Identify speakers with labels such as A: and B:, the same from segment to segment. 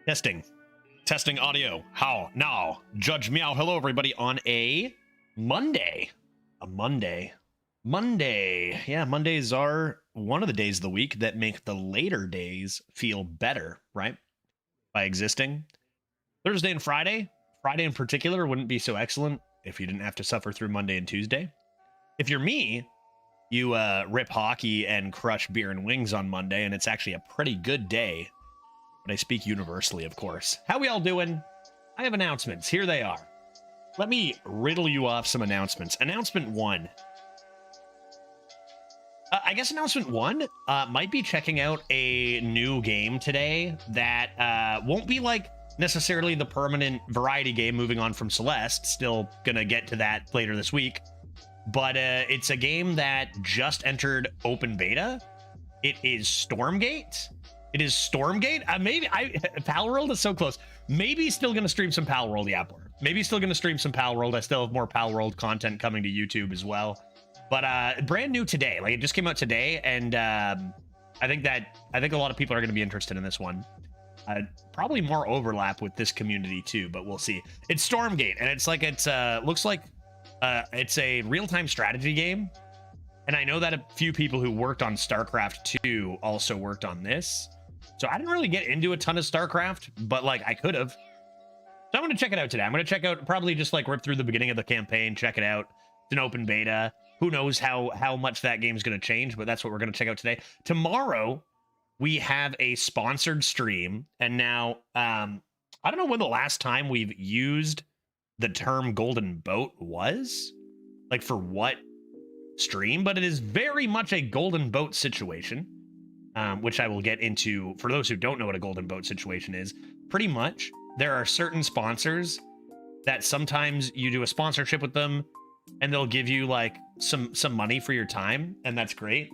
A: Testing. Testing audio. How? Now. Judge Meow. Hello, everybody, on a Monday. Monday. Yeah, Mondays are one of the days of the week that make the later days feel better, right? By existing. Thursday and Friday. Friday in particular wouldn't be so excellent if you didn't have to suffer through Monday and Tuesday. If you're me, you rip hockey and crush beer and wings on Monday, and it's actually a pretty good day. But I speak universally, of course. How we all doing? I have announcements. Here they are. Let me riddle you off some announcements. Announcement one. I guess announcement one might be checking out a new game today that won't be like necessarily the permanent variety game moving on from Celeste. Still gonna get to that later this week. But it's a game that just entered open beta. It is Stormgate. Maybe Palworld is so close. Maybe still gonna stream some Palworld. Yeah, maybe still gonna stream some Palworld. I still have more Palworld content coming to YouTube as well. But brand new today. Like, it just came out today, and I think a lot of people are gonna be interested in this one. Probably more overlap with this community too, but we'll see. It's Stormgate, and it's like looks like it's a real-time strategy game. And I know that a few people who worked on StarCraft 2 also worked on this. So I didn't really get into a ton of StarCraft, but like I could have. So I'm going to check it out today. I'm going to check out, probably just like rip through the beginning of the campaign, check it out. It's an open beta. Who knows how much that game is going to change, but that's what we're going to check out today. Tomorrow, we have a sponsored stream. And now, I don't know when the last time we've used the term golden boat was. Like for what stream, but it is very much a golden boat situation. Which I will get into. For those who don't know what a golden boat situation is, pretty much there are certain sponsors that sometimes you do a sponsorship with them and they'll give you like some money for your time, and that's great.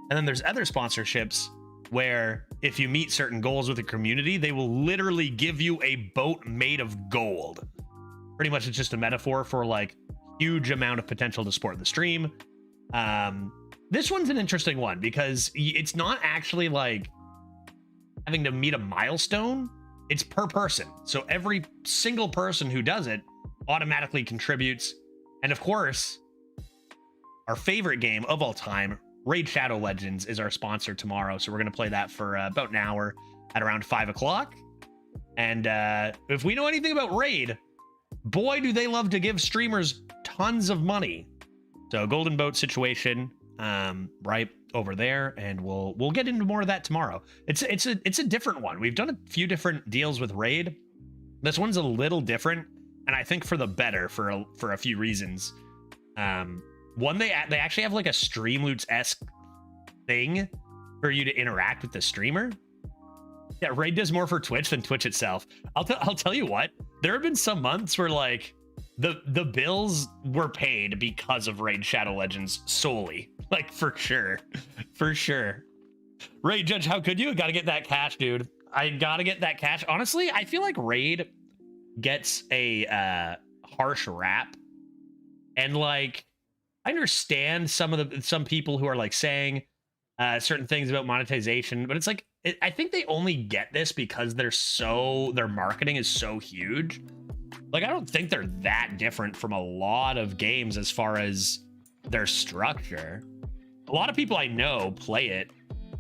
A: And then there's other sponsorships where if you meet certain goals with the community, they will literally give you a boat made of gold. Pretty much it's just a metaphor for like huge amount of potential to support the stream. This one's an interesting one because it's not actually like having to meet a milestone. It's per person. So every single person who does it automatically contributes. And of course, our favorite game of all time, Raid Shadow Legends, is our sponsor tomorrow. So we're going to play that for about an hour at around 5 o'clock. And if we know anything about Raid, boy, do they love to give streamers tons of money. So golden boat situation, right over there, and we'll get into more of that tomorrow. It's a different one. We've done a few different deals with Raid. This one's a little different, and I think for the better for a few reasons. One, they actually have like a Streamloots-esque thing for you to interact with the streamer. Yeah, Raid does more for Twitch than Twitch itself. I'll tell you what. There have been some months where like the bills were paid because of Raid Shadow Legends solely. Like, for sure. Raid Judge, how could you? Gotta get that cash, dude. I gotta get that cash. Honestly, I feel like Raid gets a harsh rap. And like, I understand some people who are like saying certain things about monetization, but it's like, I think they only get this because their marketing is so huge. Like, I don't think they're that different from a lot of games as far as their structure. A lot of people I know play it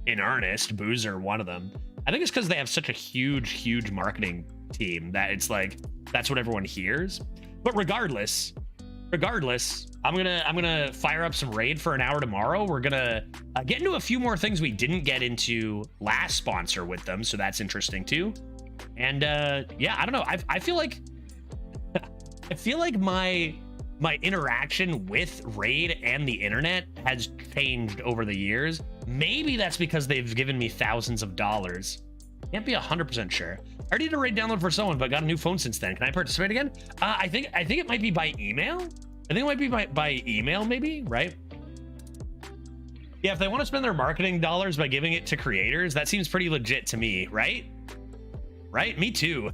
A: in earnest. Boozer, one of them. I think it's because they have such a huge marketing team that it's like, that's what everyone hears. But regardless, I'm gonna fire up some Raid for an hour tomorrow. We're gonna get into a few more things we didn't get into last sponsor with them, so that's interesting too. And yeah, I don't know. I feel like my interaction with Raid and the internet has changed over the years. Maybe that's because they've given me thousands of dollars. Can't be 100% sure. I already did a Raid download for someone, but got a new phone since then. Can I participate again? I think it might be by email. I think it might be by email, maybe, right? Yeah, if they want to spend their marketing dollars by giving it to creators, that seems pretty legit to me, right? Right? Me too.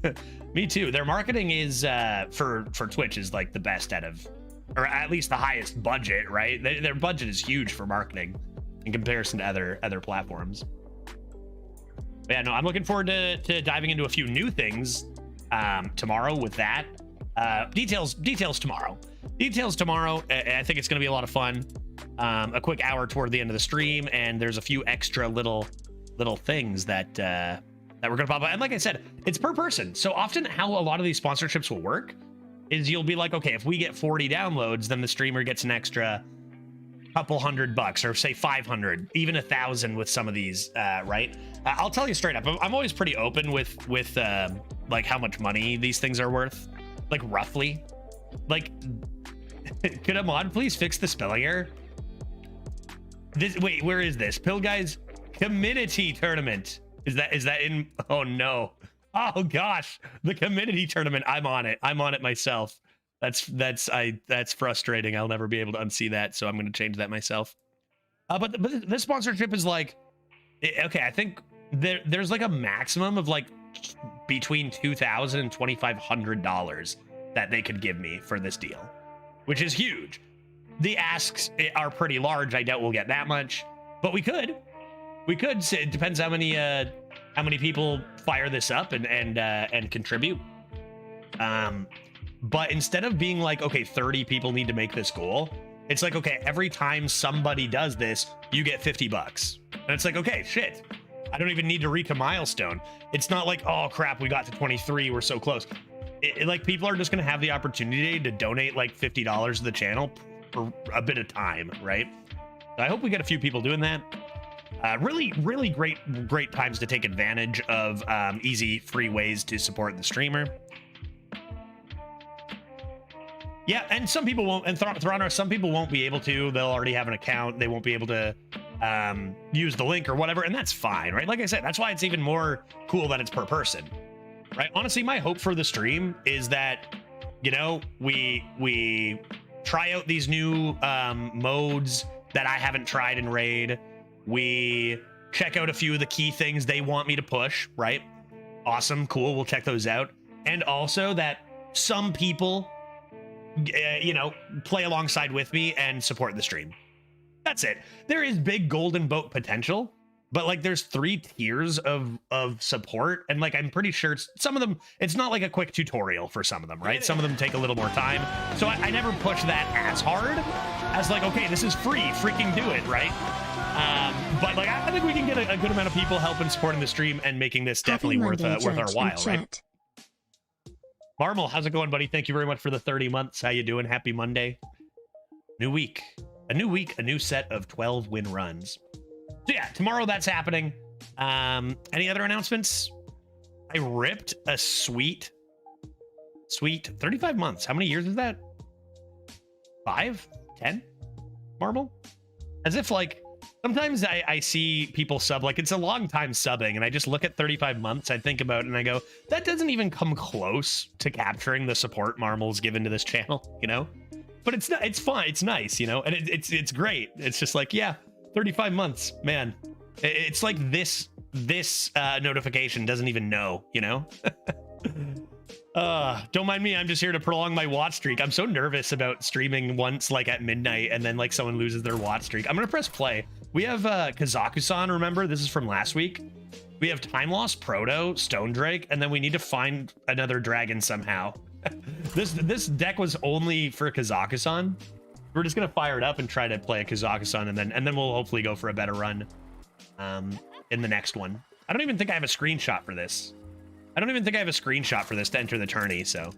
A: Me too. Their marketing is for Twitch is like the best out of, or at least the highest budget, right? Their budget is huge for marketing in comparison to other platforms. But yeah, no, I'm looking forward to diving into a few new things tomorrow with that. Details tomorrow. Details tomorrow. I think it's going to be a lot of fun. A quick hour toward the end of the stream, and there's a few extra little things that we're going to pop up. And like I said, it's per person. So often how a lot of these sponsorships will work is you'll be like, okay, if we get 40 downloads, then the streamer gets an extra couple $100, or say 500, even 1,000 with some of these, right? I'll tell you straight up, I'm always pretty open with like how much money these things are worth, like roughly. Like, could a mod please fix the spelling error? Wait, where is this? Pill Guys Community Tournament. Is that in? Oh no. Oh gosh, the community tournament. I'm on it myself. That's frustrating. I'll never be able to unsee that, so I'm going to change that myself. But this sponsorship is like, okay, I think there's like a maximum of like between $2,000 and $2,500 that they could give me for this deal, which is huge. The asks are pretty large. I doubt we'll get that much, but we could. It depends how many people fire this up and contribute. But instead of being like, okay, 30 people need to make this goal, it's like, okay, every time somebody does this, you get $50. And it's like, okay, shit, I don't even need to reach a milestone. It's not like, oh crap, we got to 23, we're so close. Like, people are just going to have the opportunity to donate like $50 to the channel for a bit of time, right? So I hope we get a few people doing that. Really great times to take advantage of easy, free ways to support the streamer. Yeah, and some people won't, and Throner, some people won't be able to. They'll already have an account. They won't be able to use the link or whatever, and that's fine, right? Like I said, that's why it's even more cool that it's per person, right? Honestly, my hope for the stream is that, you know, we try out these new modes that I haven't tried in Raid. We check out a few of the key things they want me to push, right? Awesome, cool, we'll check those out. And also that some people, you know, play alongside with me and support the stream. That's it. There is big golden boat potential, but like there's 3 tiers of support, and like I'm pretty sure some of them, it's not like a quick tutorial for some of them, right? Some of them take a little more time. So I never push that as hard as like, okay, this is free, freaking do it, right? But like I think we can get a good amount of people helping supporting the stream and making this definitely worth our while, right? Marmal, how's it going, buddy? Thank you very much for the 30 months. How you doing? Happy Monday. New week, a new set of 12 win runs. So yeah, tomorrow that's happening. Any other announcements? I ripped a sweet 35 months. How many years is that? 5? 10? Marmal? As if like, sometimes I see people sub, like it's a long time subbing, and I just look at 35 months, I think about it, and I go, that doesn't even come close to capturing the support Marmal's given to this channel, you know? But it's not, it's fine, it's nice, you know? And it's great. It's just like, yeah, 35 months, man. It's like this notification doesn't even know, you know? Don't mind me, I'm just here to prolong my watch streak. I'm so nervous about streaming once like at midnight and then like someone loses their watch streak. I'm gonna press play. We have Kazakusan, remember? This is from last week. We have Time Lost, Proto, Stone Drake, and then we need to find another dragon somehow. This deck was only for Kazakusan. We're just gonna fire it up and try to play a Kazakusan, and then we'll hopefully go for a better run in the next one. I don't even think I have a screenshot for this. I don't even think I have a screenshot for this to enter the tourney, so.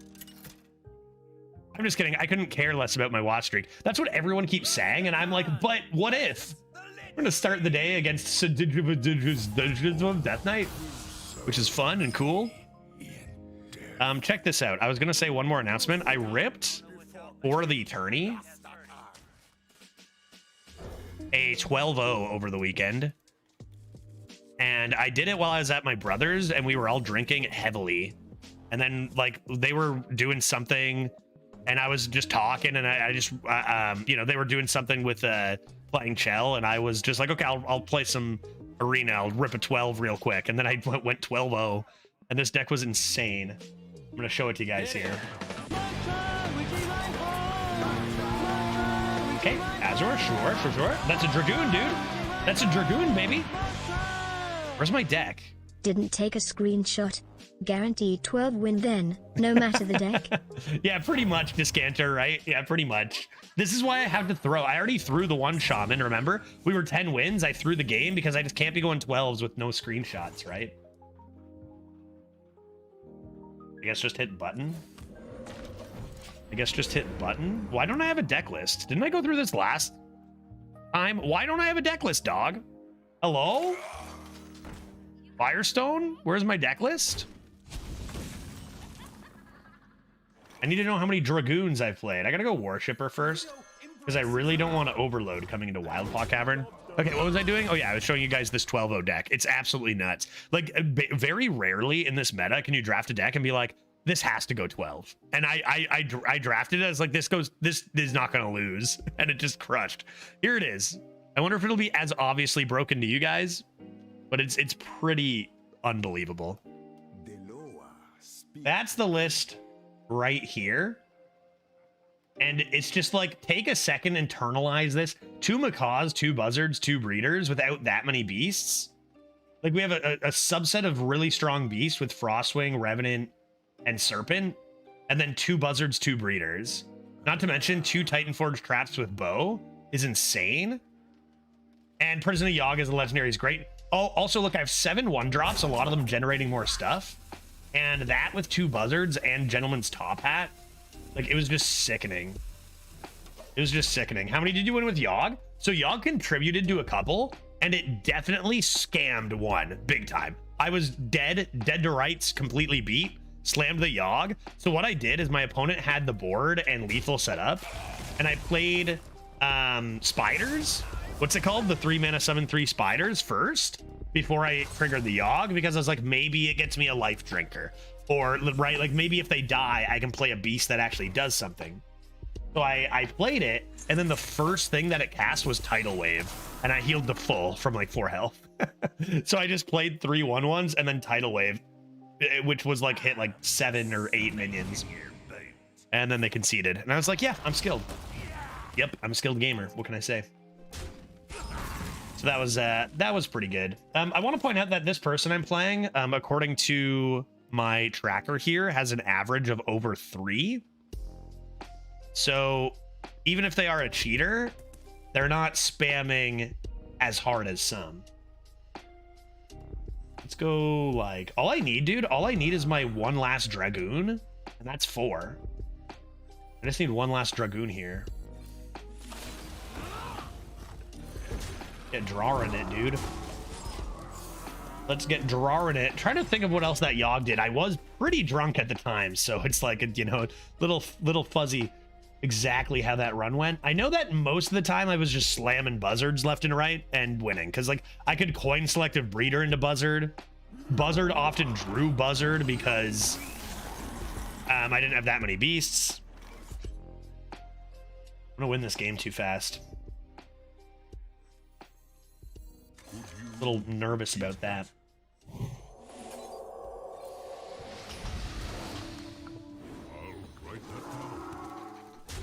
A: I'm just kidding. I couldn't care less about my watch streak. That's what everyone keeps saying, and I'm like, but what if? We're gonna start the day against Death Knight, which is fun and cool. Check this out. I was gonna say one more announcement. I ripped for the tourney a 12-0 over the weekend. And I did it while I was at my brother's, and we were all drinking heavily. And then like they were doing something, and I was just talking, and I just, you know, they were doing something with playing Chell, and I was just like, okay, I'll play some Arena. I'll rip a 12 real quick. And then I went 12-0, and this deck was insane. I'm gonna show it to you guys here. Okay, Azor, sure. That's a Dragoon, dude. That's a Dragoon, baby. Where's my deck?
B: Didn't take a screenshot. Guaranteed 12 win then, no matter the deck.
A: Yeah, pretty much, Discanter, right? Yeah, pretty much. This is why I have to throw. I already threw the one shaman, remember? We were 10 wins. I threw the game because I just can't be going 12s with no screenshots, right? I guess just hit button. Why don't I have a deck list? Didn't I go through this last time? Why don't I have a deck list, dog? Hello? Firestone? Where's my deck list? I need to know how many Dragoons I've played. I gotta go Worshipper first, because I really don't want to overload coming into Wildpaw Cavern. Okay, what was I doing? Oh yeah, I was showing you guys this 12-0 deck. It's absolutely nuts. Like, very rarely in this meta can you draft a deck and be like, this has to go 12. And I drafted it as like, this is not gonna lose. And it just crushed. Here it is. I wonder if it'll be as obviously broken to you guys, but it's pretty unbelievable. That's the list right here. And it's just like, take a second, internalize this. 2 macaws, 2 buzzards, 2 breeders without that many beasts. Like, we have a subset of really strong beasts with Frostwing, Revenant, and Serpent, and then 2 buzzards, 2 breeders. Not to mention 2 Titanforge traps with bow is insane. And Prison of Yogg as a legendary is great. Oh, also look, I have 7 1-drops, a lot of them generating more stuff. And that with 2 buzzards and Gentleman's Top Hat, like, it was just sickening. It was just sickening. How many did you win with Yogg? So Yogg contributed to a couple, and it definitely scammed one big time. I was dead to rights, completely beat, slammed the Yogg. So what I did is my opponent had the board and lethal set up, and I played spiders. What's it called? The 3-mana summon 3 spiders first before I triggered the Yogg, because I was like, maybe it gets me a life drinker, or right, like maybe if they die, I can play a beast that actually does something. So I played it, and then the first thing that it cast was Tidal Wave, and I healed the full from like 4 health. So I just played 3 1/1s and then Tidal Wave, which was like hit like 7 or 8 minions, and then they conceded, and I was like, yeah, I'm skilled. Yep, I'm a skilled gamer. What can I say? So that was pretty good. I want to point out that this person I'm playing, according to my tracker here, has an average of over 3. So even if they are a cheater, they're not spamming as hard as some. Let's go, like, all I need, dude, all I need is my 1 last Dragoon, and that's 4. I just need 1 last Dragoon here. Get drawing it, dude. Let's get drawing it. Trying to think of what else that Yogg did. I was pretty drunk at the time, so it's like, you know, little fuzzy exactly how that run went. I know that most of the time I was just slamming buzzards left and right and winning, because like I could coin selective breeder into buzzard. Buzzard often drew buzzard because I didn't have that many beasts. I'm gonna win this game too fast. A little nervous about that.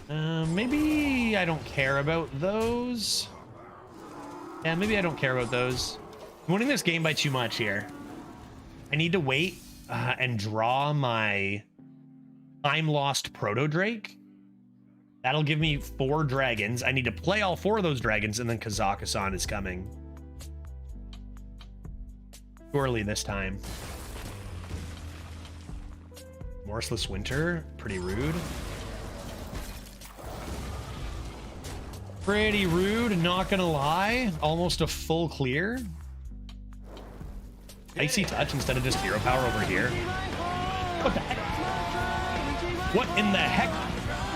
A: Maybe I don't care about those. Yeah, maybe I don't care about those. I'm winning this game by too much here. I need to wait and draw my Time Lost Proto Drake. That'll give me 4 dragons. I need to play all 4 of those dragons, and then Kazakhstan is coming. Surely this time. Morseless Winter, pretty rude. Pretty rude, not gonna lie. Almost a full clear. Icy Touch instead of just Hero Power over here. What the heck? What in the heck?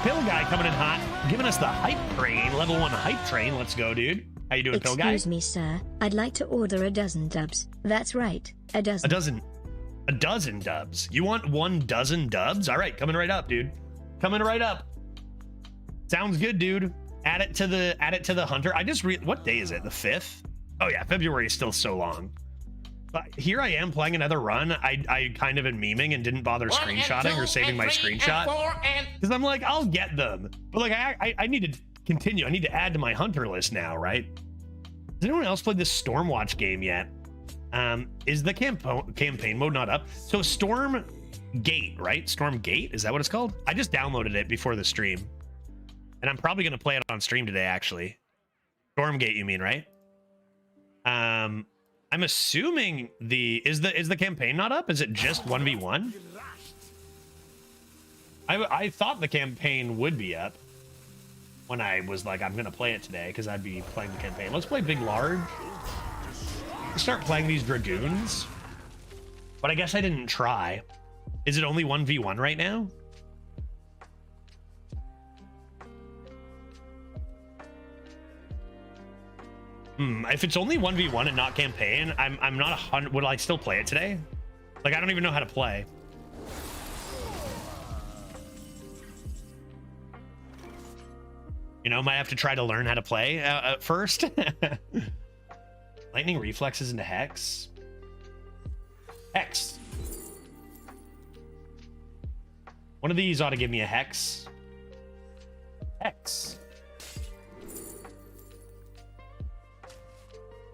A: Pill Guy coming in hot, giving us the hype train, level 1 hype train. Let's go, dude. How you doing, Pill Guy?
B: Excuse me, sir. I'd like to order a dozen dubs. That's right, a dozen.
A: A dozen dubs. You want 1 dozen dubs? All right, coming right up, dude. Coming right up. Sounds good, dude. Add it to the hunter. I just what day is it? The 5th? Oh yeah, February is still so long. But here I am playing another run. I kind of am memeing and didn't bother screenshotting or saving my screenshot because I'm like, I'll get them. But like, I need to continue. I need to add to my hunter list now, right? Has anyone else played this Stormwatch game yet? Is the campaign mode not up? So Stormgate, right? Stormgate, is that what it's called? I just downloaded it before the stream, and I'm probably gonna play it on stream today. Actually, Stormgate, you mean, right? I'm assuming is the campaign not up? Is it just 1v1? I thought the campaign would be up when I was like, I'm gonna play it today because I'd be playing the campaign. Let's play Big Large. Let's start playing these Dragoons. But I guess I didn't try. Is it only 1v1 right now? If it's only 1v1 and not campaign, I'm not 100. Would I still play it today? Like, I don't even know how to play. You know, might have to try to learn how to play first. Lightning reflexes into Hex. Hex. One of these ought to give me a Hex. Hex.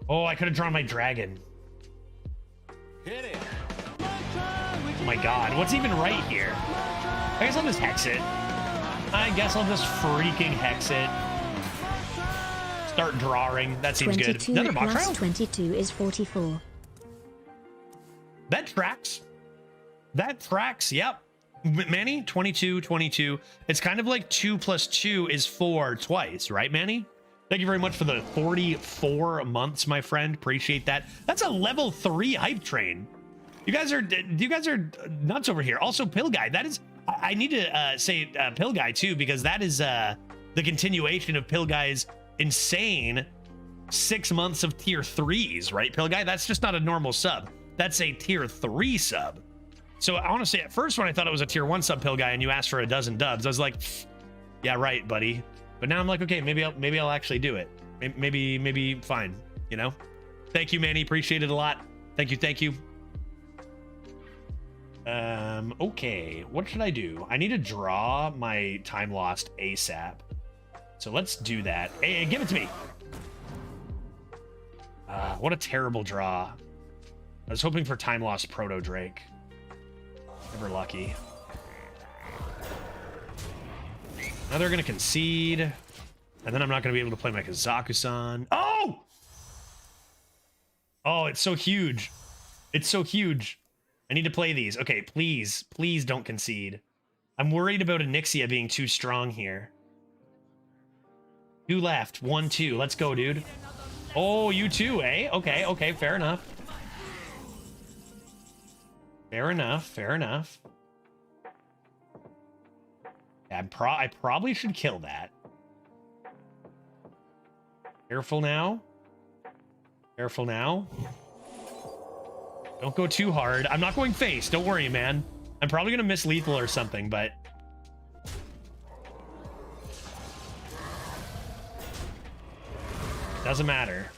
A: Oh, I could have drawn my dragon.
C: Hit it.
A: Oh my god, what's even right here? I guess I'll just Hex it. I guess I'll just freaking Hex it. Start drawing. That seems good.
B: 22
A: Another mock
B: plus
A: trial?
B: 22 is 44.
A: That tracks. That tracks, yep. Manny, 22, 22. It's kind of like 2 plus 2 is 4 twice, right, Manny? Thank you very much for the 44 months, my friend. Appreciate that. That's a level 3 hype train. You guys are nuts over here. Also, Pill Guy. That is, I need to say Pill Guy too, because that is the continuation of Pill Guy's insane 6 months of tier 3s, right, Pill Guy? That's just not a normal sub. That's a tier 3 sub. So honestly, at first when I thought it was a tier 1 sub, Pill Guy, and you asked for a dozen dubs, I was like, yeah, right, buddy. But now I'm like, okay, maybe I'll actually do it. Maybe fine, you know? Thank you, Manny. Appreciate it a lot. Thank you. Okay, what should I do? I need to draw my time lost ASAP. So let's do that. Hey, give it to me. What a terrible draw. I was hoping for time lost Proto Drake. Never lucky. Now they're gonna concede, and then I'm not gonna be able to play my Kazakusan. Oh! Oh, it's so huge. It's so huge. I need to play these. Okay, please don't concede. I'm worried about Anixia being too strong here. 2 left. 1, 2. Let's go, dude. Oh, you too, eh? Okay, fair enough. Fair enough. I probably should kill that. Careful now. Don't go too hard. I'm not going face. Don't worry, man. I'm probably going to miss lethal or something, but... doesn't matter.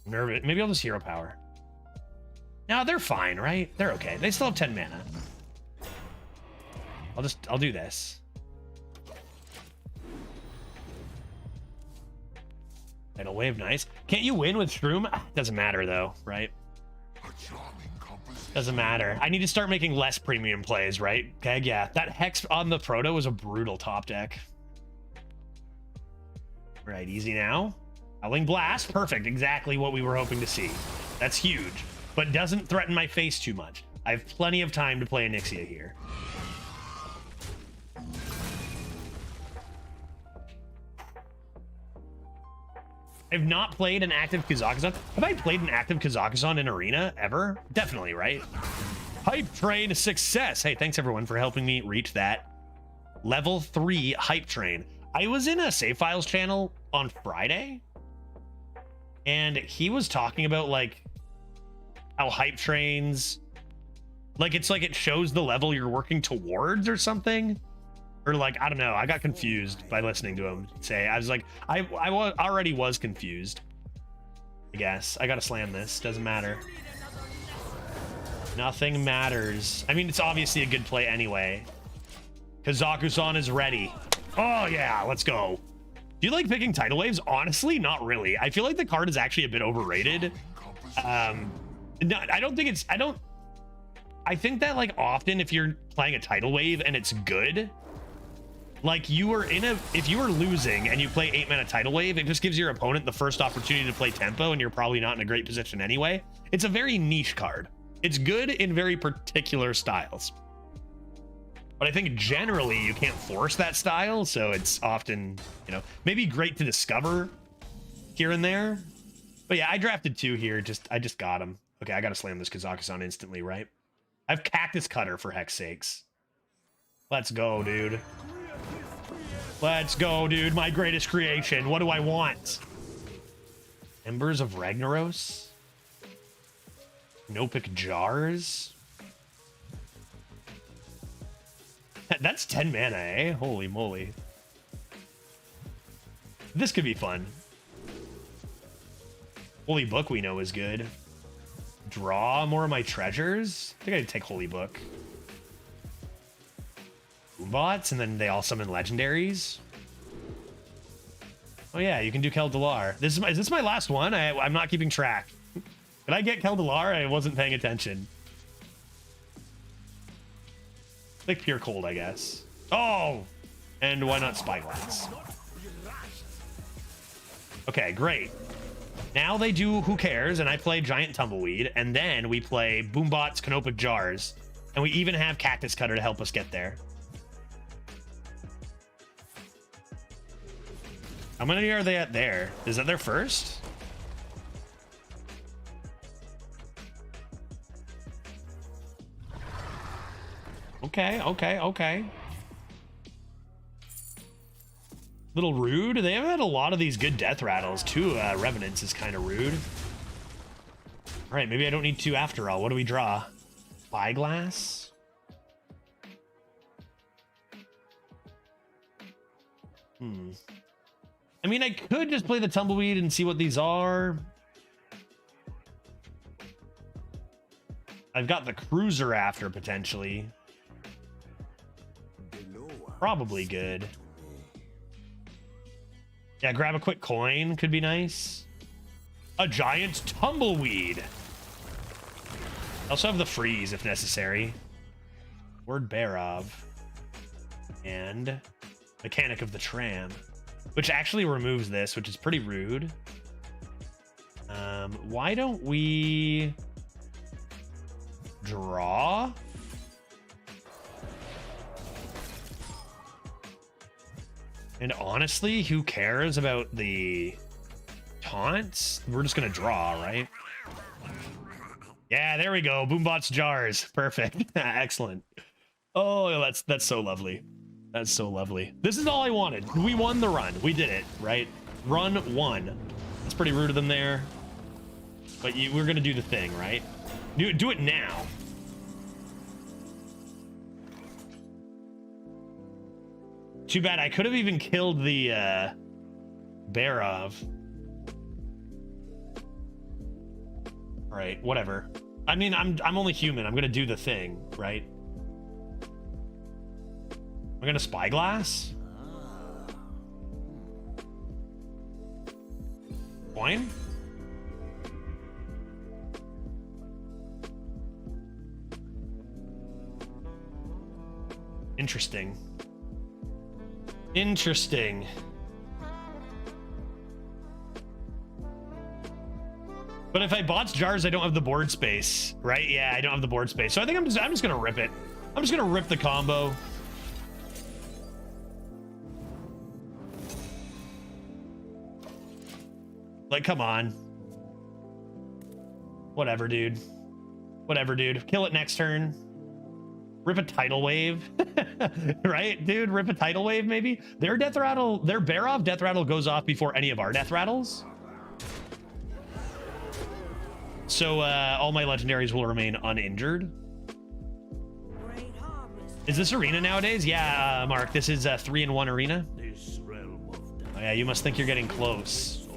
A: Nervous. Maybe I'll just hero power. No, they're fine, right? They're okay. They still have 10 mana. I'll do this. Tidal Wave, nice. Can't you win with Shroom? Doesn't matter though, right? Doesn't matter. I need to start making less premium plays, right? Okay, yeah. That Hex on the Proto was a brutal top deck. Right, easy now. Howling Blast, perfect. Exactly what we were hoping to see. That's huge, but doesn't threaten my face too much. I have plenty of time to play Anixia here. I've not played an active Kazakusan. Have I played an active Kazakusan in Arena ever? Definitely, right? Hype train success. Hey, thanks everyone for helping me reach that level 3 hype train. I was in a Save Files channel on Friday, and he was talking about like how hype trains, like it's like it shows the level you're working towards or something. Or like, I don't know. I got confused by listening to him say. I was like, I already was confused. I guess. I gotta slam this. Doesn't matter. Nothing matters. I mean, it's obviously a good play anyway. Kazakusan is ready. Oh, yeah. Let's go. Do you like picking tidal waves? Honestly, not really. I feel like the card is actually a bit overrated. No, I don't think it's, I think that like often if you're playing a tidal wave and it's good, like if you are losing and you play 8 mana tidal wave, it just gives your opponent the first opportunity to play tempo and you're probably not in a great position anyway. It's a very niche card. It's good in very particular styles. But I think generally you can't force that style, so it's often, you know, maybe great to discover here and there. But yeah, I drafted 2 here. I just got him. Okay, I gotta slam this Kazakhstan instantly, right? I have Cactus Cutter for heck's sakes. Let's go, dude. Let's go, dude. My greatest creation. What do I want? Embers of Ragnaros? No-pick Jars? That's 10 mana, eh? Holy moly. This could be fun. Holy Book we know is good. Draw more of my treasures? I think I'd take Holy Book. Bots, and then they all summon legendaries. Oh yeah, you can do Kel'Dalar. Is this my last one? I'm not keeping track. Did I get Kel'Dalar? I wasn't paying attention. Like Pure Cold, I guess. Oh! And why not Spyglass? Okay, great. Now they do Who Cares, and I play Giant Tumbleweed, and then we play Boombots, Canopic Jars, and we even have Cactus Cutter to help us get there. How many are they at there? Is that their first? Okay. Little rude. They have had a lot of these good death rattles. 2 Revenants is kind of rude. All right, maybe I don't need 2 after all. What do we draw? Spyglass? I mean, I could just play the Tumbleweed and see what these are. I've got the Cruiser after, potentially. Probably good. Yeah, grab a quick coin. Could be nice. A Giant Tumbleweed. I also have the Freeze, if necessary. Word Barov. And Mechanic of the Tram. Which actually removes this, which is pretty rude. Why don't we draw? And honestly, who cares about the taunts? We're just gonna draw, right? Yeah, there we go. Boombots Jars. Perfect. Excellent. Oh, that's so lovely. That's so lovely. This is all I wanted. We won the run. We did it, right? Run 1. That's pretty rude of them there. But we're gonna do the thing, right? Do it now. Too bad. I could have even killed the Barov. All right, whatever. I mean, I'm only human. I'm gonna do the thing, right? I'm gonna Spyglass. Coin. Interesting. Interesting. But if I bought Jars, I don't have the board space, right? Yeah, I don't have the board space. So I think I'm just gonna rip it. I'm just gonna rip the combo. Like, come on. Whatever, dude. Whatever, dude. Kill it next turn. Rip a tidal wave. Right, dude? Rip a tidal wave, maybe? Their death rattle, their Barov death rattle goes off before any of our death rattles. So all my legendaries will remain uninjured. Is this arena nowadays? Yeah, Mark, this is a 3-in-1 arena. Oh, yeah, you must think you're getting close.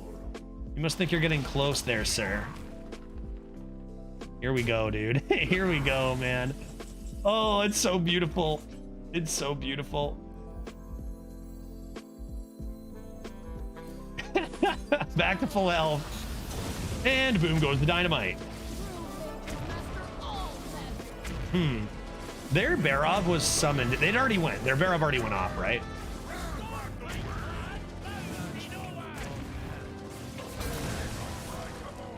A: You must think you're getting close there, sir. Here we go, dude. Here we go, man. Oh, it's so beautiful. It's so beautiful. Back to full health. And boom goes the dynamite. Their Barov was summoned. They'd already went. Their Barov already went off, right?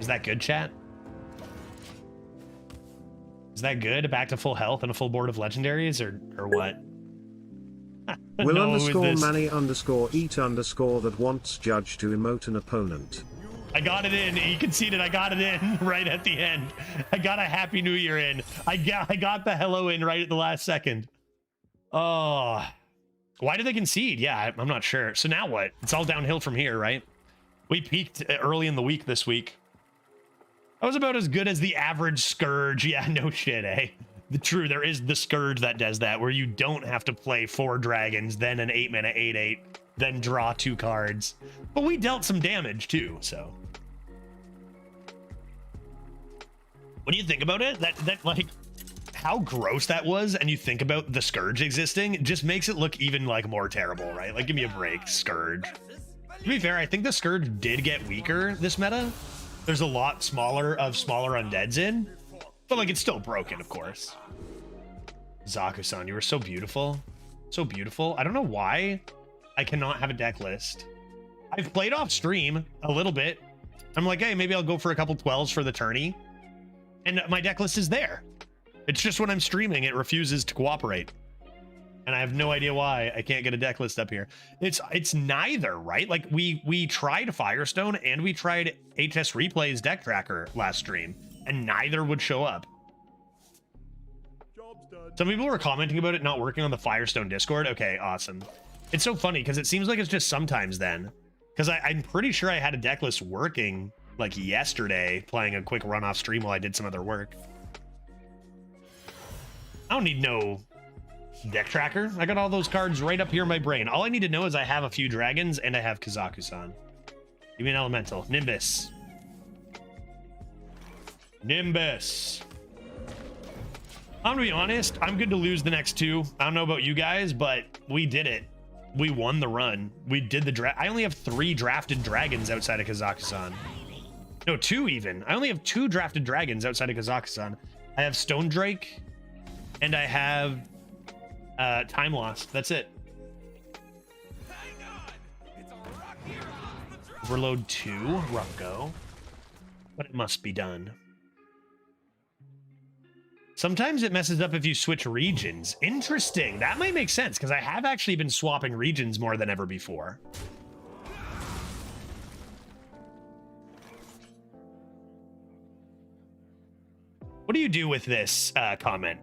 A: Is that good, chat? Is that good? Back to full health and a full board of legendaries, or what?
D: Will
A: No,
D: underscore
A: this-
D: Manny underscore eat underscore that wants judge to emote an opponent.
A: I got it in. You conceded. I got it in right at the end. I got a Happy New Year in. I got the hello in right at the last second. Oh, why did they concede? Yeah, I'm not sure. So now what? It's all downhill from here, right? We peaked early in the week this week. I was about as good as the average Scourge. Yeah, no shit, eh? There is the Scourge that does that, where you don't have to play 4 dragons, then an 8-mana 8/8, then draw 2 cards. But we dealt some damage too, so. What do you think about it? That like how gross that was, and you think about the Scourge existing, it just makes it look even like more terrible, right? Like, give me a break, Scourge. To be fair, I think the Scourge did get weaker this meta. There's a lot smaller undeads in, but like it's still broken, of course. Zaku-san, you were so beautiful. So beautiful. I don't know why I cannot have a deck list. I've played off stream a little bit. I'm like, hey, maybe I'll go for a couple 12s for the tourney. And my deck list is there. It's just when I'm streaming, it refuses to cooperate. And I have no idea why I can't get a deck list up here. It's neither, right? Like we tried Firestone and we tried HS Replay's deck tracker last stream, and neither would show up. Some people were commenting about it not working on the Firestone Discord. Okay, awesome. It's so funny because it seems like it's just sometimes then. Because I'm pretty sure I had a deck list working like yesterday, playing a quick run off stream while I did some other work. I don't need no deck tracker. I got all those cards right up here in my brain. All I need to know is I have a few dragons and I have Kazaku-san. Give me an elemental. Nimbus. Nimbus. I'm gonna be honest, I'm good to lose the next 2. I don't know about you guys, but we did it. We won the run. We did the draft. I only have 3 drafted dragons outside of Kazaku-san. No, 2 even. I only have 2 drafted dragons outside of Kazaku-san. I have Stone Drake and I have Time Lost. That's it. Overload 2, rough go, but it must be done. Sometimes it messes up if you switch regions. Interesting. That might make sense because I have actually been swapping regions more than ever before. What do you do with this comment?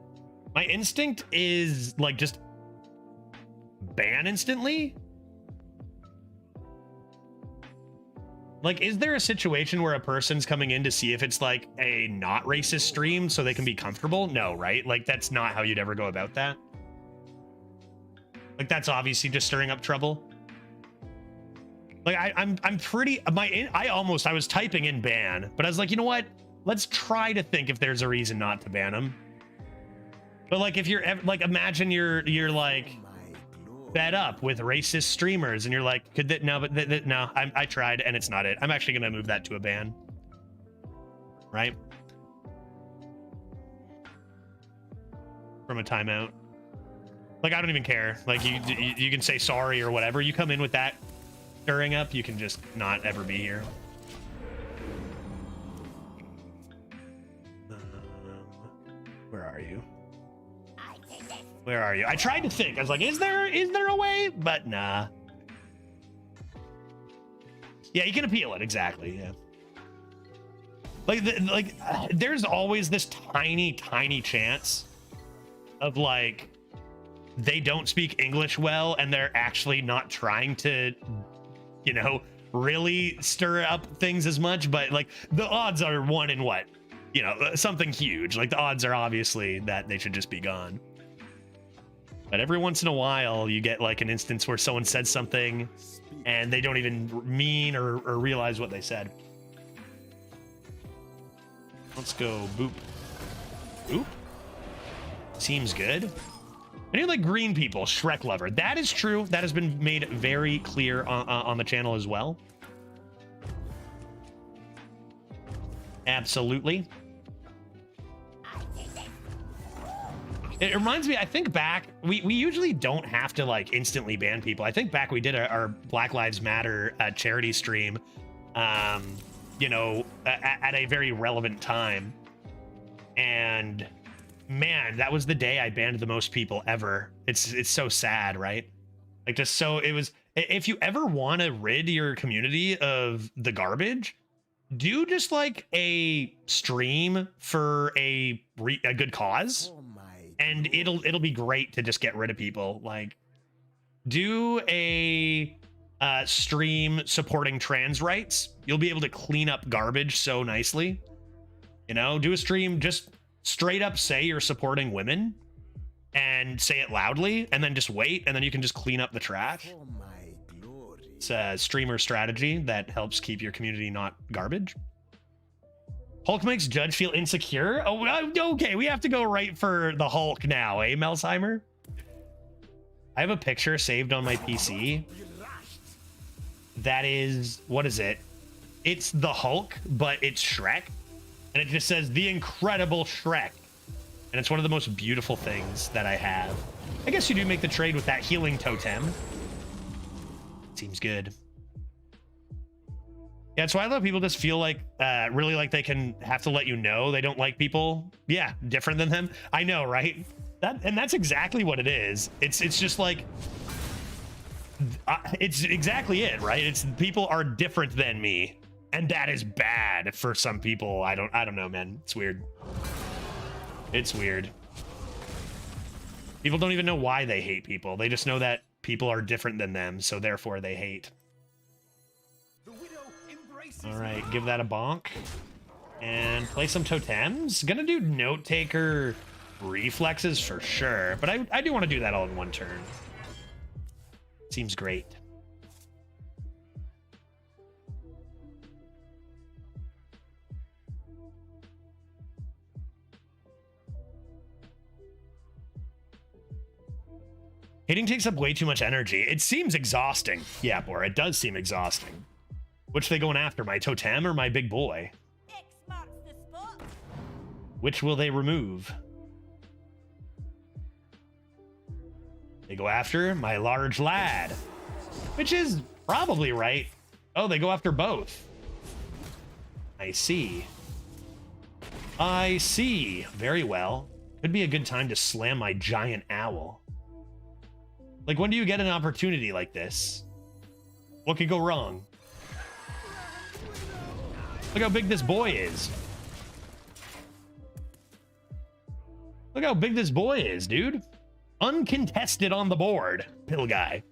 A: My instinct is like just ban instantly. Like, is there a situation where a person's coming in to see if it's like a not racist stream so they can be comfortable? No, right? Like, that's not how you'd ever go about that. Like, that's obviously just stirring up trouble. Like, I'm pretty, I was typing in ban, but I was like, you know what? Let's try to think if there's a reason not to ban them. But like, if you're like, imagine you're like fed up with racist streamers and you're like, could that, no, but no, I tried and it's not it. I'm actually going to move that to a ban. Right? From a timeout. Like, I don't even care. Like, you can say sorry or whatever. You come in with that stirring up, you can just not ever be here. Where are you? Where are you? I tried to think. I was like, is there a way? But nah. Yeah, you can appeal it. Exactly. Yeah. Like, there's always this tiny chance of like they don't speak English well and they're actually not trying to, you know, really stir up things as much. But like, the odds are 1 in what? You know, something huge. Like, the odds are obviously that they should just be gone. But every once in a while, you get like an instance where someone said something and they don't even mean or realize what they said. Let's go boop. Boop? Seems good. Any like green people, Shrek lover. That is true. That has been made very clear on the channel as well. Absolutely. It reminds me, I think back, we usually don't have to like instantly ban people. I think back we did our Black Lives Matter charity stream, you know, at a very relevant time. And man, that was the day I banned the most people ever. It's so sad, right? Like just so it was, if you ever want to rid your community of the garbage, do just like a stream for a good cause. And it'll be great to just get rid of people. Like, do a stream supporting trans rights. You'll be able to clean up garbage so nicely. You know, do a stream, just straight up say you're supporting women and say it loudly, and then just wait, and then you can just clean up the trash. It's a streamer strategy that helps keep your community not garbage. Hulk makes Judge feel insecure. Oh, okay. We have to go right for the Hulk now, eh, Melsheimer? I have a picture saved on my PC. That is, what is it? It's the Hulk, but it's Shrek. And it just says, the incredible Shrek. And it's one of the most beautiful things that I have. I guess you do make the trade with that healing totem. Seems good. Yeah, that's why a lot of people just feel like, really like they can have to let you know they don't like people. Yeah, different than them. I know, right? And that's exactly what it is. It's just like, it's exactly it, right? It's people are different than me, and that is bad for some people. I don't know, man. It's weird. It's weird. People don't even know why they hate people. They just know that people are different than them, so therefore they hate. All right, give that a bonk and play some totems. Gonna do note taker reflexes for sure, but I do want to do that all in one turn. Seems great. Hitting takes up way too much energy. It seems exhausting. Yeah, Bor, it does seem exhausting. Which are they going after, my totem or my big boy?
E: X marks the spot.
A: Which will they remove? They go after my large lad, which is probably right. Oh, they go after both. I see. I see. Very well. Could be a good time to slam my giant owl. Like, when do you get an opportunity like this? What could go wrong? Look how big this boy is. Look how big this boy is, dude. Uncontested on the board, pill guy.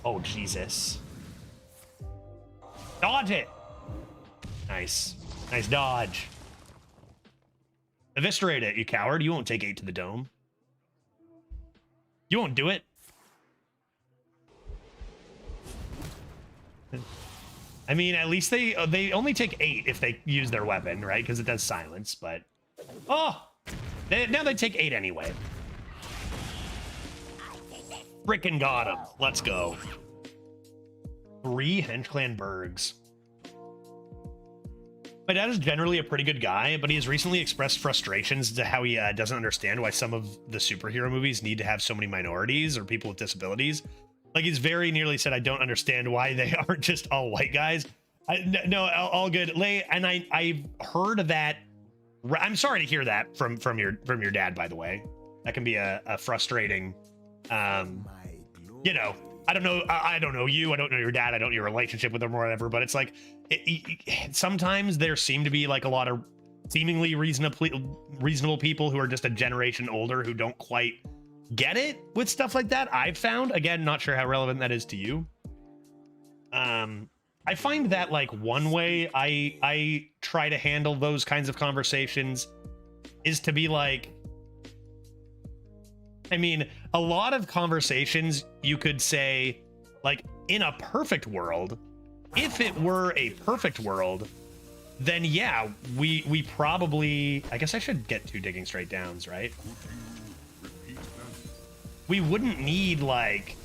A: Oh, Jesus. Dodge it. Nice. Nice dodge. Eviscerate it, you coward. You won't take 8 to the dome. You won't do it. I mean, at least they only take 8 if they use their weapon, right? Because it does silence, but... Oh! Now they take 8 anyway. Frickin' got him. Let's go. 3 HenchClan Bergs. My dad is generally a pretty good guy, but he has recently expressed frustrations to how he doesn't understand why some of the superhero movies need to have so many minorities or people with disabilities. Like, he's very nearly said, I don't understand why they aren't just all white guys. No, all good. Lay, and I've heard that. I'm sorry to hear that from your dad, by the way. That can be a frustrating, you know, I don't know you, I don't know your dad, I don't know your relationship with him or whatever, but it's like, sometimes there seem to be like a lot of seemingly reasonable people who are just a generation older who don't quite get it with stuff like that. I've found, again, not sure how relevant that is to you. I find that, like, one way I try to handle those kinds of conversations is to be like, I mean, a lot of conversations you could say, like, in a perfect world, if it were a perfect world, then yeah, we probably, I guess I should get 2 digging straight downs, right? We wouldn't need, like,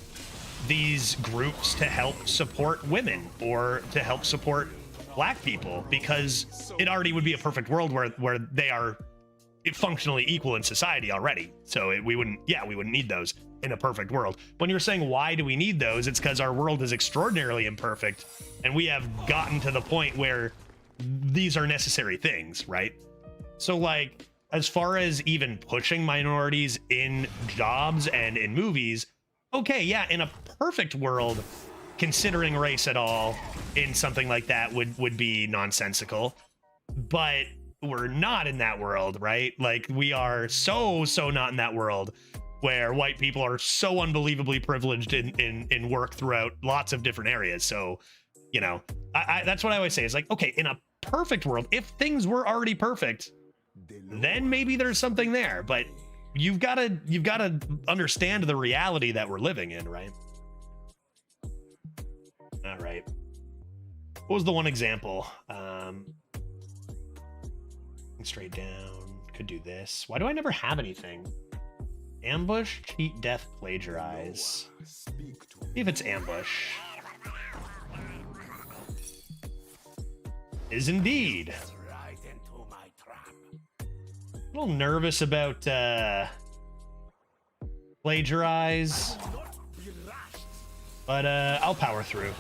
A: these groups to help support women or to help support black people, because it already would be a perfect world where they are functionally equal in society already. So we wouldn't need those in a perfect world. When you're saying why do we need those, it's because our world is extraordinarily imperfect, and we have gotten to the point where these are necessary things, right? So like, as far as even pushing minorities in jobs and in movies, okay, yeah, in a perfect world, considering race at all in something like that would be nonsensical. But we're not in that world, right? Like, we are so not in that world where white people are so unbelievably privileged in work throughout lots of different areas. So, you know, I that's what I always say is like, okay, in a perfect world, if things were already perfect, then maybe there's something there. But you've got to understand the reality that we're living in, right? All right. What was the one example? Straight down. Could do this. Why do I never have anything? Ambush, cheat, death, plagiarize. See if it's ambush. Is indeed. A little nervous about plagiarize, but I'll power through.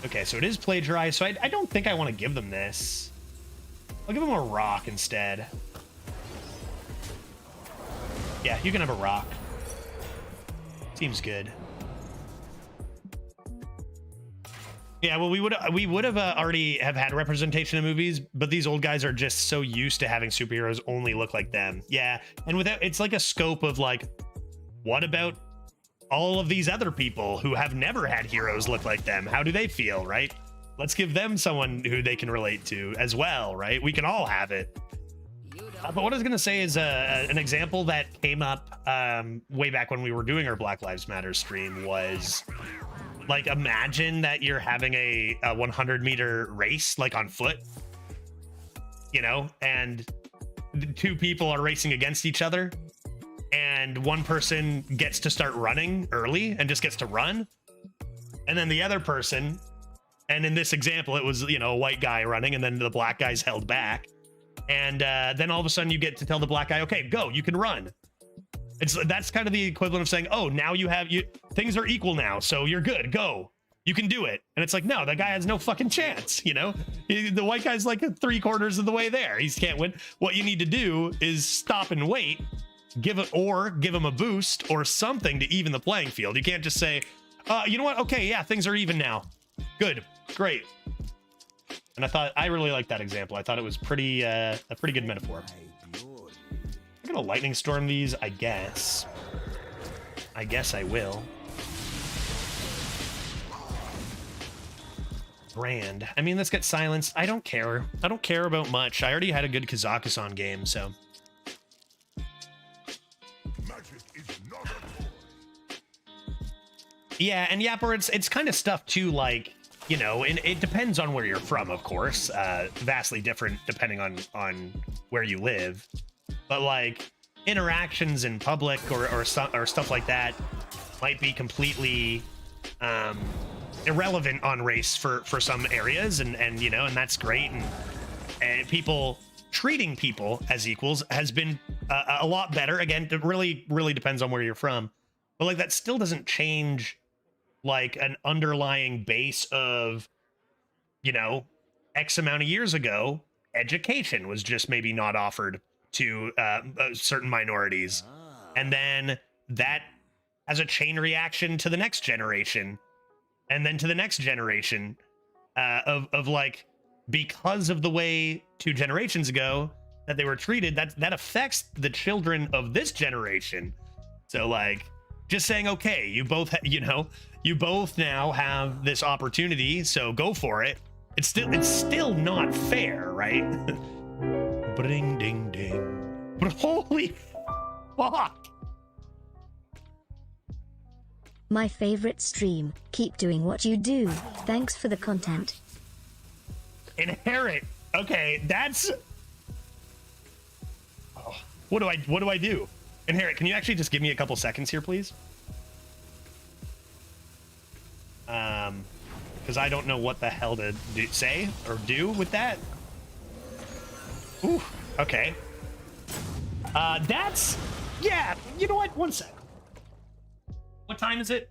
A: Okay, so it is plagiarized, so I don't think I want to give them this. I'll give them a rock instead. Yeah, you can have a rock. Seems good. Yeah, well, we would have already have had representation in movies, but these old guys are just so used to having superheroes only look like them. Yeah, and without, it's like a scope of like, what about all of these other people who have never had heroes look like them? How do they feel, right? Let's give them someone who they can relate to as well, right? We can all have it. But what I was going to say is an example that came up way back when we were doing our Black Lives Matter stream was, like, imagine that you're having a 100-meter race, like on foot, you know, and two people are racing against each other, and one person gets to start running early and just gets to run, and then the other person, and in this example it was, you know, a white guy running, and then the black guy's held back, and then all of a sudden you get to tell the black guy, okay, go, you can run. That's kind of the equivalent of saying, oh, now things are equal now, so you're good, go, you can do it. And it's like, no, that guy has no fucking chance, you know? The white guy's like 3/4 of the way there. He can't win. What you need to do is stop and wait, give him a boost or something to even the playing field. You can't just say, you know what? Okay, yeah, things are even now. Good, great. And I really liked that example. I thought it was a pretty good metaphor. I'm gonna lightning storm these, I guess. I guess I will. Brand. I mean, let's get silenced. I don't care. I don't care about much. I already had a good Kazakhstan game, so. Yeah, and Yapper, it's kind of stuff too, like, you know, and it depends on where you're from, of course. Vastly different depending on where you live. But like interactions in public or stuff like that might be completely irrelevant on race for some areas, and you know, and that's great. And people treating people as equals has been a lot better. Again, it really depends on where you're from. But like, that still doesn't change like an underlying base of, you know, X amount of years ago, education was just maybe not offered to certain minorities. And then that has a chain reaction to the next generation, and then to the next generation of like, because of the way 2 generations ago that they were treated, that affects the children of this generation. So like, just saying, okay, you both now have this opportunity, so go for it. It's still not fair, right? Bring ding ding. But holy fuck.
B: My favorite stream. Keep doing what you do. Thanks for the content.
A: Inherit. Okay, that's. Oh, what do I do? Inherit. Can you actually just give me a couple seconds here, please? Because I don't know what the hell to say or do with that. Ooh, okay. That's, yeah, you know what? One sec. What time is it?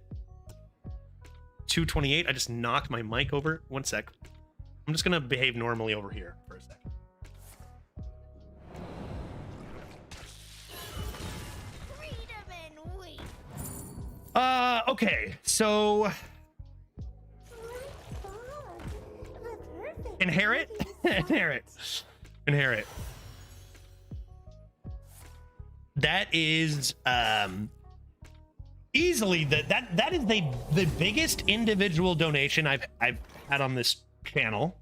A: 2:28. I just knocked my mic over. One sec. I'm just gonna behave normally over here for a second. Okay, so inherit. That is easily that is the biggest individual donation I've had on this channel.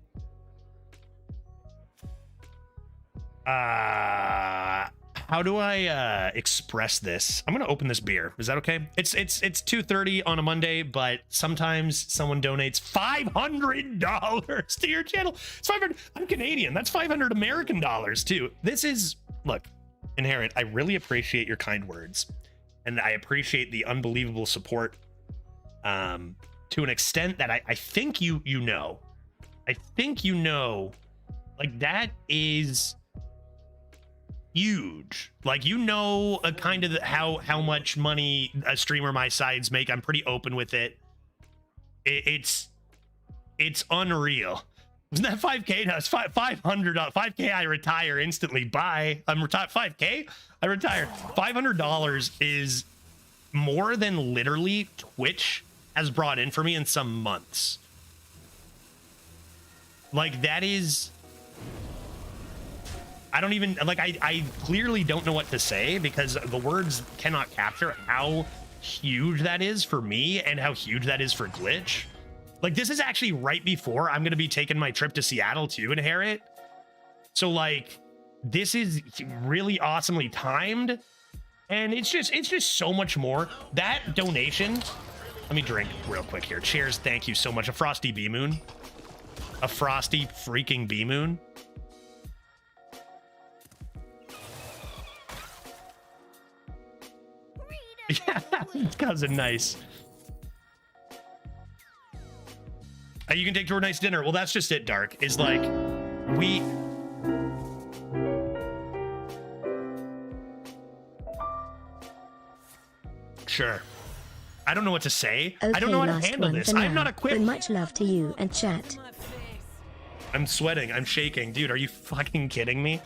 A: How do I express this? I'm gonna open this beer. Is that okay? It's 2:30 on a Monday, but sometimes someone donates $500 to your channel. It's 500. I'm Canadian. That's 500 American dollars too. This is, look, Inherent, I really appreciate your kind words, and I appreciate the unbelievable support to an extent that I think you know. I think you know, like, that is huge. Like, you know, a kind of how much money a streamer my sides make. I'm pretty open with it. It's unreal. Isn't that 5K? No, it's 500. 5K, I retire instantly. Bye. I'm retired. 5K, I retire. $500 is more than literally Twitch has brought in for me in some months. Like, that is, I don't even, like, I clearly don't know what to say, because the words cannot capture how huge that is for me and how huge that is for Glitch. Like, this is actually right before I'm going to be taking my trip to Seattle to inherit. So, like, this is really awesomely timed. And it's just so much more. That donation, let me drink real quick here. Cheers. Thank you so much. A frosty bee moon. A frosty freaking bee moon. Yeah, cousin, nice. You can take to a nice dinner. Well, that's just it, Dark. Is like, we... Sure. I don't know what to say.
B: Okay,
A: I don't know how to handle this. I'm not equipped.
B: But much love to you and chat.
A: I'm sweating. I'm shaking. Dude, are you fucking kidding me?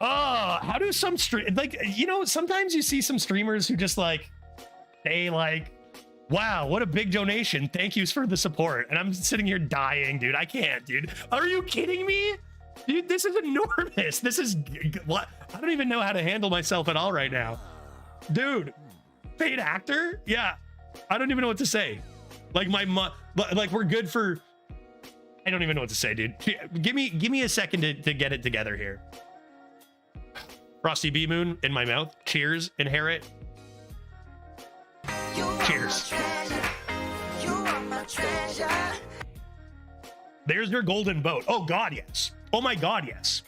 A: Oh, how do some like, you know, sometimes you see some streamers who just like, they like, wow, what a big donation. Thank yous for the support. And I'm sitting here dying, dude. I can't, dude. Are you kidding me? Dude, this is enormous. This is what? I don't even know how to handle myself at all right now. Dude, paid actor? Yeah. I don't even know what to say. Like, like, we're good for, I don't even know what to say, dude. Give me a second to get it together here. Frosty Bee Moon in my mouth. Cheers, Inherit. Cheers. There's your golden boat. Oh God, yes. Oh my God, yes.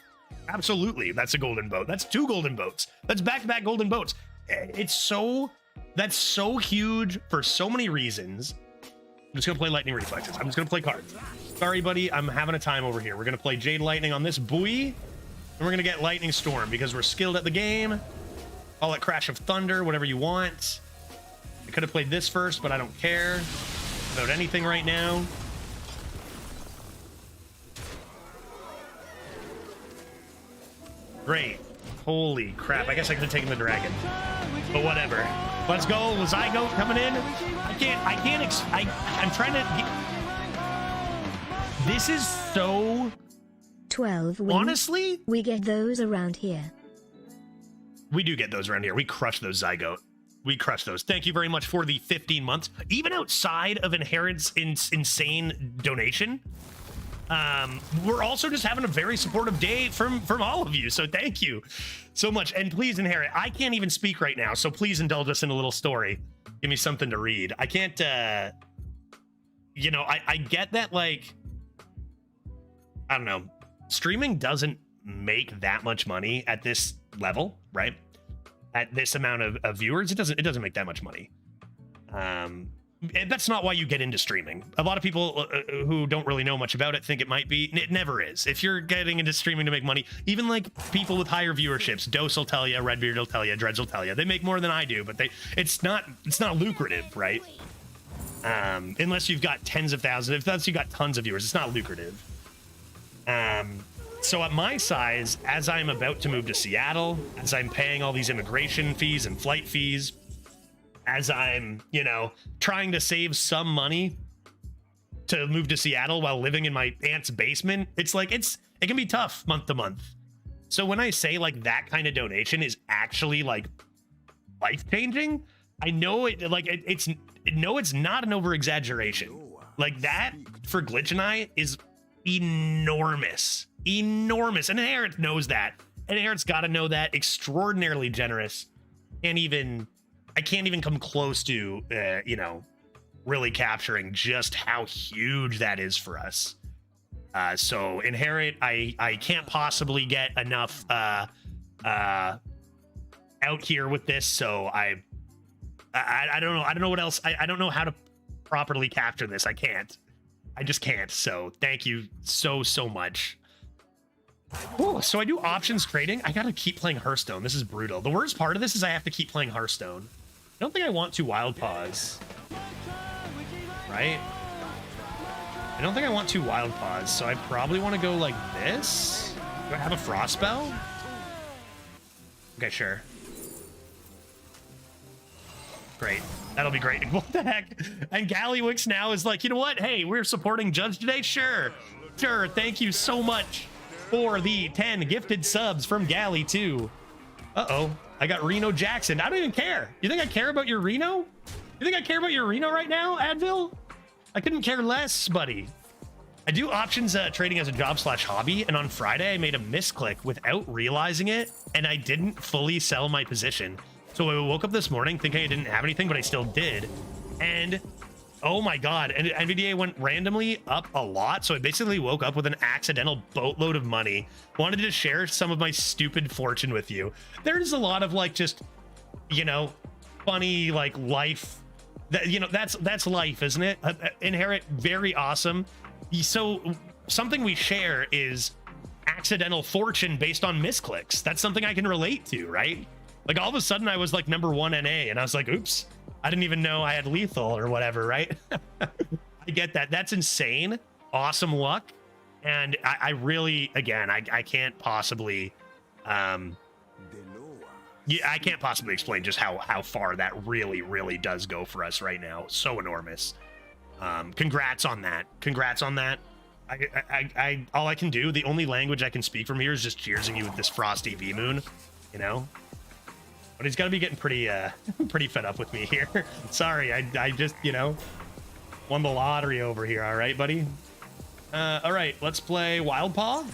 A: Absolutely, that's a golden boat. That's 2 golden boats. That's back-to-back golden boats. It's so, that's so huge for so many reasons. I'm just gonna play Lightning Reflexes. I'm just gonna play cards. Sorry, buddy, I'm having a time over here. We're gonna play Jade Lightning on this buoy, and we're gonna get Lightning Storm because we're skilled at the game. Call it Crash of Thunder, whatever you want. I could have played this first, but I don't care about anything right now. Great. Holy crap. I guess I could have taken the dragon. But whatever. Let's go. Zygote coming in. I'm trying to... This is so...
B: 12 wins.
A: Honestly?
B: We get those around here.
A: We do get those around here. We crush those, Zygote. We crush those. Thank you very much for the 15 months. Even outside of Inherit's insane donation, we're also just having a very supportive day from all of you. So thank you so much. And please, Inherit, I can't even speak right now. So please indulge us in a little story. Give me something to read. I can't, you know, I get that, like, I don't know. Streaming doesn't make that much money at this level, right? At this amount of viewers, it doesn't make that much money. that's not why you get into streaming. A lot of people who don't really know much about it think it might be. It never is. If you're getting into streaming to make money, even like people with higher viewerships, Dose will tell you, Redbeard will tell you, Dreads will tell you, they make more than I do, but it's not lucrative, right? Unless you've got tens of thousands, unless you've got tons of viewers, it's not lucrative. So at my size, as I'm about to move to Seattle, as I'm paying all these immigration fees and flight fees, as I'm, you know, trying to save some money to move to Seattle while living in my aunt's basement, it's like, it can be tough month to month. So when I say like that kind of donation is actually like life-changing, I know it's not an over-exaggeration. Like that for Glitch and I is enormous. And Inherit knows that. And Inherit's got to know that. Extraordinarily generous. I can't even come close to, you know, really capturing just how huge that is for us. So Inherit, I can't possibly get enough out here with this. So I don't know. I don't know what else. I don't know how to properly capture this. I just can't. So thank you so much. Oh, so I do options trading. I gotta keep playing Hearthstone. This is brutal. The worst part of this is I have to keep playing Hearthstone. I don't think I want to wild pause. Right? I don't think I want to wild pause, so I probably want to go like this. Do I have a frost spell? Okay, sure. Great. That'll be great. What the heck? And Gallywix now is like, you know what? Hey, we're supporting Judge today. Sure. Thank you so much for the 10 gifted subs from Galley too. Uh-oh. I got Reno Jackson. I don't even care. You think I care about your Reno? You think I care about your Reno right now, Advil? I couldn't care less, buddy. I do options trading as a job/hobby, and on Friday I made a misclick without realizing it, and I didn't fully sell my position. So I woke up this morning thinking I didn't have anything, but I still did. And oh my God, and NVDA went randomly up a lot. So I basically woke up with an accidental boatload of money. Wanted to share some of my stupid fortune with you. There's a lot of like, just, you know, funny, like life that, you know, that's life, isn't it? Inherit, very awesome. So something we share is accidental fortune based on misclicks. That's something I can relate to, right? Like all of a sudden I was like #1 NA and I was like, oops, I didn't even know I had lethal or whatever, right? I get that. That's insane. Awesome luck. And I really, again, I can't possibly, yeah, I can't possibly explain just how far that really does go for us right now. So enormous. Congrats on that. Congrats on that. I all I can do, the only language I can speak from here is just cheersing you with this frosty V-Moon, you know? But he's gonna be getting pretty pretty fed up with me here. Sorry, I just, you know, won the lottery over here. All right, buddy. All right, let's play Wild Paw.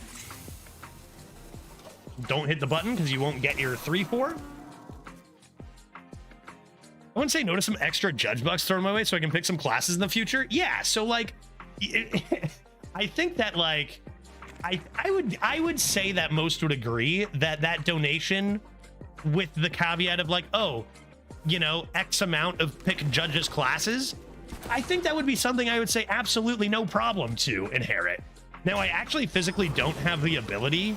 A: Don't hit the button because you won't get your 3/4. I wouldn't say notice some extra judge bucks thrown my way so I can pick some classes in the future. Yeah, so like, I think that like, I would say that most would agree that donation, with the caveat of like, oh, you know, X amount of pick judges classes, I think that would be something I would say absolutely no problem to Inherit. Now, I actually physically don't have the ability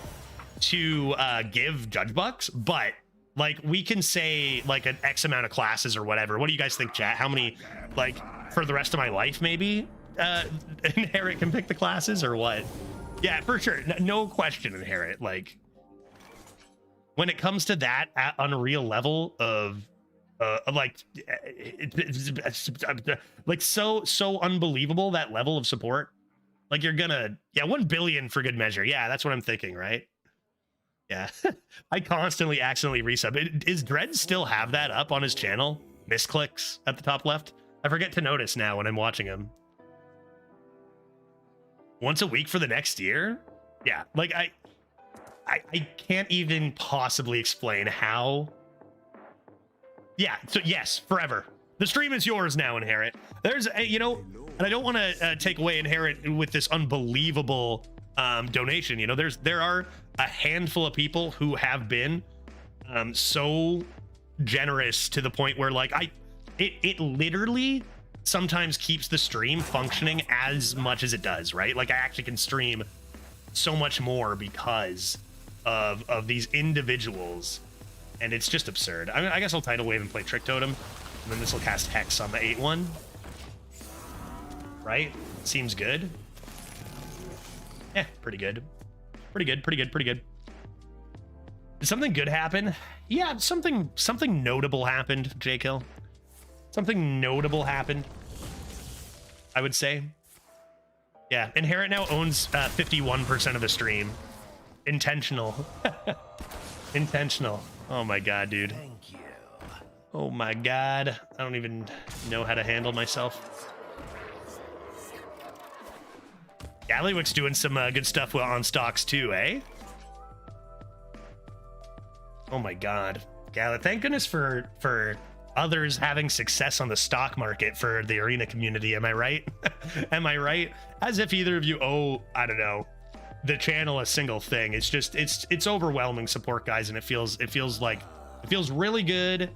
A: to give judge bucks, but like we can say like an X amount of classes or whatever. What do you guys think, chat? How many, like for the rest of my life, maybe Inherit can pick the classes or what? Yeah, for sure. No question, Inherit. Like, when it comes to that unreal level of like so unbelievable, that level of support, like you're gonna, yeah, 1 billion for good measure. Yeah, that's what I'm thinking, right? Yeah. I constantly accidentally resub. Is Dread still have that up on his channel? Misclicks at the top left? I forget to notice now when I'm watching him. Once a week for the next year? Yeah, like I can't even possibly explain how. Yeah, so yes, forever. The stream is yours now, Inherit. There's a, you know, and I don't want to take away Inherit with this unbelievable donation. You know, there are a handful of people who have been so generous to the point where like it literally sometimes keeps the stream functioning as much as it does, right? Like I actually can stream so much more because of these individuals, and it's just absurd. I mean, I guess I'll Tidal Wave and play Trick Totem, and then this will cast Hex on the 8-1. Right? Seems good. Yeah, pretty good. Pretty good, pretty good, pretty good. Did something good happen? Yeah, something notable happened, J-Kill. Something notable happened, I would say. Yeah, Inherit now owns 51% of the stream. Intentional. Intentional. Oh my god, dude.
C: Thank you.
A: Oh my god. I don't even know how to handle myself. Gallywick's doing some good stuff on stocks too, eh? Oh my god. Gally, thank goodness for others having success on the stock market for the arena community. Am I right? Am I right? As if either of you owe, I don't know, the channel a single thing. It's just it's overwhelming support, guys, and it feels really good.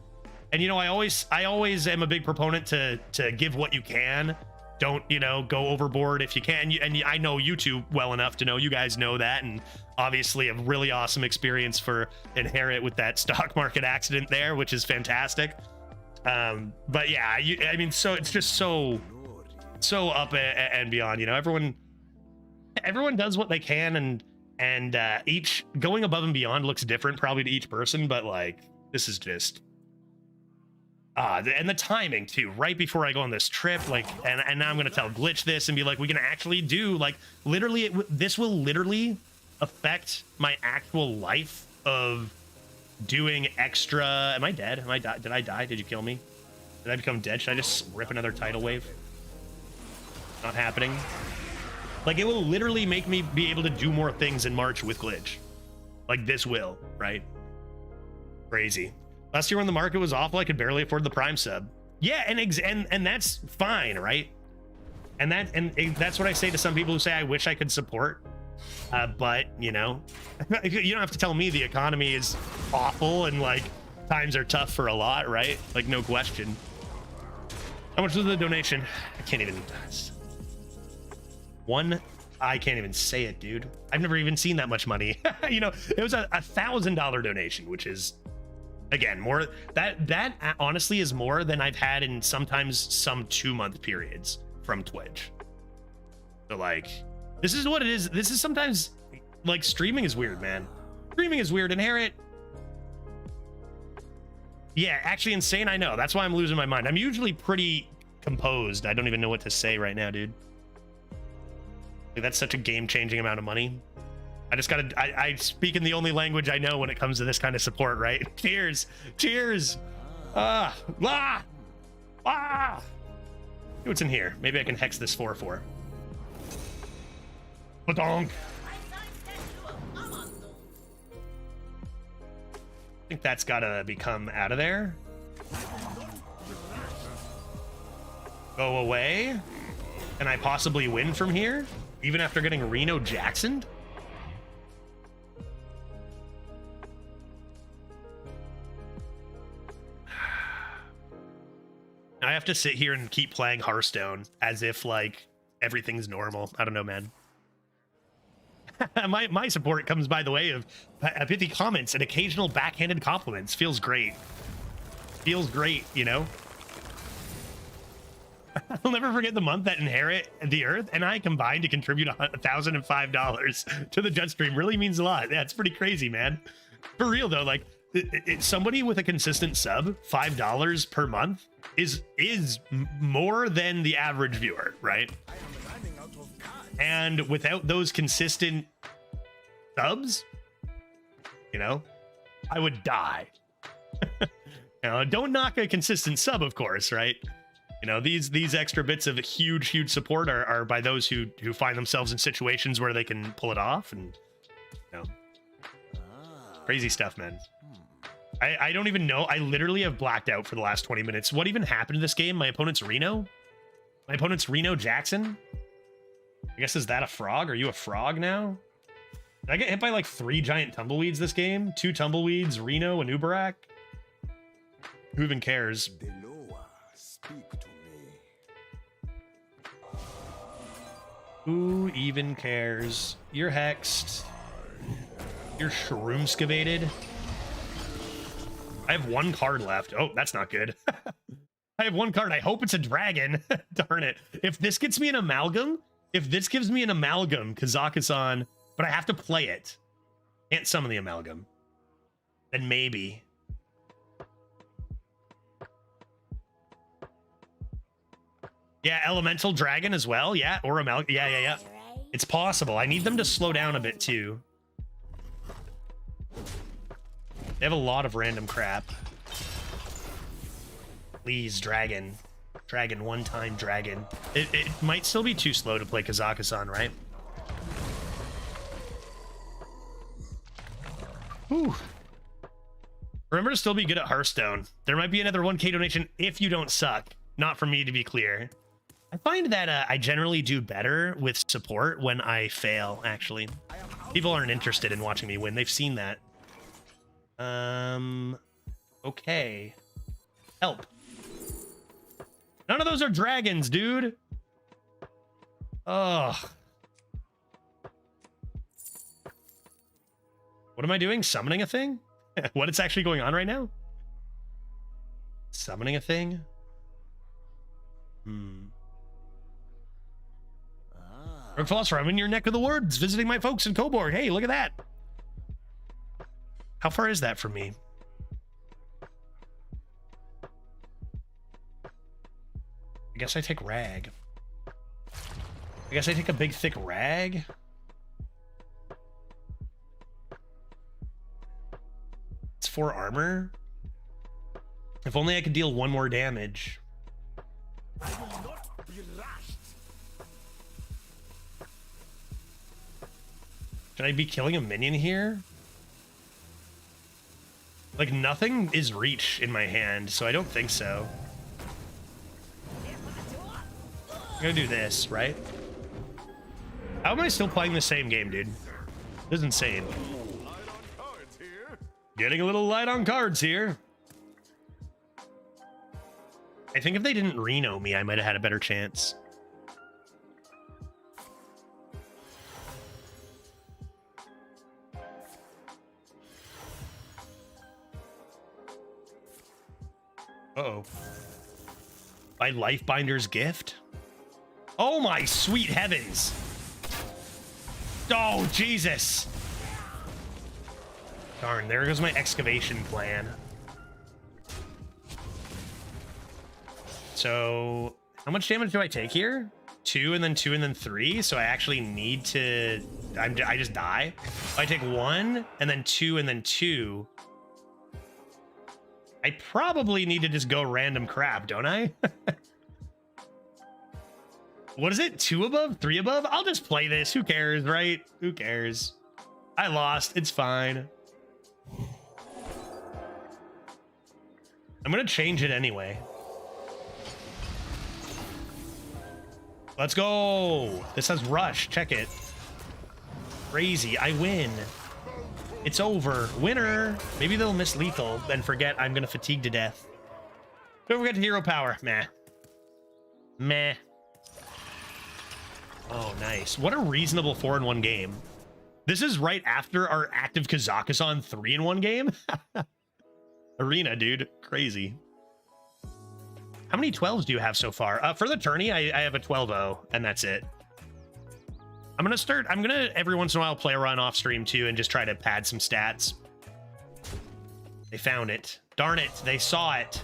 A: And you know, I always am a big proponent to give what you can. Don't, you know, go overboard if you can. And I know you two well enough to know, you guys know that, and obviously a really awesome experience for Inherit with that stock market accident there, which is fantastic. But yeah, I mean, so it's just so up and beyond. You know, everyone does what they can, and each going above and beyond looks different probably to each person, but like this is just and the timing too, right before I go on this trip, like, and now I'm gonna tell Glitch this and be like, we can actually do, like, literally this will literally affect my actual life of doing extra. Am I dead? Did I die? Did you kill me? Did I become dead? Should I just rip another tidal wave? Not happening. Like, it will literally make me be able to do more things in March with Glitch. Like, this will, right? Crazy. Last year when the market was awful, I could barely afford the Prime sub. Yeah, and that's fine, right? And that's what I say to some people who say I wish I could support. But you know, you don't have to tell me the economy is awful and like times are tough for a lot, right? Like, no question. How much was the donation? I can't even. I can't even say it, dude. I've never even seen that much money. You know, it was a $1,000 donation, which is, again, more that honestly is more than I've had in sometimes some 2-month periods from Twitch. So like, this is what it is. This is sometimes, like, streaming is weird, man. Streaming is weird. Inherit. Yeah, actually insane. I know. That's why I'm losing my mind. I'm usually pretty composed. I don't even know what to say right now, dude. Like, that's such a game-changing amount of money. I just gotta, I speak in the only language I know when it comes to this kind of support, right? Cheers. Cheers. See what's in here. Maybe I can hex this 4/4. Badonk. I think that's gotta become out of there. Go away. Can I possibly win from here? Even after getting Reno Jacksoned? I have to sit here and keep playing Hearthstone as if like everything's normal. I don't know, man. my support comes by the way of pithy comments and occasional backhanded compliments. Feels great. Feels great, you know? I'll never forget the month that Inherit the Earth and I combined to contribute $1,005 to the Judge stream. Really means a lot. Yeah, it's pretty crazy, man. For real though, like somebody with a consistent sub, $5 per month is more than the average viewer, right? And without those consistent subs, you know, I would die. Now, don't knock a consistent sub, of course, right? You know, these extra bits of huge support are by those who find themselves in situations where they can pull it off, and you know, crazy stuff, man. I don't even know. I literally have blacked out for the last 20 minutes. What even happened to this game? My opponent's Reno? My opponent's Reno Jackson? I guess, is that a frog? Are you a frog now? Did I get hit by like 3 giant tumbleweeds this game? 2 tumbleweeds, Reno, and Uberak? Who even cares?
C: Speak to me.
A: Who even cares? You're hexed. You're shroomscavated. I have one card left. Oh, that's not good. I have one card. I hope it's a dragon. Darn it. If this gets me an amalgam, if this gives me an amalgam, Kazakhstan, but I have to play it. Can't summon the amalgam. Then maybe. Yeah, elemental dragon as well. Yeah, or amalgam. Yeah. It's possible. I need them to slow down a bit too. They have a lot of random crap. Please, dragon. Dragon, one-time dragon. It might still be too slow to play Kazakhstan, right? Whew. Remember to still be good at Hearthstone. There might be another 1K donation if you don't suck. Not for me, to be clear. I find that I generally do better with support when I fail, actually. People aren't interested in watching me win. They've seen that. Okay. Help. None of those are dragons, dude. Ugh. What am I doing? Summoning a thing? What is actually going on right now? Summoning a thing? Rick Foster, I'm in your neck of the woods, visiting my folks in Coburg. Hey, look at that. How far is that from me? I guess I take rag. I guess I take a big thick rag. It's 4 armor. If only I could deal 1 more damage. Should I be killing a minion here? Like, nothing is reach in my hand, so I don't think so. I'm gonna do this, right? How am I still playing the same game, dude? This is insane. Getting a little light on cards here. I think if they didn't Reno me, I might have had a better chance. Uh-oh. By Lifebinder's gift? Oh my sweet heavens. Oh, Jesus. Darn, there goes my excavation plan. So, how much damage do I take here? 2 and then 2 and then 3, so I actually need to... I just die. I take 1 and then 2 and then 2. I probably need to just go random crap, don't I? What is it? 2 above? 3 above? I'll just play this. Who cares, right? Who cares? I lost. It's fine. I'm gonna change it anyway. Let's go. This has rush. Check it. Crazy. I win. It's over. Winner. Maybe they'll miss lethal and forget I'm gonna fatigue to death. Don't forget hero power. Meh. Meh. Oh, nice. What a reasonable 4-in-1 game. This is right after our active Kazakhstan 3-in-1 game. Arena, dude. Crazy. How many 12s do you have so far? For the tourney, I have a 12-0, and that's it. I'm gonna every once in a while play a run off stream too and just try to pad some stats. They found it. Darn it, they saw it.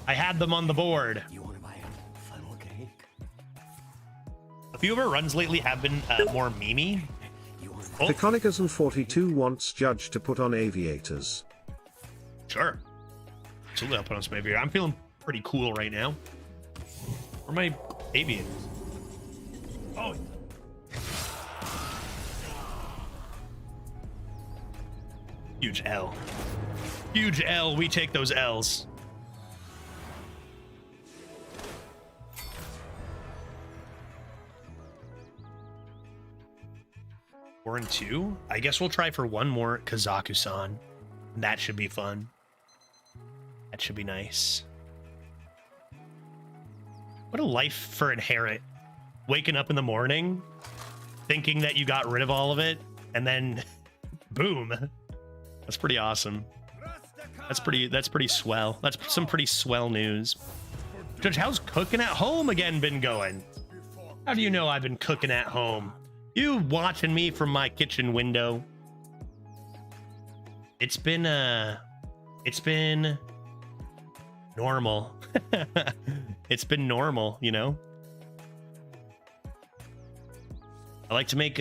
A: I had them on the board.
C: You want to buy a funnel cake?
A: A few of our runs lately have been more memey. Oh,
D: Piconicus42 wants Judge to put on aviators.
A: sure. Absolutely, I'll put on some aviators. I'm feeling pretty cool right now. Where are my aviators? Oh. Huge L. Huge L. We take those L's. We're in 2. I guess we'll try for 1 more Kazakhstan. That should be fun. That should be nice. What a life for Inherit. waking up in the morning thinking that you got rid of all of it, and then boom. That's pretty awesome. That's pretty swell. That's some pretty swell news. Judge, how's cooking at home again been going? How do you know I've been cooking at home? You watching me from my kitchen window. It's been normal. It's been normal, you know? I like to make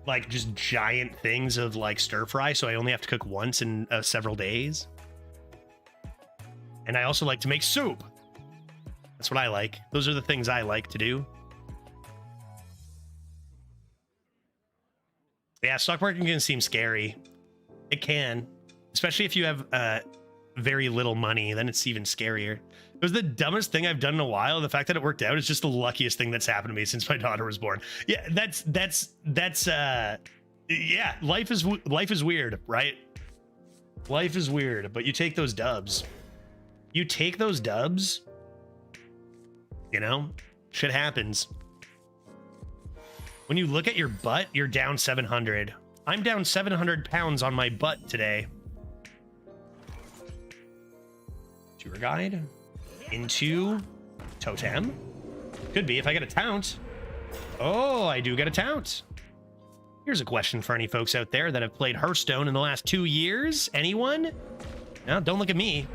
A: like just giant things of like stir fry, so I only have to cook once in several days. And I also like to make soup. That's what I like. Those are the things I like to do. Yeah, stock market can seem scary. It can, especially if you have very little money. Then it's even scarier. It was the dumbest thing I've done in a while. The fact that it worked out is just the luckiest thing that's happened to me since my daughter was born. Yeah, yeah, life is weird, right? Life is weird, but you take those dubs. You take those dubs, you know, shit happens. When you look at your butt, you're down 700. I'm down 700 pounds on my butt today. Tour guide into totem. Could be if I get a taunt. Oh, I do get a taunt. Here's a question for any folks out there that have played Hearthstone in the last 2 years. Anyone? No, don't look at me.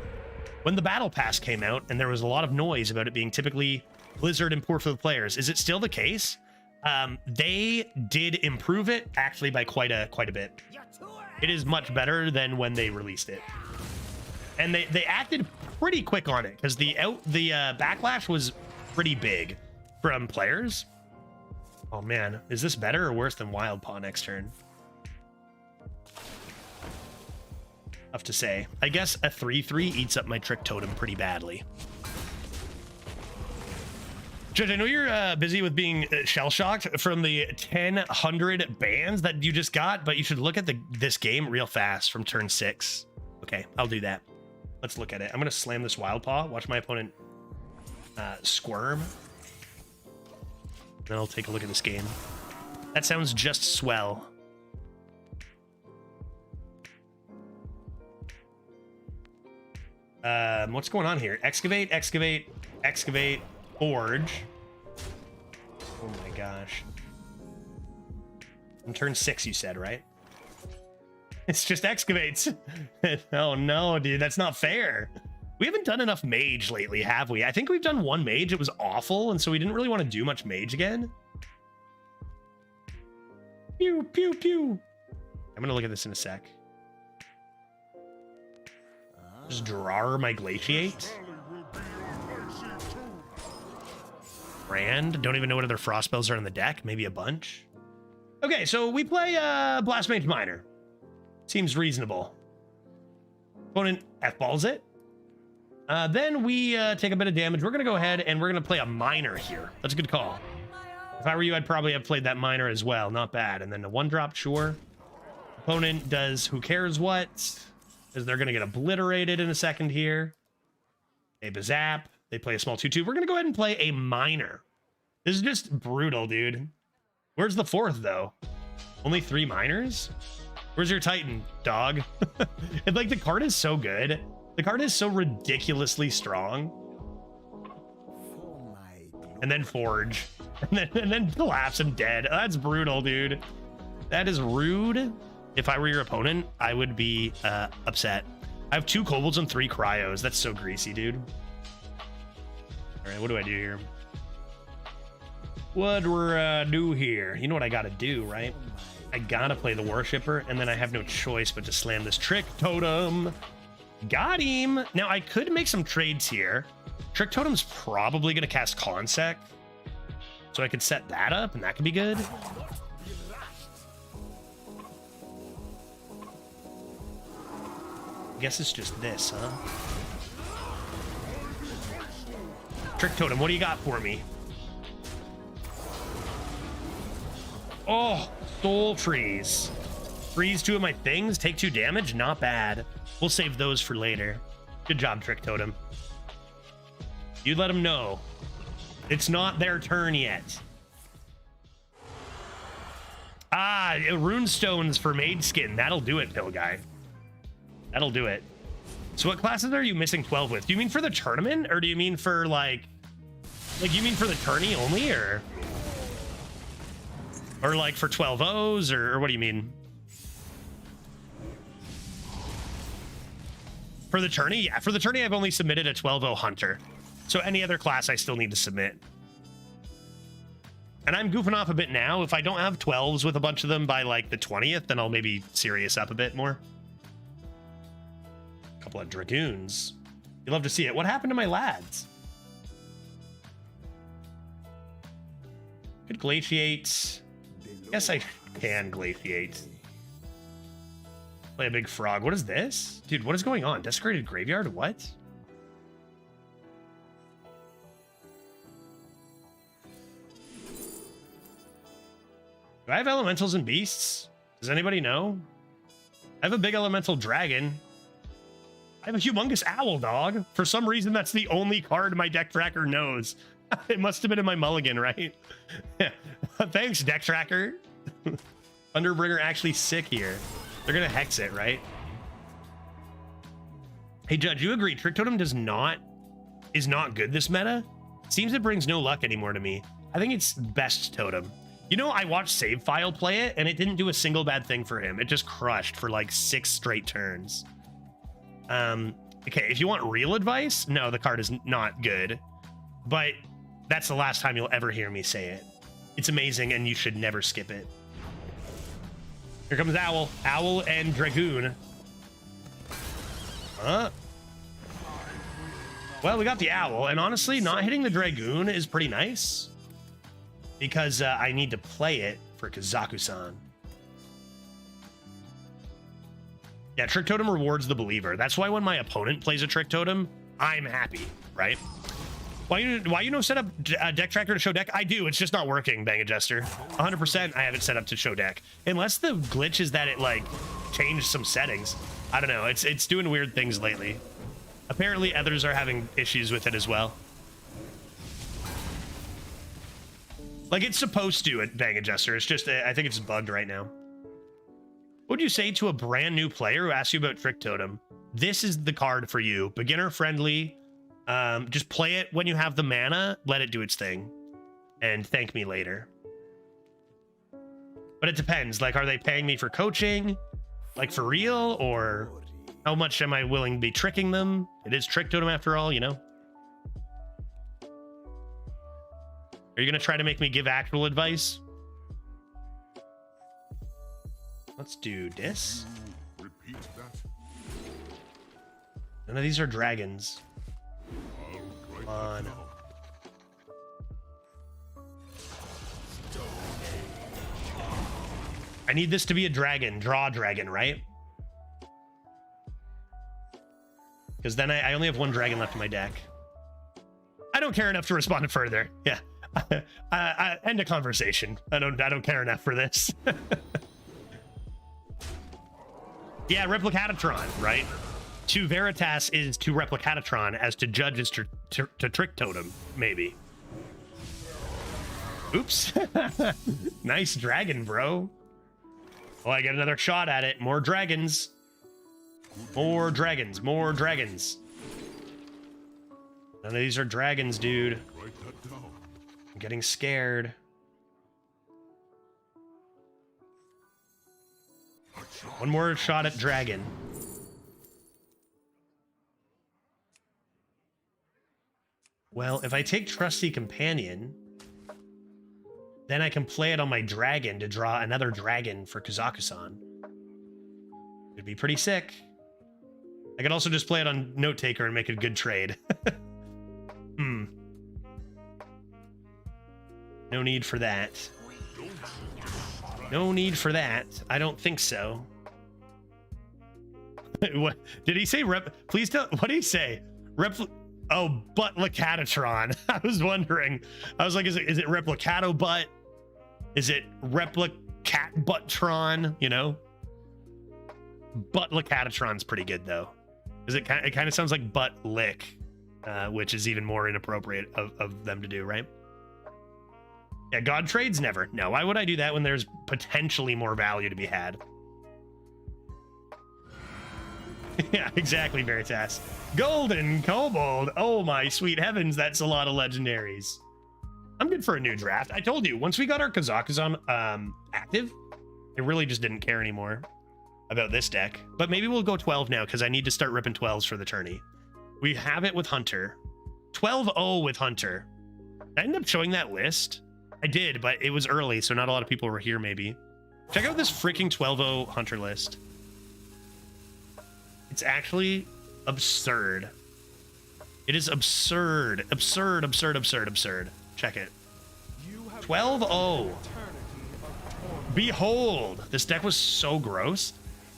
A: When the battle pass came out and there was a lot of noise about it being typically Blizzard and poor for the players, is it still the case? They did improve it actually by quite a bit. It is much better than when they released it, and they acted pretty quick on it because the backlash was pretty big from players. Oh man, is this better or worse than Wild Paw next turn? Tough to say. I guess a 3/3 eats up my Trick Totem pretty badly. Judge, I know you're busy with being shell-shocked from the 1,000 bans that you just got, but you should look at this game real fast from turn 6. Okay, I'll do that. Let's look at it. I'm going to slam this Wild Paw. Watch my opponent squirm. Then I'll take a look at this game. That sounds just swell. What's going on here? Excavate, excavate, excavate, forge. Oh my gosh. On turn 6, you said, right? It's just excavates. Oh no, dude, that's not fair. We haven't done enough mage lately, have we? I think we've done one mage. It was awful, and so we didn't really want to do much mage again. Pew, pew, pew. I'm gonna look at this in a sec. Just draw my glaciate. Brand. Don't even know what other frost spells are in the deck. Maybe a bunch. Okay, so we play Blast Mage Minor. Seems reasonable. Opponent F-balls it. Then we take a bit of damage. We're going to go ahead and we're going to play a Minor here. That's a good call. If I were you, I'd probably have played that Minor as well. Not bad. And then the 1-drop, sure. Opponent does who cares what. Because they're going to get obliterated in a second here. A Bazap. They play a small 2/2. We're going to go ahead and play a Minor. This is just brutal, dude. Where's the 4th, though? Only 3 Minors? Where's your Titan, dog? And like, the card is so good. The card is so ridiculously strong. And then Forge. And then Collapse and Dead. That's brutal, dude. That is rude. If I were your opponent, I would be upset. I have 2 Kobolds and 3 Cryos. That's so greasy, dude. All right, what do I do here? What do I do here? You know what I gotta do, right? I gotta play the Worshipper, and then I have no choice but to slam this Trick Totem. Got him. Now, I could make some trades here. Trick Totem's probably gonna cast Consec, so I could set that up, and that could be good. I guess it's just this, huh? Trick Totem, what do you got for me? Oh, Soul Trees. Freeze 2 of my things, take 2 damage, not bad. We'll save those for later. Good job, Trick Totem. You let them know. It's not their turn yet. Ah, runestones for mage skin. That'll do it, Pill Guy. That'll do it. So what classes are you missing 12 with? Do you mean for the tournament, or do you mean for like you mean for the tourney only, or like for 12 O's, or what do you mean? For the tourney? Yeah, for the tourney I've only submitted a 12-0 hunter. So any other class I still need to submit. And I'm goofing off a bit now. If I don't have 12s with a bunch of them by like the 20th, then I'll maybe serious up a bit more. A couple of dragoons. You love to see it. What happened to my lads? Could glaciate. Yes, I can glaciate. Play a big frog. What is this? Dude, what is going on? Desecrated graveyard? What? Do I have elementals and beasts? Does anybody know? I have a big elemental dragon. I have a humongous owl, dog. For some reason, that's the only card my deck tracker knows. It must have been in my mulligan, right? Thanks, deck tracker. Thunderbringer actually sick here. They're gonna hex it, right? Hey, Judge, you agree Trick Totem is not good this meta? Seems it brings no luck anymore to me. I think it's best totem. You know, I watched Save File play it, and it didn't do a single bad thing for him. It just crushed for like 6 straight turns. Okay, if you want real advice, no, the card is not good. But that's the last time you'll ever hear me say it. It's amazing, and you should never skip it. Here comes Owl. Owl and Dragoon. Well, we got the Owl, and honestly, not hitting the Dragoon is pretty nice. Because I need to play it for Kazaku-san. Yeah, Trick Totem rewards the believer. That's why when my opponent plays a Trick Totem, I'm happy, right? Why you know set up deck tracker to show deck? I do, it's just not working, Bang Adjuster. 100% I have it set up to show deck. Unless the glitch is that it like changed some settings. I don't know, it's doing weird things lately. Apparently others are having issues with it as well. Like, it's supposed to at Bang Adjuster. It's just, I think it's bugged right now. What would you say to a brand new player who asks you about Trick Totem? This is the card for you. Beginner friendly. Just play it when you have the mana. Let it do its thing. And thank me later. But it depends. Like, are they paying me for coaching? Like, for real? Or how much am I willing to be tricking them? It is Trick Totem after all, you know? Are you going to try to make me give actual advice? Let's do this.
F: Repeat that.
A: None of these are dragons. Come on. I need this to be a dragon. Draw dragon, right? Because then I only have one dragon left in my deck. I don't care enough to respond further. Yeah. End a conversation. I don't care enough for this. Yeah, Replicatatron, right? To Veritas is to Replicatatron as to Judge is to Trick Totem, maybe. Oops. Nice dragon, bro. Oh, I get another shot at it. More dragons. More dragons. More dragons. None of these are dragons, dude.
F: Write that down.
A: I'm getting scared. One more shot at dragon. Well, if I take Trusty Companion, then I can play it on my dragon to draw another dragon for Kazaku-san. It'd be pretty sick. I could also just play it on Note Taker and make a good trade. No need for that. No need for that. I don't think so. What did he say? Please tell. What did he say? Oh, Buttlicatatron. I was wondering. I was like, is it Replicato Butt? Is it Replicat Buttron? You know, Buttlicatatron's pretty good though, because it kind of sounds like butt lick. which is even more inappropriate of them to do, right? Yeah, God trades never. No, why would I do that when there's potentially more value to be had? Yeah, exactly, Veritas. Golden Kobold. Oh my sweet heavens, that's a lot of legendaries. I'm good for a new draft. I told you, once we got our Kazakhstan active, I really just didn't care anymore about this deck. But maybe we'll go 12 now, because I need to start ripping 12s for the tourney. We have it with Hunter. 12-0 with Hunter. Did I end up showing that list? I did, but it was early, so not a lot of people were here, maybe. Check out this freaking 12-0 Hunter list. It's actually absurd. It is absurd. Absurd, absurd, absurd, absurd. Check it. 12-0. Behold. This deck was so gross.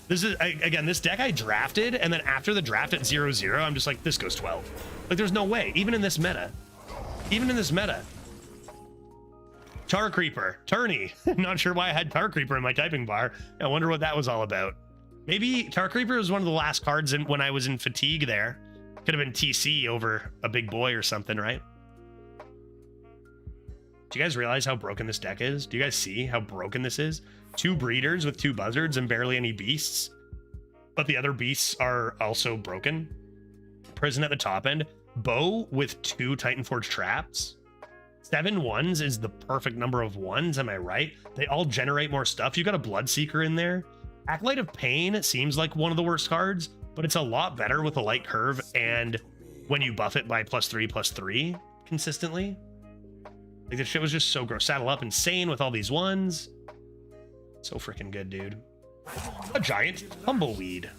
A: This is, again, this deck I drafted, and then after the draft at 0-0, I'm just like, this goes 12. Like, there's no way. Even in this meta. Even in this meta. Tar Creeper. Tourney. Not sure why I had Tar Creeper in my typing bar. I wonder what that was all about. Maybe Tar Creeper was one of the last cards when I was in fatigue there. Could have been TC over a big boy or something, right? Do you guys realize how broken this deck is? Do you guys see how broken this is? 2 breeders with 2 buzzards and barely any beasts. But the other beasts are also broken. Prison at the top end. Bow with 2 Titanforge traps. 7 ones is the perfect number of ones, am I right? They all generate more stuff. You got a Bloodseeker in there. Acolyte of Pain seems like one of the worst cards, but it's a lot better with a light curve and when you buff it by +3/+3 consistently. Like, this shit was just so gross. Saddle Up insane with all these ones. So freaking good, dude. A Giant Tumbleweed.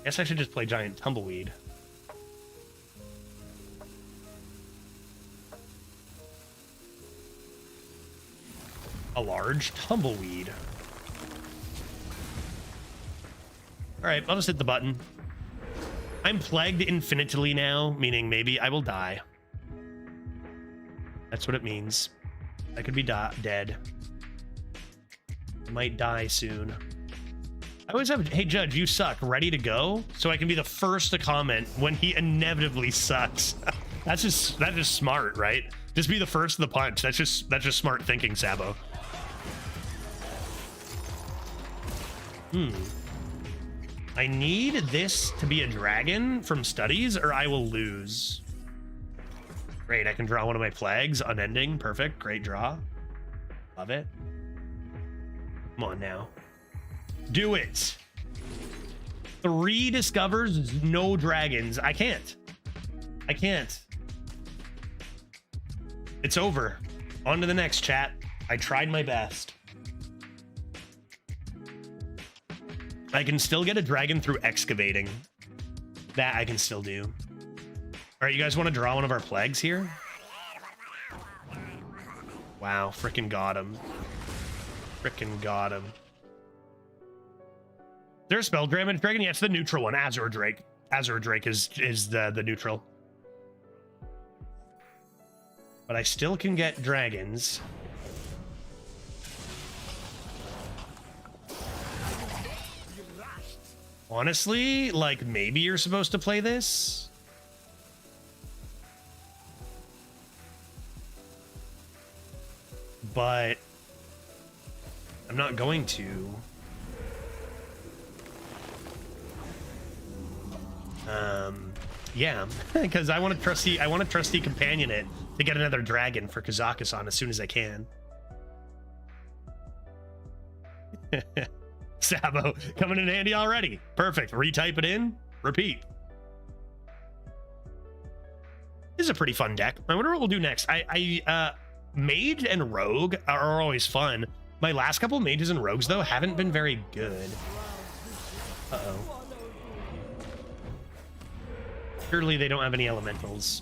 A: Guess I should just play Giant Tumbleweed. A large Tumbleweed. All right, I'll just hit the button. I'm plagued infinitely now, meaning maybe I will die. That's what it means. I could be dead. I might die soon. I always have, hey Judge, you suck, ready to go? So I can be the first to comment when he inevitably sucks. That's just smart, right? Just be the first to the punch. That's just smart thinking, Sabo. I need this to be a dragon from studies or I will lose. Great, I can draw one of my plagues, unending, perfect, great draw. Love it. Come on now. Do it. 3 discovers, no dragons. I can't. It's over. On to the next, chat. I tried my best. I can still get a dragon through excavating. That I can still do. All right, you guys want to draw one of our plagues here? Wow, frickin' got him. Frickin' got him. Is there a spell damage dragon? Yeah, it's the neutral one, Azure Drake. Azure Drake is the neutral. But I still can get dragons. Honestly, like, maybe you're supposed to play this. But I'm not going to. Yeah, because I want to trusty companion it to get another dragon for Kazakhstan as soon as I can. Sabo coming in handy already. Perfect. Retype it in. Repeat. This is a pretty fun deck. I wonder what we'll do next. Mage and Rogue are always fun. My last couple mages and rogues though haven't been very good. Uh-oh. Surely they don't have any elementals.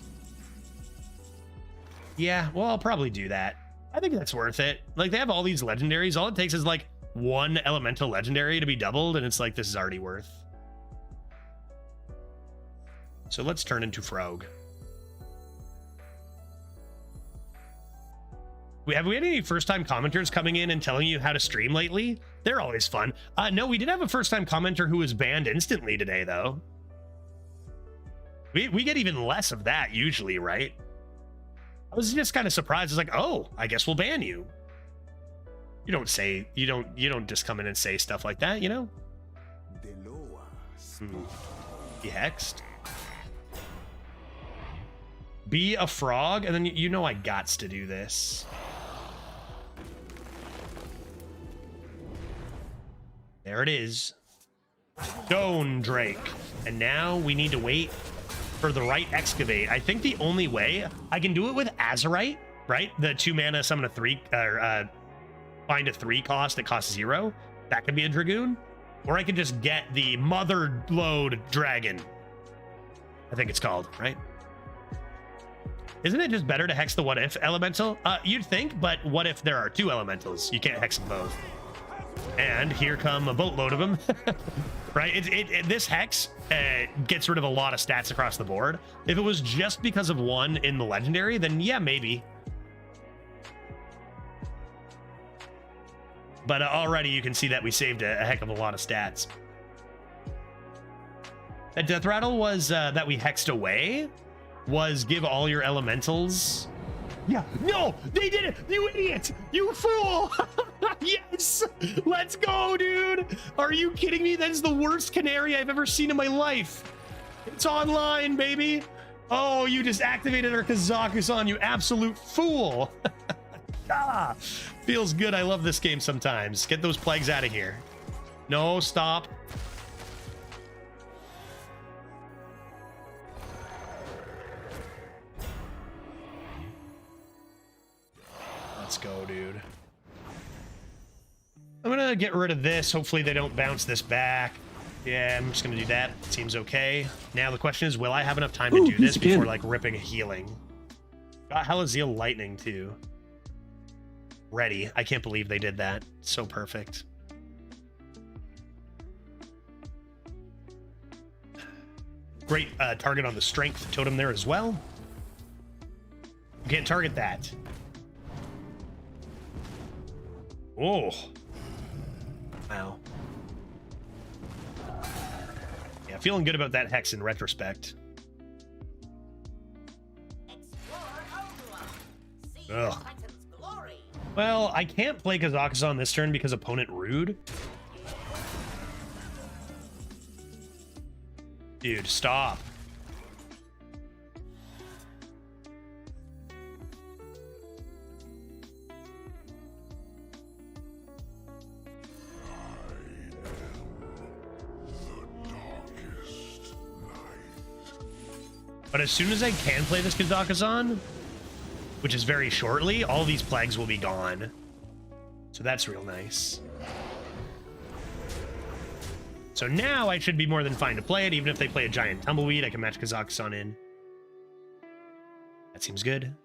A: Yeah, well, I'll probably do that. I think that's worth it. Like, they have all these legendaries. All it takes is like 1 elemental legendary to be doubled, and it's like, this is already worth. So let's turn into Frog. Have we had any first-time commenters coming in and telling you how to stream lately? They're always fun. No, we did have a first-time commenter who was banned instantly today, though. We get even less of that usually, right? I was just kind of surprised. I was like, oh, I guess we'll ban you. You don't just come in and say stuff like that, you know? Be hexed. Be a frog, and then you know I gots to do this. There it is. Stone Drake. And now we need to wait for the right excavate. I think the only way I can do it with Azurite, right? The 2 mana summon a 3 or find a 3 cost that costs 0. That could be a Dragoon. Or I could just get the Mother Load Dragon. I think it's called, right? Isn't it just better to hex the what if elemental? You'd think, but what if there are 2 elementals? You can't hex them both. And here come a boatload of them. Right? This hex gets rid of a lot of stats across the board. If it was just because of 1 in the legendary, then yeah, maybe. But already you can see that we saved a heck of a lot of stats. That death rattle was that we hexed away was give all your elementals. Yeah, no, they did it. You idiot, you fool. Yes, let's go, dude. Are you kidding me? That is the worst canary I've ever seen in my life. It's online, baby. Oh, you just activated our Kazakusan, you absolute fool. Ah, feels good. I love this game sometimes. Get those plagues out of here. No, stop. Let's go, dude. I'm gonna get rid of this. Hopefully they don't bounce this back. Yeah, I'm just gonna do that. Seems okay. Now the question is, will I have enough time to do this before like ripping healing? Got Halazeal Lightning too. Ready. I can't believe they did that. So perfect. Great target on the strength totem there as well. You can't target that. Oh. Wow. Yeah, feeling good about that hex in retrospect. Ugh. Well, I can't play Kazakusan this turn because opponent rude. Dude, stop. But as soon as I can play this Kazakusan, which is very shortly, all these plagues will be gone. So that's real nice. So now I should be more than fine to play it. Even if they play a giant tumbleweed, I can match Kazakusan in. That seems good.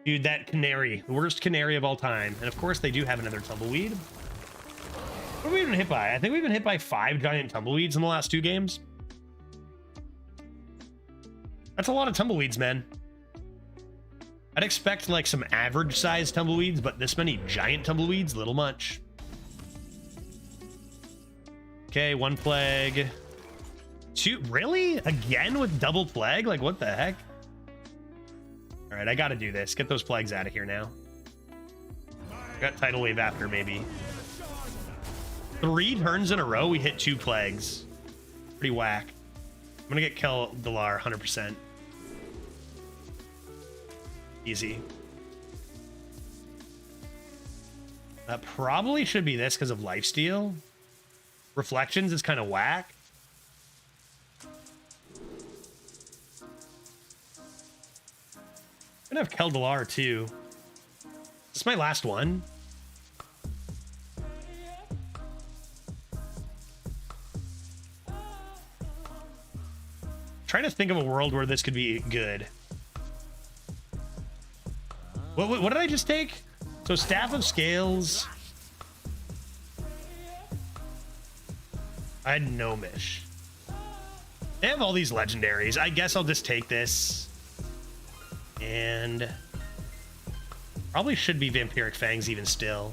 A: Dude, that canary, the worst canary of all time. And of course they do have another tumbleweed. What have we been hit by? I think we've been hit by 5 giant tumbleweeds in the last 2 games. That's a lot of tumbleweeds, man. I'd expect like some average sized tumbleweeds, but this many giant tumbleweeds, little much. Okay, 1 plague. 2, really? Again with double plague? Like what the heck? All right, I gotta do this. Get those plagues out of here now. Got tidal wave after maybe. 3 turns in a row, we hit 2 plagues. Pretty whack. I'm gonna get Kel Dalar 100%. Easy. That probably should be this because of lifesteal. Reflections is kind of whack. I'm gonna have Keldalar too. This is my last one. Trying to think of a world where this could be good. What did I just take? So Staff of Scales. I had Gnomish. They have all these legendaries. I guess I'll just take this. And probably should be Vampiric Fangs even still.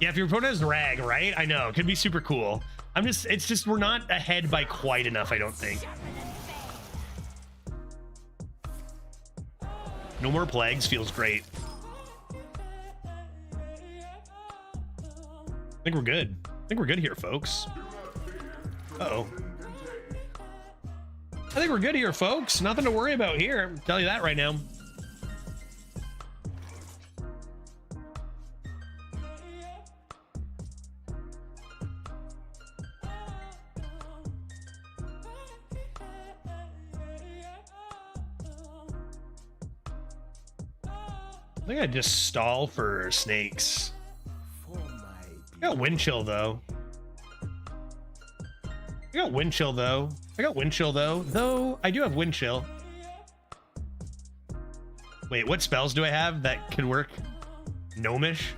A: Yeah, if your opponent has Rag, right? I know, it could be super cool. It's just, we're not ahead by quite enough, I don't think. No more plagues feels great. I think we're good. I think we're good here, folks. Uh-oh. I think we're good here, folks. Nothing to worry about here. I'll tell you that right now. I think I just stall for snakes. I got wind chill though. I got wind chill though. Though I do have wind chill. Wait, what spells do I have that can work? Gnomish?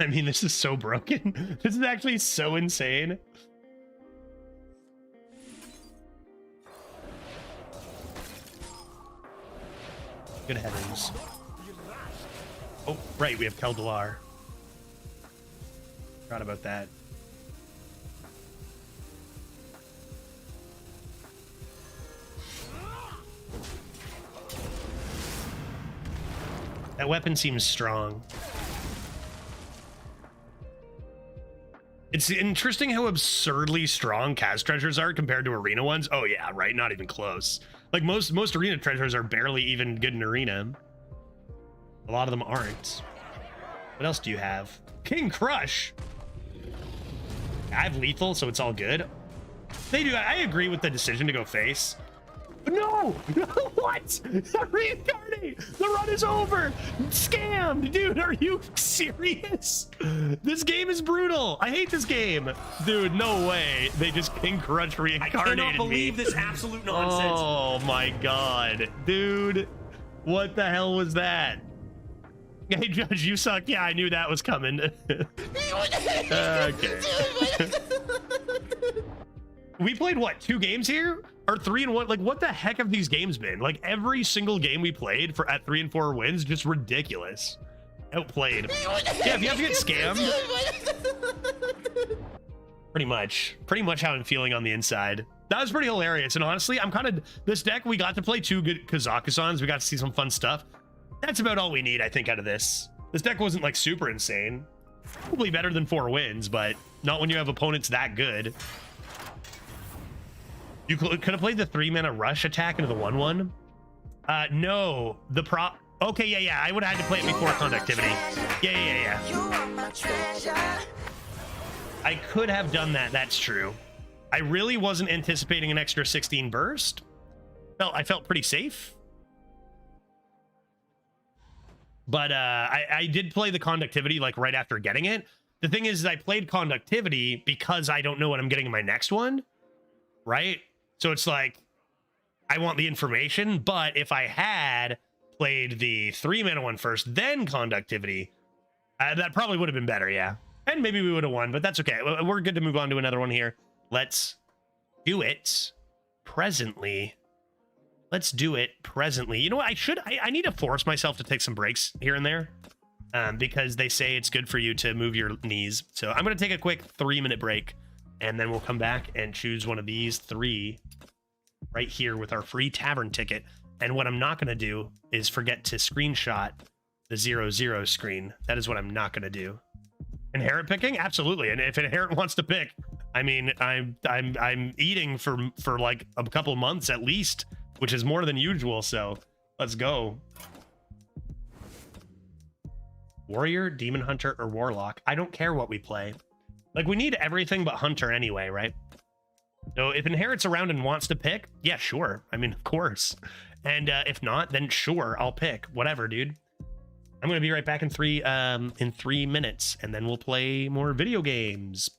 A: I mean, this is so broken. This is actually so insane. Good heavens. Oh, right, we have Keldalar. Forgot about that. That weapon seems strong. It's interesting how absurdly strong Kaz treasures are compared to arena ones. Oh yeah, right, not even close. Like most arena treasures are barely even good in arena. A lot of them aren't. What else do you have? King Crush. I have lethal, so it's all good. They do. I agree with the decision to go face. No! What? Reincarnate! The run is over! Scammed! Dude, are you serious? This game is brutal. I hate this game. Dude, no way. They just King Crush reincarnated me.
C: I cannot believe this absolute nonsense.
A: Oh my god. Dude, what the hell was that? Hey, Judge, you suck. Yeah, I knew that was coming. Okay. We played, what, 2 games here? Or 3 and 1? Like, what the heck have these games been? Like, every single game we played at 3 and 4 wins, just ridiculous. Outplayed. Yeah, if you have to get scammed. Pretty much how I'm feeling on the inside. That was pretty hilarious. And honestly, I'm kind of, this deck, we got to play 2 good Kazakhstans. We got to see some fun stuff. That's about all we need, I think, out of this. This deck wasn't like super insane. Probably better than 4 wins, but not when you have opponents that good. You could have played the 3-mana rush attack into the 1/1. No, okay, yeah. I would have had to play it before conductivity. Yeah. I could have done that. That's true. I really wasn't anticipating an extra 16 burst. I felt pretty safe. But I did play the conductivity like right after getting it. The thing is I played conductivity because I don't know what I'm getting in my next one, right? So it's like, I want the information, but if I had played the 3-mana one first, then conductivity, that probably would have been better, yeah. And maybe we would have won, but that's okay. We're good to move on to another one here. Let's do it presently. Let's do it presently. You know what? I need to force myself to take some breaks here and there because they say it's good for you to move your knees. So I'm going to take a quick 3-minute break and then we'll come back and choose one of these 3 right here with our free tavern ticket. And what I'm not going to do is forget to screenshot the 0-0 screen. That is what I'm not going to do. Inherit picking? Absolutely. And if Inherit wants to pick, I mean, I'm eating for like a couple months at least, which is more than usual. So let's go. Warrior, Demon Hunter, or Warlock. I don't care what we play. Like, we need everything but Hunter anyway, right? So if Inherit's around and wants to pick, yeah, sure. I mean, of course. And if not, then sure, I'll pick. Whatever, dude. I'm going to be right back in 3 minutes, and then we'll play more video games.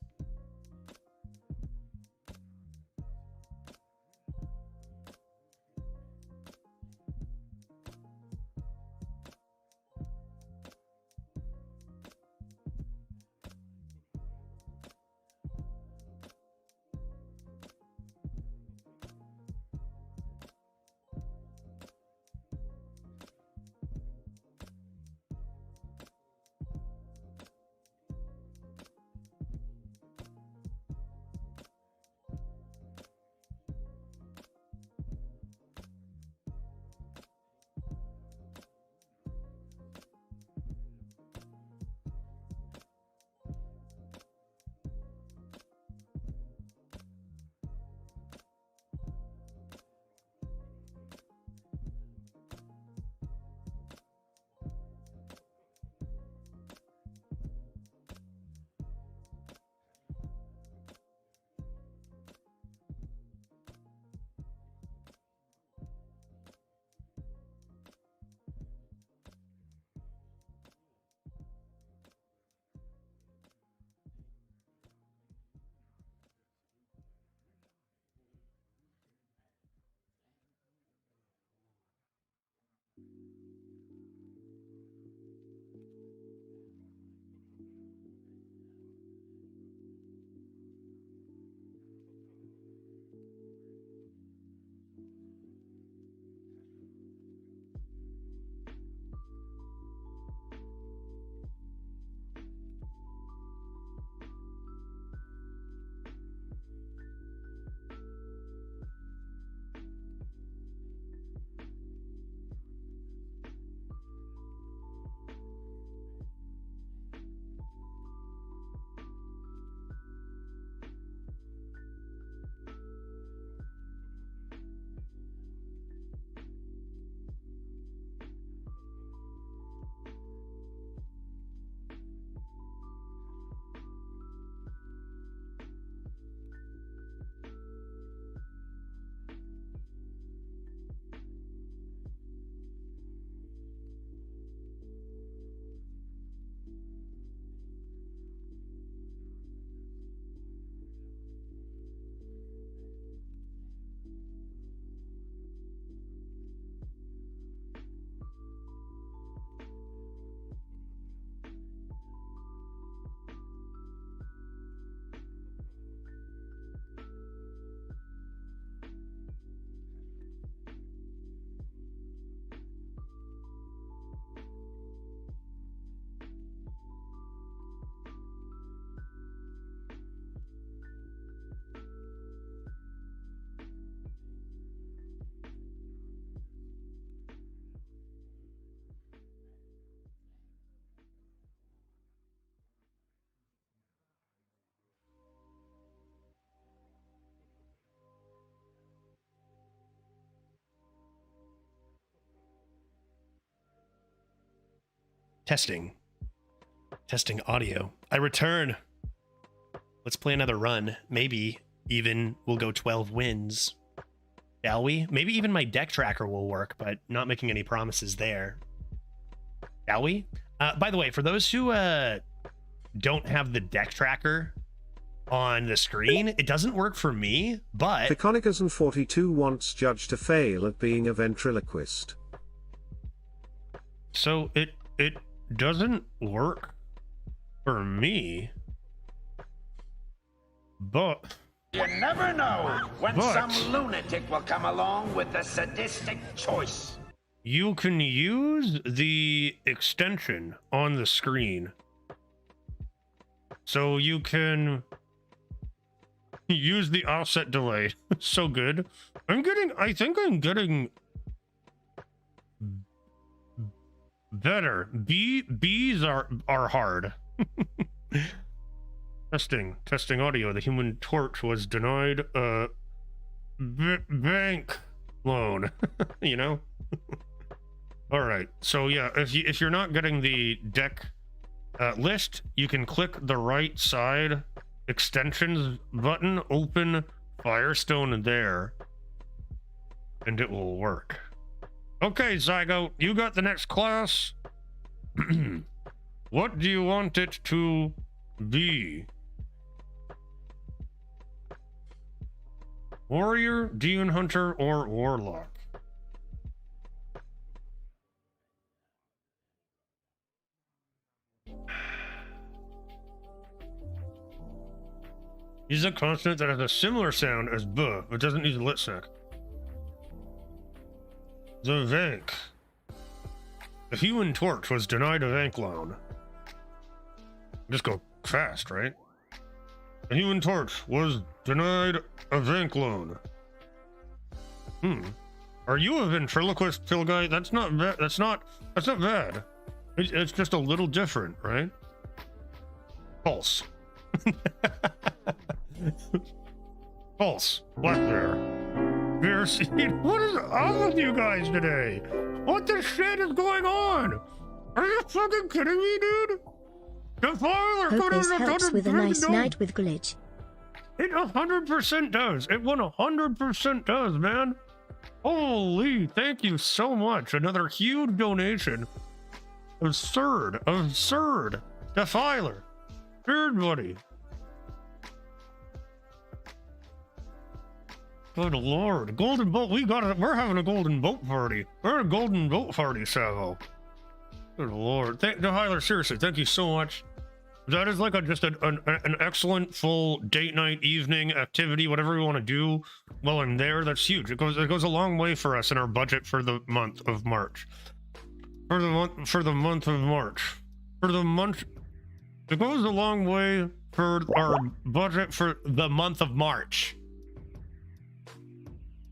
A: Testing audio. I return. Let's play another run. Maybe even we'll go 12 wins. Shall we? Maybe even my deck tracker will work, but not making any promises there. Shall we? By the way, for those who don't have the deck tracker on the screen, it doesn't work for me, but
D: Ficonicason42 wants Judge to fail at being a ventriloquist.
A: so it doesn't work for me, but
G: You never know when
A: But-
G: some lunatic will come along with a sadistic choice.
A: you can use the extension on the screen. So you can use the offset delay. So good. I think I'm getting better. B's are hard. Testing audio. The Human Torch was denied a bank loan. You know? All right. So yeah, if you're not getting the deck list, you can click the right side extensions button, open Firestone there, and it will work. Okay, Zygo, you got the next class. What do you want it to be? Warrior, Demon Hunter, or Warlock? Use a consonant that has a similar sound as B, but doesn't use a lit sec. The Vank. The Human Torch was denied a Vank loan. Just go fast, right? The Human Torch was denied a Vank loan. Are you a ventriloquist, Pill Guy? That's not bad. That's not bad. It's just a little different, right? False. False. What there? Beer seed. What is up with you guys today? What the shit is going on? Are you fucking kidding me, dude? Defiler
B: Hope this helps with a nice night with glitch.
A: It 100% does. It 100% does, man. Holy, thank you so much. Another huge donation. Absurd. Defiler. Weird buddy. Good lord. Golden boat. We're having a golden boat party. We're a golden boat party, Savo. Good lord. Defiler, seriously, thank you so much. That is like just an excellent full date night evening activity, whatever we want to do while I'm there. That's huge. It goes a long way for us in our budget for the month of March. It goes a long way for our budget for the month of March.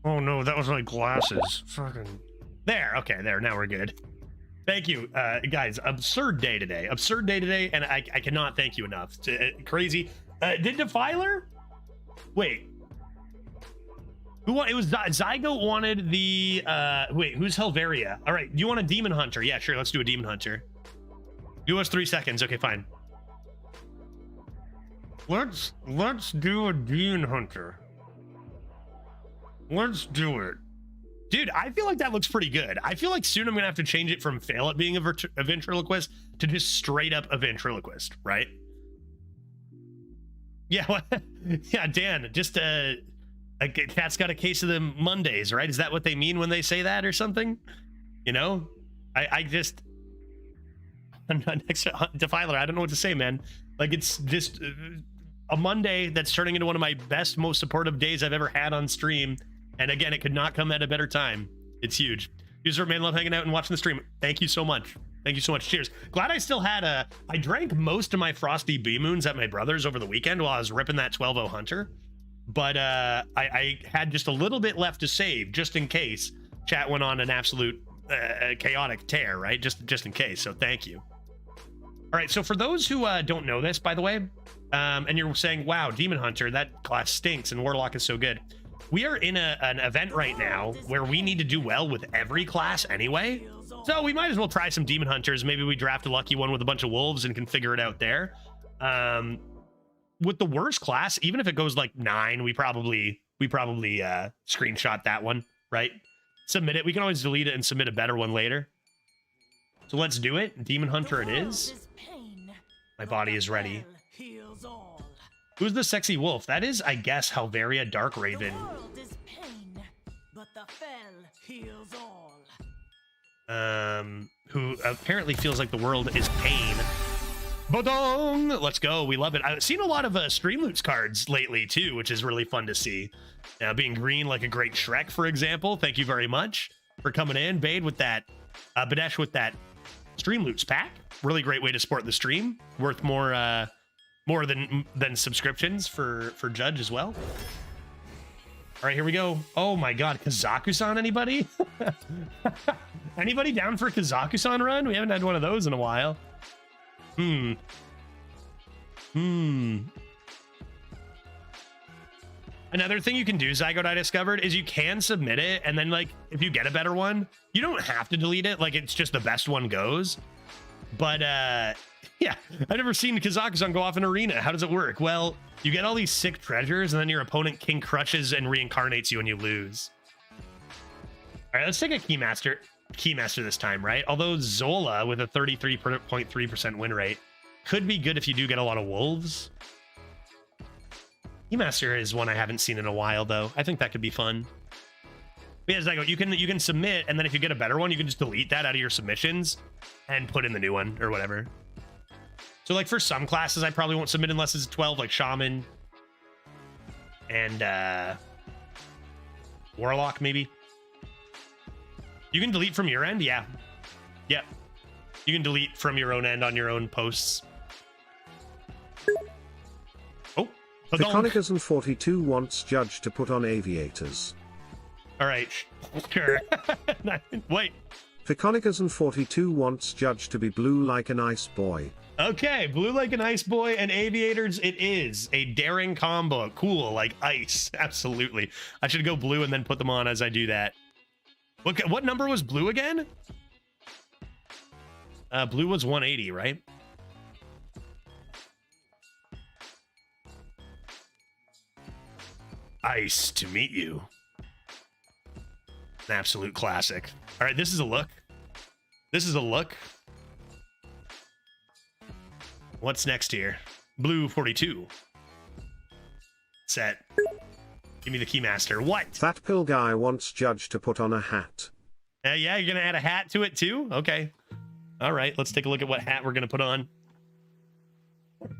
A: Oh no, that was my glasses. Fucking there. Okay, there. Now we're good. Thank you, guys. Absurd day today, and I cannot thank you enough. Crazy. Did Defiler? Wait. It was Zygo wanted the. Wait, who's Helveria? All right, you want a Demon Hunter? Yeah, sure. Let's do a Demon Hunter. Give us 3 seconds. Okay, fine. Let's do a Demon Hunter. Let's do it. Dude, I feel like that looks pretty good. I feel like soon I'm gonna have to change it from fail at being a ventriloquist to just straight up a ventriloquist, right? Yeah, yeah, Dan, just a cat's got a case of them Mondays, right? Is that what they mean when they say that or something? You know, I just next Defiler, I don't know what to say, man. Like, it's just a Monday that's turning into one of my best, most supportive days I've ever had on stream. And again, it could not come at a better time. It's huge. User man, love hanging out and watching the stream. Thank you so much. Thank you so much. Cheers. Glad I still had I drank most of my Frosty B Moons at my brother's over the weekend while I was ripping that 12-0 Hunter. But I had just a little bit left to save just in case chat went on an absolute chaotic tear, right? Just in case. So thank you. All right. So for those who don't know this, by the way, and you're saying, wow, Demon Hunter, that class stinks and Warlock is so good. we are in an event right now where we need to do well with every class anyway. So we might as well try some demon hunters. Maybe we draft a lucky one with a bunch of wolves and can figure it out there. With the worst class, even if it goes like 9, we probably screenshot that one, right? Submit it. We can always delete it and submit a better one later. So let's do it. Demon hunter it is. My body is ready. Who's the sexy wolf? That is, I guess, Halveria Dark Raven. Who apparently feels like the world is pain. Badong! Let's go. We love it. I've seen a lot of Streamloots cards lately, too, which is really fun to see. Now, being green like a great Shrek, for example. Thank you very much for coming in. Bade with that, Badesh with that Streamloots pack. Really great way to support the stream. Worth more than subscriptions for Judge as well. All right, here we go. Oh my God, Kazakusan, anybody? Anybody down for Kazakusan run? We haven't had one of those in a while. Another thing you can do, Zygote, I discovered, is you can submit it, and then, like, if you get a better one, you don't have to delete it. Like, it's just the best one goes. But, yeah, I've never seen Kazakusan go off an arena. How does it work? Well, you get all these sick treasures, and then your opponent king crushes and reincarnates you, and you lose. All right, let's take a Keymaster this time, right? Although Zola with a 33.3% win rate could be good if you do get a lot of wolves. Keymaster is one I haven't seen in a while, though. I think that could be fun. But yeah, Zygo, you can submit, and then if you get a better one, you can just delete that out of your submissions and put in the new one or whatever. So, like, for some classes, I probably won't submit unless it's 12, like Shaman and Warlock, maybe. You can delete from your end? Yeah. Yeah. You can delete from your own end on your own posts. Oh.
D: Viconicus42 wants Judge to put on aviators.
A: All right. Sure. Wait.
D: Viconicus42 wants Judge to be blue like an ice boy.
A: Okay, blue like an ice boy and aviators it is. A daring combo. Cool, like ice. Absolutely. I should go blue and then put them on as I do that. What number was blue again? Blue was 180, right? Ice to meet you. An absolute classic. All right, this is a look. This is a look. What's next here? Blue 42. Set. Give me the Keymaster. What?
D: That pill guy wants Judge to put on a hat.
A: Yeah, you're gonna add a hat to it too? Okay. All right, let's take a look at what hat we're gonna put on.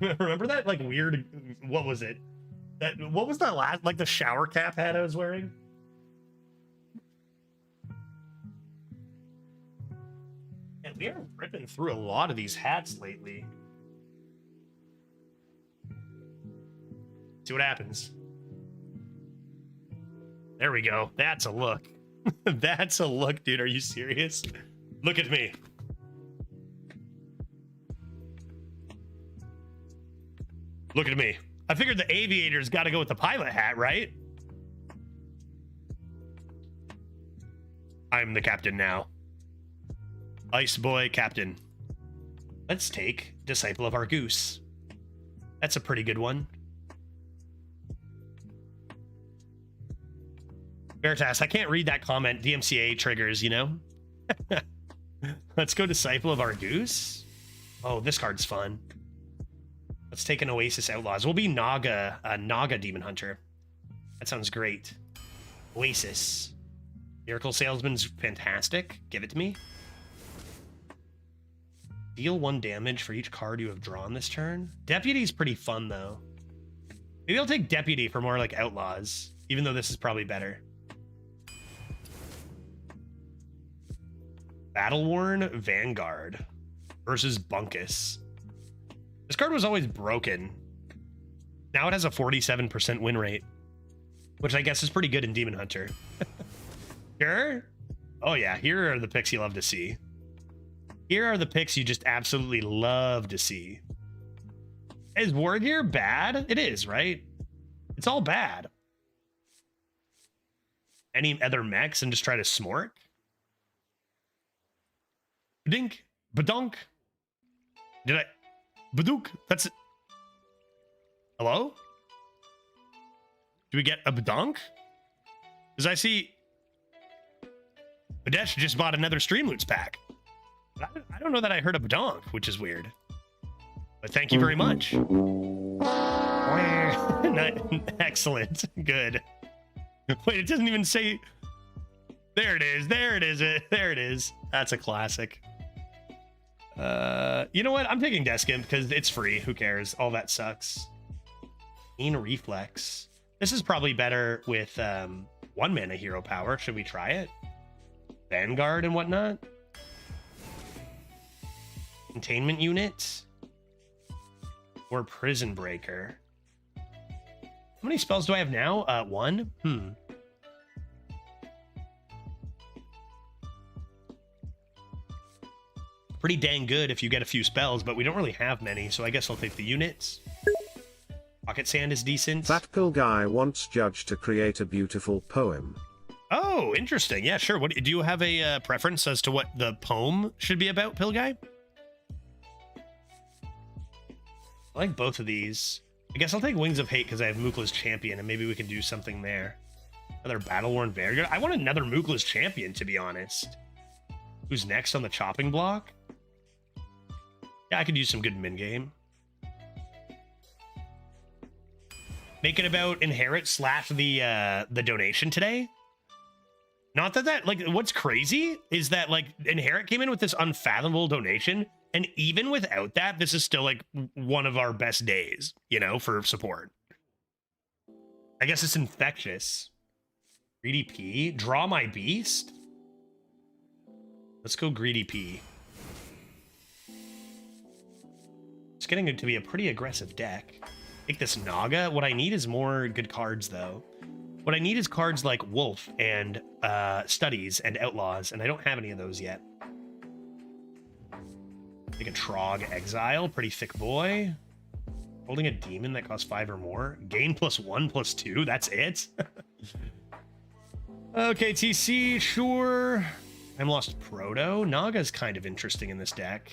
A: Remember that like weird, what was it? What was that last, like the shower cap hat I was wearing? And we are ripping through a lot of these hats lately. See what happens. There we go. That's a look. That's a look, dude. Are you serious? Look at me. Look at me. I figured the aviator's got to go with the pilot hat, right? I'm the captain now. Ice boy captain. Let's take Disciple of Argus. That's a pretty good one. Veritas, I can't read that comment. DMCA triggers, you know? Let's go Disciple of Argus. Oh, this card's fun. Let's take an Oasis Outlaws. We'll be Naga Demon Hunter. That sounds great. Oasis. Miracle Salesman's fantastic. Give it to me. Deal 1 damage for each card you have drawn this turn. Deputy's pretty fun, though. Maybe I'll take Deputy for more like Outlaws, even though this is probably better. Battle-worn Vanguard versus Bunkus. This card was always broken. Now it has a 47% win rate, which I guess is pretty good in Demon Hunter. Sure? Oh yeah, here are the picks you love to see. Here are the picks you just absolutely love to see. Is War Gear bad? It is, right? It's all bad. any other mechs and just try to smork? Dink, badonk. Did I? Badook. That's it. Hello? Do we get a badonk? Because I see Badesh just bought another Streamloots pack. I don't know that I heard a badonk, which is weird. But thank you very much. Excellent. Good. Wait, it doesn't even say. There it is. There it is. There it is. That's a classic. You know what? I'm taking Desk Imp because it's free. Who cares? All that sucks. Keen Reflex. This is probably better with 1 mana hero power. Should we try it? Vanguard and whatnot. Containment Unit. Or Prison Breaker. How many spells do I have now? 1? Pretty dang good if you get a few spells, but we don't really have many, so I guess I'll take the units. Pocket Sand is decent.
D: That pill guy wants Judge to create a beautiful poem.
A: Oh, interesting. Yeah, sure. What do you have a preference as to what the poem should be about, Pill Guy? I like both of these. I guess I'll take Wings of Hate because I have Mookla's Champion, and maybe we can do something there. Another Battle-Worn Vanguard. I want another Mookla's Champion, to be honest. Who's next on the chopping block? Yeah, I could use some good min-game. Make it about Inherit / the donation today. Not that like, what's crazy is that, like, Inherit came in with this unfathomable donation, and even without that, this is still, like, one of our best days, you know, for support. I guess it's infectious. Greedy P. Draw my beast? Let's go Greedy P. It's getting to be a pretty aggressive deck. Take this Naga. What I need is more good cards, though. What I need is cards like Wolf and Studies and Outlaws, and I don't have any of those yet. Take a Trog Exile. Pretty thick boy. Holding a demon that costs 5 or more. Gain +1/+2. That's it? Okay, TC, sure. I'm lost Proto. Naga's kind of interesting in this deck.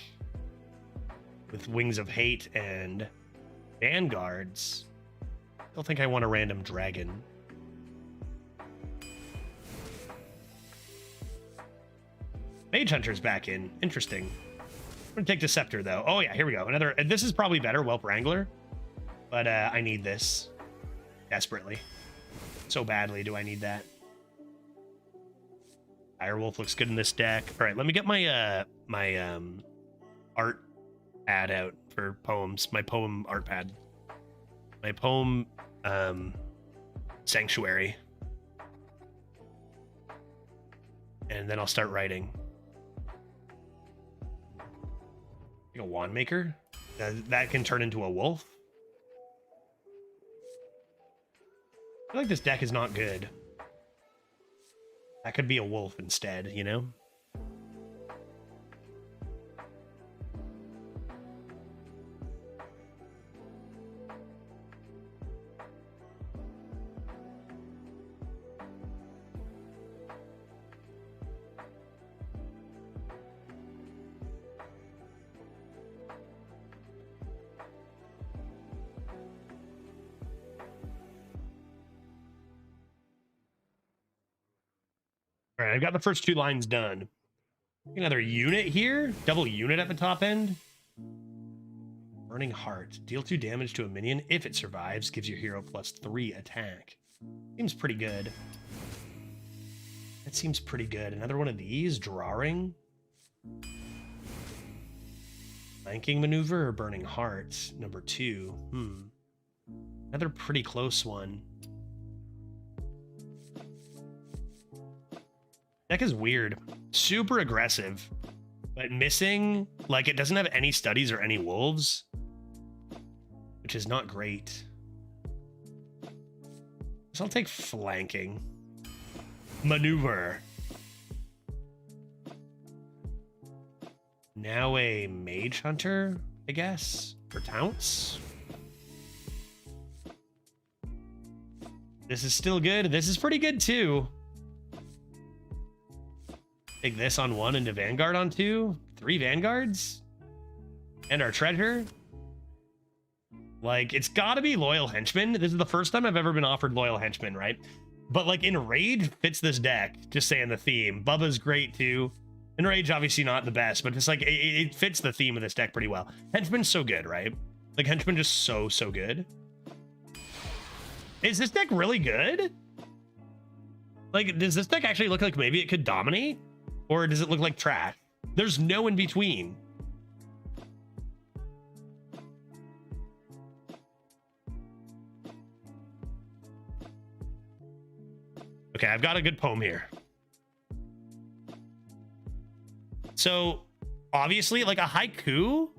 A: With Wings of Hate and Vanguards. I don't think I want a random dragon. Mage Hunter's back in. Interesting. I'm gonna take Deceptor, though. Oh, yeah, here we go. Another. This is probably better, Whelp Wrangler. But I need this. Desperately. So badly do I need that. Direwolf looks good in this deck. All right, let me get my my art pad out for poems. My poem art pad. My poem sanctuary. And then I'll start writing. Like a wand maker? That can turn into a wolf? I feel like this deck is not good. That could be a wolf instead, you know? All right, I've got the first 2 lines done. Another unit here. Double unit at the top end. Burning Heart. Deal 2 damage to a minion. If it survives, gives your hero +3 attack. Seems pretty good. That seems pretty good. Another one of these. Drawing. Flanking Maneuver or Burning Heart. Number 2. Another pretty close one. Deck is weird. Super aggressive. But missing, like, it doesn't have any studies or any wolves. Which is not great. So I'll take flanking. Maneuver. Now a Mage Hunter, I guess. For Tounce. This is still good. This is pretty good too. Take this on 1 into Vanguard on 2. 3 Vanguards? And our treasure? Like, it's gotta be Loyal Henchman. This is the first time I've ever been offered Loyal Henchman, right? But like, Enrage fits this deck. Just saying the theme. Bubba's great too. Enrage, obviously not the best, but it's like, it fits the theme of this deck pretty well. Henchman's so good, right? Like, Henchman just so good. Is this deck really good? Like, does this deck actually look like maybe it could dominate? Or does it look like trash? There's no in between. Okay, I've got a good poem here. So, obviously, like a haiku,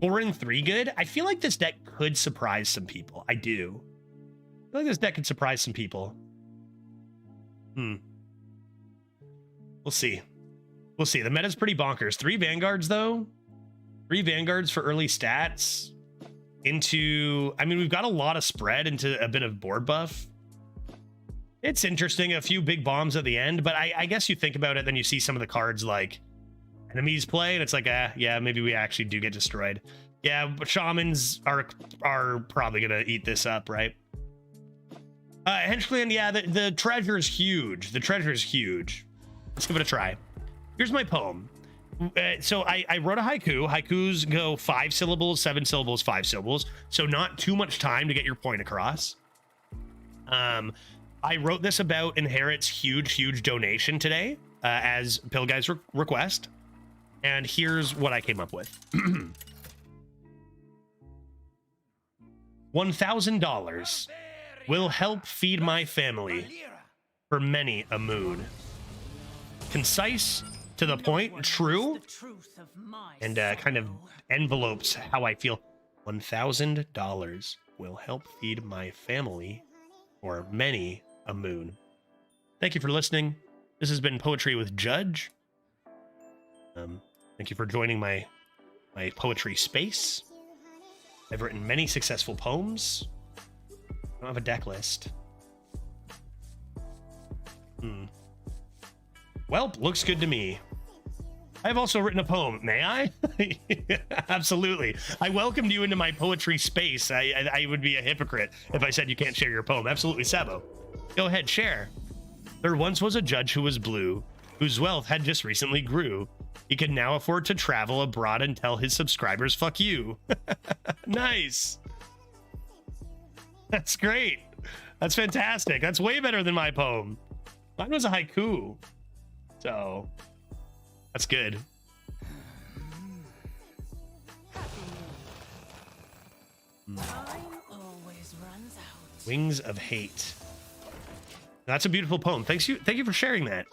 A: 4 and 3 good. I feel like this deck could surprise some people. I do. I feel like this deck could surprise some people. We'll see. We'll see. The meta's pretty bonkers. 3 Vanguards, though. 3 Vanguards for early stats. Into... I mean, we've got a lot of spread into a bit of board buff. It's interesting, a few big bombs at the end, but I guess you think about it, then you see some of the cards like enemies play, and it's like, yeah, maybe we actually do get destroyed. Yeah, but shamans are probably gonna eat this up, right? Henchland, yeah, the treasure is huge. The treasure is huge. Let's give it a try. Here's my poem. So I wrote a haiku. Haikus go 5 syllables, 7 syllables, 5 syllables. So not too much time to get your point across. I wrote this about Inherit's huge donation today, as Pilguy's request. And here's what I came up with. $1,000 will help feed my family for many a moon. Concise, to the point, true, and kind of envelopes how I feel. $1,000 will help feed my family for many a moon. Thank you for listening. This has been Poetry with Judge. Thank you for joining my poetry space. I've written many successful poems. I don't have a deck list. Well, looks good to me. I've also written a poem. May I? Absolutely. I welcomed you into my poetry space. I would be a hypocrite if I said you can't share your poem. Absolutely, Sabo. Go ahead, share. There once was a judge who was blue, whose wealth had just recently grew. He could now afford to travel abroad and tell his subscribers, fuck you. Nice. That's great. That's fantastic. That's way better than my poem. Mine was a haiku. So, that's good. Wings of Hate. That's a beautiful poem. Thank you for sharing that.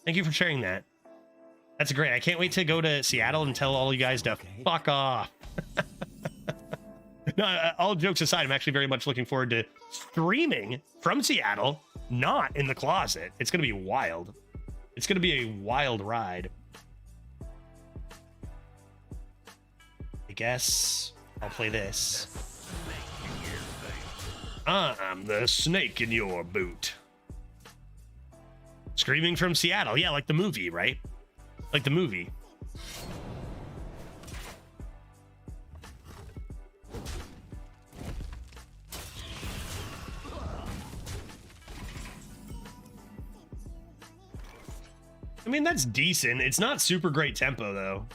A: Thank you for sharing that. That's great. I can't wait to go to Seattle and tell all you guys to fuck off. No, all jokes aside, I'm actually very much looking forward to streaming from Seattle, not in the closet. It's going to be wild. It's going to be a wild ride. I guess I'll play this. I'm the snake in your boot. Screaming from Seattle. Yeah, like the movie, right? Like the movie. I mean, that's decent. It's not super great tempo, though.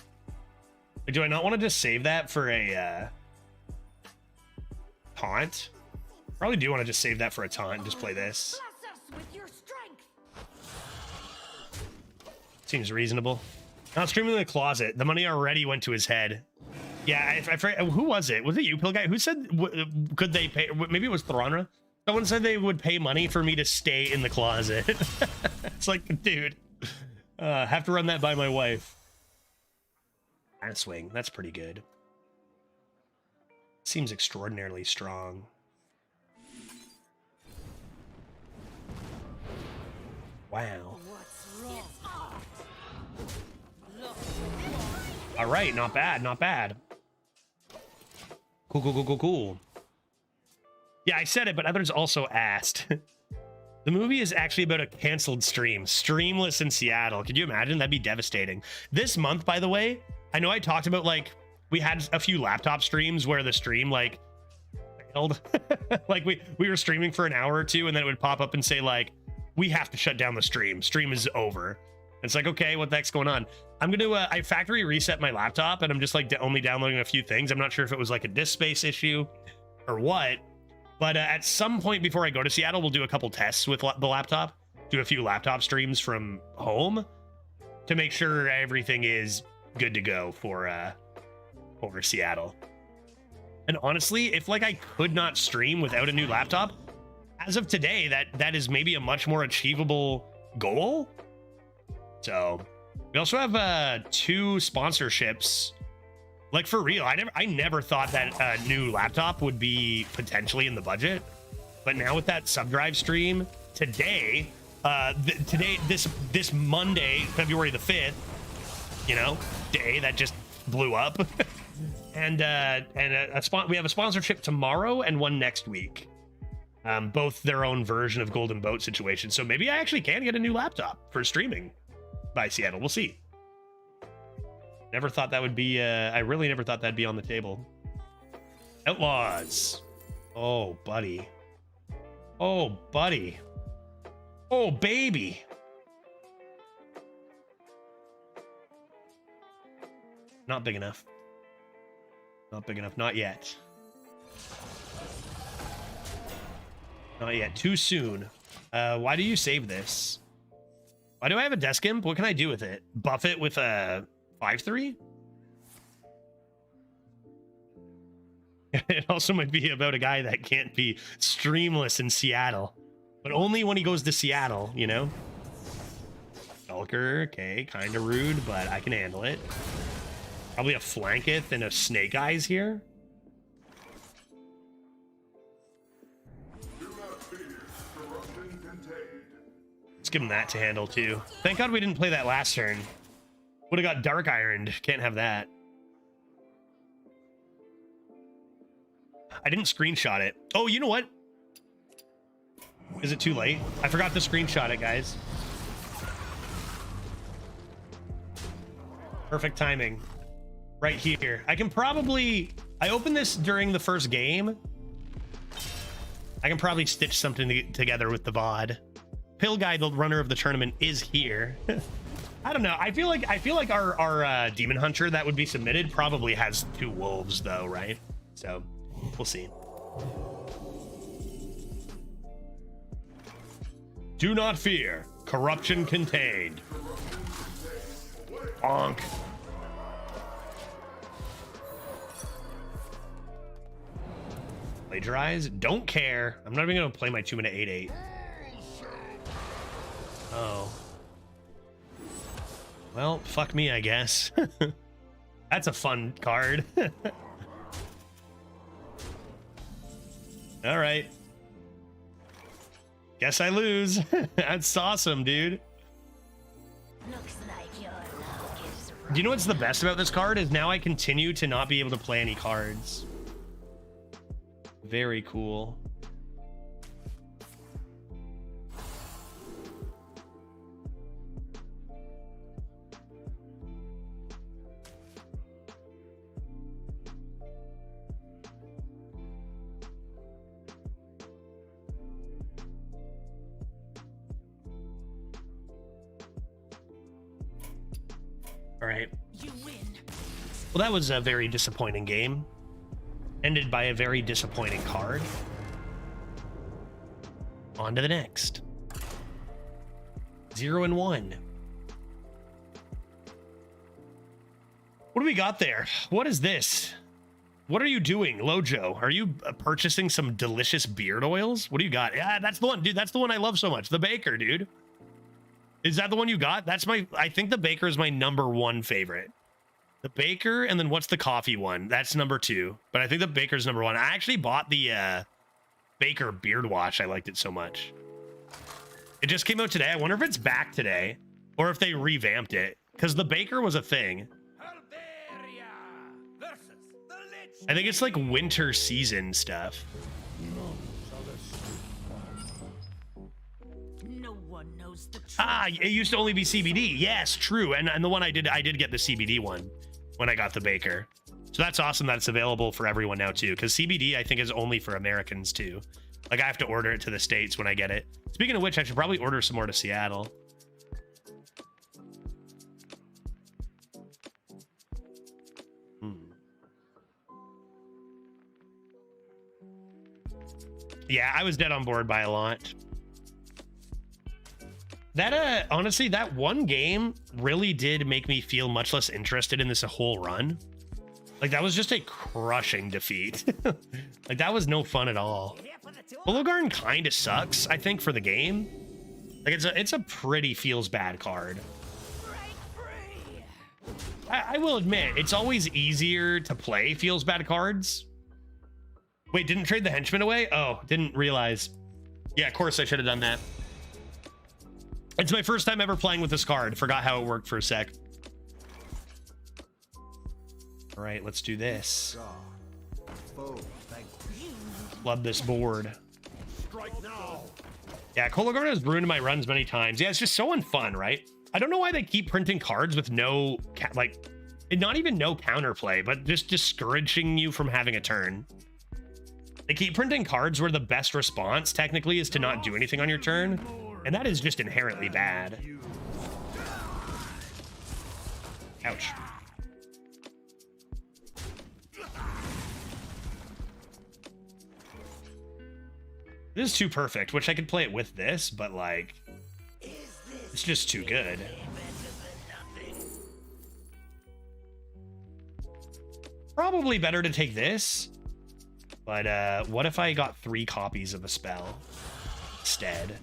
A: Like, do I not want to just save that for a taunt? Probably do want to just save that for a taunt and just play this. Seems reasonable. Not streaming in the closet. The money already went to his head. Yeah, who was it? Was it you, Pill Guy? Who said, could they pay? Maybe it was Thronra. Someone said they would pay money for me to stay in the closet. It's like, dude, have to run that by my wife. That swing, that's pretty good. Seems extraordinarily strong. Wow. All right, not bad, not bad. Cool. Yeah, I said it, but others also asked. The movie is actually about a canceled stream, streamless in Seattle. Could you imagine? That'd be devastating. This month, by the way, I know I talked about like we had a few laptop streams where the stream like failed. Like we were streaming for an hour or two and then it would pop up and say like, we have to shut down the stream. Stream is over. It's like, okay, what the heck's going on? I'm going to, I factory reset my laptop and I'm just like only downloading a few things. I'm not sure if it was like a disk space issue or what, but at some point before I go to Seattle, we'll do a couple tests with the laptop, do a few laptop streams from home to make sure everything is good to go for Seattle. And honestly, if like I could not stream without a new laptop, as of today, that is maybe a much more achievable goal. So we also have 2 sponsorships. Like for real, I never thought that a new laptop would be potentially in the budget, but now with that subdrive stream today, this Monday, February the 5th, you know, day that just blew up, and we have a sponsorship tomorrow and one next week, both their own version of Golden Boat situation. So maybe I actually can get a new laptop for streaming by Seattle. We'll see. Never thought that would be, I really never thought that'd be on the table. Outlaws. Oh, buddy. Oh, buddy. Oh, baby. Not big enough. Not big enough. Not yet. Not yet. Too soon. Why do you save this? Why do I have a desk imp? What can I do with it? Buff it with a 5/3? It also might be about a guy that can't be streamless in Seattle, but only when he goes to Seattle, you know? Stalker, okay, kind of rude, but I can handle it. Probably a Flanketh and a Snake Eyes here. Let's give him that to handle too. Thank God we didn't play that last turn. Would have got Dark Ironed. Can't have that. I didn't screenshot it. Oh, you know what? Is it too late? I forgot to screenshot it, guys. Perfect timing. Right here. I can probably... I opened this during the first game. I can probably stitch something together with the VOD. Pill Guy, the runner of the tournament, is here. I don't know. I feel like our Demon Hunter that would be submitted probably has 2 wolves though, right? So we'll see. Do not fear. Corruption contained. Bonk. Plagiarize? Don't care. I'm not even gonna play my 2-minute 8/8. Oh. Well, fuck me, I guess. That's a fun card. All right. Guess I lose. That's awesome, dude.
E: Looks like your luck is
A: Do you know what's the best about this card is now I continue to not be able to play any cards. Very cool. All right.
E: You win.
A: Well, that was a very disappointing game. Ended by a very disappointing card. On to the next. 0 and 1. What do we got there? What is this? What are you doing, Lojo? Are you purchasing some delicious beard oils? What do you got? Yeah, that's the one, dude. That's the one I love so much. The Baker, dude. Is that the one you got? That's my... I think the Baker is my #1 favorite. The Baker, and then what's the coffee one? That's #2. But I think the Baker's #1. I actually bought the Baker beard wash. I liked it so much. It just came out today. I wonder if it's back today, or if they revamped it. Because the Baker was a thing. I think it's like winter season stuff.
E: No one knows the truth.
A: Ah, it used to only be CBD. Yes, true. And the one I did get the CBD one when I got the Baker. So that's awesome that it's available for everyone now too. Because CBD I think is only for Americans too. Like I have to order it to the States when I get it. Speaking of which, I should probably order some more to Seattle. Yeah, I was dead on board by a lot. That honestly, that one game really did make me feel much less interested in this whole run. Like that was just a crushing defeat. Like that was no fun at all. Hologarn kind of sucks, I think, for the game. Like it's a pretty feels bad card. I will admit, it's always easier to play feels bad cards. Wait, didn't trade the henchman away? Oh, didn't realize. Yeah, of course I should have done that. It's my first time ever playing with this card. Forgot how it worked for a sec. All right, let's do this. Flood this board. Yeah, Hologarn has ruined my runs many times. Yeah, it's just so unfun, right? I don't know why they keep printing cards with no, like, not even no counterplay, but just discouraging you from having a turn. They keep printing cards where the best response technically is to not do anything on your turn, and that is just inherently bad. Ouch. This is too perfect. Wish I could play it with this, but like, it's just too good. Probably better to take this. But what if I got 3 copies of a spell instead?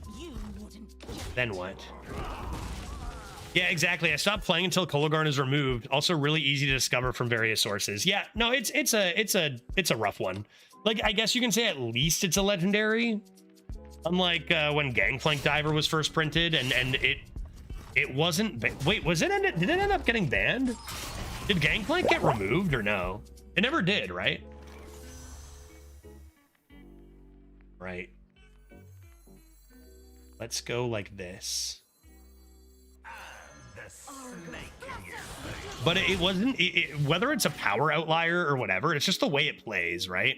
A: Then what? Yeah, exactly. I stopped playing until Hologarn is removed. Also really easy to discover from various sources. Yeah, no, it's a rough one. Like, I guess you can say at least it's a legendary. Unlike when Gangplank Diver was first printed and it wasn't. Wait, did it end up getting banned? Did Gangplank get removed or no? It never did, right? Right. Let's go like this. But it wasn't, whether it's a power outlier or whatever, it's just the way it plays, right?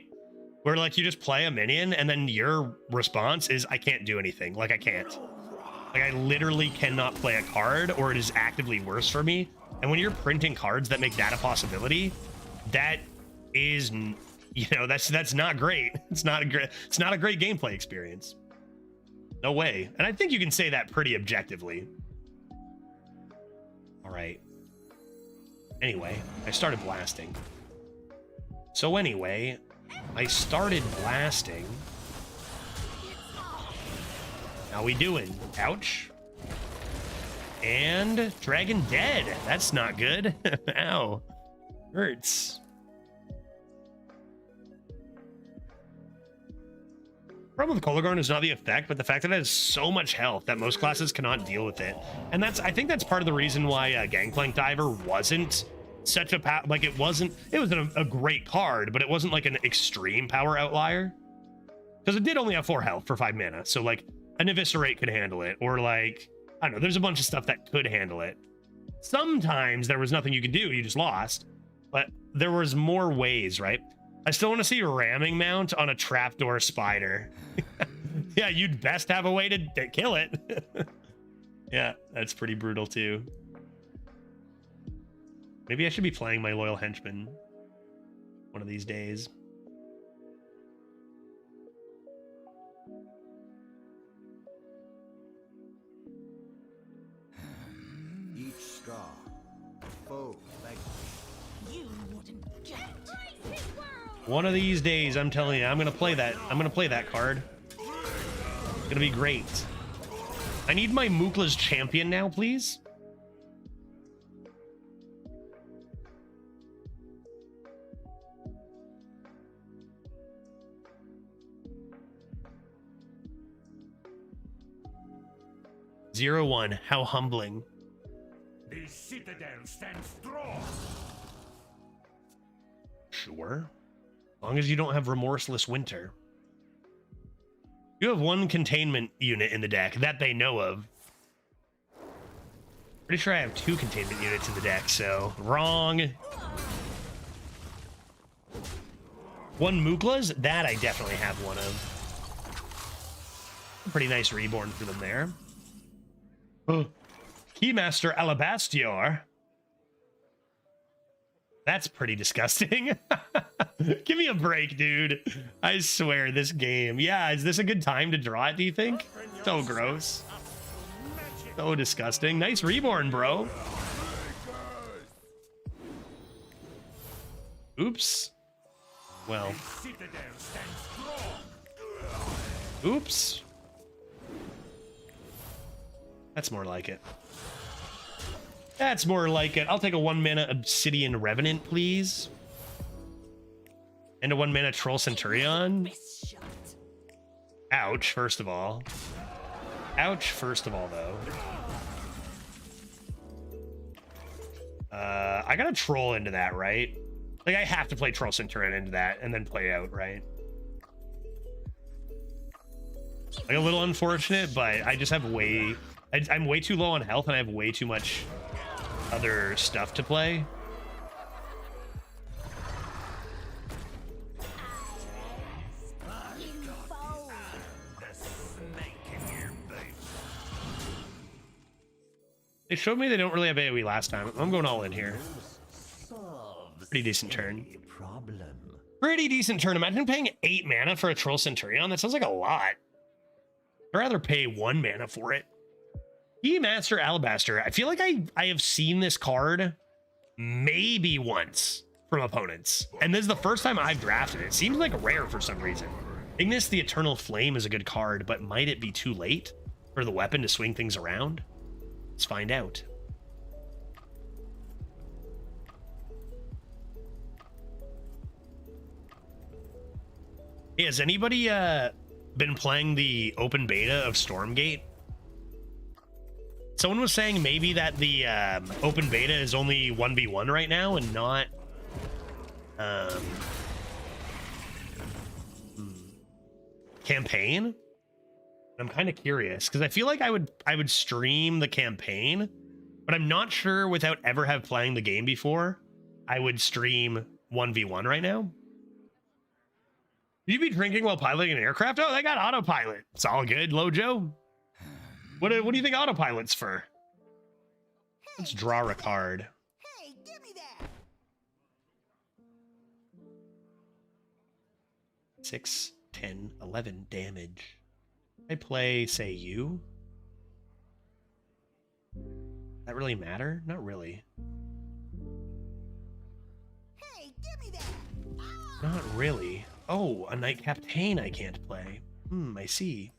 A: Where like you just play a minion and then your response is, I can't do anything. Like I can't. Like I literally cannot play a card or it is actively worse for me. And when you're printing cards that make that a possibility, that is, you know, that's not great. It's not a great gameplay experience. No way. And I think you can say that pretty objectively. All right. Anyway, I started blasting. So anyway, I started blasting. How we doing? Ouch. And Dragon dead. That's not good. Ow. Hurts. Problem with Hologarn is not the effect, but the fact that it has so much health that most classes cannot deal with it. And I think that's part of the reason why Gangplank Diver wasn't such a like it was a great card, but it wasn't like an extreme power outlier. Because it did only have 4 health for 5 mana. So like an Eviscerate could handle it, or like, I don't know, there's a bunch of stuff that could handle it. Sometimes there was nothing you could do, you just lost. But there was more ways, right? I still want to see a ramming mount on a trapdoor spider. Yeah, you'd best have a way to kill it. Yeah, that's pretty brutal too. Maybe I should be playing my loyal henchman one of these days.
H: Each scar, foe,
E: You wouldn't get it.
A: One of these days, I'm telling you, I'm gonna play that. I'm gonna play that card. It's gonna be great. I need my Mookla's champion now, please. Zero 1. How humbling.
F: The citadel stands strong.
A: Sure. As long as you don't have Remorseless Winter. You have one containment unit in the deck that they know of. Pretty sure I have 2 containment units in the deck, so wrong. 1 Mooklas? That I definitely have one of. Pretty nice reborn for them there. Oh. Keymaster Alabastior. That's pretty disgusting. Give me a break, dude. I swear, this game. Yeah, is this a good time to draw it, do you think? So gross. So disgusting. Nice reborn, bro. Oops. Well. Oops. That's more like it. That's more like it. I'll take a 1 mana Obsidian Revenant, please. And a 1 mana Troll Centurion. Ouch, first of all. Ouch, first of all, though. I gotta troll into that, right? Like, I have to play Troll Centurion into that and then play out, right? Like, a little unfortunate, but I just have way... I'm way too low on health and I have way too much other stuff to play. They showed me they don't really have AoE last time. I'm going all in here. Pretty decent turn. Pretty decent turn. Imagine paying 8 mana for a Troll Centurion. That sounds like a lot. I'd rather pay 1 mana for it. Keymaster Alabaster. I feel like I have seen this card maybe once from opponents. And this is the first time I've drafted it. It seems like rare for some reason. Ignis the Eternal Flame is a good card, but might it be too late for the weapon to swing things around? Let's find out. Hey, has anybody been playing the open beta of Stormgate? Someone was saying maybe that the open beta is only 1v1 right now and not campaign. I'm kind of curious because I feel like I would stream the campaign, but I'm not sure without ever have playing the game before I would stream 1v1 right now. You'd be drinking while piloting an aircraft? Oh, they got autopilot. It's all good, Lojo. What do you think autopilot's for? Let's draw a card.
E: Hey, give me that.
A: 6, 10, 11 damage. I play, say, you? That really matter? Not really.
E: Hey, give me that.
A: Not really. Oh, a Knight Captain I can't play. I see.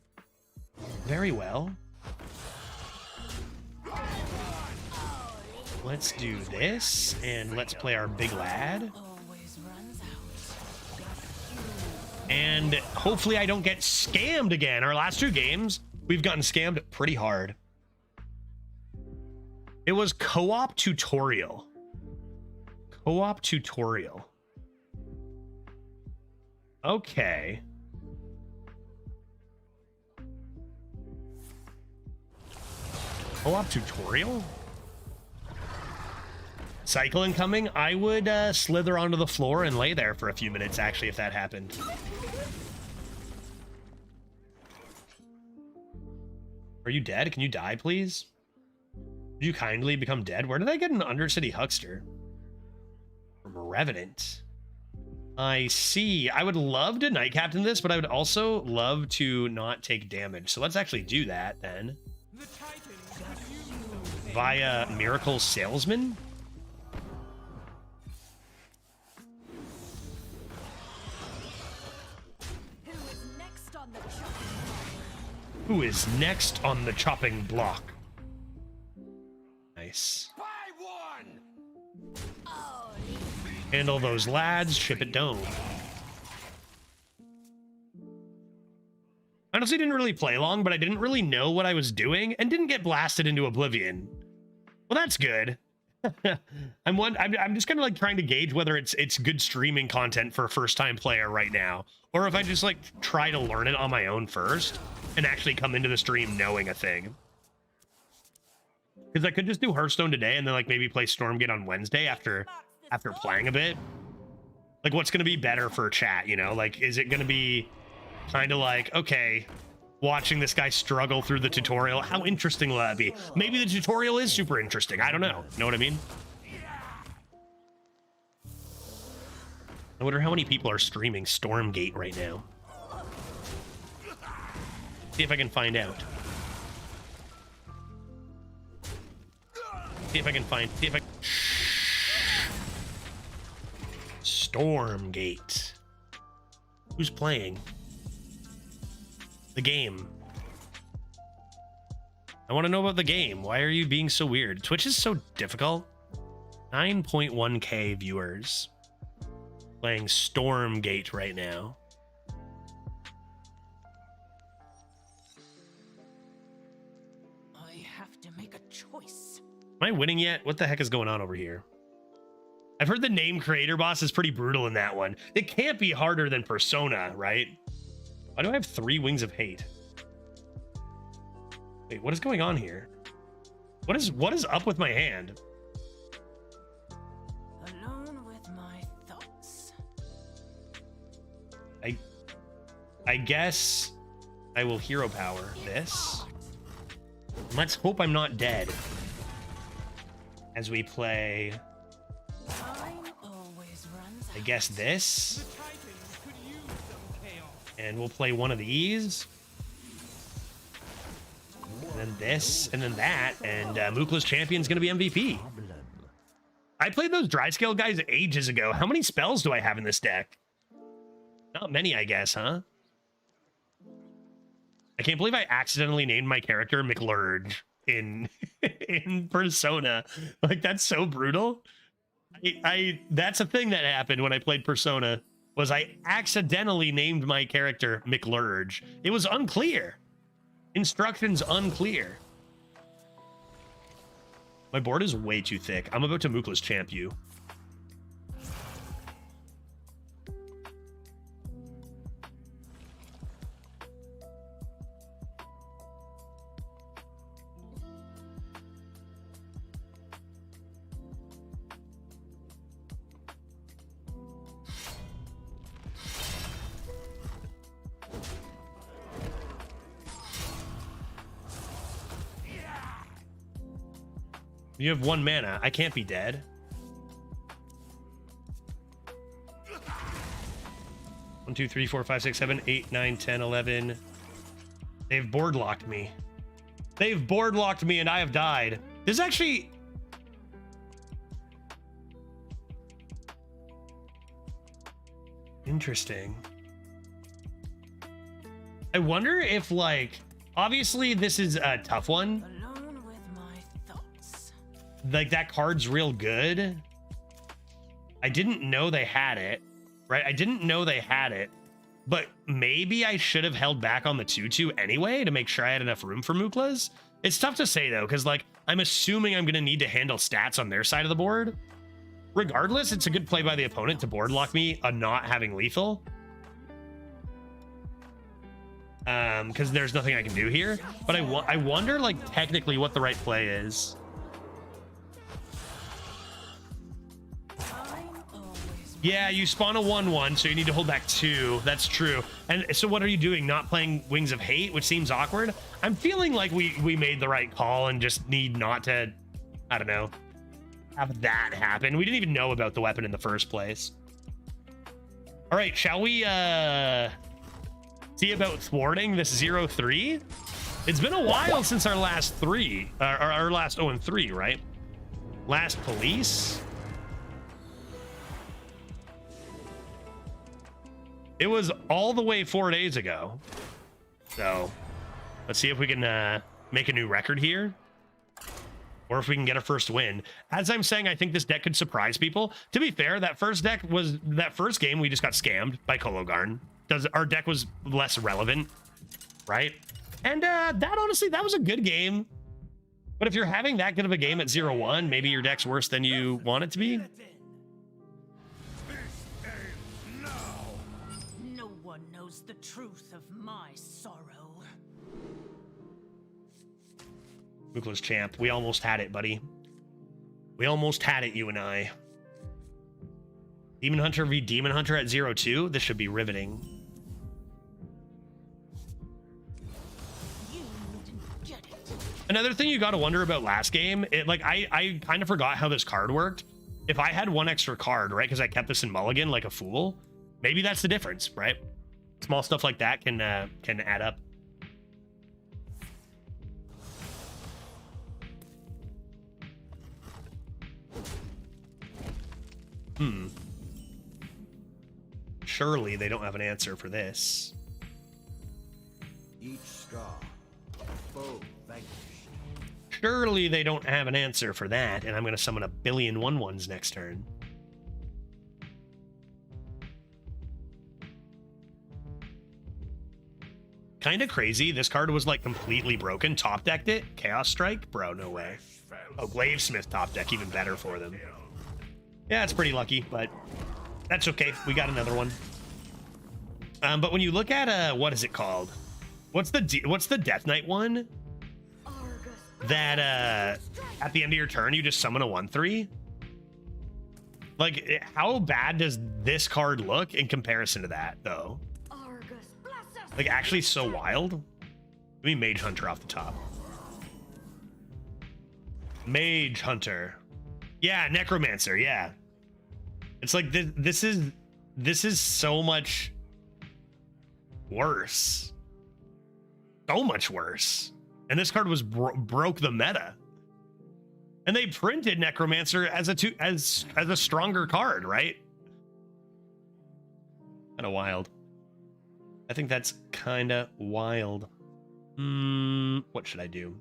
A: Very well. Let's do this, and let's play our big lad. And hopefully I don't get scammed again. Our last 2 games, we've gotten scammed pretty hard. It was co-op tutorial. Co-op tutorial. Okay. Co-op tutorial? Cycle incoming? I would slither onto the floor and lay there for a few minutes, actually, if that happened. Are you dead? Can you die, please? Would you kindly become dead? Where did I get an Undercity Huckster? From Revenant. I see. I would love to Knight Captain this, but I would also love to not take damage. So let's actually do that, then. Via Miracle Salesman? Who is next on the chopping block? Nice. Handle those lads, ship it dome. Honestly, didn't really play long, but I didn't really know what I was doing and didn't get blasted into oblivion. Well, that's good. I'm just kind of like trying to gauge whether it's good streaming content for a first time player right now, or if I just like try to learn it on my own first and actually come into the stream knowing a thing. Because I could just do Hearthstone today and then like maybe play Stormgate on Wednesday after playing a bit. Like, what's going to be better for chat, you know? Like, is it going to be kind of like, okay, watching this guy struggle through the tutorial, how interesting will that be? Maybe the tutorial is super interesting. I don't know. Know what I mean? I wonder how many people are streaming Stormgate right now. See if I can find out. See if I can find... See if I... Stormgate. Who's playing? The game. I want to know about the game. Why are you being so weird? Twitch is so difficult. 9.1k viewers playing Stormgate right now.
E: I have to make a choice.
A: Am I winning yet? What the heck is going on over here? I've heard the name creator boss is pretty brutal in that one. It can't be harder than Persona, right? Why do I have 3 Wings of Hate? Wait, what is going on here? What is up with my hand?
E: Alone with my thoughts.
A: I guess I will hero power this. Let's hope I'm not dead as we play.
E: Time always runs
A: I guess this. And we'll play one of these. And then this, and then that, and Mookla's champion's gonna be MVP. I played those dry scale guys ages ago. How many spells do I have in this deck? Not many, I guess, huh? I can't believe I accidentally named my character McLurge in in Persona. Like, that's so brutal. That's a thing that happened when I played Persona, was I accidentally named my character McLurge. It was unclear. Instructions unclear. My board is way too thick. I'm about to Mookla's champ you. You have 1 mana. I can't be dead. 1, 2, 3, 4, 5, 6, 7, 8, 9, 10, 11. They've board locked me. They've board locked me and I have died. This is actually... interesting. I wonder if, like... obviously, this is a tough one. Like, that card's real good. I didn't know they had it, right? I didn't know they had it, but maybe I should have held back on the 2/2 anyway to make sure I had enough room for Mookla's. It's tough to say, though, because, like, I'm assuming I'm going to need to handle stats on their side of the board. Regardless, it's a good play by the opponent to board lock me on not having lethal. Because there's nothing I can do here. But I wonder, like, technically what the right play is. Yeah, you spawn a 1/1, so you need to hold back 2. That's true. And so what are you doing? Not playing Wings of Hate, which seems awkward? I'm feeling like we made the right call and just need not to, I don't know, have that happen. We didn't even know about the weapon in the first place. All right, shall we see about thwarting this 0-3? It's been a while since our last 3, our last 0-3, right? Last police. It was all the way 4 days ago. So let's see if we can make a new record here, or if we can get a first win. As I'm saying, I think this deck could surprise people. To be fair, that first game we just got scammed by Kologarn. Our deck was less relevant, right? And that honestly, that was a good game. But if you're having that good of a game at 0-1, maybe your deck's worse than you want it to be.
E: No one knows the truth of my sorrow.
A: Bukla's champ. We almost had it, buddy. We almost had it, you and I. Demon Hunter v Demon Hunter at 0-2. This should be riveting.
E: You didn't get it.
A: Another thing you got to wonder about last game, I kind of forgot how this card worked. If I had one extra card, right, because I kept this in Mulligan like a fool, maybe that's the difference, right? Small stuff like that can add up. Surely they don't have an answer for this.
H: Each scar, foe vanquished.
A: Surely they don't have an answer for that, and I'm going to summon a billion 1/1s next turn. Kind of crazy. This card was like completely broken. Top decked it. Chaos Strike? Bro, no way. Oh, Glavesmith top deck, even better for them. Yeah, it's pretty lucky, but that's okay. We got another one. But when you look at what is it called? What's the Death Knight one? That at the end of your turn you just summon a 1/3. Like, how bad does this card look in comparison to that, though? Like, actually so wild. Give me Mage Hunter off the top. Mage Hunter. Yeah, Necromancer, yeah. It's like this is so much worse. So much worse. And this card was broke the meta. And they printed Necromancer as a stronger card, right? Kind of wild. I think that's kind of wild. What should I do?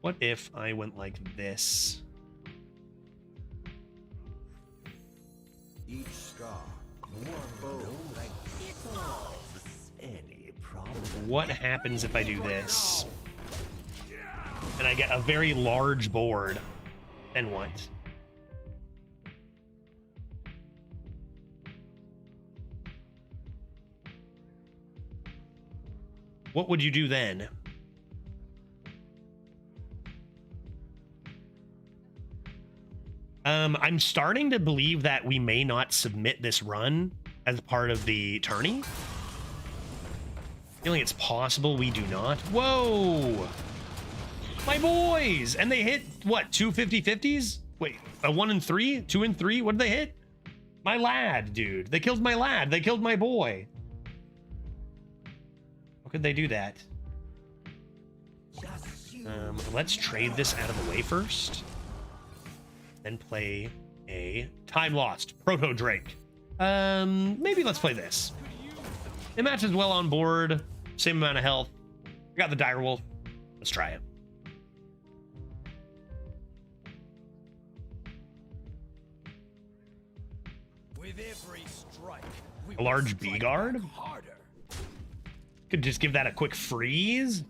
A: What if I went like this?
H: Each scar, foe vanquished.
A: What happens if I do this? And I get a very large board. Then what? What would you do then? I'm starting to believe that we may not submit this run as part of the tourney. Feeling it's possible we do not. Whoa! My boys! And they hit, what, 2 50/50s? Wait, a 1 and 3? 2 and 3? What did they hit? My lad, dude. They killed my lad. They killed my boy. How could they do that? Let's trade this out of the way first. Then play a Time Lost Proto Drake. Maybe let's play this. It matches well on board. Same amount of health. I got the Direwolf. Let's try it.
C: With every strike, we
A: A large
C: will strike
A: B guard?
C: back harder.
A: Could just give that a quick freeze.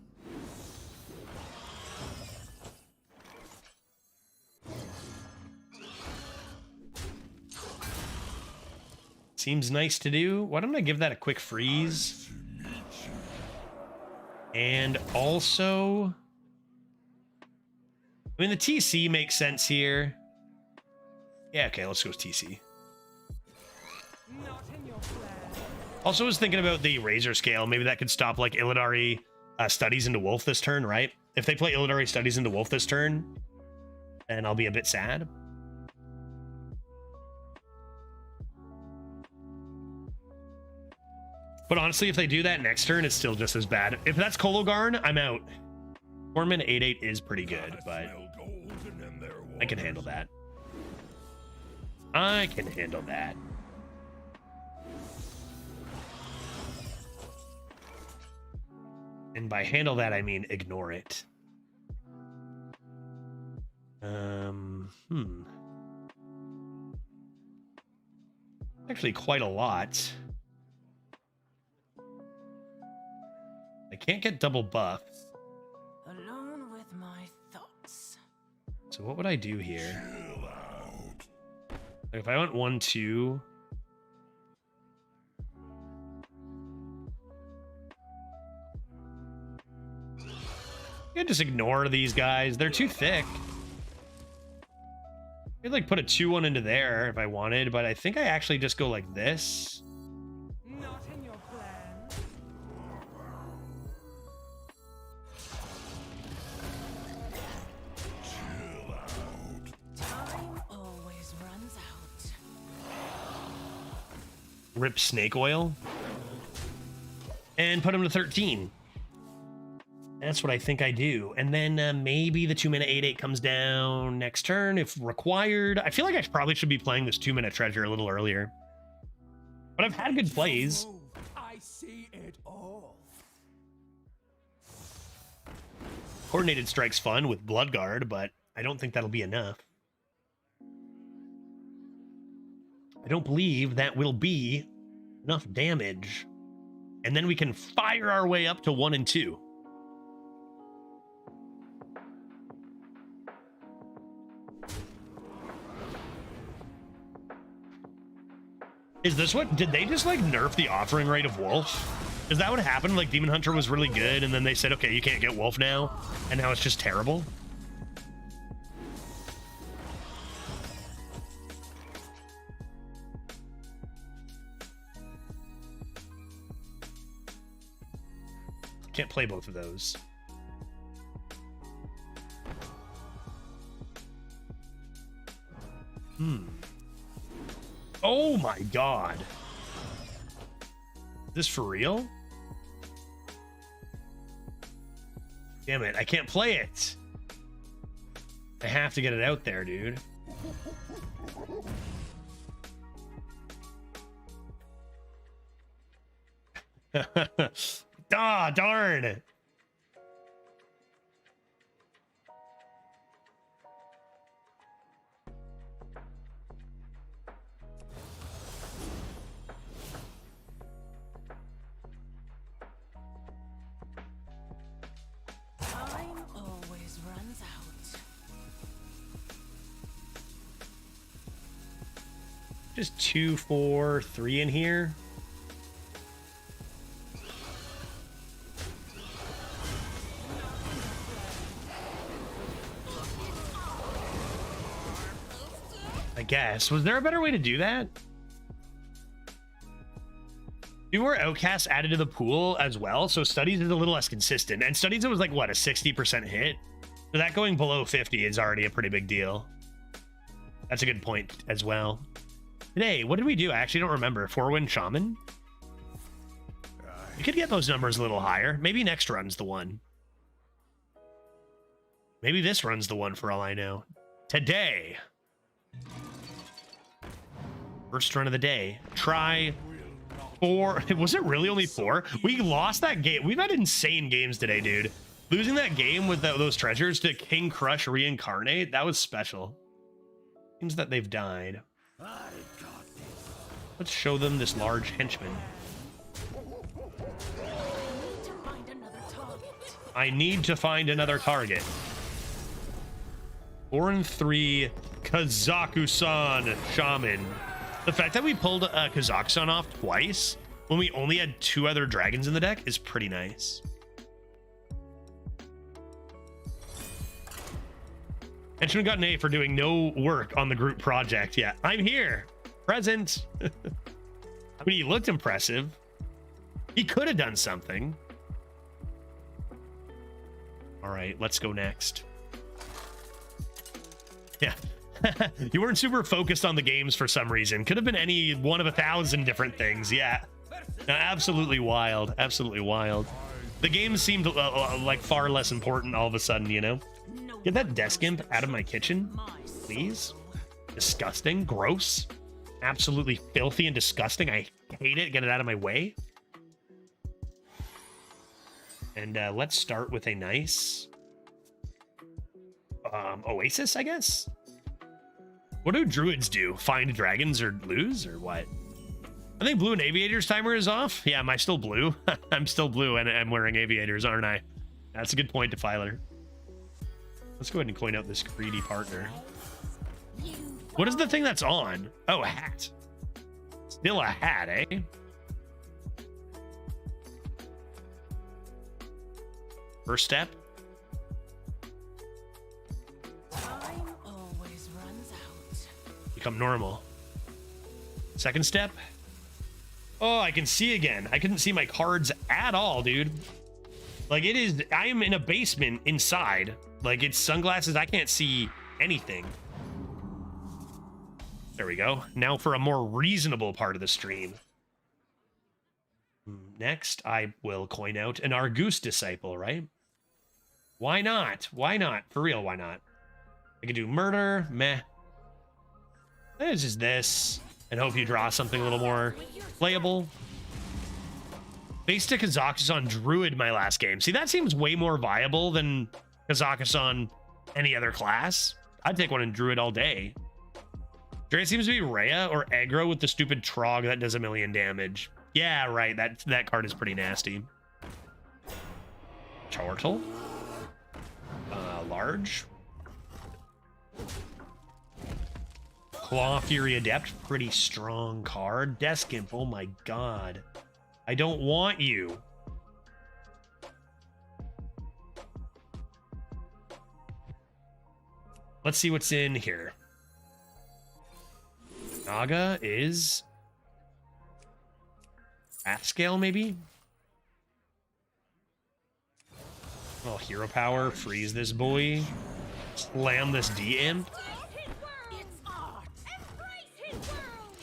A: Seems nice to do. Why don't I give that a quick freeze? And also, I mean, the TC makes sense here. Yeah, okay, let's go with TC. Also, was thinking about the Razor Scale. Maybe that could stop like Illidari Studies into Wolf this turn, right? If they play Illidari Studies into Wolf this turn, then I'll be a bit sad. But honestly, if they do that next turn, it's still just as bad. If that's Kologarn, I'm out. 4-mana 8/8 is pretty good, but I can handle that. I can handle that. And by handle that, I mean ignore it. Actually, quite a lot. I can't get double buffs.
E: Alone with my
A: So what would I do here? Like if I went 1-2. I could just ignore these guys. They're too thick. I could like put a 2-1 into there if I wanted, but I think I actually just go like this.
C: Not in your plan.
E: Time always runs out.
A: Rip snake oil. And put him to 13. That's what I think I do. And then maybe the 2-mana 8/8 comes down next turn if required. I feel like I probably should be playing this 2-mana treasure a little earlier. But I've had good plays.
C: Move. I see it all.
A: Coordinated Strike's fun with Bloodguard, but I don't think that'll be enough. I don't believe that will be enough damage. And then we can fire our way up to 1 and 2. Is this what, did they just like nerf the offering rate of Wolf? Is that what happened? Like Demon Hunter was really good and then they said, okay, you can't get Wolf now. And now it's just terrible. Can't play both of those. Oh my god. Is this for real? Damn it, I can't play it. I have to get it out there, dude. Ah, darn.
E: Time always runs out.
A: Just 2, 4, 3 in here. I guess. Was there a better way to do that? Fewer outcasts added to the pool as well, so studies is a little less consistent. And studies, it was like, what, a 60% hit? So that going below 50 is already a pretty big deal. That's a good point as well. Today, what did we do? I actually don't remember. 4-win Shaman? We could get those numbers a little higher. Maybe next run's the one. Maybe this run's the one for all I know. Today. First run of the day. Try 4. Was it really only 4? We lost that game. We've had insane games today, dude. Losing that game with those treasures to King Crush Reincarnate, that was special. Seems that they've died. Let's show them this large henchman. I need to find another target. 4 and 3 Kazaku-san Shaman. The fact that we pulled Kazaku-san off twice when we only had 2 other dragons in the deck is pretty nice. Henchman got an A for doing no work on the group project. Yeah, I'm here. Present. I mean, he looked impressive. He could have done something. All right, let's go next. Yeah. You weren't super focused on the games for some reason. Could have been any one of 1,000 different things. Yeah. No, absolutely wild. Absolutely wild. The game seemed like far less important all of a sudden, you know? Get that desk imp out of my kitchen, please. Disgusting. Gross. Absolutely filthy and disgusting. I hate it. Get it out of my way. And let's start with a nice Oasis, I guess. What do druids do? Find dragons or lose or what? I think blue and aviators timer is off. Yeah, am I still blue? I'm still blue and I'm wearing aviators, aren't I? That's a good point, Defiler. Let's go ahead and coin out this greedy partner. What is the thing that's on? Oh, a hat. Still a hat, eh? First step.
E: Time always runs out.
A: Become normal. Second step. Oh, I can see again. I couldn't see my cards at all, dude. Like it is, I am in a basement inside. Like it's sunglasses, I can't see anything. There we go. Now for a more reasonable part of the stream. Next, I will coin out an Argus disciple, right? Why not? Why not? For real, why not? I could do murder, meh. It's just this. And hope you draw something a little more playable. Based to Kazakhstan Druid my last game. See, that seems way more viable than Kazakhstan any other class. I'd take one in Druid all day. It seems to be Rhea or aggro with the stupid Trog that does 1,000,000 damage. Yeah, right. That card is pretty nasty. Chortle. Large. Claw Fury Adept, pretty strong card. Desk Imp, oh my god. I don't want you. Let's see what's in here. Naga is Scale, maybe? Oh, hero power, freeze this boy. Slam this D-Imp.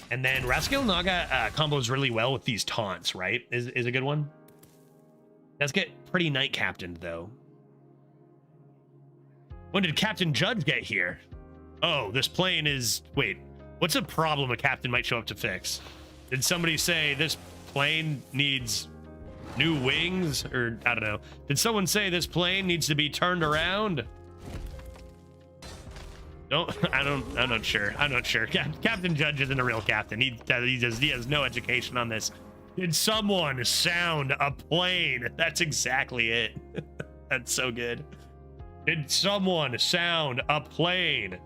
A: And then Rascal Naga combos really well with these taunts, right? Is a good one. Does get pretty night captained though. When did Captain Judge get here? Oh, this plane is... Wait, what's a problem a captain might show up to fix? Did somebody say this plane needs new wings? Or, I don't know. Did someone say this plane needs to be turned around? I'm not sure. I'm not sure. Captain Judge isn't a real captain. He has no education on this. Did someone sound a plane? That's exactly it. That's so good. Did someone sound a plane?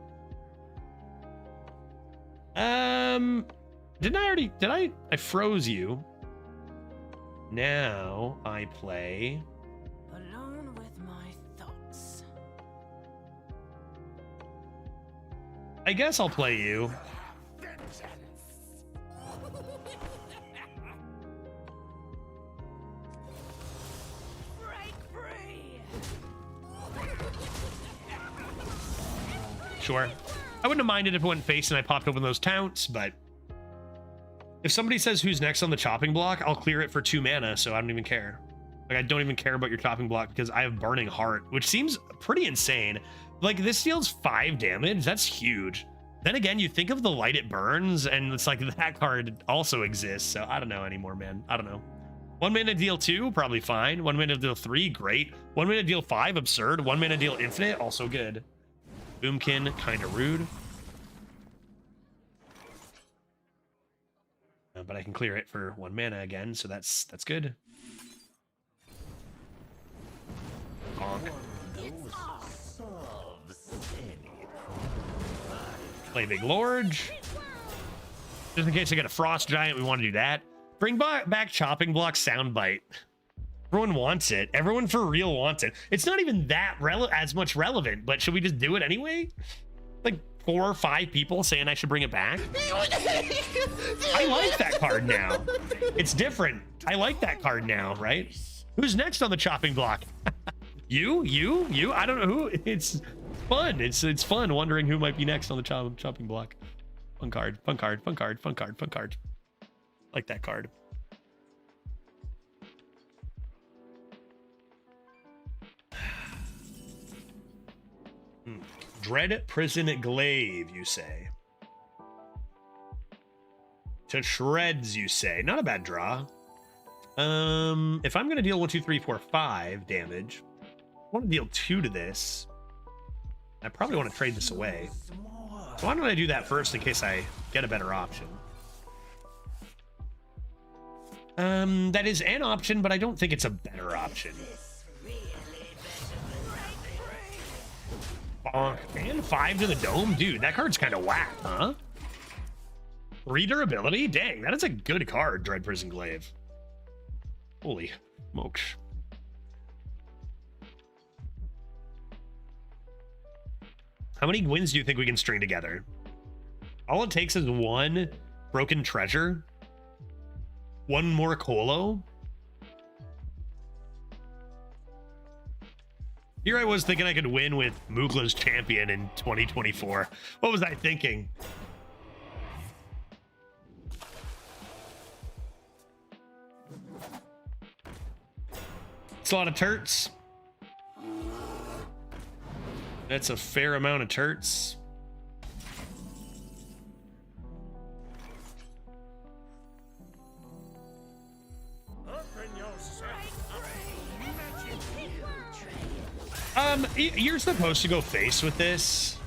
A: Didn't I already? Did I froze you. Now I play.
E: Alone with my thoughts.
A: I guess I'll play you.
E: Break free.
A: Sure. I wouldn't have minded if it went face and I popped open those taunts, but if somebody says who's next on the chopping block, I'll clear it for 2 mana, so I don't even care. Like, I don't even care about your chopping block because I have Burning Heart, which seems pretty insane. Like, this deals 5 damage. That's huge. Then again, you think of the light it burns, and it's like that card also exists, so I don't know anymore, man. I don't know. 1 mana deal 2, probably fine. 1 mana deal 3, great. 1 mana deal 5, absurd. 1 mana deal infinite, also good. Boomkin, kind of rude. But I can clear it for 1 mana again, so that's good. Bonk. Play Big Lorge. Just in case I get a Frost Giant, we want to do that. Bring back Chopping Block Soundbite. Everyone wants it. Everyone for real wants it. It's not even that as much relevant, but should we just do it anyway? Like 4 or 5 people saying I should bring it back. I like that card now. It's different. I like that card now, right? Who's next on the chopping block? You? I don't know who. It's fun. It's fun wondering who might be next on the chopping block. Fun card. Like that card. Dread Prison Glaive, you say. To shreds, you say. Not a bad draw. If I'm gonna deal 1, 2, 3, 4, 5 damage, I want to deal 2 to this. I probably want to trade this away. So why don't I do that first in case I get a better option? That is an option, but I don't think it's a better option. And 5 to the dome? Dude, that card's kind of whack, huh? 3 durability? Dang, that is a good card, Dread Prison Glaive. Holy smokes. How many wins do you think we can string together? All it takes is 1 broken treasure, 1 more Colo. Here I was thinking I could win with Moogla's champion in 2024. What was I thinking? It's a lot of turts. That's a fair amount of turts. You're supposed to go face with this.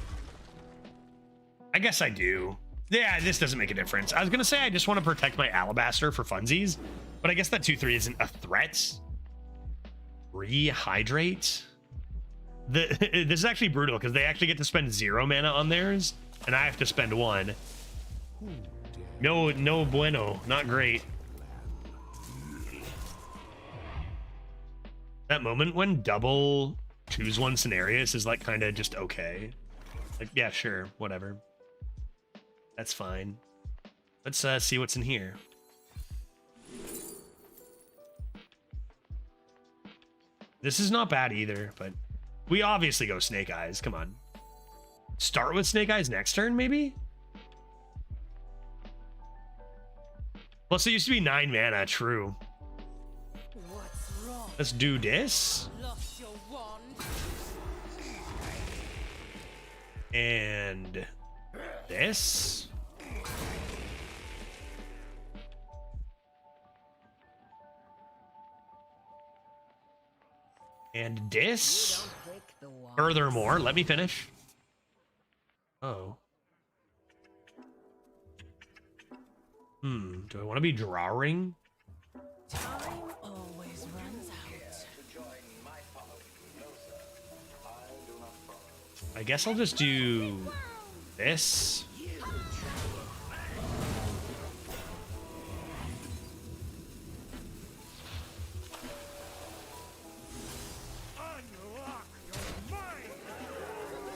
A: I guess I do. Yeah, this doesn't make a difference. I was gonna say I just want to protect my Alabaster for funsies, but I guess that 2/3 isn't a threat. Rehydrate. This is actually brutal because they actually get to spend 0 mana on theirs, and I have to spend 1. No bueno, not great. That moment when double choose 1 scenarios is like kind of just okay. Like, yeah, sure, whatever. That's fine. Let's see what's in here. This is not bad either, but we obviously go Snake Eyes. Come on. Start with Snake Eyes next turn, maybe? Plus, it used to be 9 mana, true.
E: What's wrong?
A: Let's do this.
E: Lost your wand?
A: And this. And this. Furthermore, let me finish. Oh. Do I want to be drawing?
E: Time always runs out.
A: I guess I'll just do this.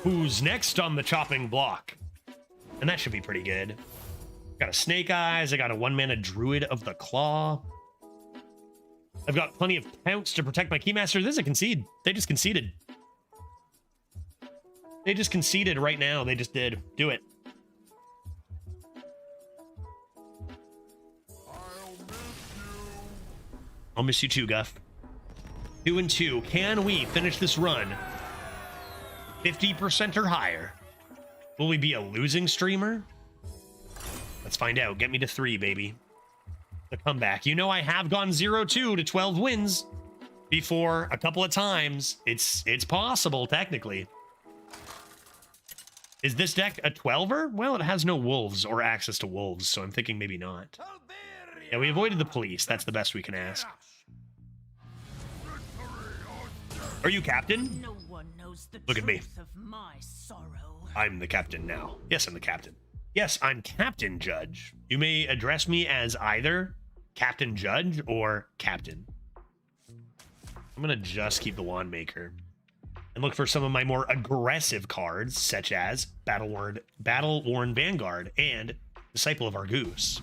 A: Who's next on the chopping block? And that should be pretty good. Got a Snake Eyes. I got a 1-mana Druid of the Claw. I've got plenty of pounce to protect my Keymaster. This is a concede. They just conceded. They just conceded right now. They just did. Do it. I'll miss you too, Guff. 2 and 2. Can we finish this run 50% or higher? Will we be a losing streamer? Let's find out. Get me to 3, baby. The comeback. You know I have gone 0-2 to 12 wins before a couple of times. It's possible, technically. Is this deck a 12er? Well, it has no wolves or access to wolves, so I'm thinking maybe not. Yeah, we avoided the police. That's the best we can ask. Are you captain?
E: No one knows the
A: Look at me.
E: truth of my sorrow.
A: I'm the captain now. Yes, I'm the captain. Yes, I'm Captain Judge. You may address me as either Captain Judge or Captain. I'm gonna just keep the Wand Maker and look for some of my more aggressive cards, such as Battle-Worn Vanguard and Disciple of Argus.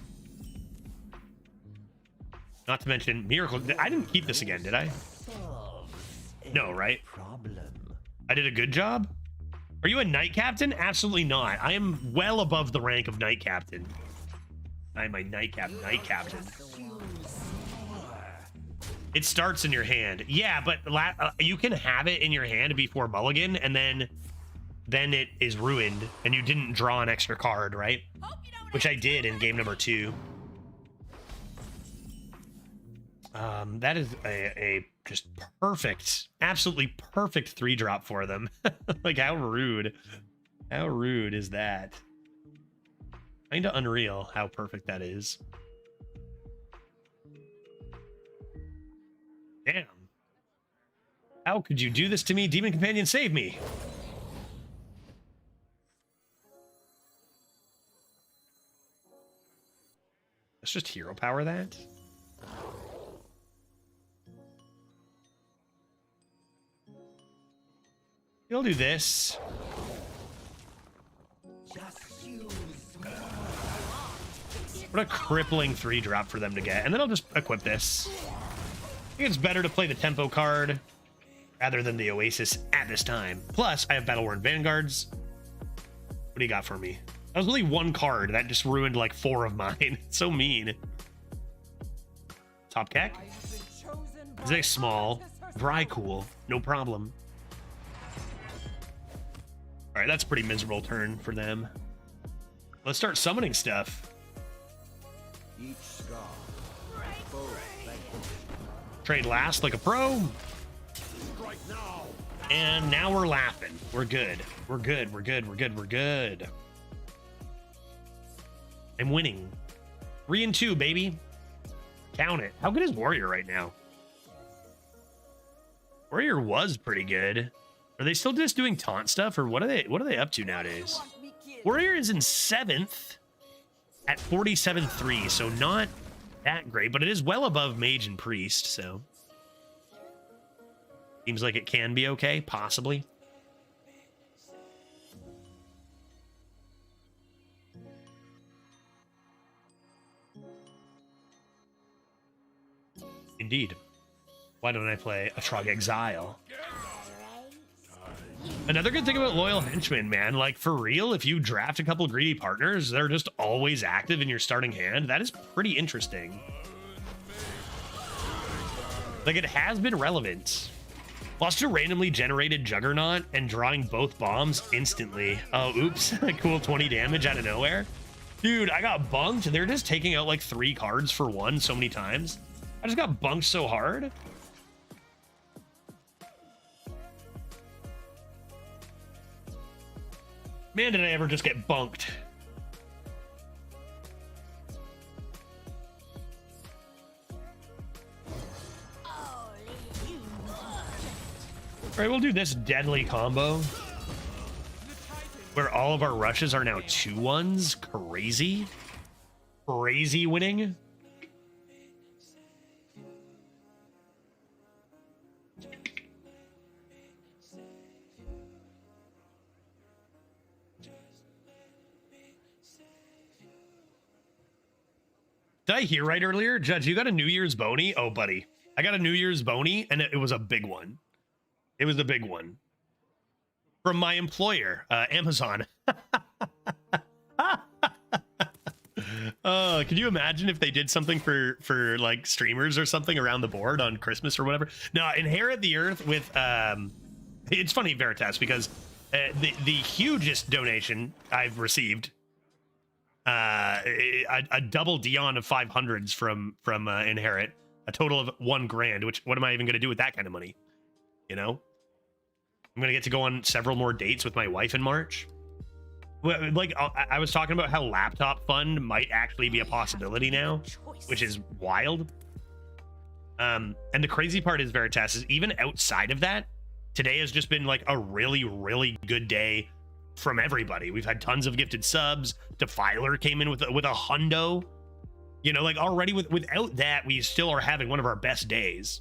A: Not to mention Miracle. I didn't keep this again, did I? No, right? I did a good job? Are you a Knight Captain? Absolutely not. I am well above the rank of Knight Captain. I am a Knight Captain. It starts in your hand. Yeah, but you can have it in your hand before Mulligan, and then it is ruined, and you didn't draw an extra card, right? Which I did in game number 2. That is a just perfect, absolutely perfect 3-drop for them. Like, how rude. How rude is that? Kinda unreal how perfect that is. Damn. How could you do this to me? Demon Companion, save me. Let's just hero power that. You'll do this. What a crippling 3-drop for them to get. And then I'll just equip this. I think it's better to play the tempo card rather than the Oasis at this time. Plus, I have Battle-Worn Vanguards. What do you got for me? That was only one card. That just ruined like 4 of mine. So mean. Top Keck. Is they small? Dry cool. No problem. All right, that's a pretty miserable turn for them. Let's start summoning stuff.
H: Each scar.
A: Trade last like a pro. And now we're laughing. We're good. We're good. We're good. We're good. We're good. I'm winning. 3-2, baby. Count it. How good is Warrior right now? Warrior was pretty good. Are they still just doing taunt stuff, or what are they up to nowadays? Warrior is in 7th at 47-3, so not that great, but it is well above Mage and Priest, so seems like it can be okay, possibly. Indeed. Why don't I play a Trog Exile? Another good thing about Loyal Henchmen, man, like for real, if you draft a couple greedy partners, they're just always active in your starting hand. That is pretty interesting. Like, it has been relevant. Lost to randomly generated Juggernaut and drawing both bombs instantly. Oh, oops. Cool 20 damage out of nowhere. Dude, I got bunked. They're just taking out like 3 cards for 1 so many times. I just got bunked so hard. Man, did I ever just get bunked. All right, we'll do this deadly combo where all of our rushes are now 2-1s. Crazy. Crazy winning. Did I hear right earlier? Judge, you got a New Year's boney? Oh, buddy. I got a New Year's boney, and it was a big one. It was a big one. From my employer, Amazon. Could you imagine if they did something for like streamers or something around the board on Christmas or whatever? No, Inherit the Earth with... it's funny, Veritas, because the hugest donation I've received... a double Dion of 500s from Inherit, a total of $1,000. Which, what am I even going to do with that kind of money? You know, I'm going to get to go on several more dates with my wife in March. Well, like I was talking about how laptop fund might actually be a possibility now, which is wild. And the crazy part is, Veritas, is even outside of that, today has just been like a really, really good day from everybody. We've had tons of gifted subs. Defiler came in with a hundo. You know, like already without that, we still are having one of our best days.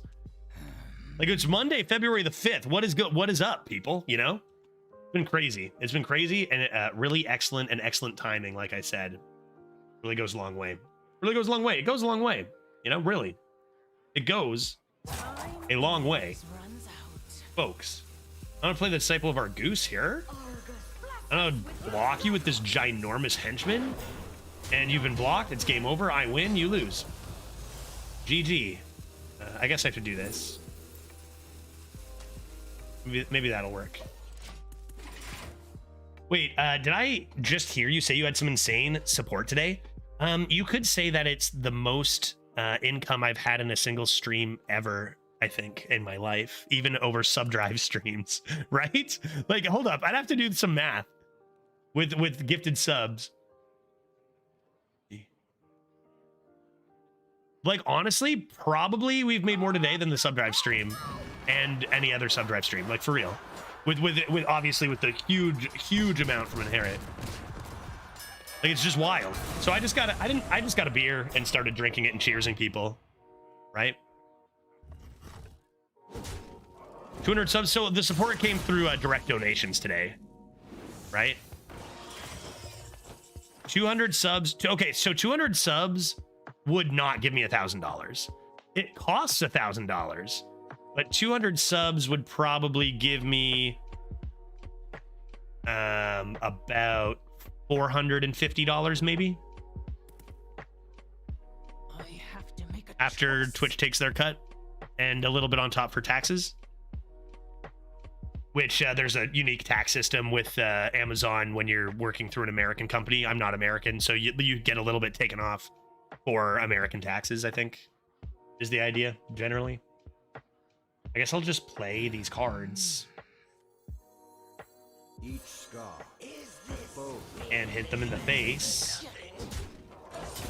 A: Like, it's Monday, February the 5th. What is good? What is up, people? You know, it's been crazy. It's been crazy, and really excellent timing. Like I said, really goes a long way. Really goes a long way. It goes a long way. You know, really, it goes a long way, folks. I'm gonna play the Disciple of our Goose here. I'm gonna block you with this ginormous henchman, and you've been blocked. It's game over. I win, you lose. GG. I guess I have to do this. Maybe that'll work. Wait, did I just hear you say you had some insane support today? You could say that it's the most income I've had in a single stream ever, I think, in my life, even over Subdrive streams, right? Like, hold up, I'd have to do some math with gifted subs. Like, honestly, probably we've made more today than the Subdrive stream and any other Subdrive stream, like, for real. With obviously with the huge amount from Inherit. Like, it's just wild. So I just got a beer and started drinking it and cheersing people, right? 200 subs. So the support came through direct donations today, right? 200 subs. Okay, so 200 subs would not give me $1,000. It costs $1,000, but 200 subs would probably give me about $450 maybe.
C: I have to make a
A: After
C: choice.
A: Twitch takes their cut and a little bit on top for taxes. Which there's a unique tax system with Amazon when you're working through an American company. I'm not American, so you get a little bit taken off for American taxes, I think, is the idea, generally. I guess I'll just play these cards
H: Each scar. Both.
A: and hit them in the face.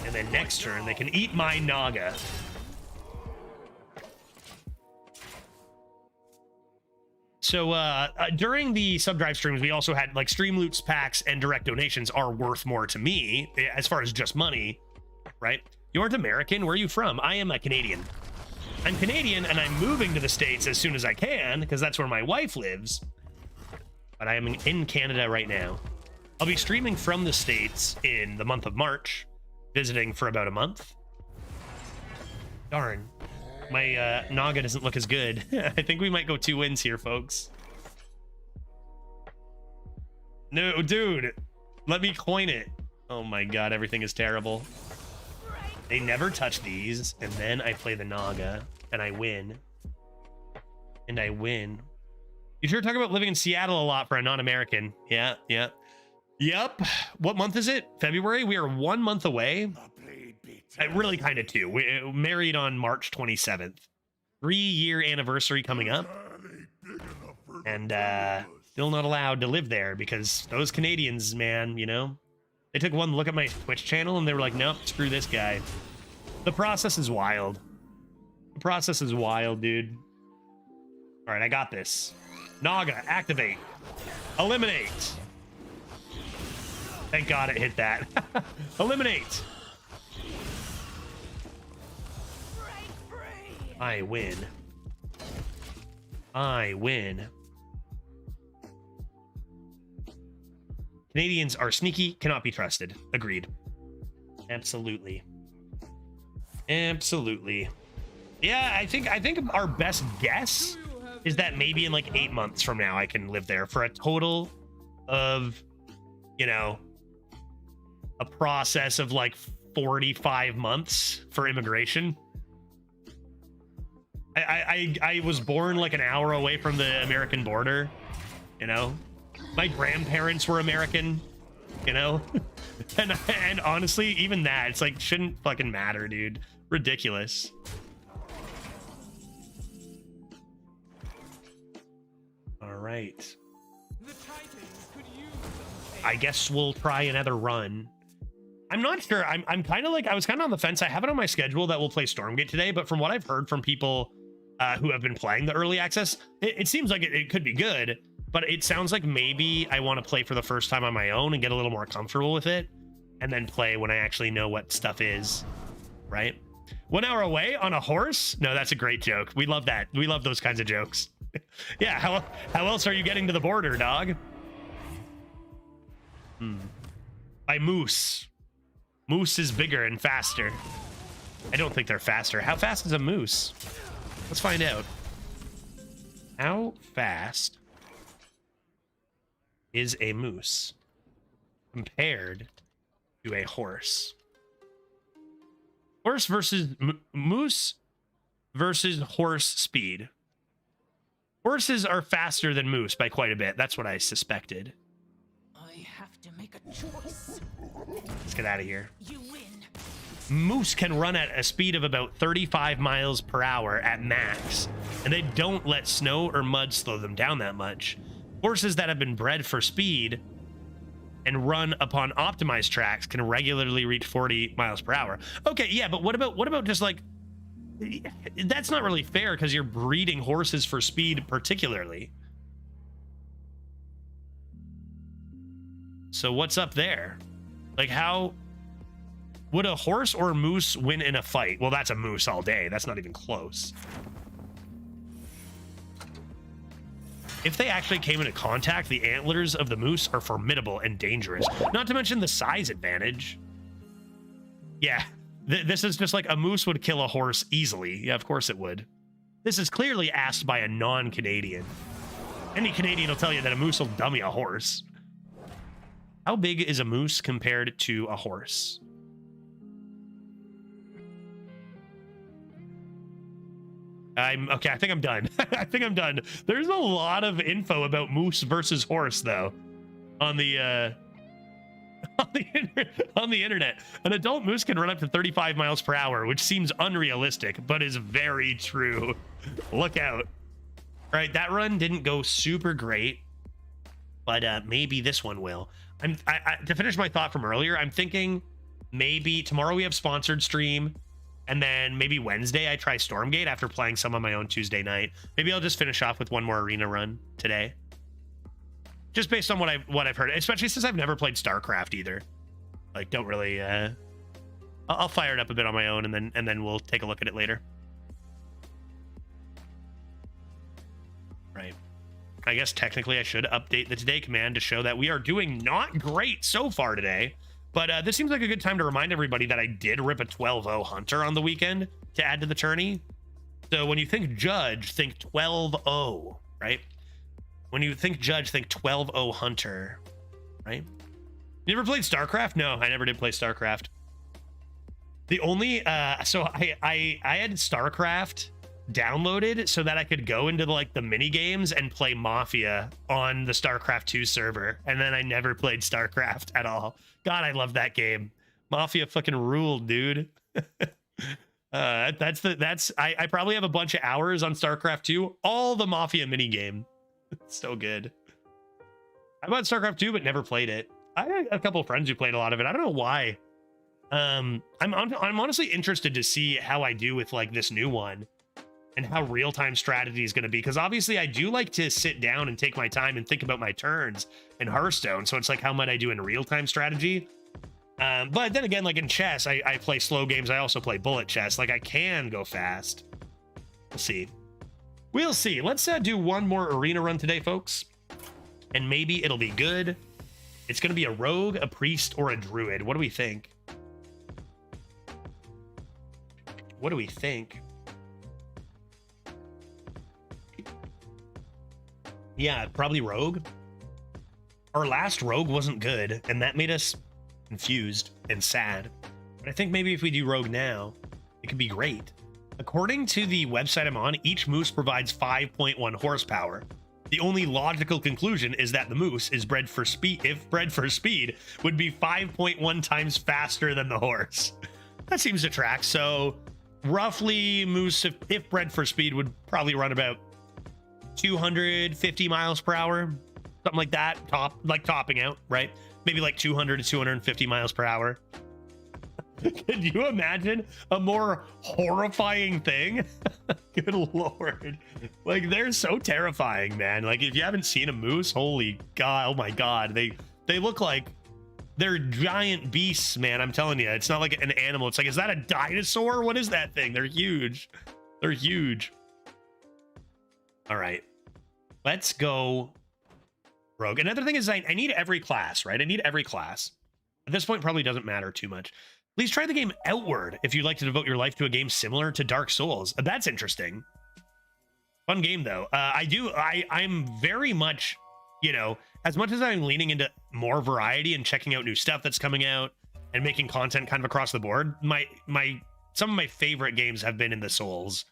A: And then next turn, they can eat my Naga. So during the subdrive streams, we also had like stream loots, packs, and direct donations are worth more to me as far as just money, right? You aren't American. Where are you from? I am a Canadian. I'm Canadian, and I'm moving to the States as soon as I can because that's where my wife lives. But I am in Canada right now. I'll be streaming from the States in the month of March, visiting for about a month. Darn. My Naga doesn't look as good. I think we might go 2 wins here, folks. No, dude. Let me coin it. Oh my god, everything is terrible. They never touch these, and then I play the Naga, and I win. And I win. You sure talk about living in Seattle a lot for a non-American. Yeah, yeah. Yep. What month is it? February? We are 1 month away. Really kind of 2. We married on March 27th. 3-year anniversary coming up. And still not allowed to live there because those Canadians, man, you know, they took one look at my Twitch channel and they were like, nope, screw this guy. The process is wild. The process is wild, dude. All right, I got this. Naga, activate. Eliminate. Thank God it hit that. Eliminate. I win. I win. Canadians are sneaky, cannot be trusted. Agreed. Absolutely. Absolutely. Yeah, I think our best guess is that maybe in like 8 months from now I can live there for a total of, you know, a process of like 45 months for immigration. I was born like an hour away from the American border, you know. My grandparents were American, you know. and honestly, even that, it's like shouldn't fucking matter, dude. Ridiculous. All right.
C: The Titans could use some
A: I guess we'll try another run. I'm not sure. I'm kind of like, I was kind of on the fence. I have it on my schedule that we'll play Stormgate today, but from what I've heard from people who have been playing the early access, it seems like it could be good, but it sounds like maybe I want to play for the first time on my own and get a little more comfortable with it, and then play when I actually know what stuff is, right? 1 hour away on a horse? No, that's a great joke. We love that. We love those kinds of jokes. Yeah, how else are you getting to the border, dog? By moose. Moose is bigger and faster. I don't think they're faster. How fast is a moose? Let's find out. How fast is a moose compared to a horse? Horse versus moose versus horse speed. Horses are faster than moose by quite a bit. That's what I suspected.
C: I have to make a choice.
A: Let's get out of here.
C: You win.
A: Moose can run at a speed of about 35 miles per hour at max, and they don't let snow or mud slow them down that much. Horses that have been bred for speed and run upon optimized tracks can regularly reach 40 miles per hour. Okay, yeah, but what about just like, that's not really fair because you're breeding horses for speed particularly. So what's up there? Like, how would a horse or a moose win in a fight? Well, that's a moose all day. That's not even close. If they actually came into contact, the antlers of the moose are formidable and dangerous. Not to mention the size advantage. Yeah, this is just like a moose would kill a horse easily. Yeah, of course it would. This is clearly asked by a non-Canadian. Any Canadian will tell you that a moose will dummy a horse. How big is a moose compared to a horse? Okay, I think I'm done. I think I'm done. There's a lot of info about moose versus horse, though, on the on the internet. An adult moose can run up to 35 miles per hour, which seems unrealistic, but is very true. Look out. All right, that run didn't go super great, but maybe this one will. To finish my thought from earlier, I'm thinking maybe tomorrow we have sponsored stream, and then maybe Wednesday I try Stormgate after playing some on my own Tuesday night. Maybe I'll just finish off with one more arena run today, just based on what I've heard, especially since I've never played StarCraft either. Like, don't really. I'll fire it up a bit on my own, and then we'll take a look at it later. Right. I guess technically I should update the today command to show that we are doing not great so far today. But this seems like a good time to remind everybody that I did rip a 12-0 Hunter on the weekend to add to the tourney. So when you think Judge, think 12-0, right? When you think Judge, think 12-0 Hunter, right? You ever played StarCraft? No, I never did play StarCraft. The only, so I had StarCraft downloaded so that I could go into like the mini games and play Mafia on the StarCraft 2 server, and then I never played StarCraft at all. God, I love that game. Mafia fucking ruled, dude. I probably have a bunch of hours on StarCraft 2, all the Mafia mini game. It's so good. I bought StarCraft 2 but never played it. I had a couple of friends who played a lot of it. I don't know why. I'm honestly interested to see how I do with like this new one, and how real-time strategy is going to be, because obviously I do like to sit down and take my time and think about my turns in Hearthstone. So it's like, how might I do in real-time strategy? But then again, like in chess, I play slow games. I also play bullet chess. Like, I can go fast. We'll see. We'll see. Let's do one more arena run today, folks, and maybe it'll be good. It's going to be a rogue, a priest, or a druid. What do we think? What do we think? Yeah, probably rogue. Our last rogue wasn't good, and that made us confused and sad. But I think maybe if we do rogue now, it could be great. According to the website I'm on, each moose provides 5.1 horsepower. The only logical conclusion is that the moose is bred for speed. If bred for speed, would be 5.1 times faster than the horse. That seems to track. So roughly, moose, if bred for speed, would probably run about 250 miles per hour, something like that. Topping out, right? Maybe like 200 to 250 miles per hour. Could you imagine a more horrifying thing? Good Lord. Like, they're so terrifying, man. Like, if you haven't seen a moose, holy God, oh my God. They look like they're giant beasts, man. I'm telling you, it's not like an animal. It's like, is that a dinosaur? What is that thing? They're huge. They're huge. All right, let's go rogue. Another thing is I need every class, right? I need every class. At this point, probably doesn't matter too much. Please try the game Outward if you'd like to devote your life to a game similar to Dark Souls. That's interesting. Fun game, though. I'm very much, you know, as much as I'm leaning into more variety and checking out new stuff that's coming out and making content kind of across the board, some of my favorite games have been in the Souls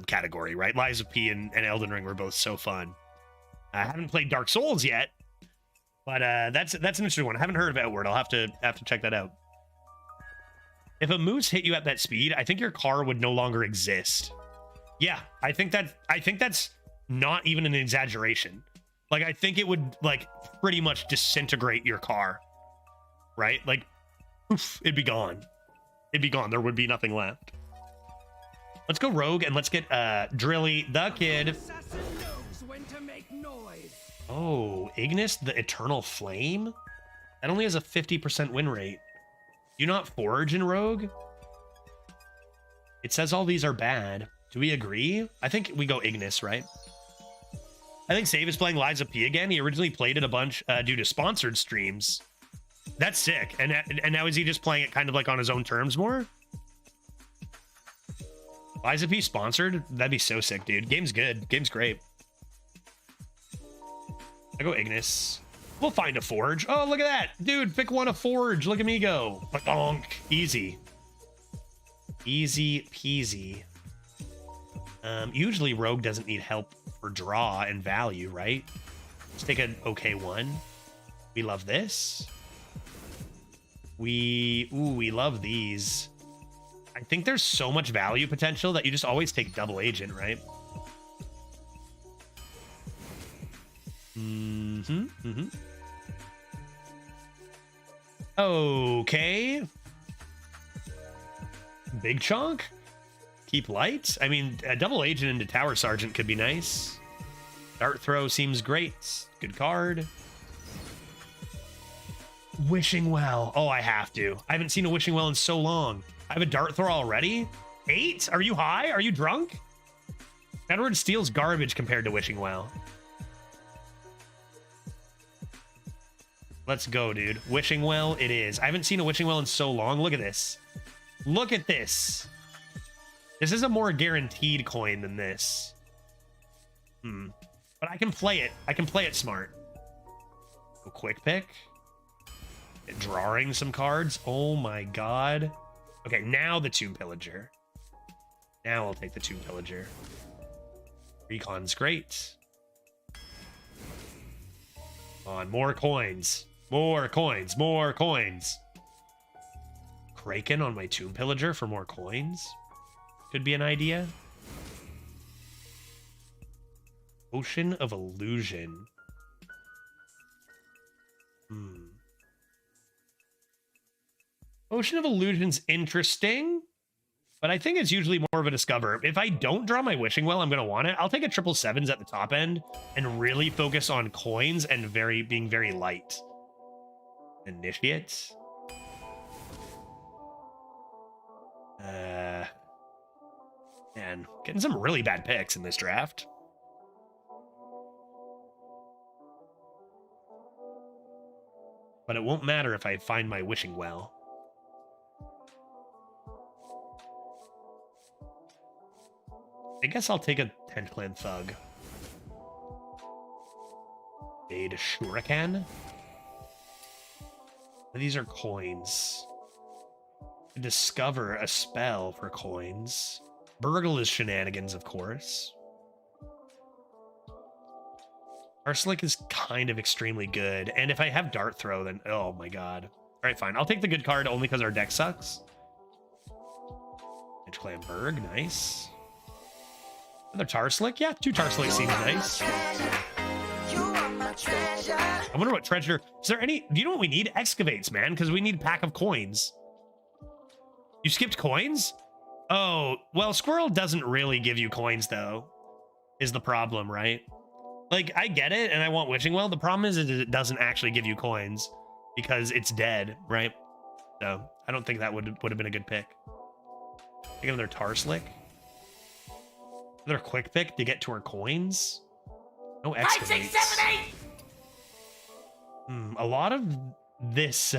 A: category, right? Lies of P and Elden Ring were both so fun. I haven't played Dark Souls yet, but that's an interesting one. I haven't heard of Outward. I'll have to check that out. If a moose hit you at that speed, I think your car would no longer exist. Yeah, I think that's not even an exaggeration. Like, I think it would like pretty much disintegrate your car, right? Like, oof, it'd be gone. It'd be gone. There would be nothing left. Let's go rogue and let's get Drilly the Kid.
C: Assassin knows when to make noise.
A: Oh, Ignis the Eternal Flame? That only has a 50% win rate. Do you not forge in Rogue? It says all these are bad. Do we agree? I think we go Ignis, right? I think Save is playing Liza P again. He originally played it a bunch due to sponsored streams. That's sick. And now is he just playing it kind of like on his own terms more? Liza P sponsored? That'd be so sick, dude. Game's good. Game's great. I go Ignis. We'll find a Forge. Oh, look at that. Dude, pick one a Forge. Look at me go. Donk. Easy. Easy peasy. Usually Rogue doesn't need help for draw and value, right? Let's take an okay one. We love this. We love these. I think there's so much value potential that you just always take double agent, right? Okay. Big chunk. Keep light. I mean, a double agent into Tower Sergeant could be nice. Dart throw seems great. Good card. Wishing Well. Oh, I have to. I haven't seen a Wishing Well in so long. I have a dart throw already? 8? Are you high? Are you drunk? Edward Steele's garbage compared to Wishing Well. Let's go, dude. Wishing Well it is. I haven't seen a Wishing Well in so long. Look at this. Look at this. This is a more guaranteed coin than this. But I can play it. I can play it smart. Go quick pick. Drawing some cards. Oh my god. Okay, now the Tomb Pillager. Now I'll take the Tomb Pillager. Recon's great. On more coins. More coins. More coins. Kraken on my Tomb Pillager for more coins. Could be an idea. Ocean of Illusion. Ocean of Illusion's interesting, but I think it's usually more of a discover. If I don't draw my Wishing Well, I'm going to want it. I'll take a 777s at the top end and really focus on coins and being very light. Initiates. Man, getting some really bad picks in this draft. But it won't matter if I find my Wishing Well. I guess I'll take a 10th Clan Thug. Jade Shuriken. These are coins. Discover a spell for coins. Burgle is shenanigans, of course. Arslick is kind of extremely good. And if I have Dart Throw, then... oh my god. Alright, fine. I'll take the good card only because our deck sucks. Edge Clan Berg, nice. Another Tarslick? Yeah, 2 Tarslick seems nice. I wonder what treasure... is there any... do you know what we need? Excavates, man, because we need a pack of coins. You skipped coins? Oh, well, Squirrel doesn't really give you coins, though, is the problem, right? Like, I get it, and I want Wishing Well. The problem is it doesn't actually give you coins because it's dead, right? So, I don't think that would have been a good pick. Take another Tarslick. Another quick pick to get to our coins. No excavates.
G: 5, 6, 7, 8!
A: A lot of this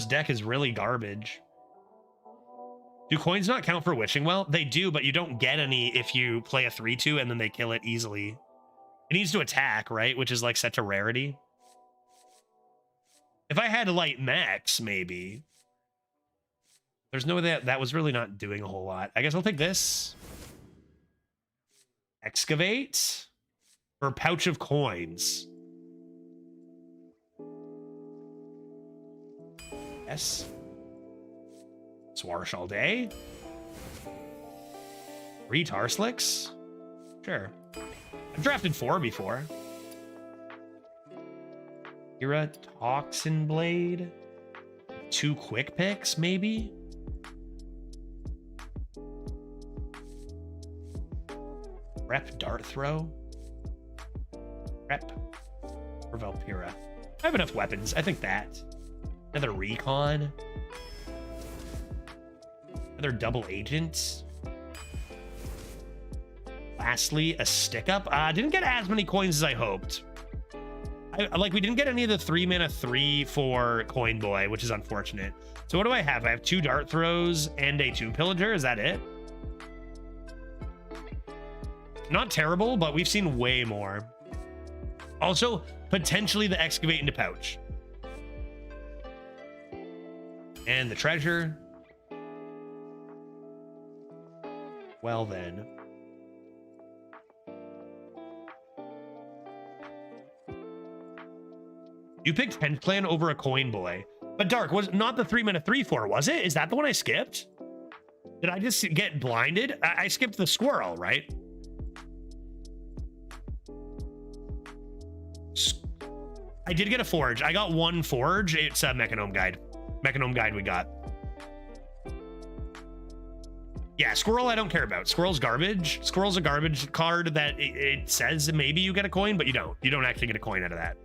A: deck is really garbage. Do coins not count for Wishing Well? They do, but you don't get any if you play a 3/2 and then they kill it easily. It needs to attack, right? Which is like set to rarity. If I had light max, maybe. There's no way that was really not doing a whole lot. I guess I'll take this. Excavate. Or pouch of coins. Yes. Swarsh all day. 3 Tarslicks? Sure. I've drafted 4 before. Kira Toxin Blade. 2 quick picks, maybe? Rep Dart Throw. Rep. Or Valpyra. I have enough weapons. I think that. Another recon. Another double agent. Lastly, a stick up. Didn't get as many coins as I hoped. We didn't get any of the 3 mana 3/4 coin boy, which is unfortunate. So what do I have? I have 2 dart throws and a 2 pillager. Is that it? Not terrible, but we've seen way more. Also, potentially the excavate into pouch. And the treasure. Well then. You picked Hench Clan over a coin boy. But Dark, was not the 3 mana 3/4, was it? Is that the one I skipped? Did I just get blinded? I skipped the squirrel, right? I did get a forge. I got 1 forge. It's a Mechanome Guide. Mechanome Guide we got. Yeah, squirrel I don't care about. Squirrel's garbage. Squirrel's a garbage card that it says maybe you get a coin, but you don't. You don't actually get a coin out of that.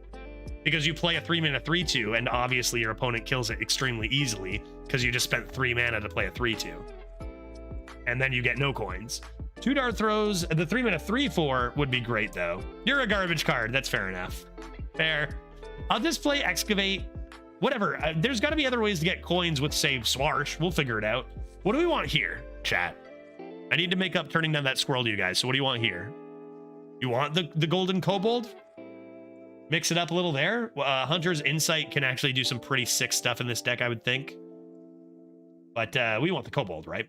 A: Because you play a 3 mana 3/2, and obviously your opponent kills it extremely easily because you just spent 3 mana to play a 3/2. And then you get no coins. 2 dart throws. The 3 mana 3/4 would be great, though. You're a garbage card. That's fair enough. Fair. I'll just play excavate. Whatever. There's got to be other ways to get coins with, say, Swarsh. We'll figure it out. What do we want here, chat? I need to make up turning down that squirrel to you guys. So what do you want here? You want the golden kobold? Mix it up a little there. Hunter's Insight can actually do some pretty sick stuff in this deck, I would think. But we want the kobold, right?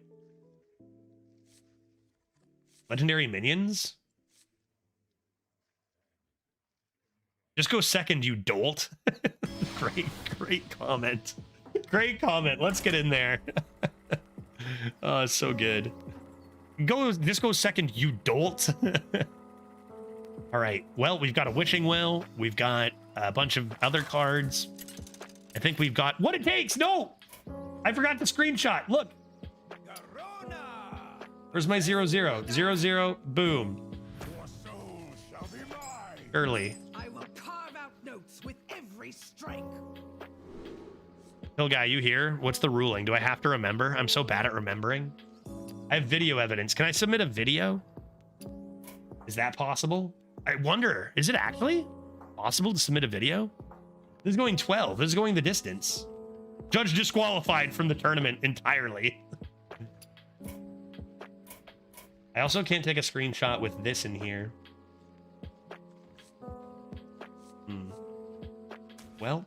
A: Legendary minions? Just go second, you dolt. Great comment. Great comment. Let's get in there. Oh, it's so good. Just go second, you dolt. All right. Well, we've got a witching well. We've got a bunch of other cards. I think we've got what it takes. No, I forgot the screenshot. Look. Where's my 0/0? 0/0. Boom. Early.
C: I will carve out notes with every strike.
A: Hill guy, you here? What's the ruling? Do I have to remember? I'm so bad at remembering. I have video evidence. Can I submit a video? Is that possible? I wonder, is it actually possible to submit a video? This is going 12. This is going the distance. Judge disqualified from the tournament entirely. I also can't take a screenshot with this in here. Well,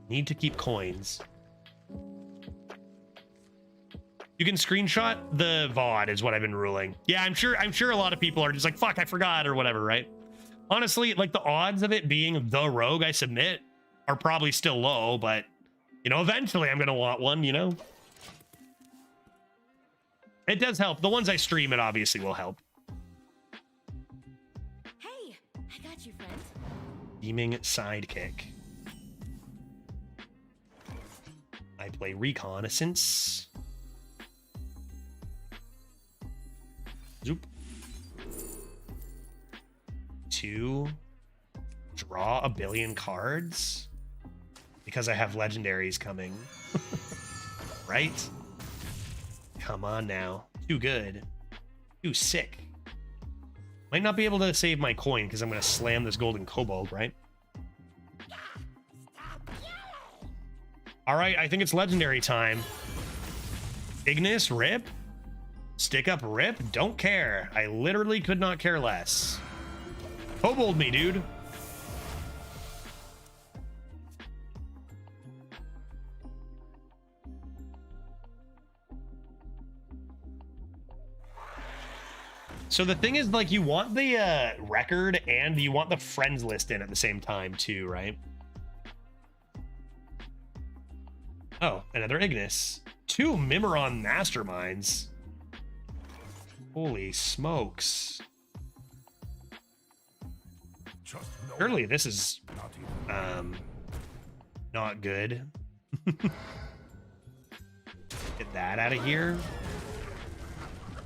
A: need to keep coins. You can screenshot the VOD is what I've been ruling. Yeah, I'm sure a lot of people are just like, fuck, I forgot or whatever, right? Honestly, like the odds of it being the rogue I submit are probably still low, but you know, eventually I'm gonna want one, you know? It does help. The ones I stream, it obviously will help.
E: Hey, I got you, friend.
A: Beaming sidekick. I play reconnaissance. Zoop. 2. Draw a billion cards because I have legendaries coming. Right? Come on now. Too good. Too sick. Might not be able to save my coin because I'm going to slam this golden kobold, right? All right, I think it's legendary time. Ignis, rip. Stick up, rip. Don't care. I literally could not care less. Kobold me, dude. So the thing is, like, you want the record and you want the friends list in at the same time too, right? Oh, another Ignis. 2 Mimiron Masterminds. Holy smokes. Surely this is not good. Get that out of here.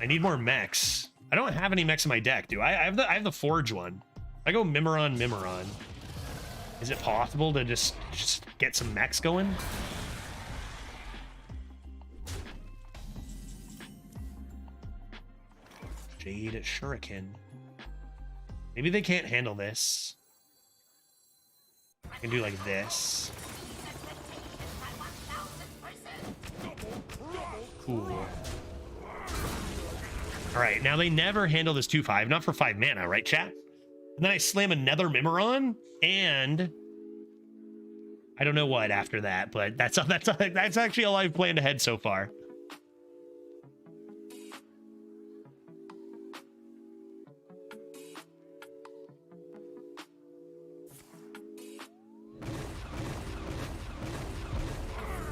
A: I need more mechs. I don't have any mechs in my deck, do I? I have the Forge one. I go Mimiron. Is it possible to just get some mechs going? Jade Shuriken. Maybe they can't handle this. I can do like this. Cool. All right, now they never handle this 2/5, not for 5 mana, right, chat? And then I slam another Mimeron, and I don't know what after that, but that's actually all I've planned ahead so far.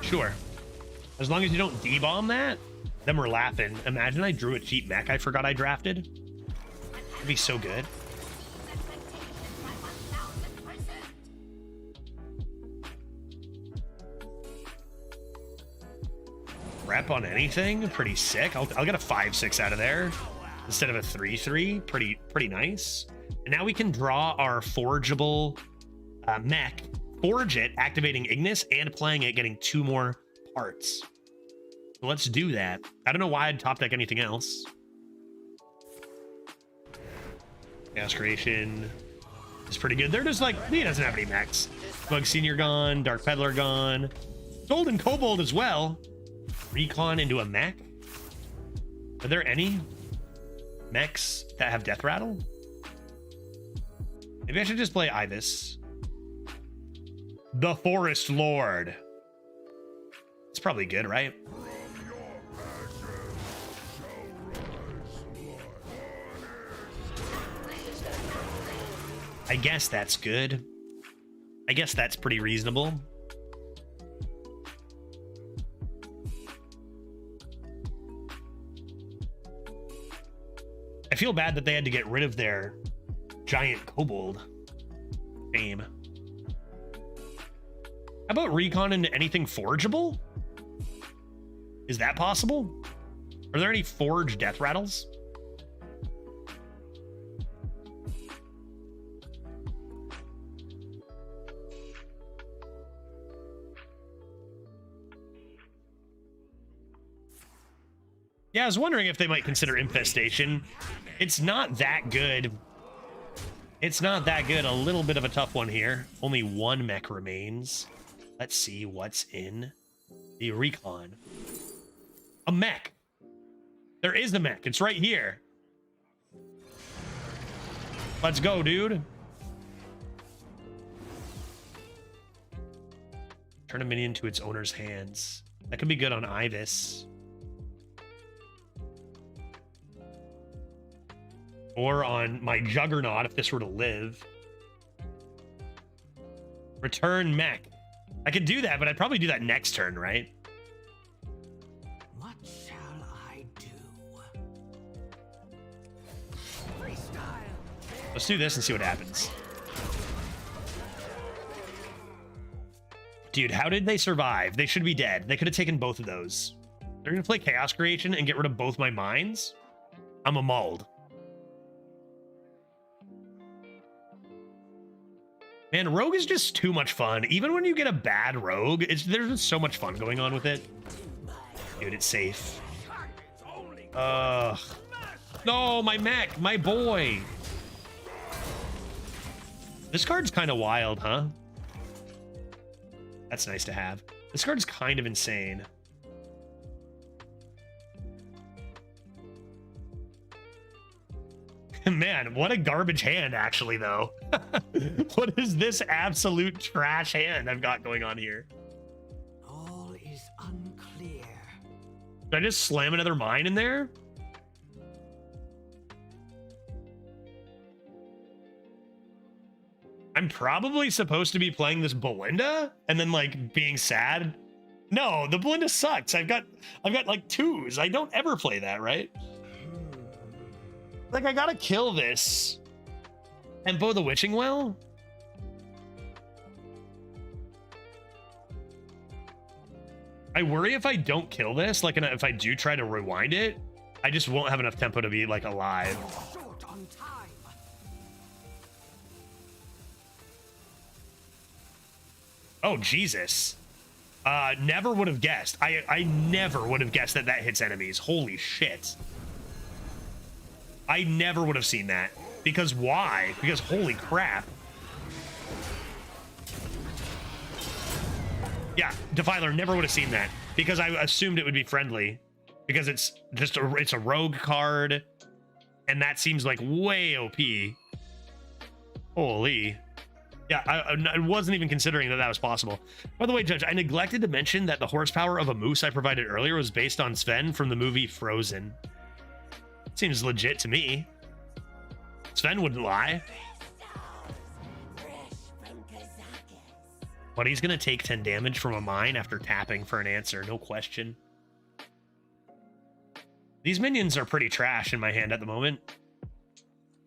A: Sure. As long as you don't D-bomb that, then we're laughing. Imagine I drew a cheap mech I forgot I drafted. It'd be so good. Rep on anything, pretty sick. I'll get a 5/6 out of there instead of a 3/3. Pretty nice. And now we can draw our forgeable mech, forge it, activating Ignis, and playing it, getting 2 more parts. So let's do that. I don't know why I'd top deck anything else. Chaos Creation is pretty good. They're just like, he doesn't have any mechs. Bug Senior gone, Dark Peddler gone, Golden Kobold as well. Recon into a mech. Are there any mechs that have Death Rattle? Maybe I should just play Ibis. The Forest Lord. It's probably good, right? I guess that's good. I guess that's pretty reasonable. I feel bad that they had to get rid of their giant kobold game. How about recon into anything forgeable? Is that possible? Are there any forged death rattles? Yeah, I was wondering if they might consider Infestation. It's not that good. It's not that good. A little bit of a tough one here. Only 1 mech remains. Let's see what's in the recon. A mech. There is a mech. It's right here. Let's go, dude. Turn a minion to its owner's hands. That could be good on Ibis. Or on my Juggernaut if this were to live. Return mech. I could do that, but I'd probably do that next turn, right?
C: What shall I do? Freestyle.
A: Let's do this and see what happens. Dude, how did they survive? They should be dead. They could have taken both of those. They're gonna play Chaos Creation and get rid of both my mines? I'm a mauled. Man, Rogue is just too much fun. Even when you get a bad Rogue, there's just so much fun going on with it. Dude, it's safe. No, my mech, my boy. This card's kind of wild, huh? That's nice to have. This card's kind of insane. Man, what a garbage hand, actually, though. What is this absolute trash hand I've got going on here?
C: All is unclear.
A: Did I just slam another mine in there? I'm probably supposed to be playing this Belinda and then like being sad. No, the Belinda sucks. I've got like 2s. I don't ever play that, right? Like I gotta kill this. And Bow the Witching Well? I worry if I don't kill this, like if I do try to rewind it, I just won't have enough tempo to be like alive.
C: Short on time.
A: Oh, Jesus. Never would have guessed. I never would have guessed that that hits enemies. Holy shit. I never would have seen that. Because why? Because holy crap. Yeah, Defiler never would have seen that. Because I assumed it would be friendly. Because it's just it's a rogue card. And that seems like way OP. Holy. Yeah, I wasn't even considering that that was possible. By the way, Judge, I neglected to mention that the horsepower of a moose I provided earlier was based on Sven from the movie Frozen. Seems legit to me. Sven wouldn't lie. But he's gonna take 10 damage from a mine after tapping for an answer, no question. These minions are pretty trash in my hand at the moment.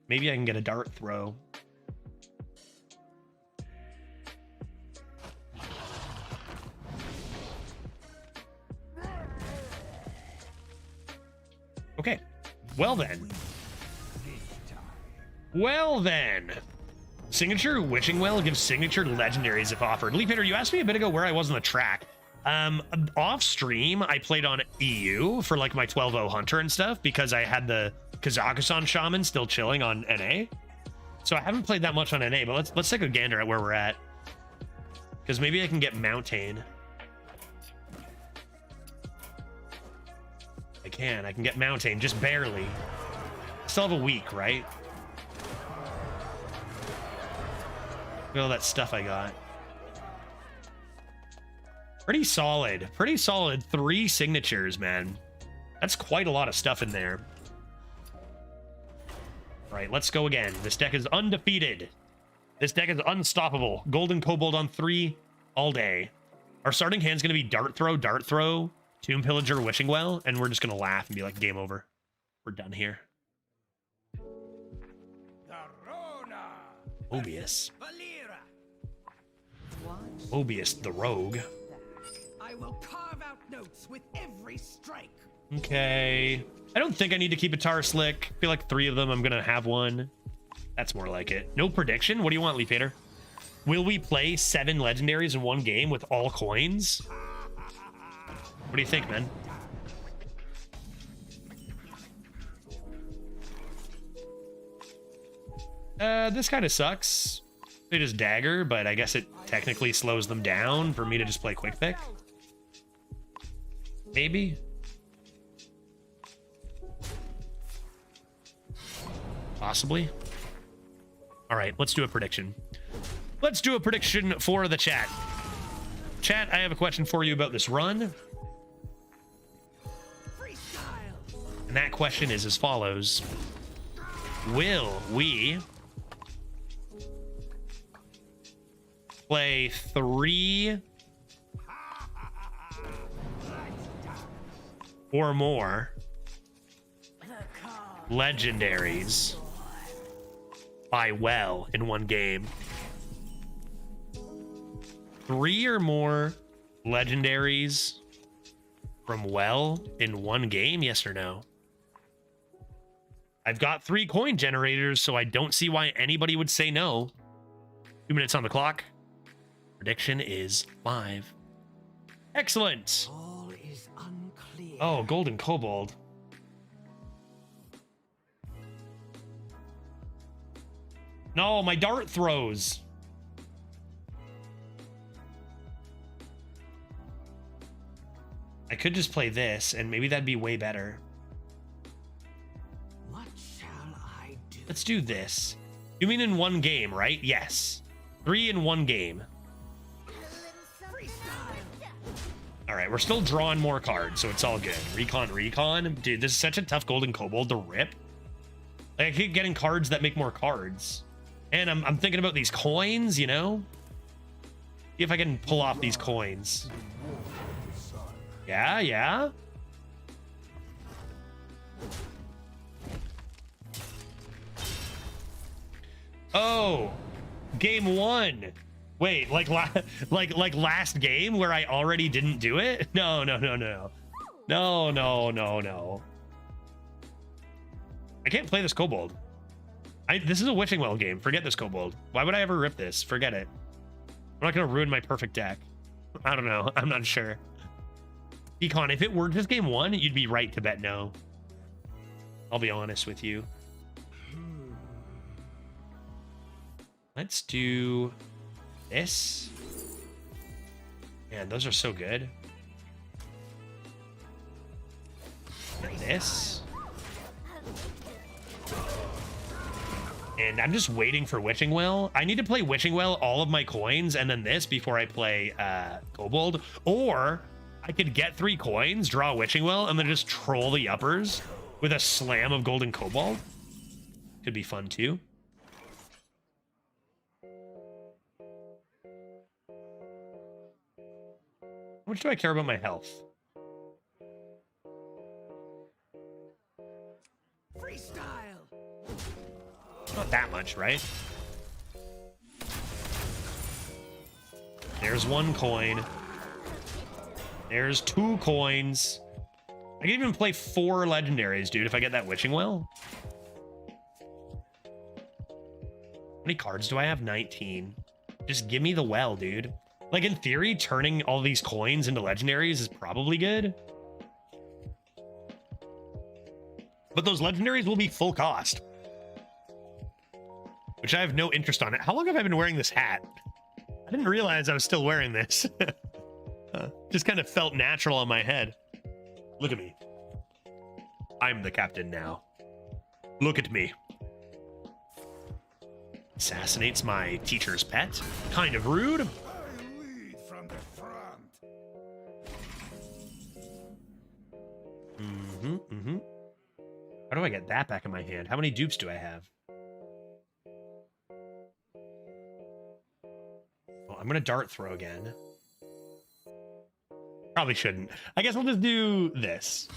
A: Maybe I can get a dart throw. Okay, well then. Well then. Signature Witching Well gives signature legendaries if offered. Leafhater, you asked me a bit ago where I was on the track. Off stream, I played on EU for like my 12-0 Hunter and stuff because I had the Kazakhstan Shaman still chilling on NA. So I haven't played that much on NA, but let's take a gander at where we're at. Because maybe I can get Mountain. I can get Mountain, just barely. Still have a week, right? Look at all that stuff I got. Pretty solid. Pretty solid 3 signatures, man. That's quite a lot of stuff in there. All right, let's go again. This deck is undefeated. This deck is unstoppable. Golden Kobold on 3 all day. Our starting hand's going to be Dart Throw, Tomb Pillager, Wishing Well, and we're just going to laugh and be like, game over. We're done here. Mobius. Mobius the Rogue.
C: I will carve out notes with every strike.
A: Okay. I don't think I need to keep a Tar Slick. I feel like 3 of them, I'm going to have one. That's more like it. No prediction? What do you want, Leafhater? Will we play 7 legendaries in one game with all coins? What do you think, man? This kind of sucks. They just dagger, but I guess it technically slows them down for me to just play quick pick. Maybe. Possibly. All right, let's do a prediction. Let's do a prediction for the chat. Chat, I have a question for you about this run. And that question is as follows. Will we play 3 or more legendaries by Well in one game? 3 or more legendaries from Well in one game, yes or no? I've got 3 coin generators, so I don't see why anybody would say no. 2 minutes on the clock. Prediction is live. Excellent.
C: All is unclear.
A: Oh, Golden Kobold. No, my dart throws. I could just play this, and maybe that'd be way better.
C: What shall I do?
A: Let's do this. You mean in one game, right? Yes. 3 in one game. All right, we're still drawing more cards, so it's all good. Recon. Dude, this is such a tough Golden Kobold to rip. Like, I keep getting cards that make more cards. And I'm thinking about these coins, you know? See if I can pull off these coins. Yeah. Oh, game 1. Wait, like last game where I already didn't do it? No. I can't play this Kobold. This is a Wishing Well game. Forget this Kobold. Why would I ever rip this? Forget it. I'm not gonna ruin my perfect deck. I don't know. I'm not sure. Econ, if it were just game one, you'd be right to bet no. I'll be honest with you. Let's do this. Man, those are so good. And this. And I'm just waiting for Witching Well. I need to play Witching Well, all of my coins, and then this before I play Kobold. Or I could get 3 coins, draw Witching Well, and then just troll the uppers with a slam of Golden Kobold. Could be fun too. How much do I care about my health?
C: Freestyle.
A: Not that much, right? There's 1 coin. There's 2 coins. I can even play 4 legendaries, dude, if I get that Witching Well. How many cards do I have? 19. Just give me the well, dude. Like, in theory, turning all these coins into legendaries is probably good. But those legendaries will be full cost. Which I have no interest on it. How long have I been wearing this hat? I didn't realize I was still wearing this. Just kind of felt natural on my head. Look at me. I'm the captain now. Look at me. Assassinates my teacher's pet. Kind of rude.
F: I lead from the front.
A: How do I get that back in my hand? How many dupes do I have? Well, I'm gonna dart throw again. Probably shouldn't. I guess we'll just do this.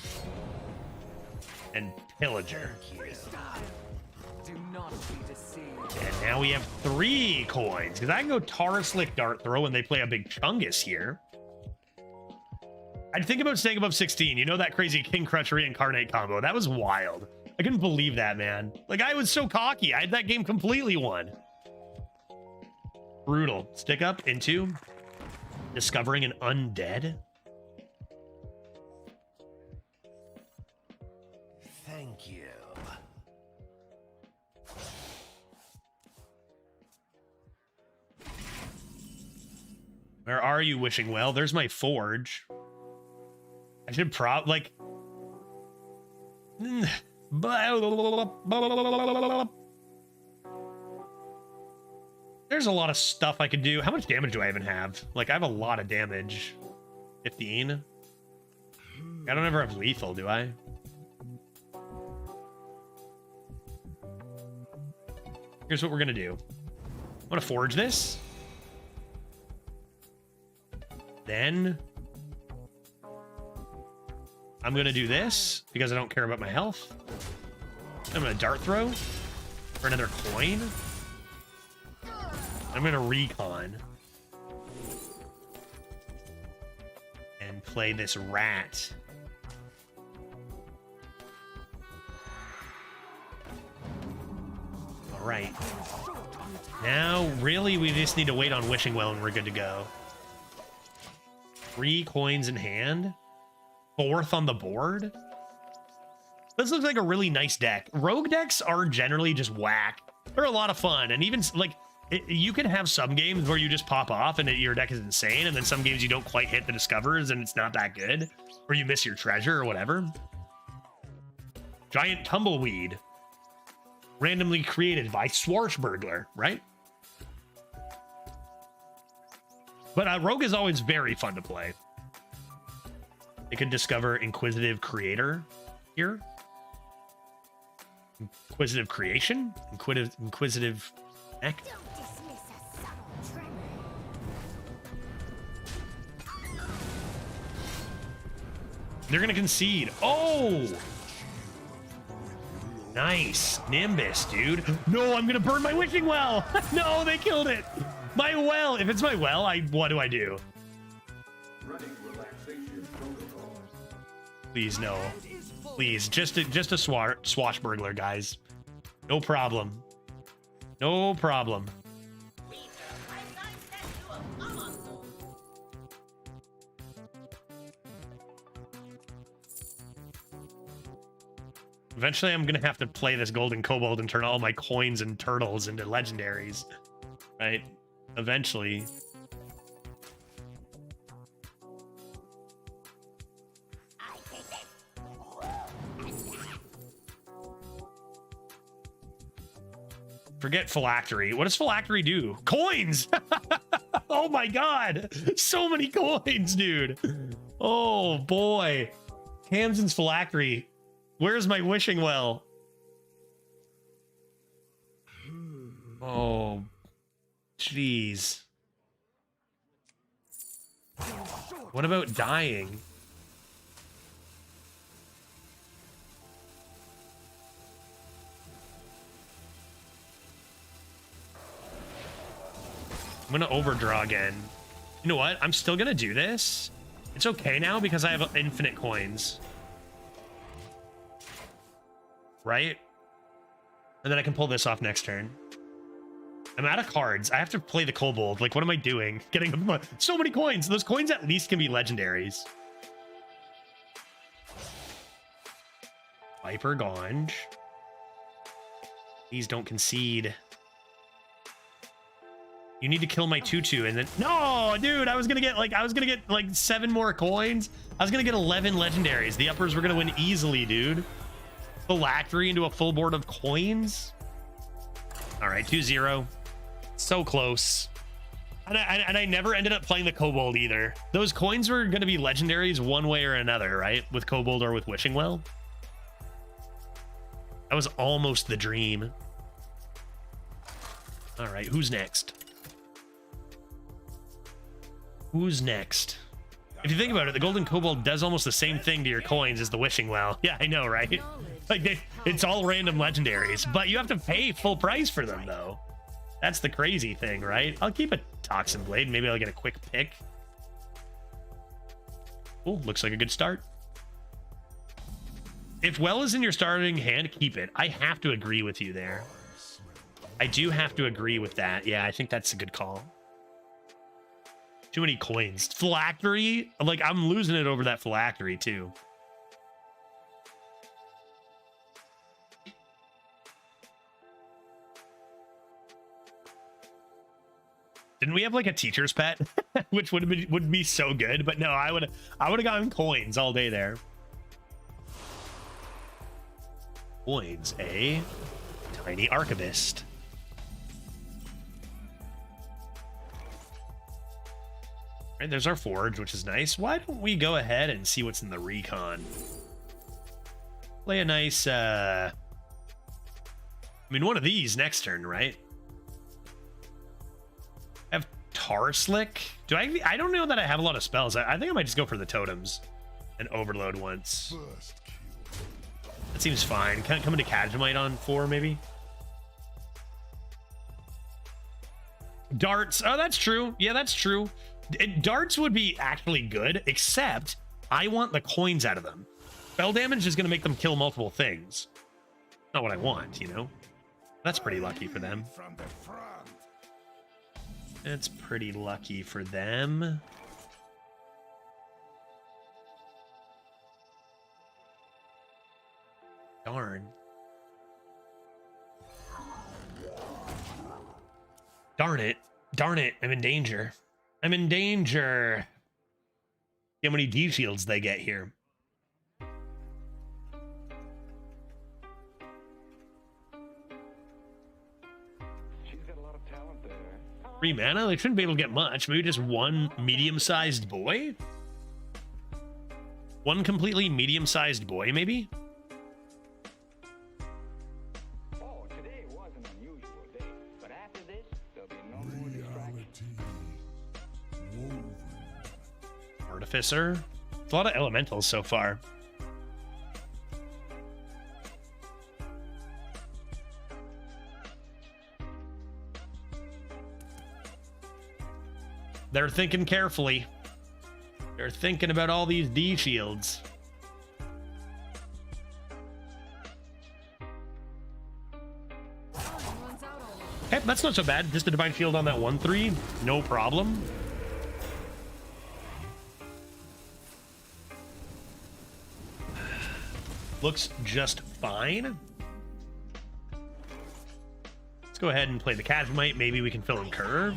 A: And Pillager.
C: Do not be deceived.
A: And now we have 3 coins. Because I can go Tar Slick Dart Throw when they play a big Chungus here. I'd think about staying above 16. You know that crazy King Crutch Reincarnate combo? That was wild. I couldn't believe that, man. Like, I was so cocky. I had that game completely won. Brutal. Stick up into discovering an undead.
H: Thank you.
A: Where are you, Wishing Well? There's my forge. I should like... There's a lot of stuff I could do. How much damage do I even have? Like, I have a lot of damage. 15. I don't ever have lethal, do I? Here's what we're gonna do. I'm gonna forge this. Then I'm gonna do this because I don't care about my health. I'm gonna dart throw for another coin. I'm gonna recon and play this rat. All right. Now, really, we just need to wait on Wishing Well and we're good to go. 3 coins in hand. 4th on the board. This looks like a really nice deck. Rogue decks are generally just whack. They're a lot of fun. And even, like, you can have some games where you just pop off and your deck is insane. And then some games you don't quite hit the discovers and it's not that good. Or you miss your treasure or whatever. Giant Tumbleweed. Randomly created by Swarshburglar, right? But Rogue is always very fun to play. You can discover Inquisitive Creator here. Inquisitive Creation? Inquisitive Act?
E: Don't dismiss a subtle tremor.
A: They're gonna concede. Oh! Nice. Nimbus, dude. No, I'm gonna burn my Wishing Well! No, they killed it! My well! If it's my well, what do I do? Please, no. Please, just a swashbuckler, guys. No problem. No problem. Eventually, I'm gonna have to play this golden kobold and turn all my coins and turtles into legendaries, right? Eventually. Forget phylactery. What does phylactery do? Coins! Oh my god! So many coins, dude! Oh boy. Tamsin's phylactery. Where's my wishing well? Oh, jeez. What about dying? I'm gonna overdraw again. You know what? I'm still gonna do this. It's okay now because I have infinite coins. Right? And then I can pull this off next turn. I'm out of cards. I have to play the kobold. Like, what am I doing? Getting so many coins. Those coins at least can be legendaries. Viper Ganj. Please don't concede. You need to kill my tutu and then no, dude, I was gonna get like 7 more coins. I was gonna get 11 legendaries. The uppers were gonna win easily, dude. Phylactery into a full board of coins. All right, 2-0. So close. And I never ended up playing the kobold either. Those coins were gonna be legendaries one way or another, right? With kobold or with wishing well. That was almost the dream. All right, who's next? Who's next? If you think about it, the golden kobold does almost the same thing to your coins as the wishing well. Yeah, I know, right? Like it's all random legendaries, but you have to pay full price for them though. That's the crazy thing, right? I'll keep a Toxin Blade. Maybe I'll get a quick pick. Cool, looks like a good start. If well is in your starting hand, keep it. I have to agree with you there. I do have to agree with that. Yeah, I think that's a good call. Too many coins. Phylactery, like I'm losing it over that phylactery too. Didn't we have like a teacher's pet, which would be so good? But no, I would have gotten coins all day there. Coins, eh? Tiny Archivist. Right, there's our forge, which is nice. Why don't we go ahead and see what's in the recon? Play a nice, I mean, one of these next turn, right? I have Tar Slick. I don't know that I have a lot of spells. I think I might just go for the totems and overload once. That seems fine. Can I come into Catamite on 4, maybe? Darts. Oh, that's true. Yeah, that's true. Darts would be actually good, except I want the coins out of them. Spell damage is going to make them kill multiple things. Not what I want, you know? That's pretty lucky for them. It's pretty lucky for them. Darn. Darn it. Darn it. I'm in danger. I'm in danger. See how many D shields they get here.
I: She's got a lot of talent there.
A: 3 mana? They shouldn't be able to get much. Maybe just one medium-sized boy? One completely medium-sized boy, maybe?
I: Oh, today was an unusual day, but after this, there'll be no more distractions.
A: Artificer. It's a lot of elementals so far. They're thinking carefully. They're thinking about all these D shields. Okay, that's not so bad. Just a Divine Shield on that 1/3. No problem. Looks just fine. Let's go ahead and play the Kazumite. Maybe we can fill in curve.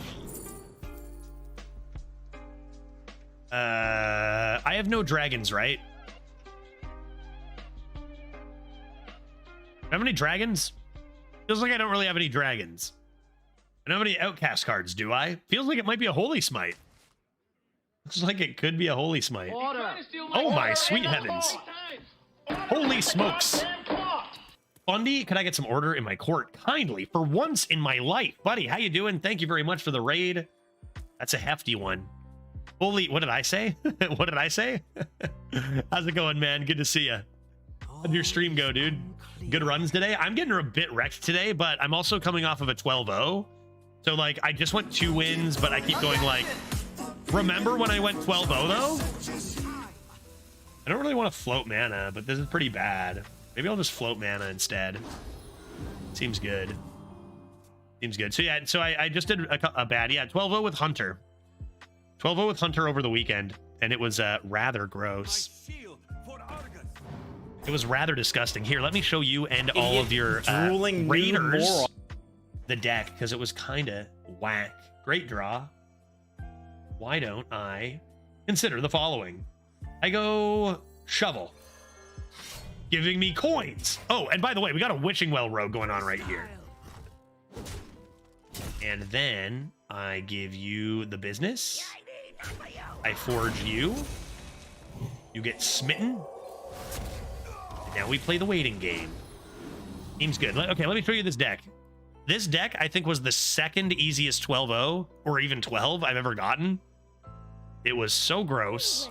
A: I have no dragons, right? Do I have any dragons? Feels like I don't really have any dragons. I don't have any outcast cards, do I? Feels like it might be a Holy Smite. Looks like it could be a Holy Smite. Oh my sweet heavens. Holy smokes. Fundy, could I get some order in my court? Kindly, for once in my life. Buddy, how you doing? Thank you very much for the raid. That's a hefty one. Holy, what did I say? What did I say? How's it going, man? Good to see you. How'd your stream go, dude? Good runs today? I'm getting a bit wrecked today, but I'm also coming off of a 12-0. So, like, I just went 2 wins, but I keep going, like... Remember when I went 12-0, though? I don't really want to float mana, but this is pretty bad. Maybe I'll just float mana instead. Seems good. Seems good. So, yeah, so I just did a bad... Yeah, 12-0 with Hunter. 12-0 with Hunter over the weekend, and it was rather gross. It was rather disgusting. Here, let me show you and all of your raiders the deck, because it was kind of whack. Great draw. Why don't I consider the following? I go shovel, giving me coins. Oh, and by the way, we got a Witching Well rogue going on right here. And then I give you the business. I forge you. You get smitten. Now we play the waiting game. Seems good. Okay, let me show you this deck. This deck, I think, was the second easiest 12-0, or even 12 I've ever gotten. It was so gross.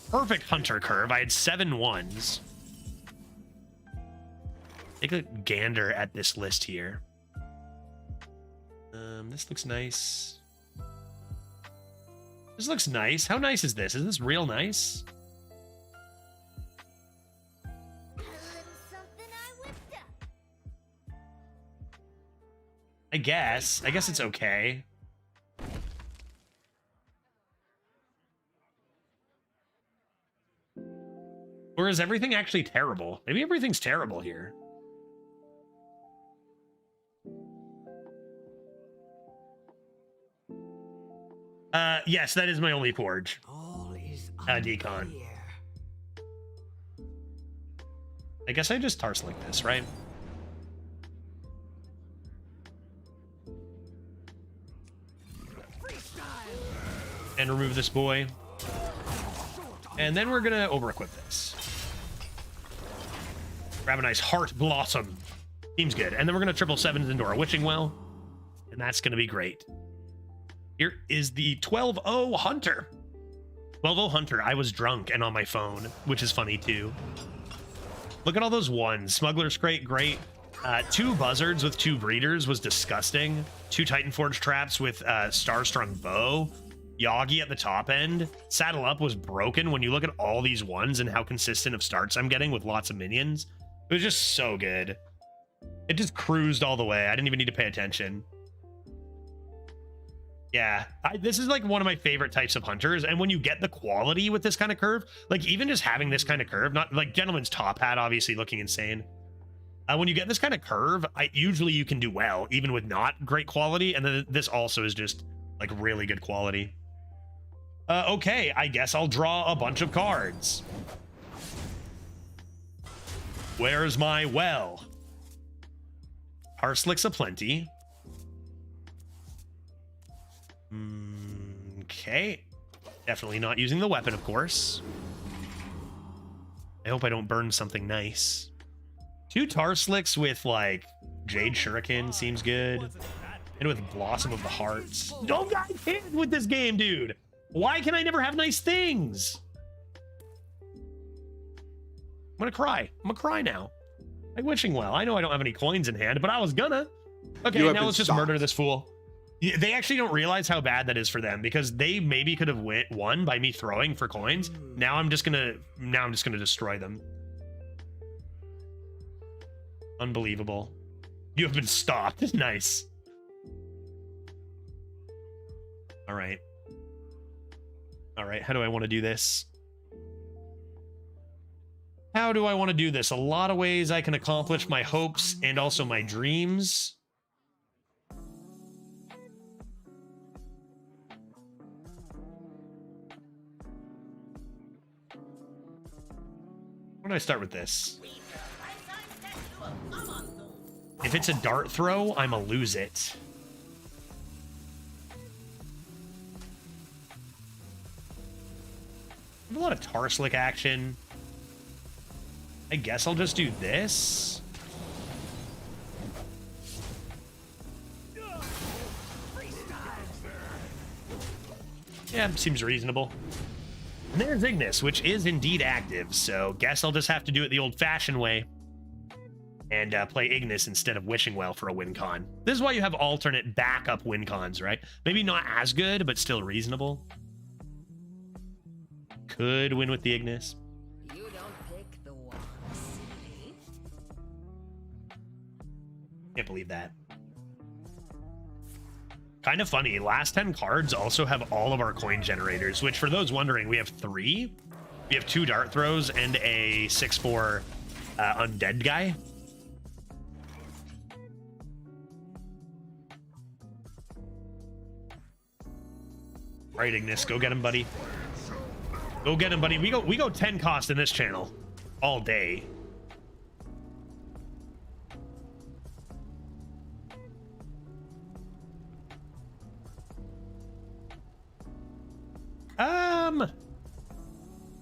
A: Perfect Hunter curve. I had 7 ones. Take a gander at this list here. This looks nice. This looks nice. How nice is this? Is this real nice? I guess it's okay. Or is everything actually terrible? Maybe everything's terrible here. Yes, that is my only forge. Decon. I guess I just Tars like this, right? And remove this boy. And then we're gonna over-equip this. Grab a nice Heart Blossom. Seems good. And then we're gonna triple 7s into our Witching Well. And that's gonna be great. Here is the 12-0 Hunter. 12-0 Hunter. I was drunk and on my phone, which is funny too. Look at all those ones. Smuggler's Crate, great. 2 Buzzards with 2 Breeders was disgusting. 2 Titan Forge Traps with Starstrung Bow. Yagi at the top end. Saddle Up was broken. When you look at all these ones and how consistent of starts I'm getting with lots of minions, it was just so good. It just cruised all the way. I didn't even need to pay attention. Yeah, this is like one of my favorite types of hunters. And when you get the quality with this kind of curve, like even just having this kind of curve, not like Gentleman's Top Hat, obviously looking insane. When you get this kind of curve, usually you can do well, even with not great quality. And then this also is just like really good quality. Okay, I guess I'll draw a bunch of cards. Where's my well? Harslicks aplenty. Okay. Definitely not using the weapon, of course. I hope I don't burn something nice. 2 Tarslicks with, like, Jade Shuriken seems good. And with Blossom of the Hearts. Don't get hit with this game, dude! Why can I never have nice things? I'm gonna cry. I'm gonna cry now. Like Witching Well. I know I don't have any coins in hand, but I was gonna. Okay, now let's just murder this fool. They actually don't realize how bad that is for them, because they maybe could have won by me throwing for coins. Now I'm just gonna destroy them. Unbelievable. You have been stopped. Nice. All right. All right, how do I want to do this? How do I want to do this? A lot of ways I can accomplish my hopes and also my dreams. Why don't I start with this? If it's a dart throw, I'ma lose it. A lot of Tarslick action. I guess I'll just do this. Yeah, seems reasonable. And there's Ignis, which is indeed active, so guess I'll just have to do it the old-fashioned way and play Ignis instead of Wishing Well for a win con. This is why you have alternate backup win cons, right? Maybe not as good, but still reasonable. Could win with the Ignis.
E: You don't pick the one, silly.
A: Can't believe that. Kind of funny. Last 10 cards also have all of our coin generators, which for those wondering, we have 3. We have 2 dart throws and a 6/4 undead guy. All right, Ignis, go get him, buddy. Go get him, buddy. We go 10 cost in this channel all day.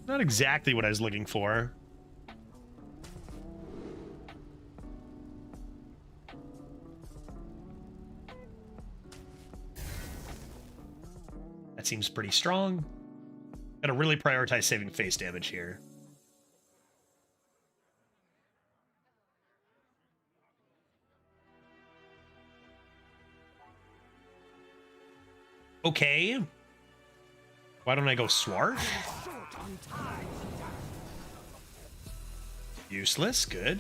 A: Not exactly what I was looking for. That seems pretty strong. Gotta really prioritize saving face damage here. Okay. Why don't I go Swarf? Useless, good.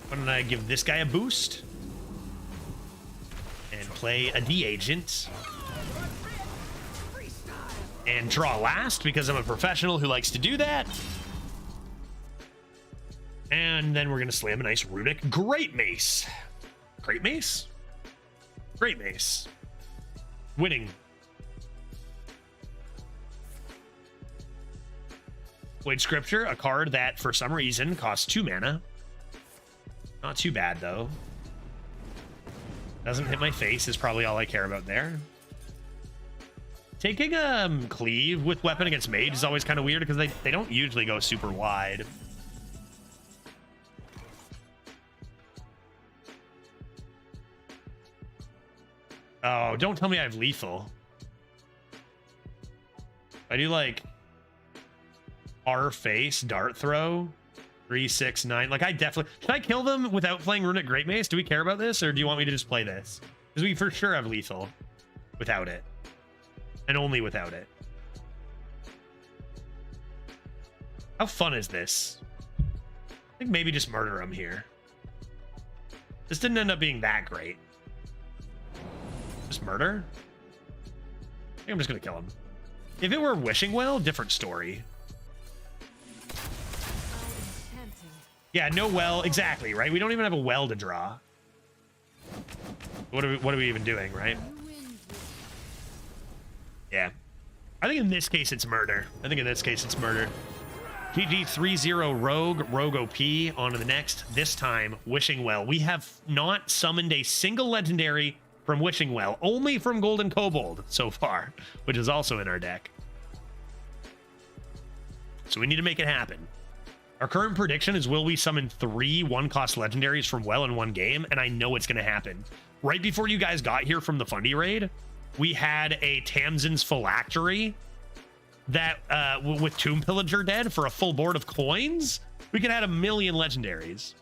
A: Why don't I give this guy a boost? And play a D-Agent. And draw last, because I'm a professional who likes to do that. And then we're going to slam a nice Runic Great Mace. Great Mace? Great Mace. Winning. Void Scripture, a card that for some reason costs 2 mana. Not too bad though. Doesn't hit my face is probably all I care about there. Taking Cleave with weapon against mage is always kind of weird because they don't usually go super wide. Oh, don't tell me I have lethal. I do like R face dart throw 3, 6, 9. Like I definitely should I kill them without playing Runic Great Mace? Do we care about this, or do you want me to just play this? Because we for sure have lethal without it, and only without it. How fun is this? I think maybe just murder him here. This didn't end up being that great. Just murder? I think I'm just gonna kill him. If it were Wishing Well, different story. Yeah, no well, exactly, right? We don't even have a well to draw. What are we even doing, right? Yeah. I think in this case it's murder. GG 3-0 Rogue OP on to the next. This time, Wishing Well. We have not summoned a single legendary from Wishing Well, only from Golden Kobold so far, which is also in our deck. So we need to make it happen. Our current prediction is, will we summon 3 1-cost legendaries from Well in one game? And I know it's going to happen. Right before you guys got here from the Fundy raid, we had a Tamsin's Phylactery that, with Tomb Pillager dead for a full board of coins, we could add 1 million legendaries.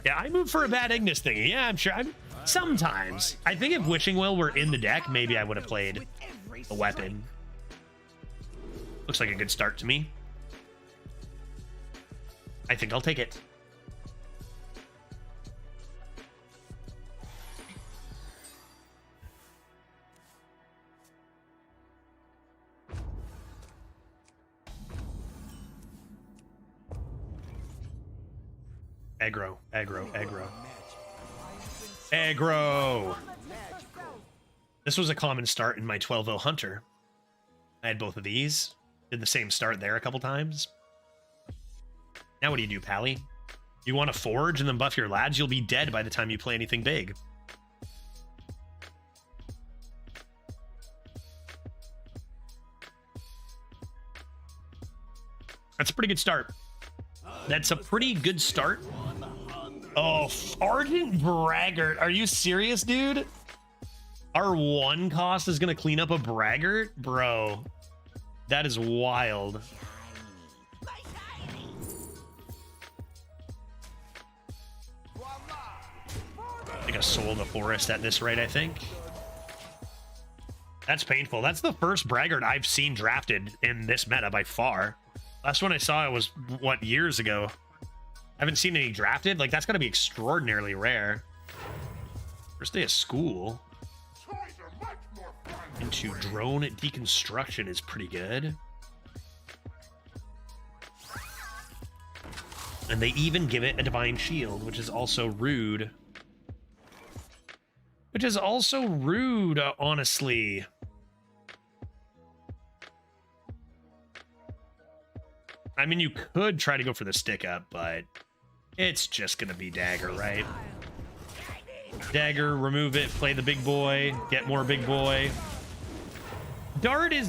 A: Yeah, I moved for a bad Ignis thingy. Yeah, I'm sure. Sometimes. I think if Wishing Well were in the deck, maybe I would have played a weapon. Looks like a good start to me. I think I'll take it. Aggro, aggro, aggro. Aggro! This was a common start in my 12-0 Hunter. I had both of these. Did the same start there a couple times. Now what do you do, Pally? You want to forge and then buff your lads? You'll be dead by the time you play anything big. That's a pretty good start. That's a pretty good start. Oh, Ardent Braggart. Are you serious, dude? Our 1 cost is going to clean up a Braggart? Bro, that is wild. I think I sold the forest at this rate, I think. That's painful. That's the first Braggart I've seen drafted in this meta by far. Last one I saw it was, what, years ago. I haven't seen any drafted. Like, that's got to be extraordinarily rare. First day of school. Into drone deconstruction is pretty good. And they even give it a divine shield, which is also rude. Which is also rude, honestly. I mean, you could try to go for the stick up, but it's just gonna be dagger, right? Dagger, remove it, play the big boy, get more big boy. Dart is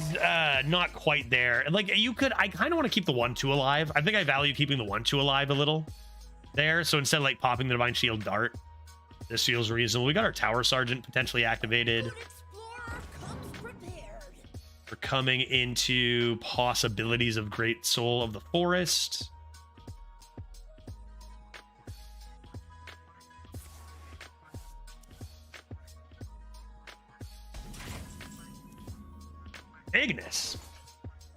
A: not quite there. Like, you could, I kind of want to keep the 1-2 alive. I think I value keeping the 1-2 alive a little there. So instead of like popping the divine shield dart, this feels reasonable. We got our tower sergeant potentially activated. We're coming into possibilities of Great Soul of the Forest. Ignis.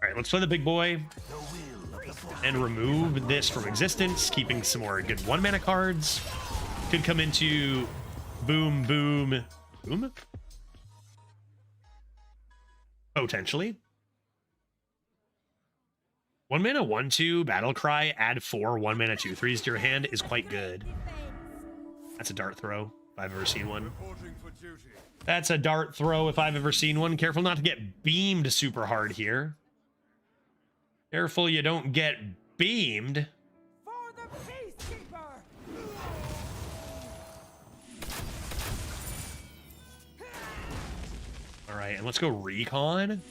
A: All right, let's play the big boy and remove this from existence, keeping some more good 1-mana cards. Could come into boom, boom, boom. Potentially. 1-mana 1/2 battle cry, add 4 1-mana 2/3s to your hand is quite good. That's a dart throw if I've ever seen one. That's a dart throw if I've ever seen one. Careful not to get beamed super hard here. Careful you don't get beamed.
C: For the Peacekeeper!
A: All right, and let's go recon.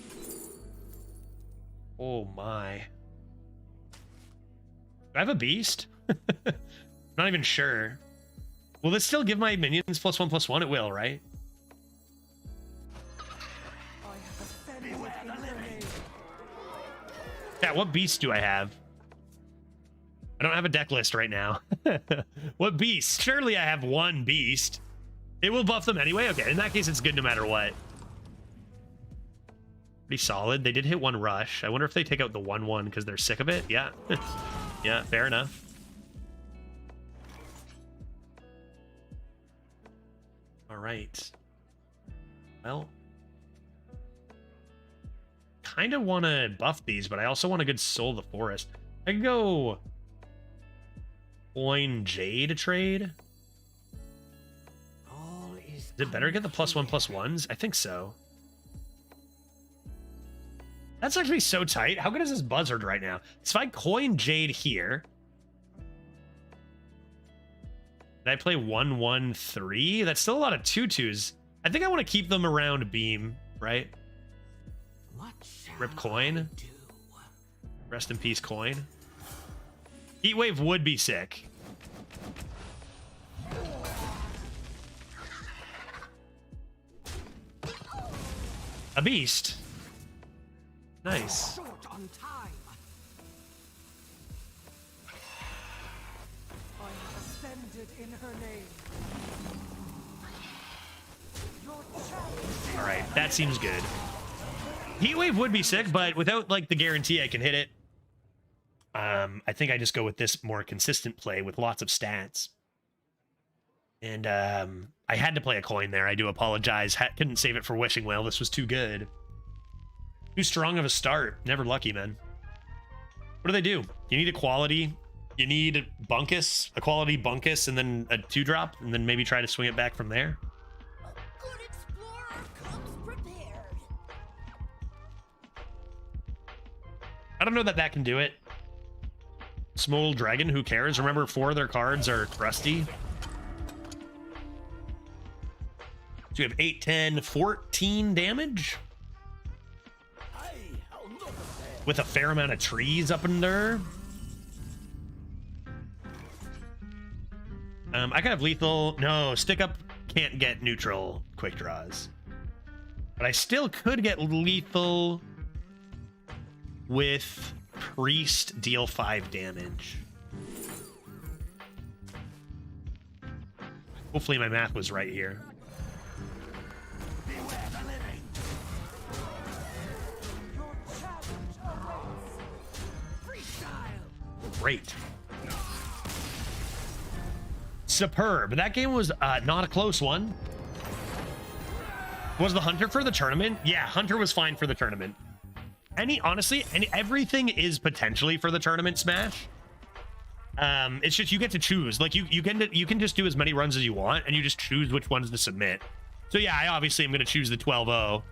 A: Oh my. Do I have a beast? Not even sure. Will this still give my minions +1/+1? It will, right? Yeah, what beast do I have? I don't have a deck list right now. What beast? Surely I have 1 beast. It will buff them anyway? Okay, in that case, it's good no matter what. Pretty solid. They did hit 1 rush. I wonder if they take out the 1/1 because they're sick of it. Yeah. Yeah, fair enough. All right. Well, kind of want to buff these, but I also want a good Soul of the Forest. I could go Coin Jade trade. Is it better to get the +1/+1s? I think so. That's actually so tight. How good is this buzzard right now? So if I coin Jade here, did I play 1/1/3? That's still a lot of 2/2s. I think I want to keep them around beam, right? Rip coin. Rest in peace, coin. Heatwave would be sick. A beast. Nice.
C: Short on time. I have ascended in her name. Your challenge.
A: All right, that seems good. Heatwave would be sick, but without like the guarantee I can hit it, I think I just go with this more consistent play with lots of stats. And I had to play a coin there. I do apologize. Couldn't save it for Wishing Well. This was too good. Too strong of a start. Never lucky, man. What do? You need equality. You need bunkus, a quality bunkus, and then a 2-drop, and then maybe try to swing it back from there.
E: A good explorer comes prepared.
A: I don't know that can do it. Small Dragon, who cares? Remember, 4 of their cards are crusty. So we have 8, 10, 14 damage. With a fair amount of trees up in there. I could have lethal. No, stick up can't get neutral quick draws. But I still could get lethal with priest deal 5 damage. Hopefully my math was right here. Great. Superb. That game was not a close one. Was the Hunter for the tournament? Yeah, Hunter was fine for the tournament. Honestly, everything is potentially for the tournament, Smash. It's just you get to choose. Like you can just do as many runs as you want, and you just choose which ones to submit. So yeah, I obviously am going to choose the 12-0.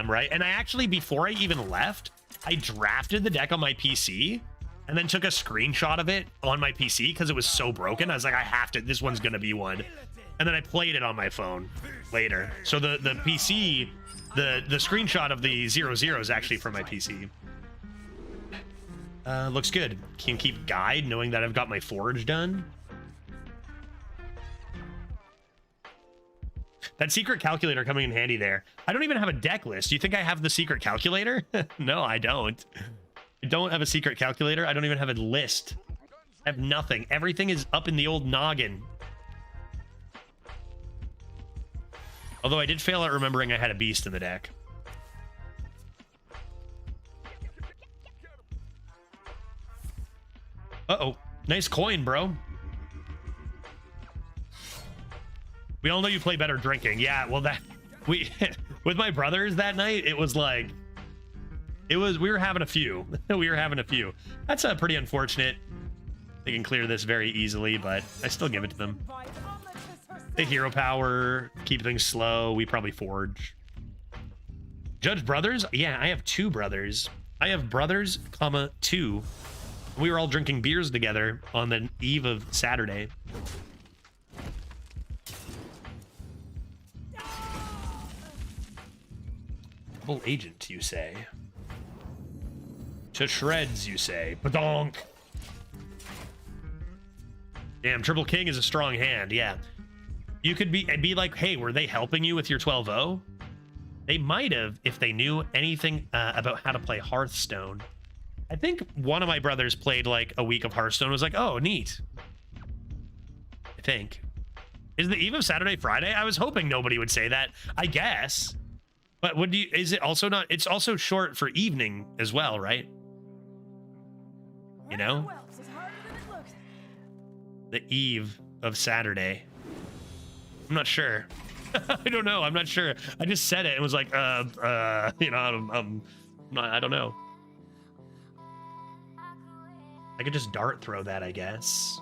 A: Right? And I actually, before I even left, I drafted the deck on my PC and then took a screenshot of it on my PC because it was so broken. I was like, I have to, this one's going to be one. And then I played it on my phone later. So the PC, the screenshot of the 0-0 is actually from my PC. Looks good. Can keep guide knowing that I've got my forge done. That secret calculator coming in handy there. I don't even have a deck list. Do you think I have the secret calculator? No, I don't. I don't have a secret calculator. I don't even have a list. I have nothing. Everything is up in the old noggin. Although I did fail at remembering I had a beast in the deck. Uh-oh. Nice coin, bro. We all know you play better drinking. Yeah, well, we with my brothers that night, it was like, we were having a few. We were having a few. That's pretty unfortunate. They can clear this very easily, but I still give it to them. The hero power, keep things slow. We probably forge. Judge brothers? Yeah, I have 2 brothers. I have brothers, comma, 2. We were all drinking beers together on the eve of Saturday. Double agent, you say? To shreds, you say? Badonk. Damn, Triple King is a strong hand, yeah. You could be like, hey, were they helping you with your 12-0? They might have if they knew anything about how to play Hearthstone. I think one of my brothers played like a week of Hearthstone, was like, oh, neat. I think. Is the eve of Saturday Friday? I was hoping nobody would say that, I guess. But is it also not, it's also short for evening as well, right? You know? The eve of Saturday. I'm not sure. I don't know. I'm not sure. I just said it and was like, you know, I don't know. I could just dart throw that, I guess.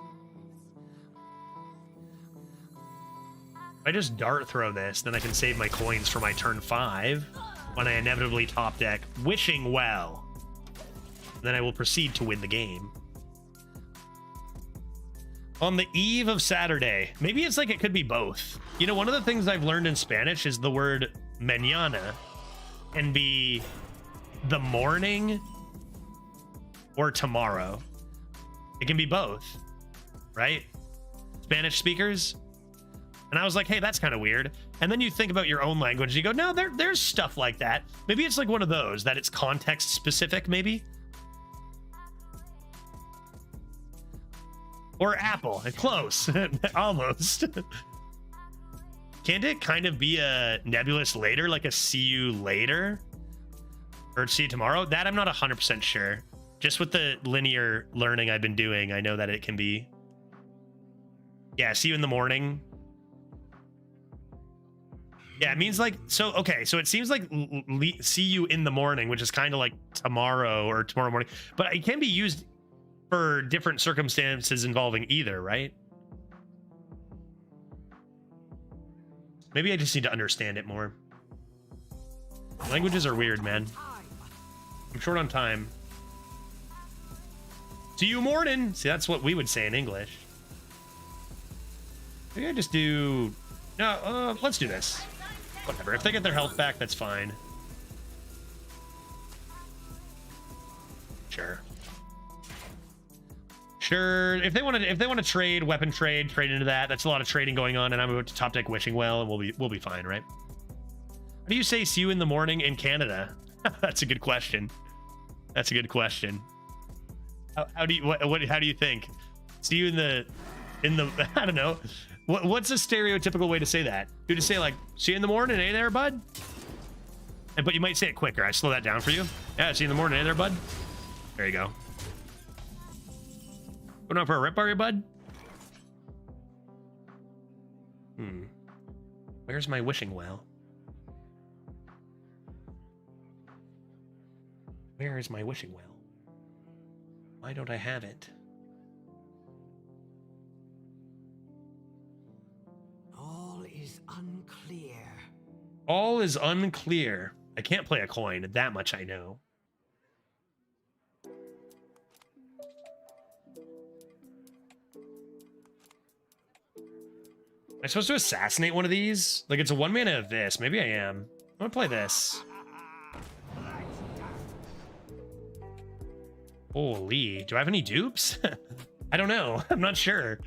A: If I just dart throw this, then I can save my coins for my turn 5 when I inevitably top deck, wishing well. Then I will proceed to win the game. On the eve of Saturday. Maybe it's like it could be both. You know, one of the things I've learned in Spanish is the word mañana can be the morning or tomorrow. It can be both, right? Spanish speakers. And I was like, hey, that's kind of weird. And then you think about your own language and you go, no, there's stuff like that. Maybe it's like one of those, that it's context specific, maybe. Or Apple, close, almost. Can't it kind of be a nebulous later, like a see you later? Or see you tomorrow? That I'm not 100% sure. Just with the linear learning I've been doing, I know that it can be. Yeah, see you in the morning. Yeah, it means like, so, okay, so it seems like see you in the morning, which is kind of like tomorrow or tomorrow morning. But it can be used for different circumstances involving either, right? Maybe I just need to understand it more. Languages are weird, man. I'm short on time. See you morning. See, that's what we would say in English. Maybe I just do... No, let's do this. Whatever. If they get their health back, that's fine. Sure. Sure. If they want to trade, weapon trade into that. That's a lot of trading going on, and I'm about to top deck Wishing Well, and we'll be fine, right? How do you say "see you in the morning" in Canada? That's a good question. That's a good question. How do you think? See you in the I don't know. What's a stereotypical way to say that? You just say like, "See you in the morning, hey there, bud." But you might say it quicker. I slow that down for you. Yeah, see you in the morning, hey there, bud. There you go. Going on for a rip, are you, bud? Where's my Wishing Well? Where is my Wishing Well? Why don't I have it?
C: All is unclear.
A: All is unclear. I can't play a coin. That much I know. Am I supposed to assassinate one of these? Like, it's a 1-mana of this. Maybe I am. I'm gonna play this. Holy, do I have any dupes? I don't know. I'm not sure.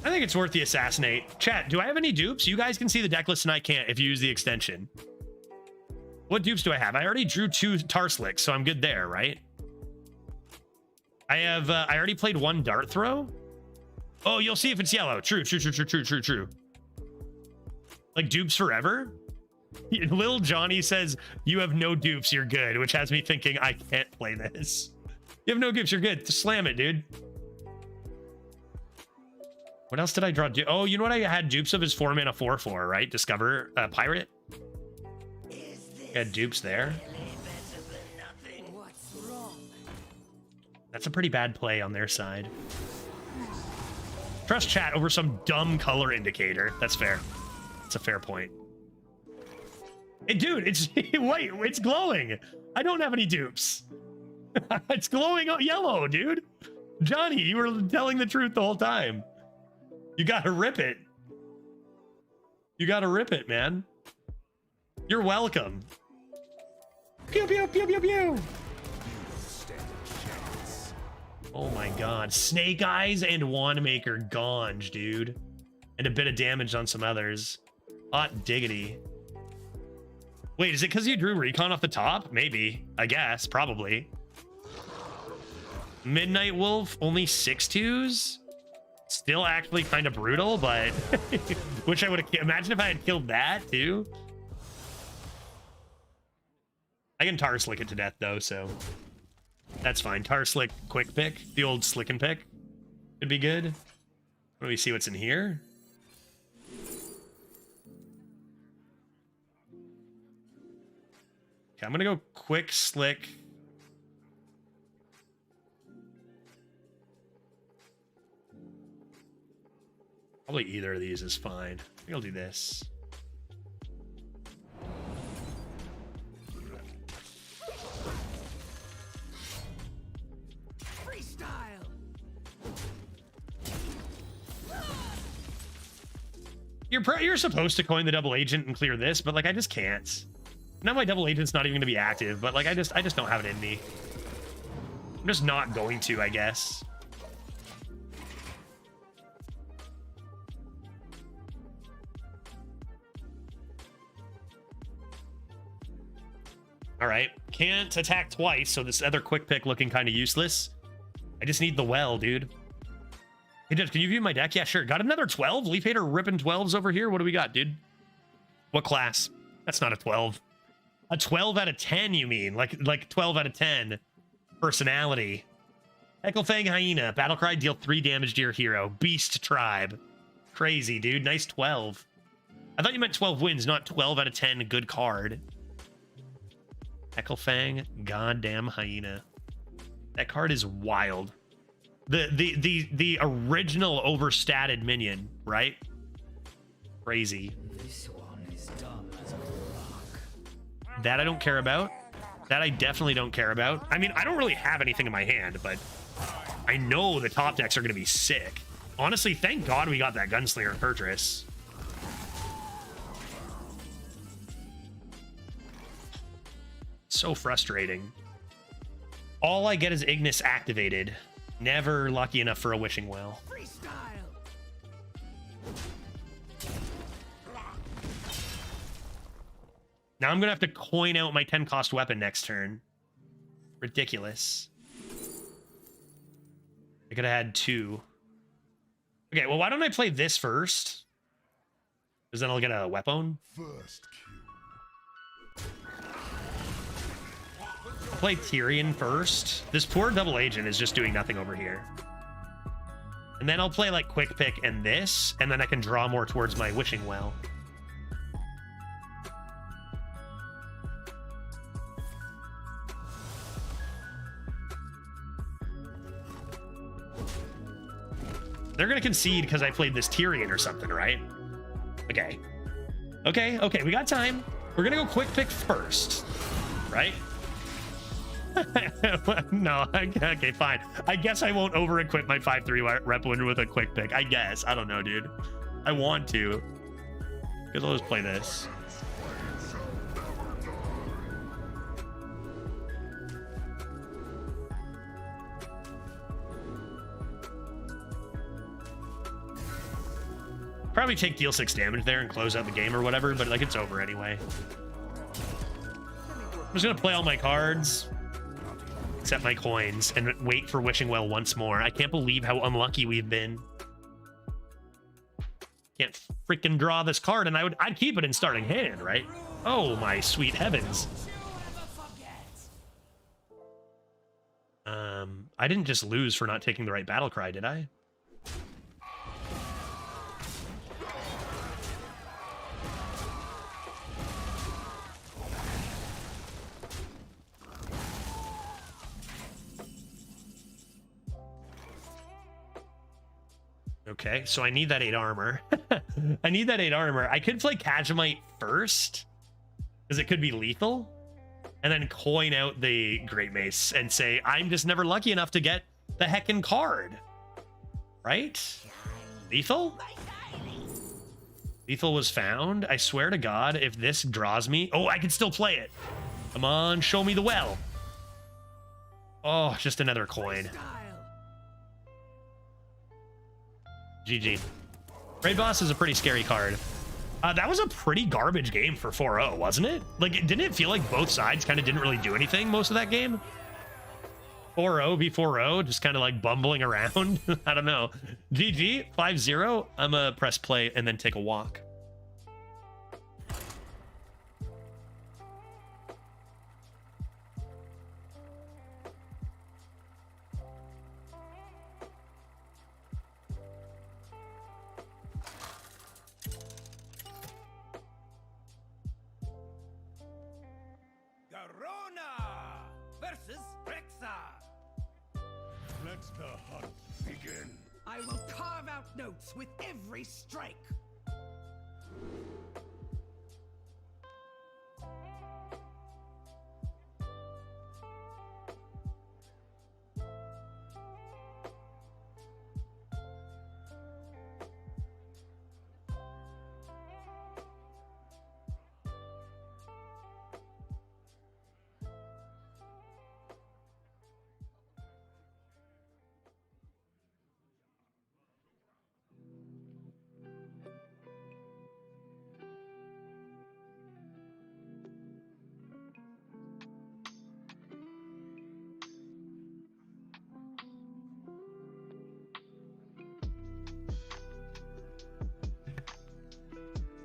A: I think it's worth the assassinate. Chat, do I have any dupes? You guys can see the deck list and I can't if you use the extension. What dupes do I have? I already drew 2 Tarslicks, so I'm good there, right? I have, I already played 1 Dart Throw. Oh, you'll see if it's yellow. True. Like dupes forever? Lil Johnny says, you have no dupes, you're good, which has me thinking I can't play this. You have no dupes, you're good. Just slam it, dude. What else did I draw? Oh, you know what I had dupes of is 4-mana 4/4, right? Discover Pirate. Had dupes there. That's a pretty bad play on their side. Trust chat over some dumb color indicator. That's fair. That's a fair point. Hey, dude, it's wait, it's glowing. I don't have any dupes. It's glowing yellow, dude. Johnny, you were telling the truth the whole time. You gotta rip it. You gotta rip it, man. You're welcome. Pew, pew, pew, pew, pew. Oh my god. Snake Eyes and Wandmaker Ganj, dude. And a bit of damage on some others. Hot diggity. Wait, is it because you drew Recon off the top? Maybe. I guess. Probably. Midnight Wolf, only 6/2s? Still actually kind of brutal, but... Wish I would have... Imagine if I had killed that, too. I can Tarslick it to death, though, so... That's fine. Tarslick, quick pick. The old slick and pick. Could be good. Let me see what's in here. Okay, I'm gonna go quick, slick... Probably either of these is fine. I think I'll do this.
C: Freestyle.
A: You're supposed to coin the double agent and clear this, but like I just can't. Now my double agent's not even gonna be active, but like I just don't have it in me. I'm just not going to, I guess. All right, can't attack twice, so this other quick pick looking kind of useless. I just need the well, dude. Hey, Jeff, can you view my deck? Yeah, sure. Got another 12? Leaf Hater ripping 12s over here. What do we got, dude? What class? That's not a 12. A 12 out of 10, you mean? Like 12 out of 10 personality. Hecklefang Hyena. Battlecry, deal 3 damage to your hero. Beast Tribe. Crazy, dude. Nice 12. I thought you meant 12 wins, not 12 out of 10. Good card. Hecklefang, goddamn Hyena. That card is wild. The original overstated minion, right? Crazy.
C: This one is dumb as a rock.
A: That I don't care about. That I definitely don't care about. I mean, I don't really have anything in my hand, but I know the top decks are going to be sick. Honestly, thank God we got that Gunslinger and Kurtrus. So frustrating. All I get is Ignis activated. Never lucky enough for a Wishing Well.
C: Freestyle.
A: Now I'm gonna have to coin out my 10 cost weapon next turn. Ridiculous. I could have had 2. Okay, well, why don't I play this first? Because then I'll get a weapon.
F: First kill.
A: I'll play Tyrion first. This poor double agent is just doing nothing over here. And then I'll play like Quick Pick and this, and then I can draw more towards my Wishing Well. They're gonna concede because I played this Tyrion or something, right? Okay. Okay, we got time. We're gonna go Quick Pick first, right? No, okay, fine. I guess I won't over-equip my 5/3 rep winner with a Quick Pick. I guess. I don't know, dude. I want to. Because I'll just play this. Probably take deal 6 damage there and close out the game or whatever, but like it's over anyway. I'm just gonna play all my cards, except my coins, and wait for Wishing Well once more. I can't believe how unlucky we've been. Can't freaking draw this card, and I'd keep it in starting hand, right? Oh my sweet heavens. I didn't just lose for not taking the right battle cry, did I? Okay, so I need that 8 armor. I need that 8 armor. I could play Kajamite first, because it could be lethal, and then coin out the Great Mace and say, I'm just never lucky enough to get the heckin' card. Right? Lethal? Lethal was found. I swear to God, if this draws me... Oh, I can still play it. Come on, show me the well. Oh, just another coin. GG. Raid Boss is a pretty scary card. That was a pretty garbage game for 4-0, wasn't it? Like, didn't it feel like both sides kind of didn't really do anything most of that game? 4-0 v 4-0, just kind of like bumbling around. I don't know. GG, 5-0. I'm gonna press play and then take a walk.
C: I will carve out notes with every strike.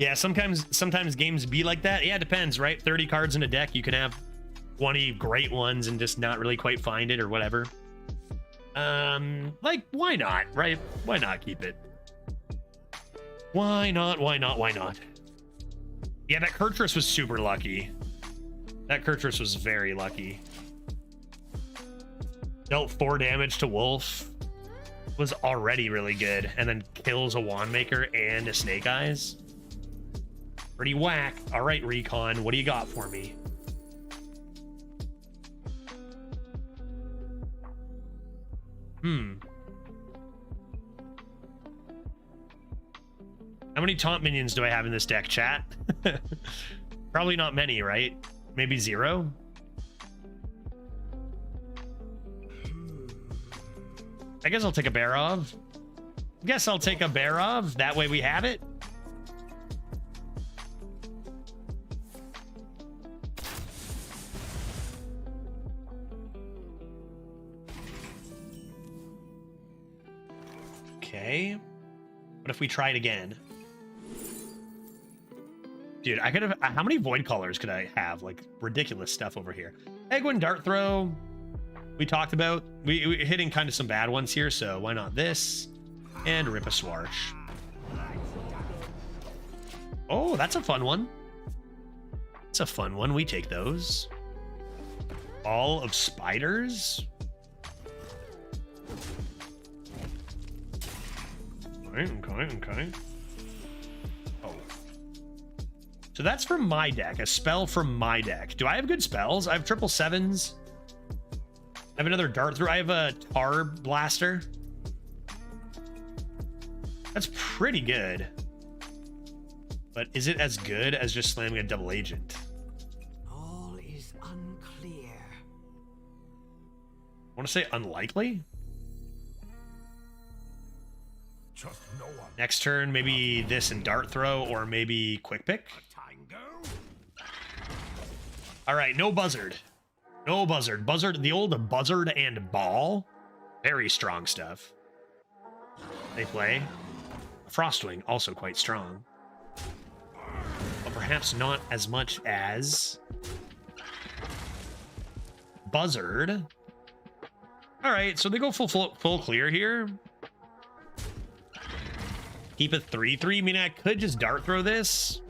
A: Yeah, sometimes games be like that. Yeah, it depends, right? 30 cards in a deck, you can have 20 great ones and just not really quite find it or whatever. Like, why not, right? Why not keep it? Why not? Yeah, that Kurtrus was super lucky. That Kurtrus was very lucky. Dealt 4 damage to Wolf. Was already really good. And then kills a Wandmaker and a Snake Eyes. Pretty whack. All right, Recon, what do you got for me? How many taunt minions do I have in this deck, chat? Probably not many, right? Maybe 0? I guess I'll take a Barov. Guess I'll take a Barov. That way we have it. Okay. What if we try it again? Dude, I could have... How many Void Colors could I have? Like, ridiculous stuff over here. Egwin Dart Throw. We talked about. We hitting kind of some bad ones here, so why not this? And Rip a Swarsh. Oh, that's a fun one. It's a fun one. We take those. Ball of Spiders. Okay. Oh. So that's from my deck. A spell from my deck. Do I have good spells? I have 777s. I have another Dart Through. I have a Tar Blaster. That's pretty good. But is it as good as just slamming a double agent?
C: All is unclear.
A: I want to say unlikely.
F: Just no one.
A: Next turn, maybe this and Dart Throw, or maybe Quick Pick. All right, no Buzzard. No Buzzard. Buzzard, the old Buzzard and Ball. Very strong stuff. They play. Frostwing, also quite strong. But perhaps not as much as Buzzard. All right, so they go full clear here. Keep it 3/3. I mean, I could just Dart Throw this.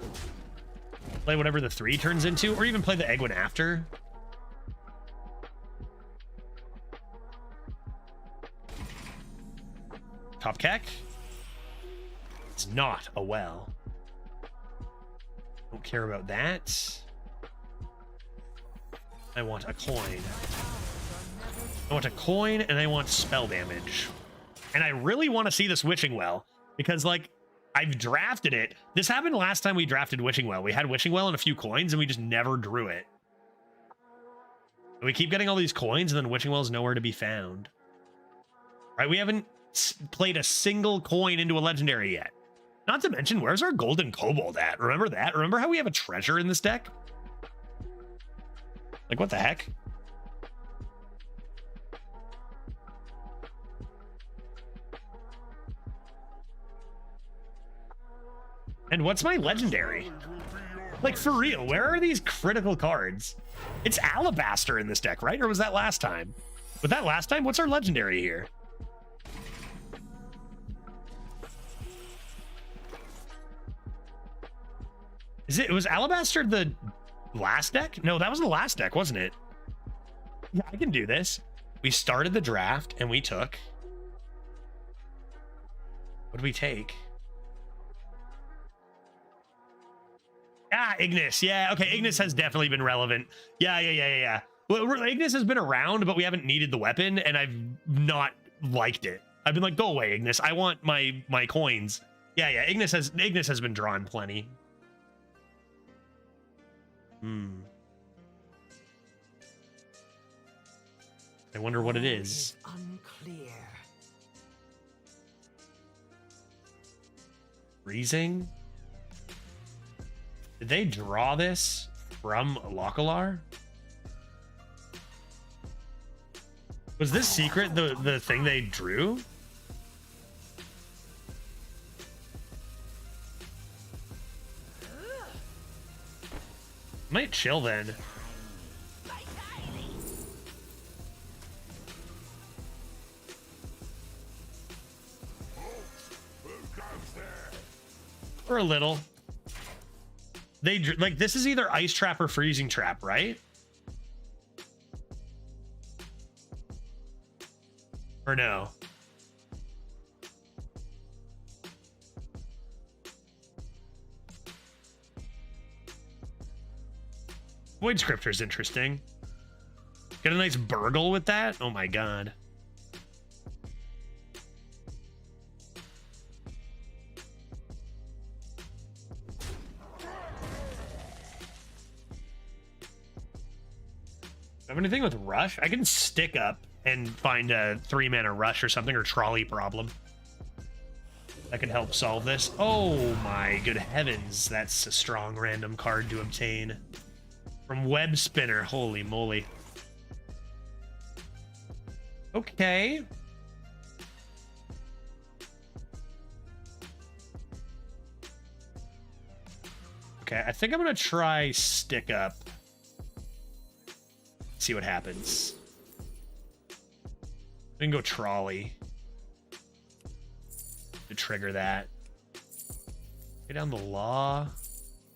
A: Play whatever the 3 turns into, or even play the Egwin after. Top Keck. It's not a well. Don't care about that. I want a coin. I want a coin, and I want spell damage. And I really want to see this Witching Well, because, like, I've drafted it. This happened last time we drafted Witching Well. We had Witching Well and a few coins, and we just never drew it. And we keep getting all these coins, and then Witching Well is nowhere to be found. Right? We haven't played a single coin into a legendary yet. Not to mention, where's our Golden Kobold at? Remember that? Remember how we have a treasure in this deck? Like, what the heck? And what's my legendary? Like, for real, where are these critical cards? It's Alabaster in this deck, right? Or was that last time? Was that last time? What's our legendary here? Was Alabaster the last deck? No, that was the last deck, wasn't it? Yeah, I can do this. We started the draft and we took... What did we take? Ah, Ignis. Yeah, okay, Ignis has definitely been relevant. Yeah. Well, Ignis has been around, but we haven't needed the weapon, and I've not liked it. I've been like, go away, Ignis. I want my coins. Yeah, Ignis has been drawn plenty. I wonder what it is.
C: Unclear.
A: Freezing? Did they draw this from Localar? Was this secret the thing they drew? Might chill then. For a little. They like this is either ice trap or freezing trap, right? Or no? Void Scripture is interesting. Get a nice burgle with that. Oh my god. Have anything with rush? I can stick up and find a 3-mana rush or something, or trolley problem. That could help solve this. Oh my good heavens, that's a strong random card to obtain. From Web Spinner, holy moly. Okay. Okay, I think I'm gonna try stick up. See what happens. We can go trolley to trigger that. Get down the law.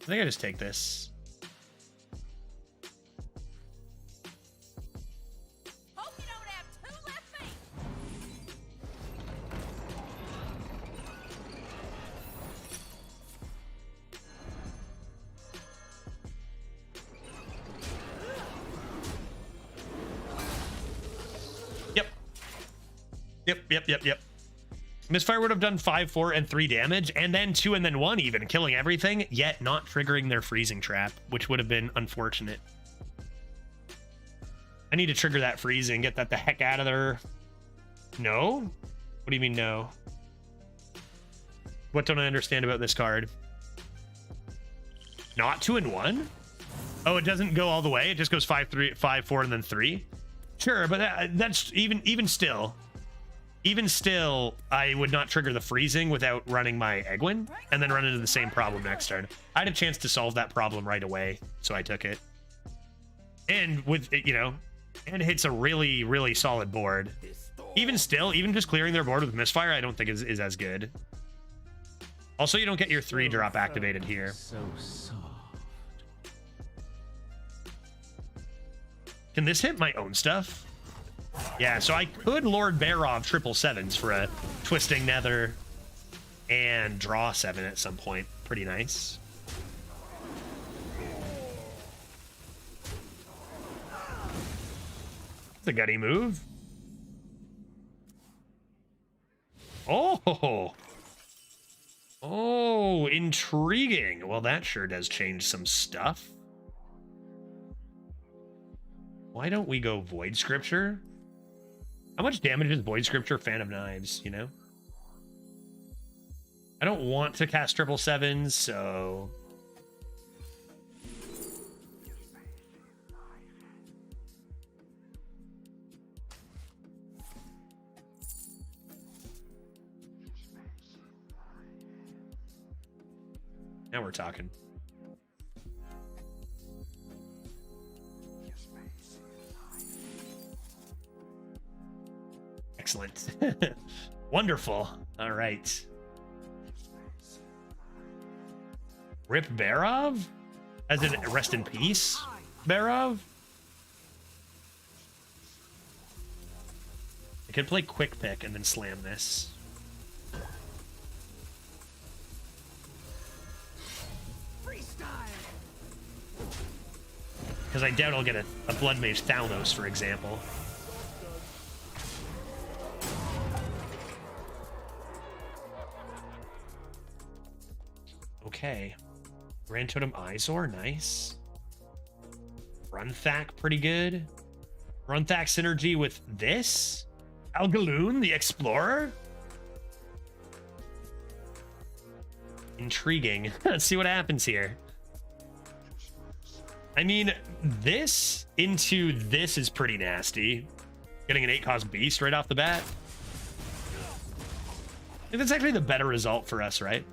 A: I think I just take this.
E: Hope you don't have two left feet.
A: Yep. Misfire would have done 5, 4, and 3 damage, and then 2 and then 1 even, killing everything, yet not triggering their freezing trap, which would have been unfortunate. I need to trigger that freezing, get that the heck out of there. No? What do you mean no? What don't I understand about this card? Not 2 and 1? Oh, it doesn't go all the way. It just goes 5, 3, 5, 4, and then 3. Sure, but that's even still. Even still, I would not trigger the freezing without running my Egwin and then run into the same problem next turn. I had a chance to solve that problem right away, so I took it. And with it, you know, and it hits a really, really solid board. Even still, even just clearing their board with Misfire, I don't think is as good. Also, you don't get your 3-drop activated here.
H: So soft.
A: Can this hit my own stuff? Yeah, so I could Lord Barov 777s for a Twisting Nether and draw 7 at some point. Pretty nice. It's a gutty move. Oh! Oh, intriguing. Well, that sure does change some stuff. Why don't we go Void Scripture? How much damage is Void Scripture Fan of Knives, you know? I don't want to cast 777s, so... Now we're talking. Excellent. Wonderful. All right. Rip Barov? As in rest in peace, Barov? I could play Quick Pick and then slam this. Because I doubt I'll get a Blood Mage Thalnos, for example. Okay. Grand Totem Izor, nice. Runthak, pretty good. Runthak synergy with this? Algaloon, the Explorer? Intriguing. Let's see what happens here. I mean, this into this is pretty nasty. Getting an 8-cost beast right off the bat. I think that's actually the better result for us, right?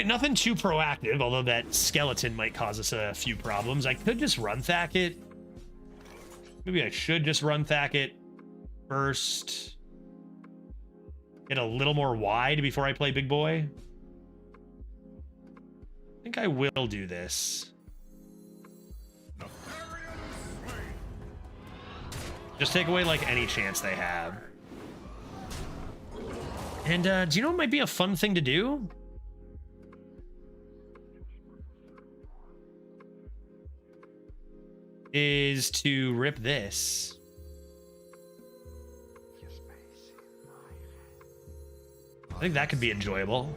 A: right, nothing too proactive, although that skeleton might cause us a few problems. I could just run Thack it. Maybe I should just run Thack it first. Get a little more wide before I play big boy. I think I will do this. Just take away like any chance they have. And do you know what might be a fun thing to do? Is to rip this. I think that could be enjoyable.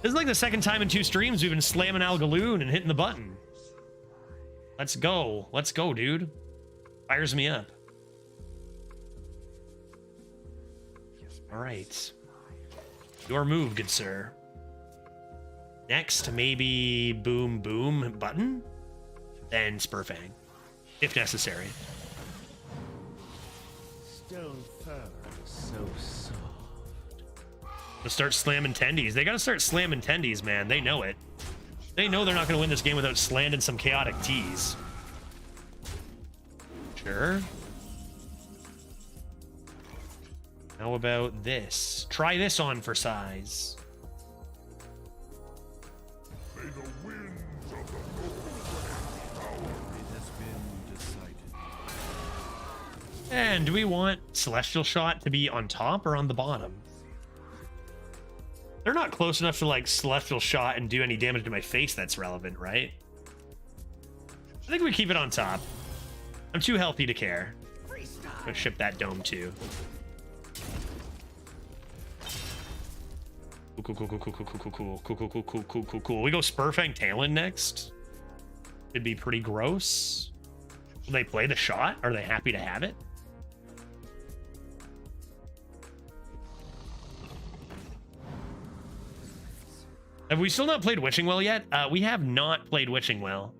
A: This is like the second time in 2 streams we've been slamming Al Galoon and hitting the button. Let's go. Let's go, dude. Fires me up. All right. Your move, good sir. Next, maybe boom, boom, button. Then Spurfang, if necessary.
H: Stone fur is so soft.
A: Let's start slamming tendies. They got to start slamming tendies, man. They know it. They know they're not going to win this game without slanding some chaotic teas. Sure. How about this? Try this on for size.
F: May the winds of the
H: It has been decided.
A: And do we want Celestial Shot to be on top or on the bottom? They're not close enough to like Celestial Shot and do any damage to my face that's relevant, right? I think we keep it on top. I'm too healthy to care. Go ship that dome too. Cool. We go Spurfang Talon next. It'd be pretty gross. Will they play the shot? Are they happy to have it? Have we still not played Wishing Well yet? We have not played Wishing Well.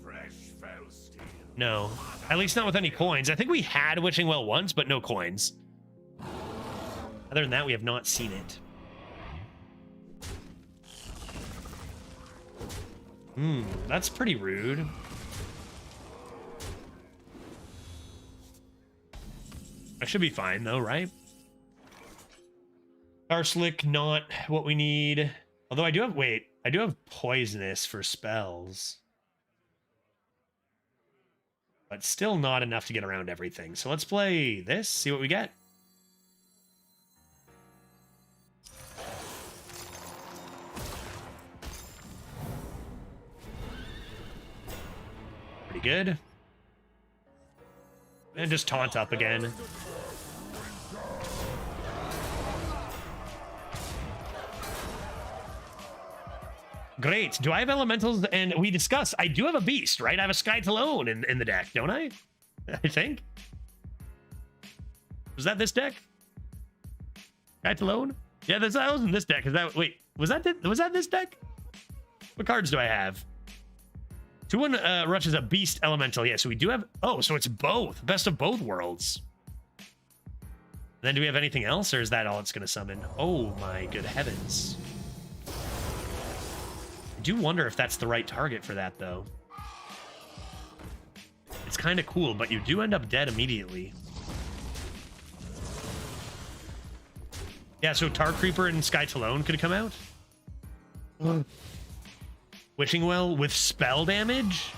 F: fresh fell steel.
A: No. At least not with any coins. I think we had Wishing Well once, but no coins. Other than that, we have not seen it. That's pretty rude. I should be fine though, right? Arslick, not what we need. Although I do have, wait, I do have poisonous for spells. But still not enough to get around everything. So let's play this, see what we get. Pretty good. And just taunt up again. Great. Do I have elementals? And we discussed, I do have a beast, right? I have a Sky Talon in the deck, don't I? I think. Was that this deck? Sky Talon? Yeah, that was in this deck. Is that, wait, was that this deck? What cards do I have? 2-1 Rush is a beast elemental. Yeah, so we do have, oh, so it's both. Best of both worlds. Then do we have anything else, or is that all it's going to summon? Oh my good heavens. I do wonder if that's the right target for that, though. It's kind of cool, but you do end up dead immediately. Yeah, so Tar Creeper and Sky Talon could come out. Wishing Well with spell damage?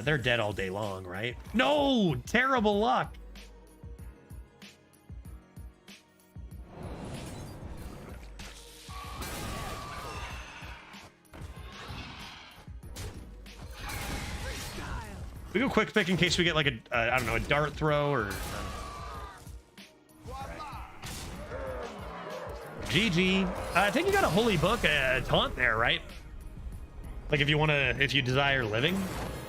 A: They're dead all day long, right? No! Terrible luck! We go quick pick in case we get like a, I don't know, a dart throw or... GG. I think you got a holy book, a taunt there, right? Like if you desire living.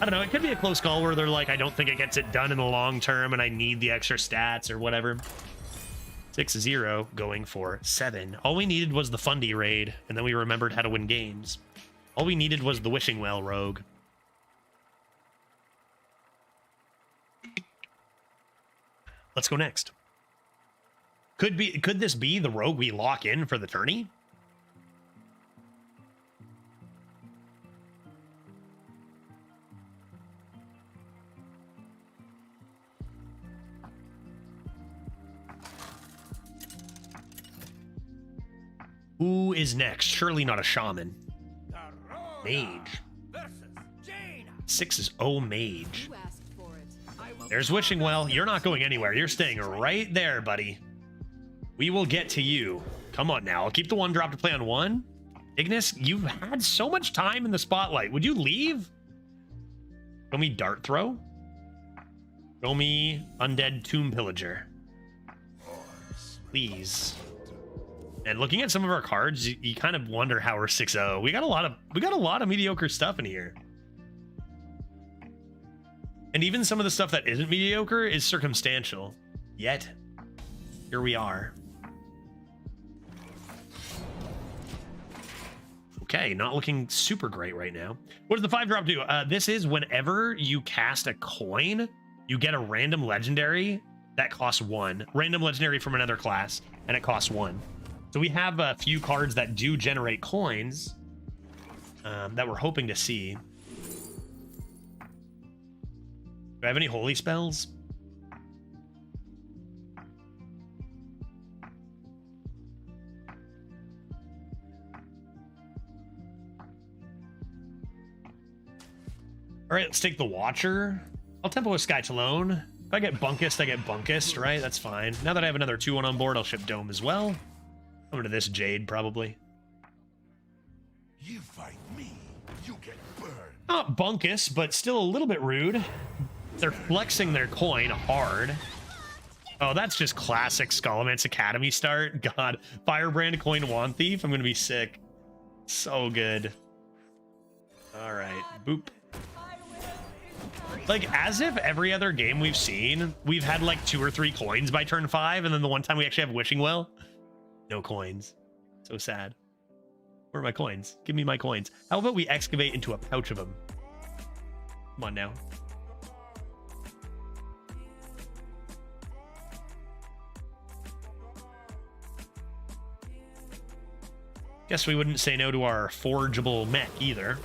A: I don't know, it could be a close call where they're like, I don't think it gets it done in the long term and I need the extra stats or whatever. 6-0 going for 7. All we needed was the Fundy raid, and then we remembered how to win games. All we needed was the Wishing Well rogue. Let's go next. Could this be the rogue we lock in for the tourney? Who is next? Surely not a shaman. Mage. 6 is mage. There's Wishing Well. You're not going anywhere. You're staying right there, buddy. We will get to you. Come on now. I'll keep the 1-drop to play on 1. Ignis, you've had so much time in the spotlight. Would you leave? Show me Dart Throw. Show me Undead Tomb Pillager. Please. And looking at some of our cards, you kind of wonder how we're 6-0. We got a lot of mediocre stuff in here. And even some of the stuff that isn't mediocre is circumstantial. Yet, here we are. Okay, not looking super great right now. What does the 5-drop do? This is whenever you cast a coin, you get a random legendary that costs 1. Random legendary from another class, and it costs 1. So we have a few cards that do generate coins that we're hoping to see. Do I have any holy spells? All right, let's take the Watcher. I'll tempo with Sky Talon. If I get Bunkist, I get Bunkist, right? That's fine. Now that I have another 2-1 on board, I'll ship Dome as well. Over to this Jade, probably.
F: You fight me, you get burned.
A: Not Bunkus, but still a little bit rude. They're flexing their coin hard. Oh, that's just classic Skullman's Academy start. God, Firebrand coin Wand Thief. I'm gonna be sick. So good. All right, boop. Like, as if every other game we've seen, we've had like 2 or 3 coins by turn 5, and then the one time we actually have Wishing Well, no coins. So sad. Where are my coins? Give me my coins. How about we excavate into a pouch of them? Come on now. Guess we wouldn't say no to our forgeable mech either.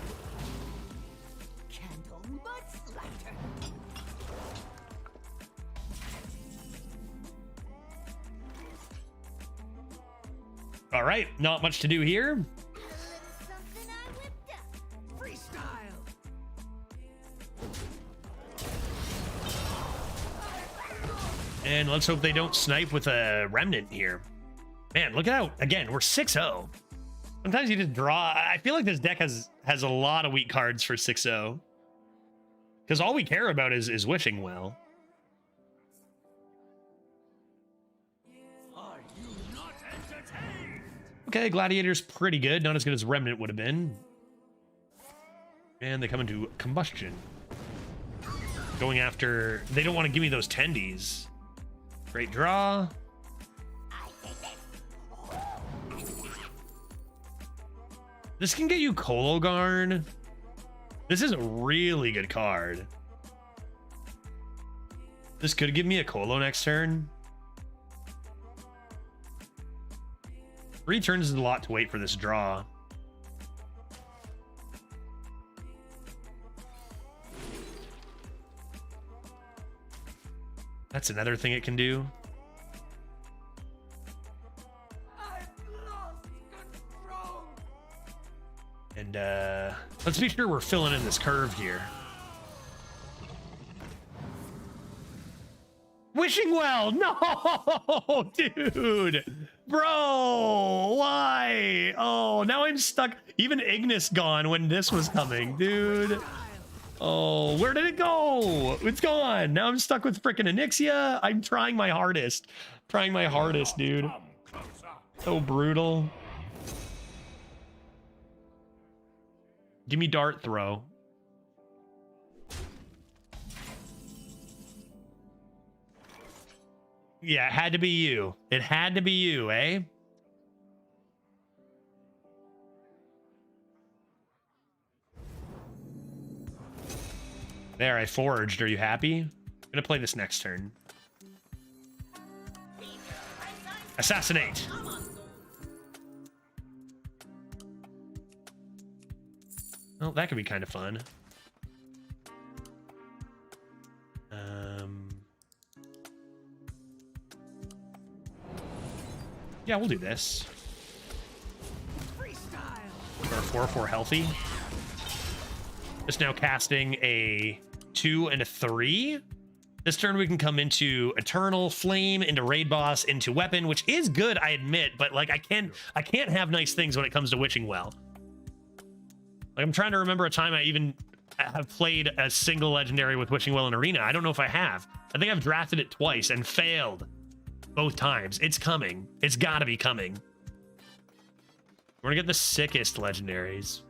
A: All right, not much to do here. And let's hope they don't snipe with a remnant here. Man, look out. Again, we're 6-0. Sometimes you just draw. I feel like this deck has a lot of weak cards for 6-0. Because all we care about is Wishing Well. Okay, Gladiator's pretty good. Not as good as Remnant would have been. And they come into Combustion. Going after... They don't want to give me those tendies. Great draw. This can get you Kologarn. This is a really good card. This could give me a Colo next turn. 3 turns is a lot to wait for this draw. That's another thing it can do. And let's be sure we're filling in this curve here. Wishing Well! No, dude! Bro, why? Oh, now I'm stuck. Even Ignis gone when this was coming, dude. Oh, where did it go? It's gone. Now I'm stuck with frickin' Onyxia. I'm trying my hardest. Trying my hardest, dude. So brutal. Give me Dart Throw. Yeah, it had to be you. It had to be you, eh? There, I forged. Are you happy? I'm gonna play this next turn. Assassinate. Well, that could be kind of fun. Yeah, we'll do this. Our 4/4 healthy. Just now casting a 2 and a 3. This turn we can come into Eternal, Flame, into Raid Boss, into Weapon, which is good, I admit, but like I can't have nice things when it comes to Witching Well. Like I'm trying to remember a time I even have played a single legendary with Witching Well in Arena. I don't know if I have. I think I've drafted it twice and failed both times. It's coming. It's gotta be coming. We're gonna get the sickest legendaries.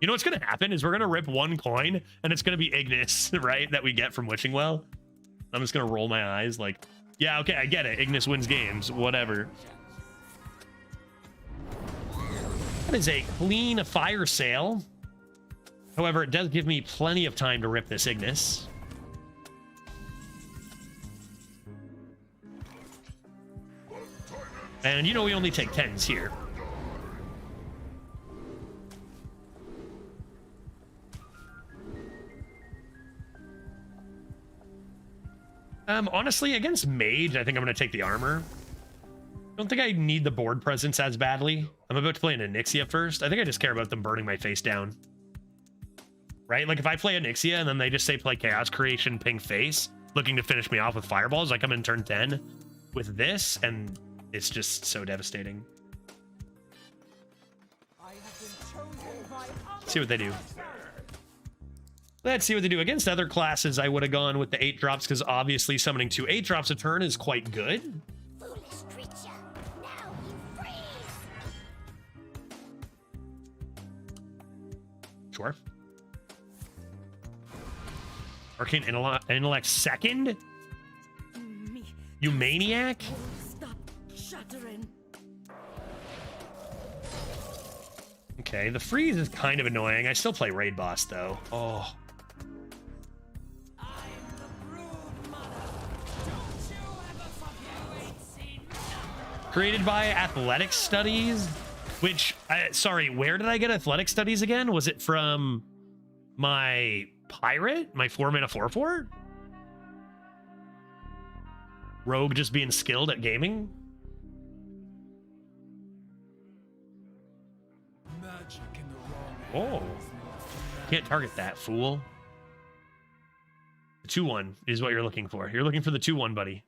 A: You know what's gonna happen is we're gonna rip 1 coin and it's gonna be Ignis, right? That we get from Witching Well. I'm just gonna roll my eyes like, yeah, okay, I get it. Ignis wins games, whatever. That is a clean fire sale. However, it does give me plenty of time to rip this Ignis. And you know we only take 10s here. Honestly, against Mage, I think I'm going to take the armor. Don't think I need the board presence as badly. I'm about to play an Onyxia first. I think I just care about them burning my face down. Right? Like if I play Onyxia and then they just say play Chaos Creation, ping face, looking to finish me off with fireballs, I come in turn 10 with this, and it's just so devastating. Let's see what they do. Let's see what they do. Against other classes, I would have gone with the 8 drops because obviously summoning 2 8 drops a turn is quite good.
E: Foolish creature, now you freeze.
A: Sure. Arcane Intellect second? You maniac?
E: Stop shuddering.
A: Okay, the freeze is kind of annoying. I still play Raid Boss though. Oh. Created by Athletic Studies, which, sorry, where did I get Athletic Studies again? Was it from my Pirate? My 4-mana 4/4? Rogue just being skilled at gaming? Oh. Can't target that, fool. The 2/1 is what you're looking for. You're looking for the 2/1, buddy.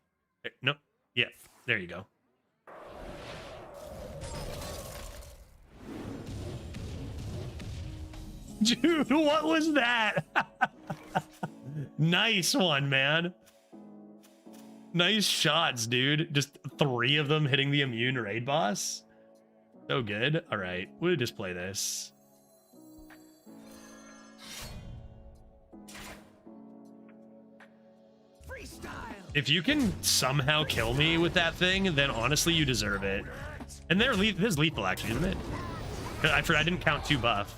A: No. Yeah, there you go. Dude, what was that? Nice one, man. Nice shots, dude. Just 3 of them hitting the immune raid boss. So good. All right, we'll just play this. If you can somehow kill me with that thing, then honestly, you deserve it. And this is lethal, actually, isn't it? I didn't count 2 buff.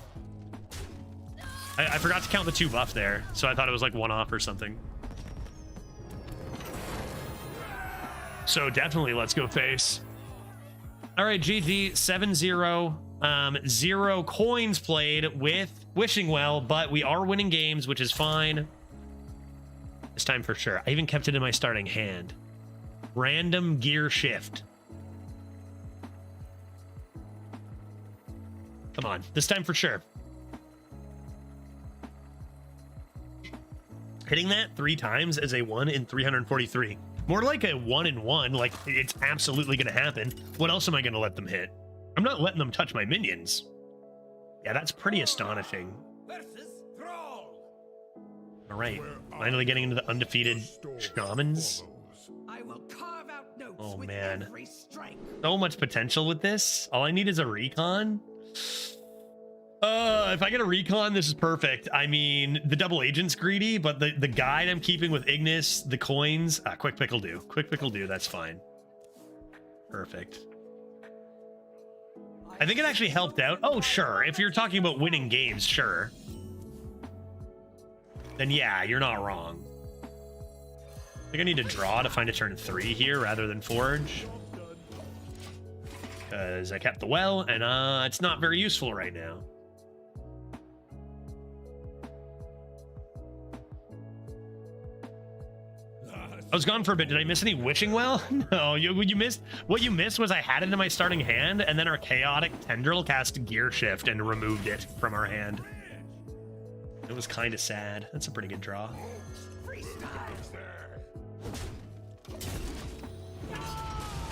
A: I forgot to count the 2 buff there, so I thought it was like 1 off or something. So definitely, let's go face. All right, GG 7-0. 0 coins played with Wishing Well, but we are winning games, which is fine. This time for sure. I even kept it in my starting hand. Random gear shift. Come on, this time for sure. Hitting that 3 times as a 1 in 343. More like a 1 in 1, like it's absolutely gonna happen. What else am I gonna let them hit? I'm not letting them touch my minions. Yeah, that's pretty astonishing. All right, finally getting into the undefeated shamans.
C: I will carve out notes
A: Oh
C: with
A: man,
C: every strike.
A: so much potential with this. All I need is a recon. If I get a recon, this is perfect. I mean, the double agent's greedy, but the guide I'm keeping with Ignis, the coins, quick pick will do. Quick pick will do, that's fine. Perfect. I think it actually helped out. Oh, sure. If you're talking about winning games, sure. Then yeah, you're not wrong. I think I need to draw to find a turn 3 here rather than forge. because I kept the well, and it's not very useful right now. I was gone for a bit. Did I miss any wishing well? No, you missed. What you missed was I had it in my starting hand, and then our chaotic tendril cast gear shift and removed it from our hand. It was kind of sad. That's a pretty good draw.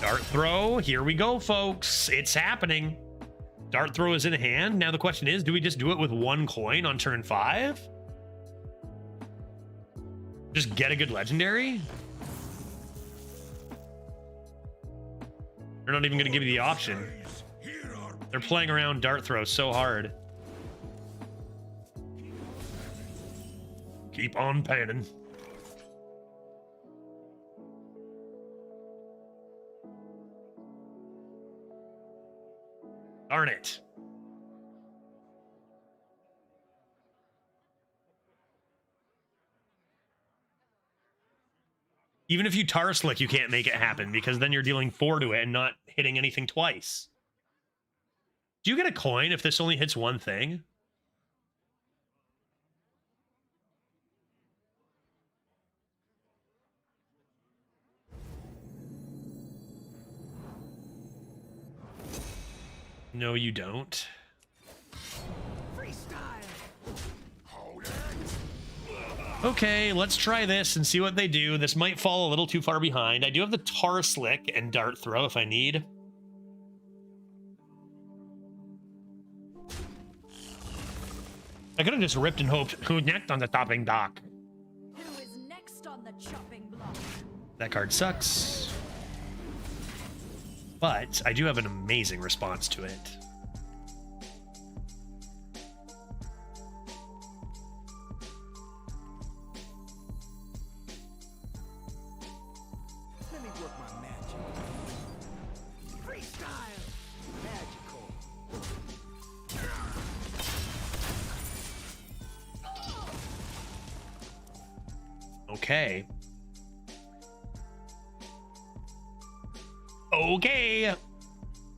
A: Dart throw. Here we go, folks. It's happening. Dart throw is in hand. Now the question is, do we just do it with 1 coin on turn 5? Just get a good legendary? They're not even going to give you the option. They're playing around dart throw so hard. Keep on panning. Darn it. Even if you tar slick, you can't make it happen because then you're dealing 4 to it and not hitting anything twice. Do you get a coin if this only hits 1 thing? No, you don't. Okay, let's try this and see what they do. This might fall a little too far behind. I do have the tar slick and dart throw if I need. I could have just ripped and hoped. Who next on the chopping block?
E: Who is next on the chopping block?
A: That card sucks. But I do have an amazing response to it.
C: Let me work my magic. Freestyle. Magical.
A: Okay. Okay.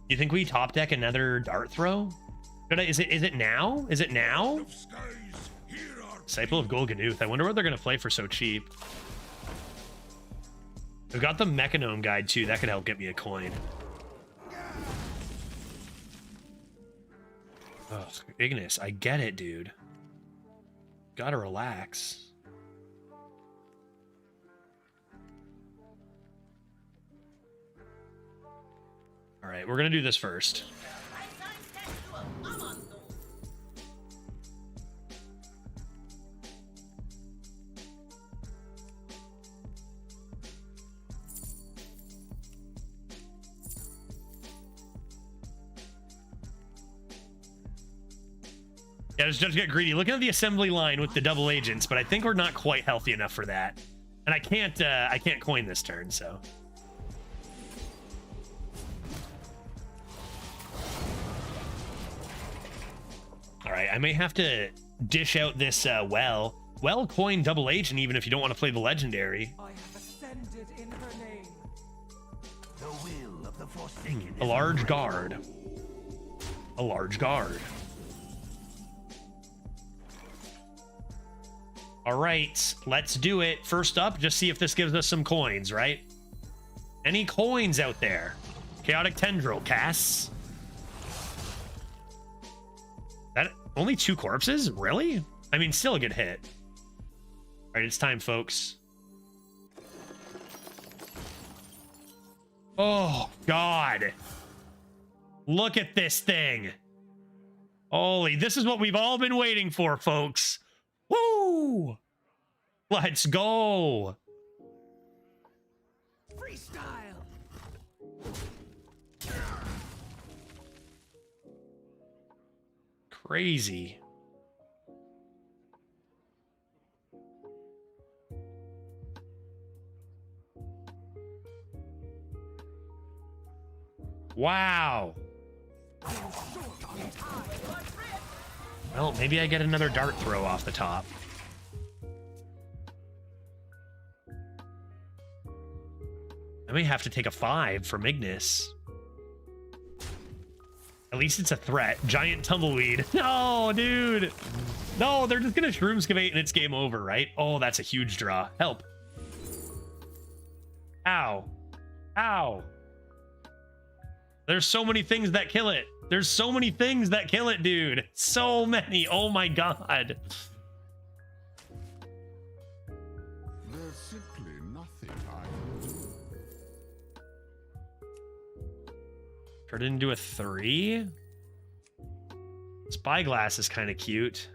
A: You think we top deck another dart throw? Is it now? Is it now? Disciple of Golganuth. I wonder what they're gonna play for so cheap. We've got the Mechanome guide too. That could help get me a coin. Ugh, Ignis, I get it, dude. Gotta relax. All right, we're gonna do this first. Yeah, just get greedy. Looking at the assembly line with the double agents, but I think we're not quite healthy enough for that. And I can't coin this turn, so. All right, I may have to dish out this well coin double agent even if you don't want to play the legendary.
C: I have ascended in her name.
F: The will of the Forsaken.
A: A large guard. A large guard. All right, let's do it. First up, just see if this gives us some coins, right? Any coins out there? Chaotic Tendril casts. That only 2 corpses? Really? I mean, still a good hit. All right, it's time, folks. Oh, God. Look at this thing. Holy, this is what we've all been waiting for, folks. Woo! Let's go.
C: Freestyle.
A: Crazy. Wow. Well, maybe I get another dart throw off the top. I may have to take a 5 from Ignis. At least it's a threat. Giant tumbleweed. No, dude. No, they're just gonna shroomscavate and it's game over, right? Oh, that's a huge draw. Help. Ow. Ow. There's so many things that kill it. There's so many things that kill it, dude. So many. Oh my god.
F: There's simply nothing I can do.
A: Turn it into a 3. Spyglass is kind of cute.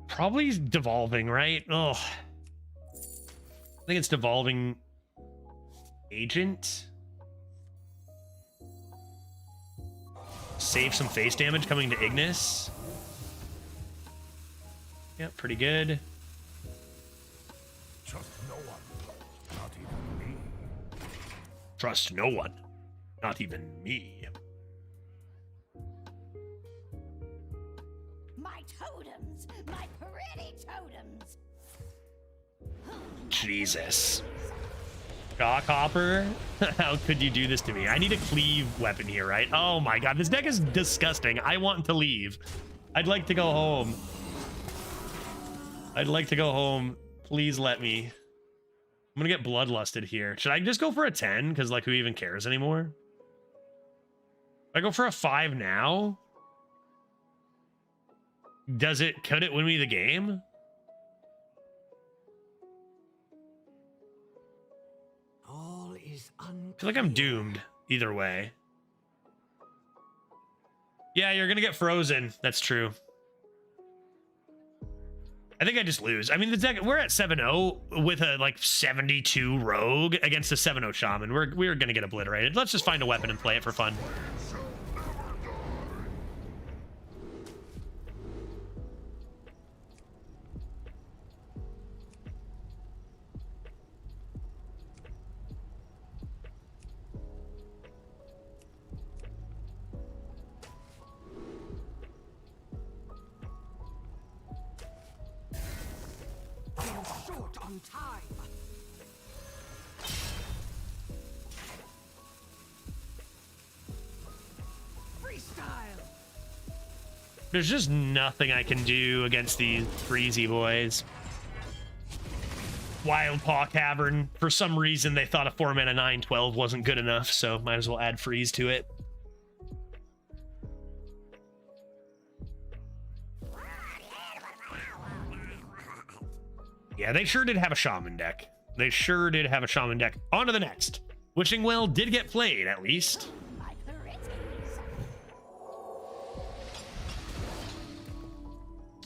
A: Probably devolving, right? Oh, I think it's devolving agent. Save some face damage coming to Ignis. Yep, pretty good.
F: Trust no one, not even me.
A: Trust no one, not even me.
E: My totems, my pretty totems.
A: Jesus. Shockhopper? How could you do this to me? I need a cleave weapon here, right? Oh my god, this deck is disgusting. I want to leave. I'd like to go home. I'd like to go home. Please let me. I'm gonna get bloodlusted here. Should I just go for a 10? Because, like, who even cares anymore? I go for a 5 now? Could it win me the game?
C: All is
A: I feel like I'm doomed either way. Yeah, you're gonna get frozen. That's true. I think I just lose. I mean, the deck, we're at 7-0 with a like 72 rogue against a 7-0 shaman. We're gonna get obliterated. Let's just find a weapon and play it for fun.
C: short on time. Freestyle.
A: There's just nothing I can do against these breezy boys. Wild Paw Cavern. For some reason, they thought a 4-mana 9/12 wasn't good enough, so might as well add freeze to it. Yeah, they sure did have a shaman deck. They sure did have a shaman deck. On to the next. Wishing Well did get played, at least.
E: My pretties.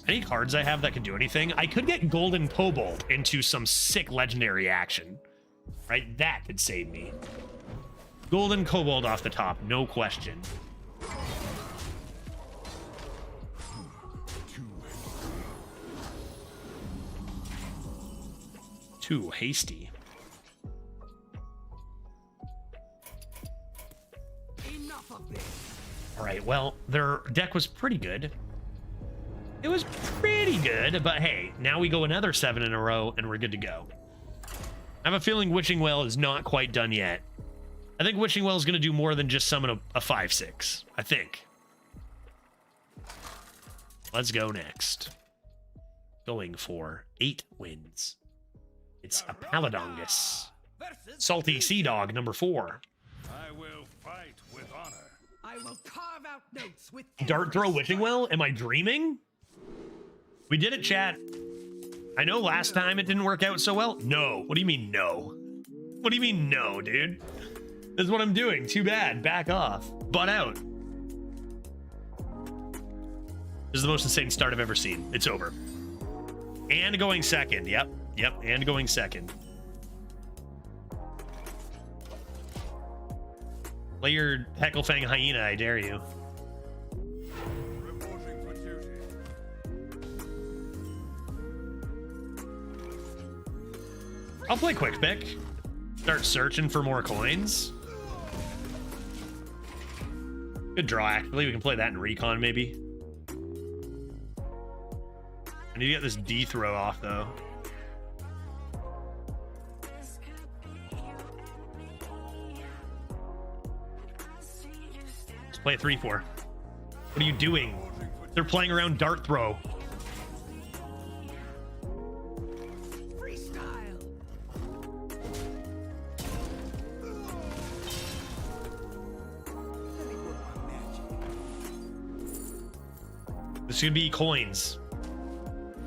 A: Any cards I have that can do anything? I could get Golden Kobold into some sick legendary action. Right? That could save me. Golden Kobold off the top, no question. Too hasty.
C: Enough of this.
A: All right, well, their deck was pretty good. It was pretty good, but hey, now we go another 7 in a row and we're good to go. I have a feeling Wishing Well is not quite done yet. I think Wishing Well is going to do more than just summon a 5/6. I think. Let's go next. Going for 8 wins. It's a Paladongus. Salty Sea Dog, number 4.
F: I will fight with honor.
C: I will carve out notes with
A: Dart Throw Wishing Well? Am I dreaming? We did it, chat. I know last time it didn't work out so well. No. What do you mean, no? What do you mean, no, dude? This is what I'm doing. Too bad. Back off. Butt out. This is the most insane start I've ever seen. It's over. And going second. Yep. Yep. And going second. Play your Hecklefang Hyena, I dare you.
F: Reporting for duty.
A: I'll play Quick Pick. Start searching for more coins. Good draw, actually. We can play that in Recon, maybe. I need to get this D throw off, though. Let's play a 3-4. What are you doing? They're playing around dart throw. This could be coins.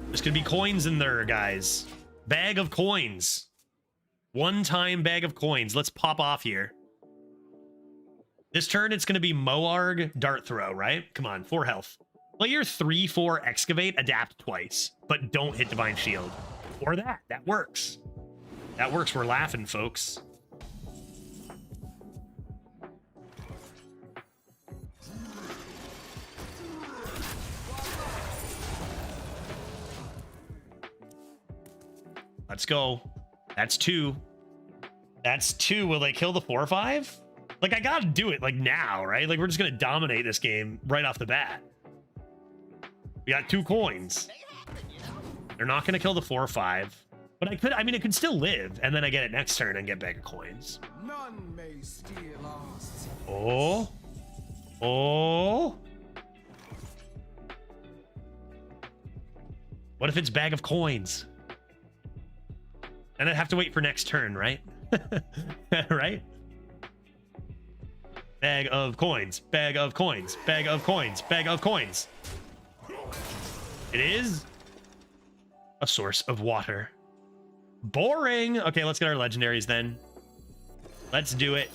A: There's gonna be coins in there, guys. Bag of coins. One-time bag of coins. Let's pop off here. This turn, it's gonna be Moarg dart throw, right? Come on, 4 health. Play your 3-4 excavate, adapt twice, but don't hit divine shield. Or that. That works. That works. We're laughing, folks. Let's go. That's 2. That's 2. Will they kill the 4-5? Like, I gotta do it, like, now, right? Like, we're just gonna dominate this game right off the bat. We got 2 coins. They're not gonna kill the 4-5. But I mean, it could still live, and then I get it next turn and get bag of coins.
C: None may steal us.
A: Oh. Oh. What if it's bag of coins? And I'd have to wait for next turn, right? Right? Bag of coins, bag of coins, bag of coins, bag of coins. It is a source of water. Boring. Okay, let's get our legendaries then. Let's do it.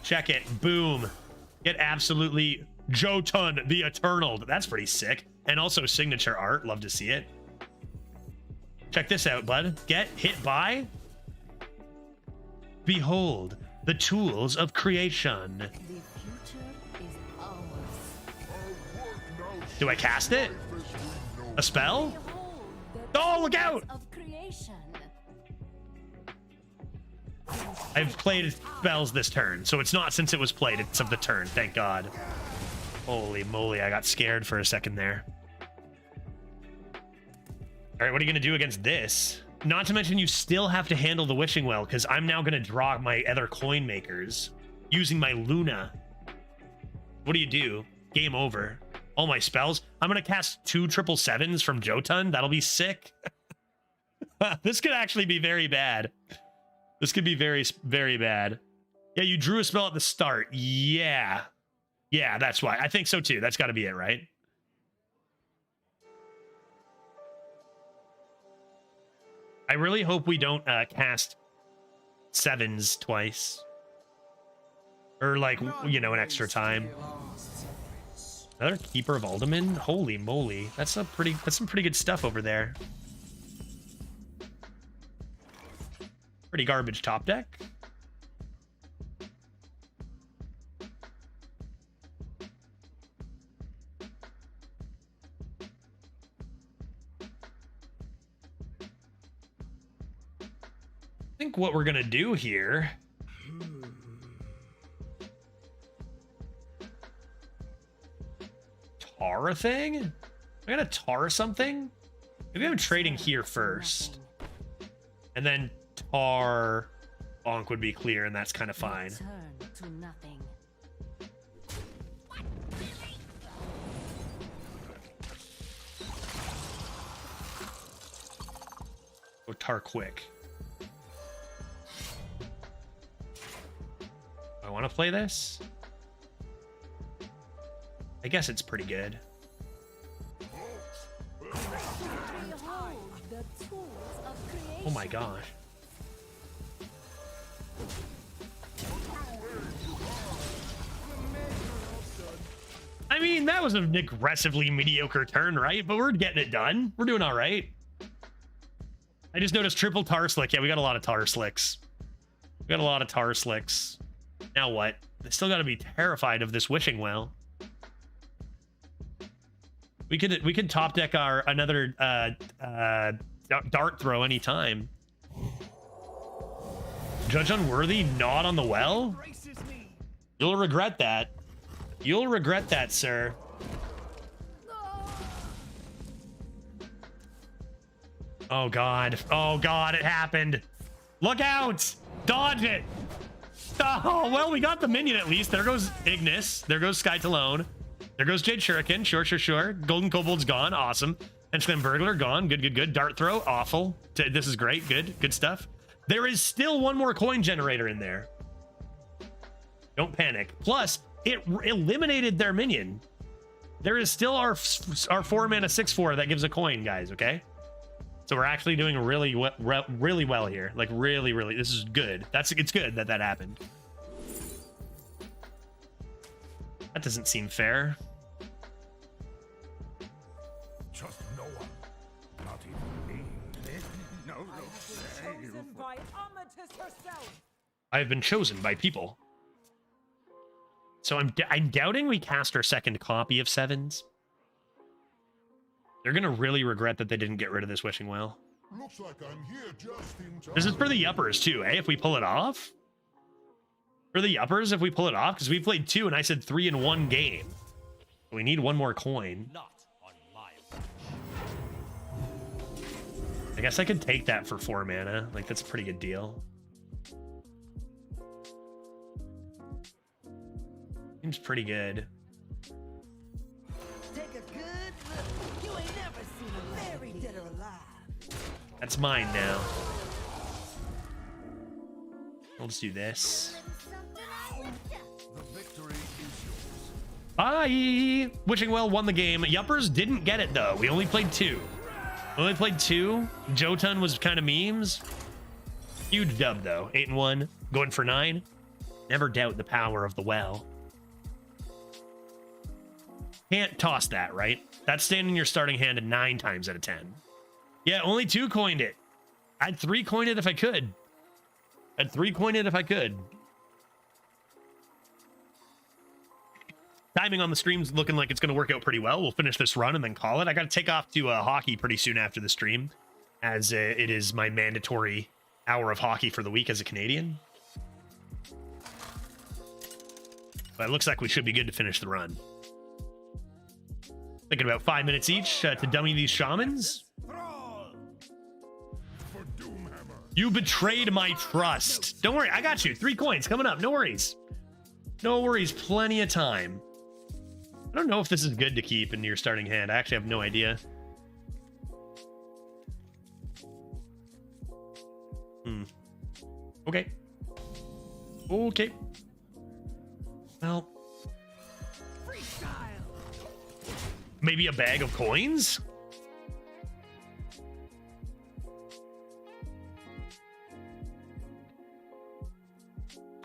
A: Check it. Boom. Get absolutely Jotun the Eternal. That's pretty sick. And also signature art. Love to see it. Check this out, bud. Get hit by. Behold, the tools of creation.
E: The future is ours.
A: Do I cast it? A spell?
E: Behold, the
A: Oh, look out!
E: tools of creation.
A: I've played spells this turn, so it's not since it was played, it's of the turn, thank God. Holy moly, I got scared for a second there. All right, what are you going to do against this? Not to mention you still have to handle the Wishing Well, because I'm now going to draw my other coin makers using my Luna. What do? Game over. All my spells. I'm going to cast 2 777s from Jotun. That'll be sick. This could actually be very bad. This could be very, very bad. Yeah, you drew a spell at the start. Yeah. Yeah, that's why. I think so too. That's got to be it, right? I really hope we don't cast 7s twice. Or like, you know, an extra time. Another Keeper of Alderman? Holy moly. That's some pretty good stuff over there. Pretty garbage top deck. I think what we're gonna do here. Tar a thing? I gotta tar something? Maybe I'm trading here first. And then tar bonk would be clear, and that's kind of fine.
E: Turn to nothing.
A: Go tar quick. I want to play this. I guess it's pretty good.
E: Behold, the tools of creation.
A: Oh my gosh. I mean, that was an aggressively mediocre turn, right? But we're getting it done. We're doing all right. I just noticed triple tar slick. Yeah, we got a lot of tar slicks. We got a lot of tar slicks. Now what? They still got to be terrified of this Wishing Well. We could top deck our another dart throw anytime. Judge Unworthy, not on the well? You'll regret that. You'll regret that, sir. Oh god. Oh god, it happened. Look out! Dodge it! Oh, well, we got the minion at least. There goes Ignis. There goes Sky Talone. There goes Jade Shuriken. Sure. Golden Kobold's gone. Awesome. Henchman Burglar gone. Good. Dart Throw. Awful. This is great. Good stuff. There is still one more coin generator in there. Don't panic. Plus, it eliminated their minion. There is still our 4-mana 6/4 that gives a coin, guys, okay? So we're actually doing really well here. Like, really. This is good. It's good that happened. That doesn't seem fair.
F: Just no one. Not even me. No,
C: Chosen by Amatis herself.
A: I have been chosen by people. So I'm doubting we cast our second copy of Sevens. They're gonna really regret that they didn't get rid of this Wishing Well.
F: Looks like I'm here just in time.
A: This is for the uppers too, eh? If we pull it off. For the uppers, if we pull it off, because we played 2 and I said 3 in 1 game. We need one more coin.
J: Not on my watch.
A: I guess I could take that for 4 mana. Like, that's a pretty good deal. Seems pretty good.
C: Take a good look. You ain't never seen a Mary dead or alive.
A: That's mine now. Let's do this.
F: The victory is yours.
A: Bye! Wishing Well won the game. Yuppers didn't get it, though. We only played 2. Jotun was kind of memes. Huge dub, though. 8-1. Going for 9. Never doubt the power of the well. Can't toss that, right? That's standing your starting hand 9 times out of 10. Yeah, only 2 coined it. I'd 3 coin it if I could. Timing on the stream's looking like it's going to work out pretty well. We'll finish this run and then call it. I got to take off to hockey pretty soon after the stream, as it is my mandatory hour of hockey for the week as a Canadian. But it looks like we should be good to finish the run. Thinking about 5 minutes each to dummy these shamans.
F: For Doomhammer.
A: You betrayed my trust. Don't worry, I got you. 3 coins coming up. No worries. Plenty of time. I don't know if this is good to keep in your starting hand. I actually have no idea. Okay. Well, maybe a bag of coins?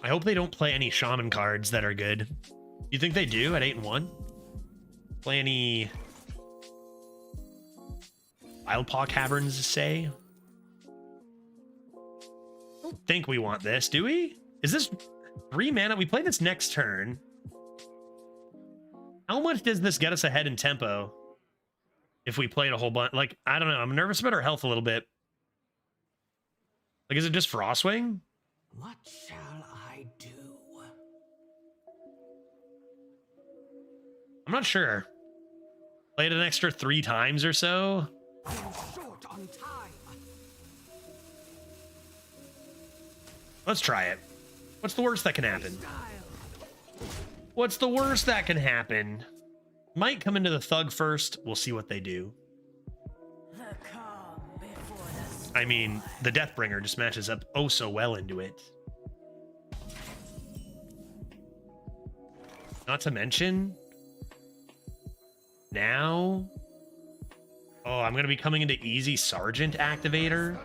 A: I hope they don't play any shaman cards that are good. You think they do at 8-1? Play any Wildpaw Caverns, say? I don't think we want this, do we? Is this 3 mana? We play this next turn. How much does this get us ahead in tempo if we played a whole bunch? Like, I don't know. I'm nervous about our health a little bit. Like, is it just Frostwing?
C: What shall I do?
A: I'm not sure. Played an extra 3 times or so.
C: I'm short on time.
A: Let's try it. What's the worst that can happen? What's the worst that can happen? Might come into the Thug first. We'll see what they do. I mean, the Deathbringer just matches up oh so well into it. Not to mention, now... Oh, I'm going to be coming into Easy Sergeant Activator.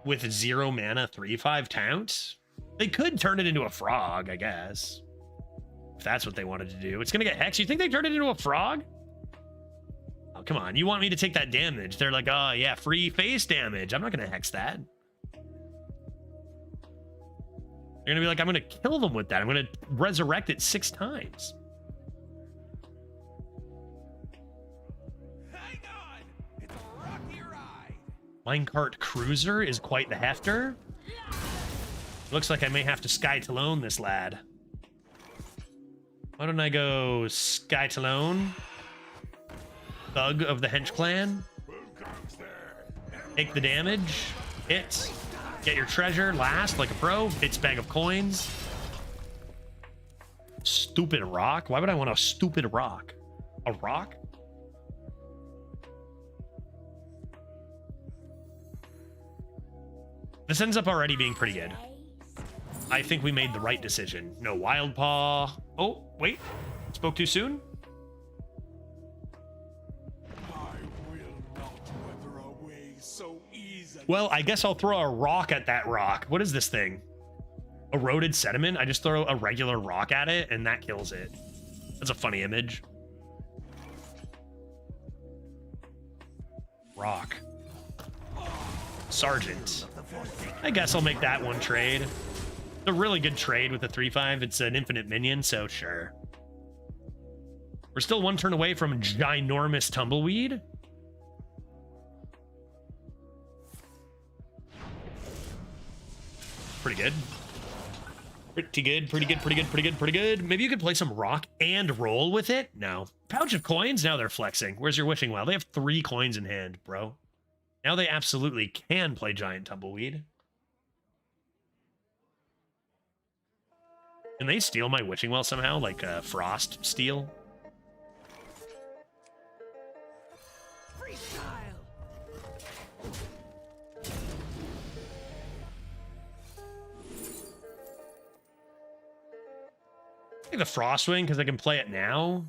A: With 0 mana, 3/5 Taunt. They could turn it into a frog, I guess. If that's what they wanted to do. It's going to get Hex. You think they turned it into a frog? Oh, come on. You want me to take that damage? They're like, oh, yeah, free face damage. I'm not going to Hex that. They're going to be like, I'm going to kill them with that. I'm going to resurrect it 6 times.
F: Hang on! It's a rocky ride!
A: Minecart Cruiser is quite the hefter. Looks like I may have to Sky Talone this lad. Why don't I go Sky Talone? Thug of the Hench Clan. Take the damage. Hit. Get your treasure last like a pro. Hits bag of coins. Stupid rock? Why would I want a stupid rock? A rock? This ends up already being pretty good. I think we made the right decision. No Wild Paw. Oh, wait. Spoke too soon? Well, I guess I'll throw a rock at that rock. What is this thing? Eroded sediment? I just throw a regular rock at it and that kills it. That's a funny image. Rock. Sergeant. I guess I'll make that one trade. It's a really good trade with the 3/5. It's an infinite minion, so sure. We're still one turn away from ginormous Tumbleweed. Pretty good. Pretty good, pretty good, pretty good, pretty good, pretty good. Maybe you could play some rock and roll with it? No. Pouch of coins? Now they're flexing. Where's your wishing well? They have 3 coins in hand, bro. Now they absolutely can play Giant Tumbleweed. Can they steal my wishing well somehow? Like Frost steal? I think the Frostwing, because I can play it now.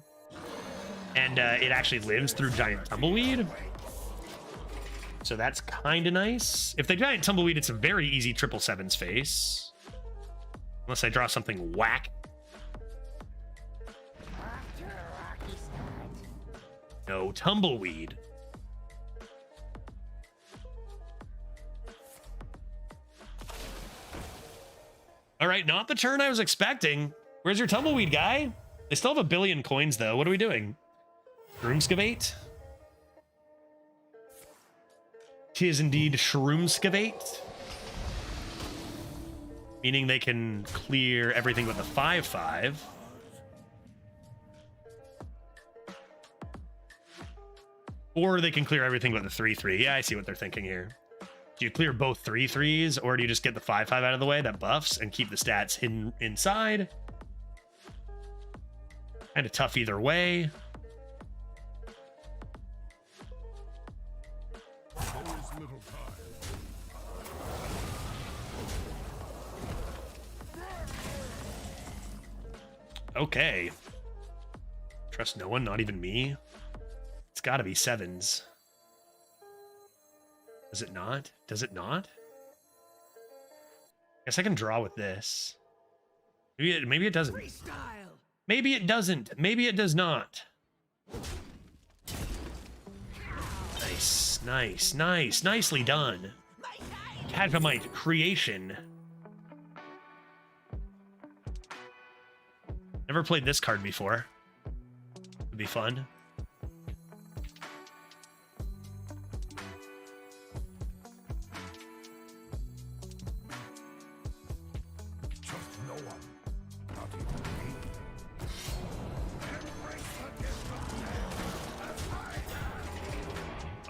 A: And it actually lives through Giant Tumbleweed. So that's kind of nice. If they Giant Tumbleweed, it's a very easy 777's face. Unless I draw something whack. No Tumbleweed. All right, not the turn I was expecting. Where's your Tumbleweed guy? They still have 1 billion coins, though. What are we doing? Shroomskavate? Tis indeed Shroomskavate. Meaning they can clear everything but the 5/5. Or they can clear everything but the 3/3. Yeah, I see what they're thinking here. Do you clear both 3/3s, or do you just get the 5/5 out of the way that buffs and keep the stats hidden inside? Kind of tough either way. Okay. Trust no one, not even me. It's got to be 7s. Does it not? Does it not? Guess I can draw with this. Maybe it doesn't. Maybe it doesn't. Maybe it does not. Nice, nice, nice. Nicely done. Catamite creation. Never played this card before. Would be fun.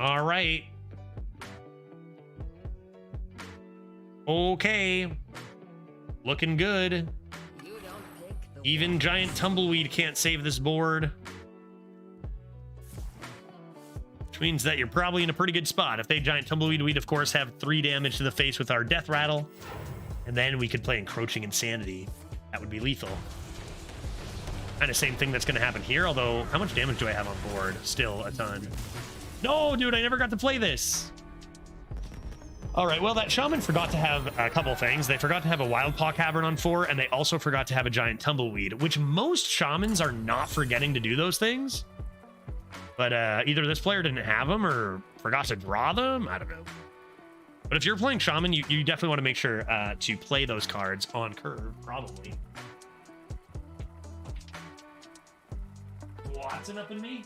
A: All right. Okay. Looking good. Even Giant Tumbleweed can't save this board. Which means that you're probably in a pretty good spot. If they Giant Tumbleweed, we'd of course have 3 damage to the face with our Death Rattle. And then we could play Encroaching Insanity. That would be lethal. Kind of same thing that's going to happen here, although how much damage do I have on board? Still a ton. No, dude, I never got to play this. All right, well, that Shaman forgot to have a couple things. They forgot to have a Wild Paw Cavern on 4, and they also forgot to have a Giant Tumbleweed, which most Shamans are not forgetting to do those things. But either this player didn't have them or forgot to draw them. I don't know. But if you're playing Shaman, you definitely want to make sure to play those cards on curve, probably. Watson up in me?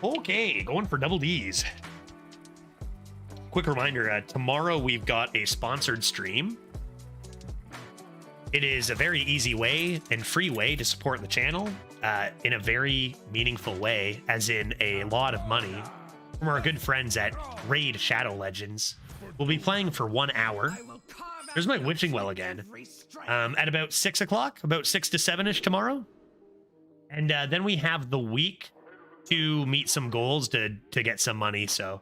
A: Okay, going for double Ds. Quick reminder, tomorrow we've got a sponsored stream. It is a very easy way and free way to support the channel in a very meaningful way, as in a lot of money, from our good friends at Raid Shadow Legends. We'll be playing for 1 hour. There's my witching well again. At about 6 o'clock, about 6 to 7-ish tomorrow. And then we have the week to meet some goals to get some money. So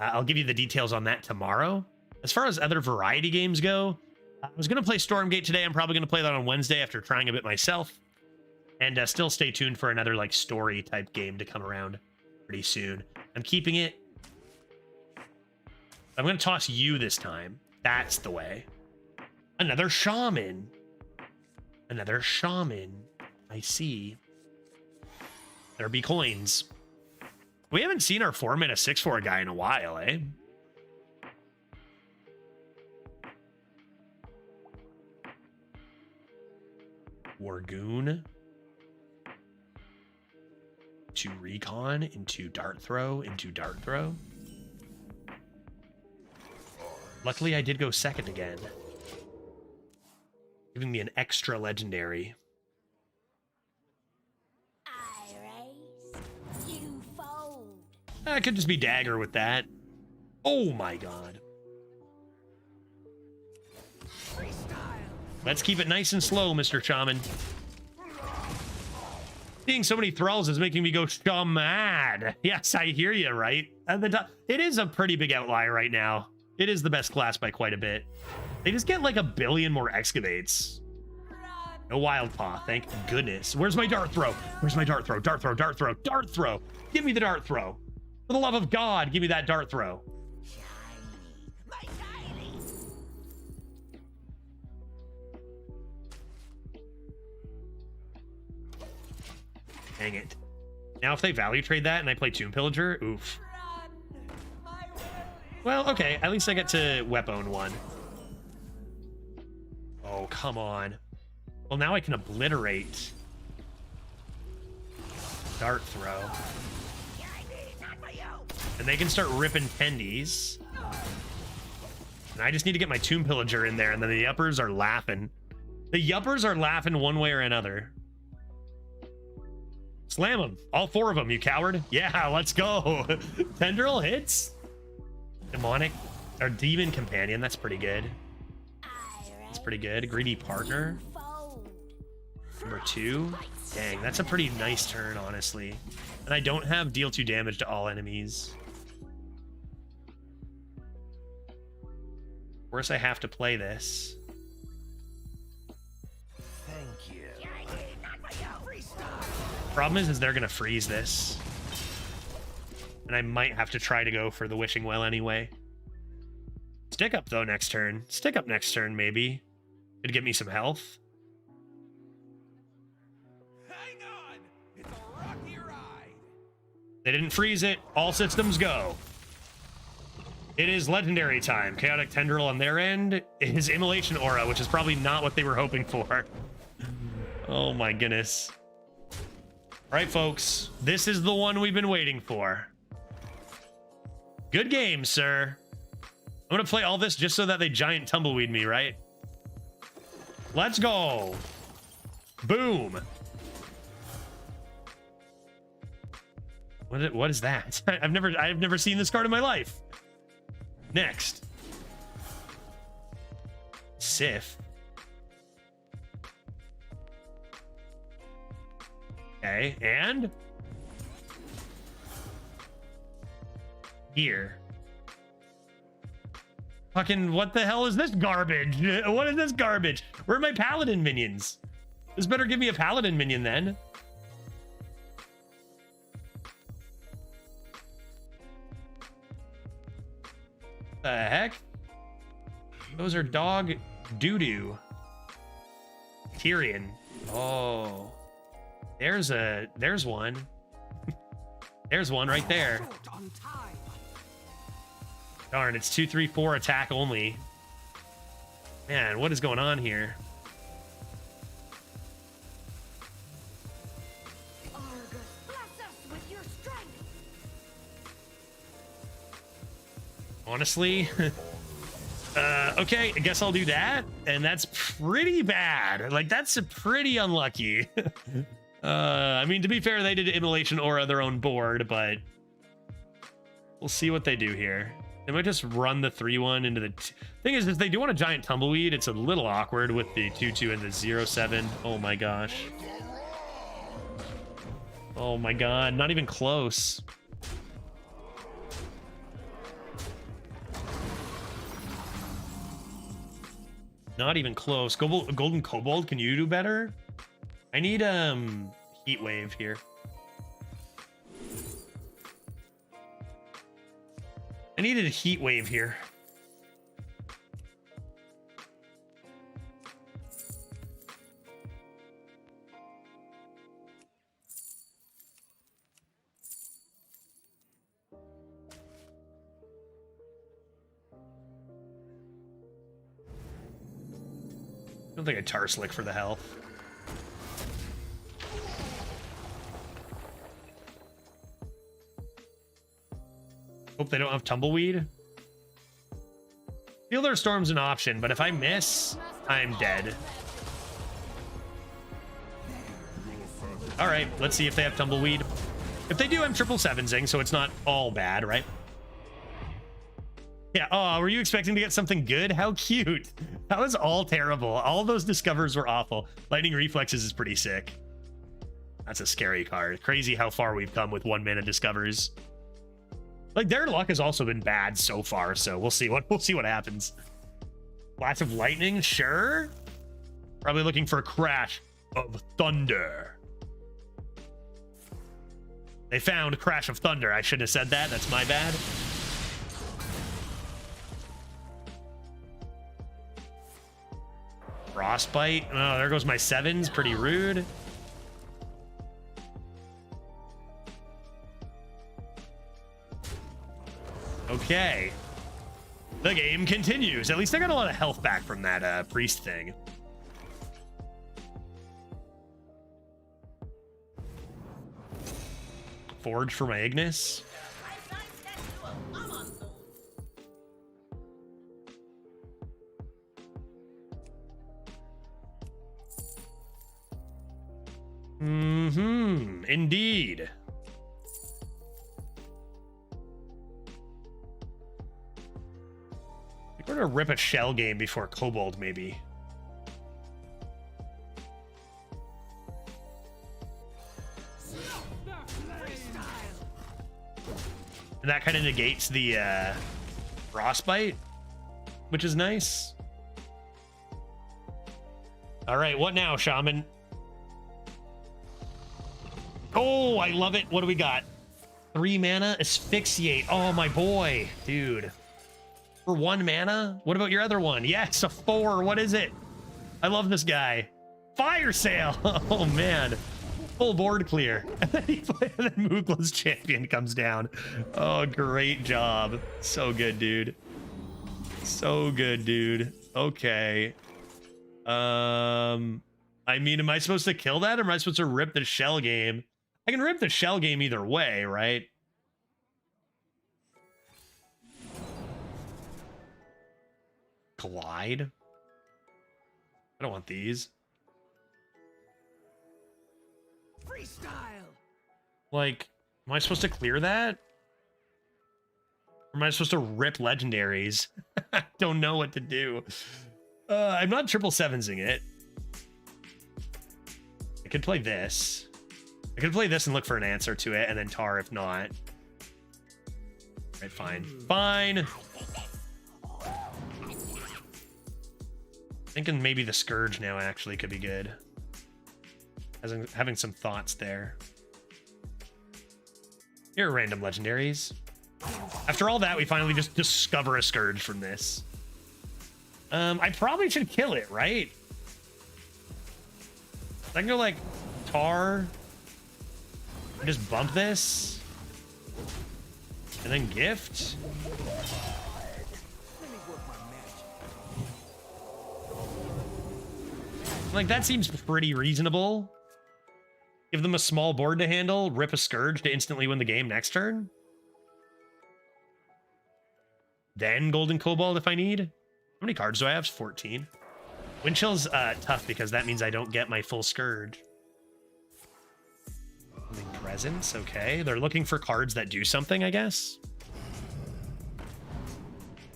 A: I'll give you the details on that tomorrow. As far as other variety games go, I was going to play Stormgate today. I'm probably going to play that on Wednesday after trying a bit myself. And still stay tuned for another like story type game to come around pretty soon. I'm keeping it. I'm going to toss you this time. That's the way. Another shaman. Another shaman. I see. There be coins. We haven't seen our 4-mana 6/4 guy in a while, eh? Wargoon. To recon, into dart throw, into dart throw. Luckily, I did go second again, giving me an extra legendary.
E: I raise, you fold.
A: I could just be dagger with that. Oh my god. Let's keep it nice and slow, Mr. Shaman. Seeing so many thralls is making me go shaman. Yes, I hear you, right? It is a pretty big outlier right now. It is the best class by quite a bit. They just get like 1 billion more excavates. No wild paw, thank goodness. Where's my dart throw? Where's my dart throw? Dart throw, dart throw, dart throw. Give me the dart throw. For the love of God, give me that dart throw. Dang it. Now if they value trade that and I play Tomb Pillager, oof. Well, okay, at least I get to weapon 1. Oh, come on. Well, now I can obliterate. Dart throw. And they can start ripping tendies. And I just need to get my Tomb Pillager in there, and then the yuppers are laughing. The yuppers are laughing one way or another. Slam them. All 4 of them, you coward. Yeah, let's go. Tendril hits. Demonic or demon companion. That's pretty good. That's pretty good. Greedy partner. Number 2. Dang, that's a pretty nice turn, honestly. And I don't have deal 2 damage to all enemies. Of course, I have to play this.
F: Thank you.
A: Problem is they're gonna freeze this, and I might have to try to go for the wishing well anyway. Stick up though next turn. Stick up next turn maybe. It'd give me some health.
F: Hang on. It's a rocky ride.
A: They didn't freeze it. All systems go. It is legendary time. Chaotic Tendril on their end. It is Immolation Aura, which is probably not what they were hoping for. Oh my goodness. All right, folks. This is the one we've been waiting for. Good game, sir. I'm gonna play all this just so that they giant tumbleweed me, right? Let's go. Boom. What is that? I've never seen this card in my life. Next. Sif. Okay, and here. Fucking what the hell is this garbage? What is this garbage? Where are my paladin minions? This better give me a paladin minion then. The heck? Those are dog doo-doo. Tyrion. Oh. There's one. There's one right there. Darn, it's 2, 3, 4 attack only. Man, what is going on here? honestly. Okay, I guess I'll do that. And that's pretty bad. Like, that's pretty unlucky. I mean, to be fair, they did Immolation Aura their own board, but we'll see what they do here. They might just run the 3-1 into the... Thing is, if they do want a giant Tumbleweed, it's a little awkward with the 2-2 and the 0-7. Oh my gosh. Oh my god, not even close. Not even close. Golden Kobold, can you do better? I need Heat Wave here. I needed a Heat Wave here. I don't think I Tar Slick for the health. Hope they don't have Tumbleweed. Fielder Storm's an option, but if I miss, I'm dead. All right, let's see if they have Tumbleweed. If they do, I'm 777-ing, so it's not all bad, right? Yeah, oh, were you expecting to get something good? How cute. That was all terrible. All those discovers were awful. Lightning Reflexes is pretty sick. That's a scary card. Crazy how far we've come with 1 mana discovers. Like, their luck has also been bad so far, so we'll see what happens. Lots of lightning, sure. Probably looking for a Crash of Thunder. They found Crash of Thunder. I shouldn't have said that. That's my bad. Frostbite. Oh, there goes my 7s. Pretty rude. Okay. The game continues. At least I got a lot of health back from that priest thing. Forge for my Ignis. Mm-hmm. Indeed. We're gonna rip a shell game before Kobold, maybe. And that kind of negates the Frostbite, which is nice. All right, what now, Shaman? Oh, I love it. What do we got? 3 mana, Asphyxiate. Oh, my boy, dude. For 1 mana? What about your other one? Yes, a 4. What is it? I love this guy. Fire Sale. Oh, man. Full board clear. And then Moogla's Champion comes down. Oh, great job. So good, dude. So good, dude. Okay. I mean, am I supposed to kill that, or am I supposed to rip the shell game? I can rip the shell game either way, right? Glide? I don't want these.
C: Freestyle.
A: Like, am I supposed to clear that? Or am I supposed to rip legendaries? I don't know what to do. I'm not 777-ing it. I could play this. I could play this and look for an answer to it, and then tar if not. Alright, fine. Fine! Thinking maybe the Scourge now actually could be good. Having some thoughts there. Here are random legendaries. After all that, we finally just discover a Scourge from this. I probably should kill it, right? I can go like tar and just bump this and then gift. Like, that seems pretty reasonable. Give them a small board to handle, rip a Scourge to instantly win the game next turn. then Golden Cobalt if I need. How many cards do I have? 14. Wind Chill's tough because that means I don't get my full Scourge. Presence, okay. They're looking for cards that do something, I guess.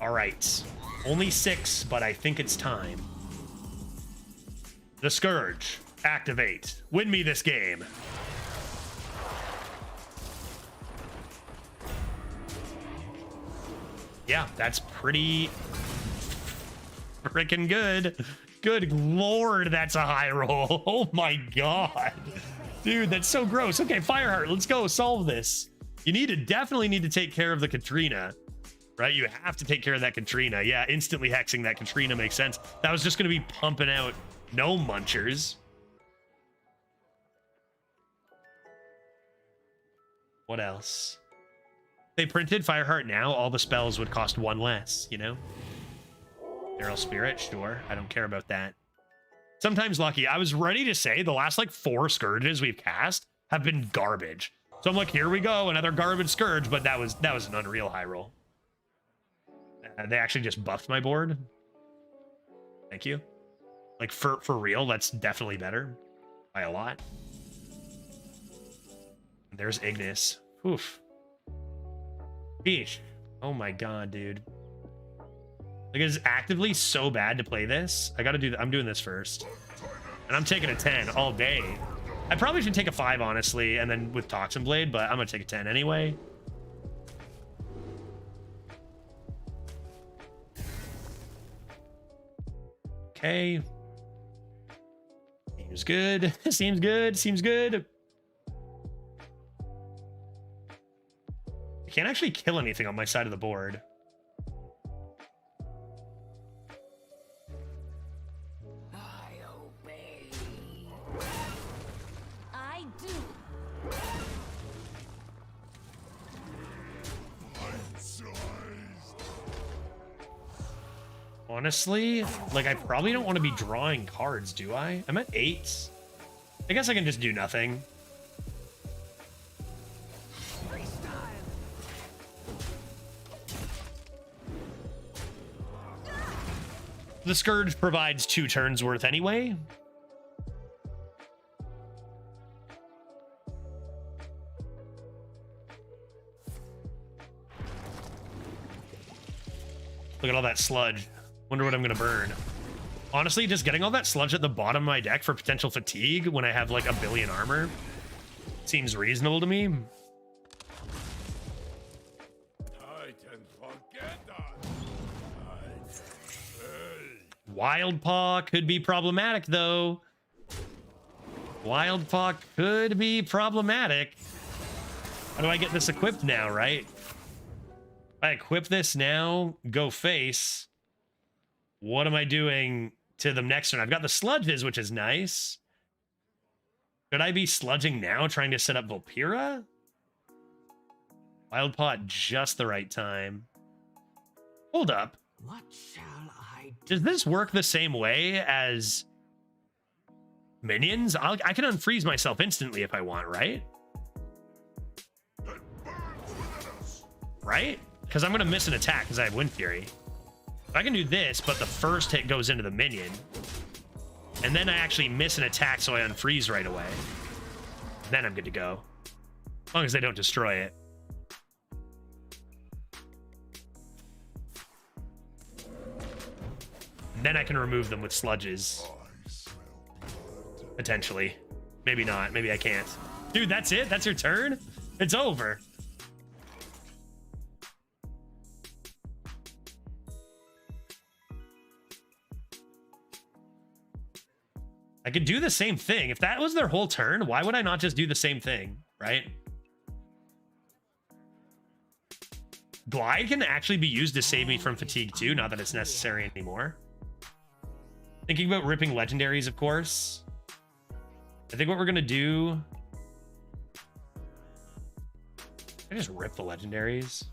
A: All right. Only 6, but I think it's time. The Scourge. Activate. Win me this game. Yeah, that's pretty freaking good. Good lord, that's a high roll. Oh my god. Dude, that's so gross. Okay, Fireheart, let's go solve this. You definitely need to take care of the Katrina, right? You have to take care of that Katrina. Yeah, instantly hexing that Katrina makes sense. That was just going to be pumping out no munchers. What else? They printed Fireheart now, all the spells would cost 1 less, you know? Feral Spirit, sure. I don't care about that. Sometimes lucky. I was ready to say the last like 4 Scourges we've cast have been garbage. So I'm like, here we go, another garbage Scourge, but that was an unreal high roll. They actually just buffed my board. Thank you. Like for real, that's definitely better by a lot. There's Ignis. Oof. Sheesh. Oh my god, dude. Like, it's actively so bad to play this. I gotta do I'm doing this first. And I'm taking a 10 all day. I probably should take a 5, honestly, and then with Toxin Blade, but I'm gonna take a 10 anyway. Okay. Seems good. Seems good. Seems good. I can't actually kill anything on my side of the board.
C: I obey.
E: I do.
A: Honestly, like, I probably don't want to be drawing cards, do I? I'm at 8. I guess I can just do nothing. The Scourge provides 2 turns worth anyway. Look at all that sludge. Wonder what I'm gonna burn. Honestly, just getting all that sludge at the bottom of my deck for potential fatigue when I have like 1 billion armor seems reasonable to me. Wild Paw could be problematic, though. Wild Paw could be problematic. How do I get this equipped now, right? If I equip this now, go face. What am I doing to the next one? I've got the sludges, which is nice. Should I be sludging now, trying to set up Vulpira? Wild Paw at just the right time. Hold up.
C: What shall I do?
A: Does this work the same way as minions? I can unfreeze myself instantly if I want, right? Right? Because I'm going to miss an attack because I have Wind Fury. I can do this, but the first hit goes into the minion. And then I actually miss an attack, so I unfreeze right away. Then I'm good to go. As long as they don't destroy it. Then I can remove them with sludges. Potentially. Maybe not. Maybe I can't. Dude, that's it? That's your turn? It's over. I could do the same thing. If that was their whole turn, why would I not just do the same thing, right? Glide can actually be used to save me from fatigue too, not that it's necessary anymore. Thinking about ripping legendaries, of course. I think what we're gonna do... I just rip the legendaries.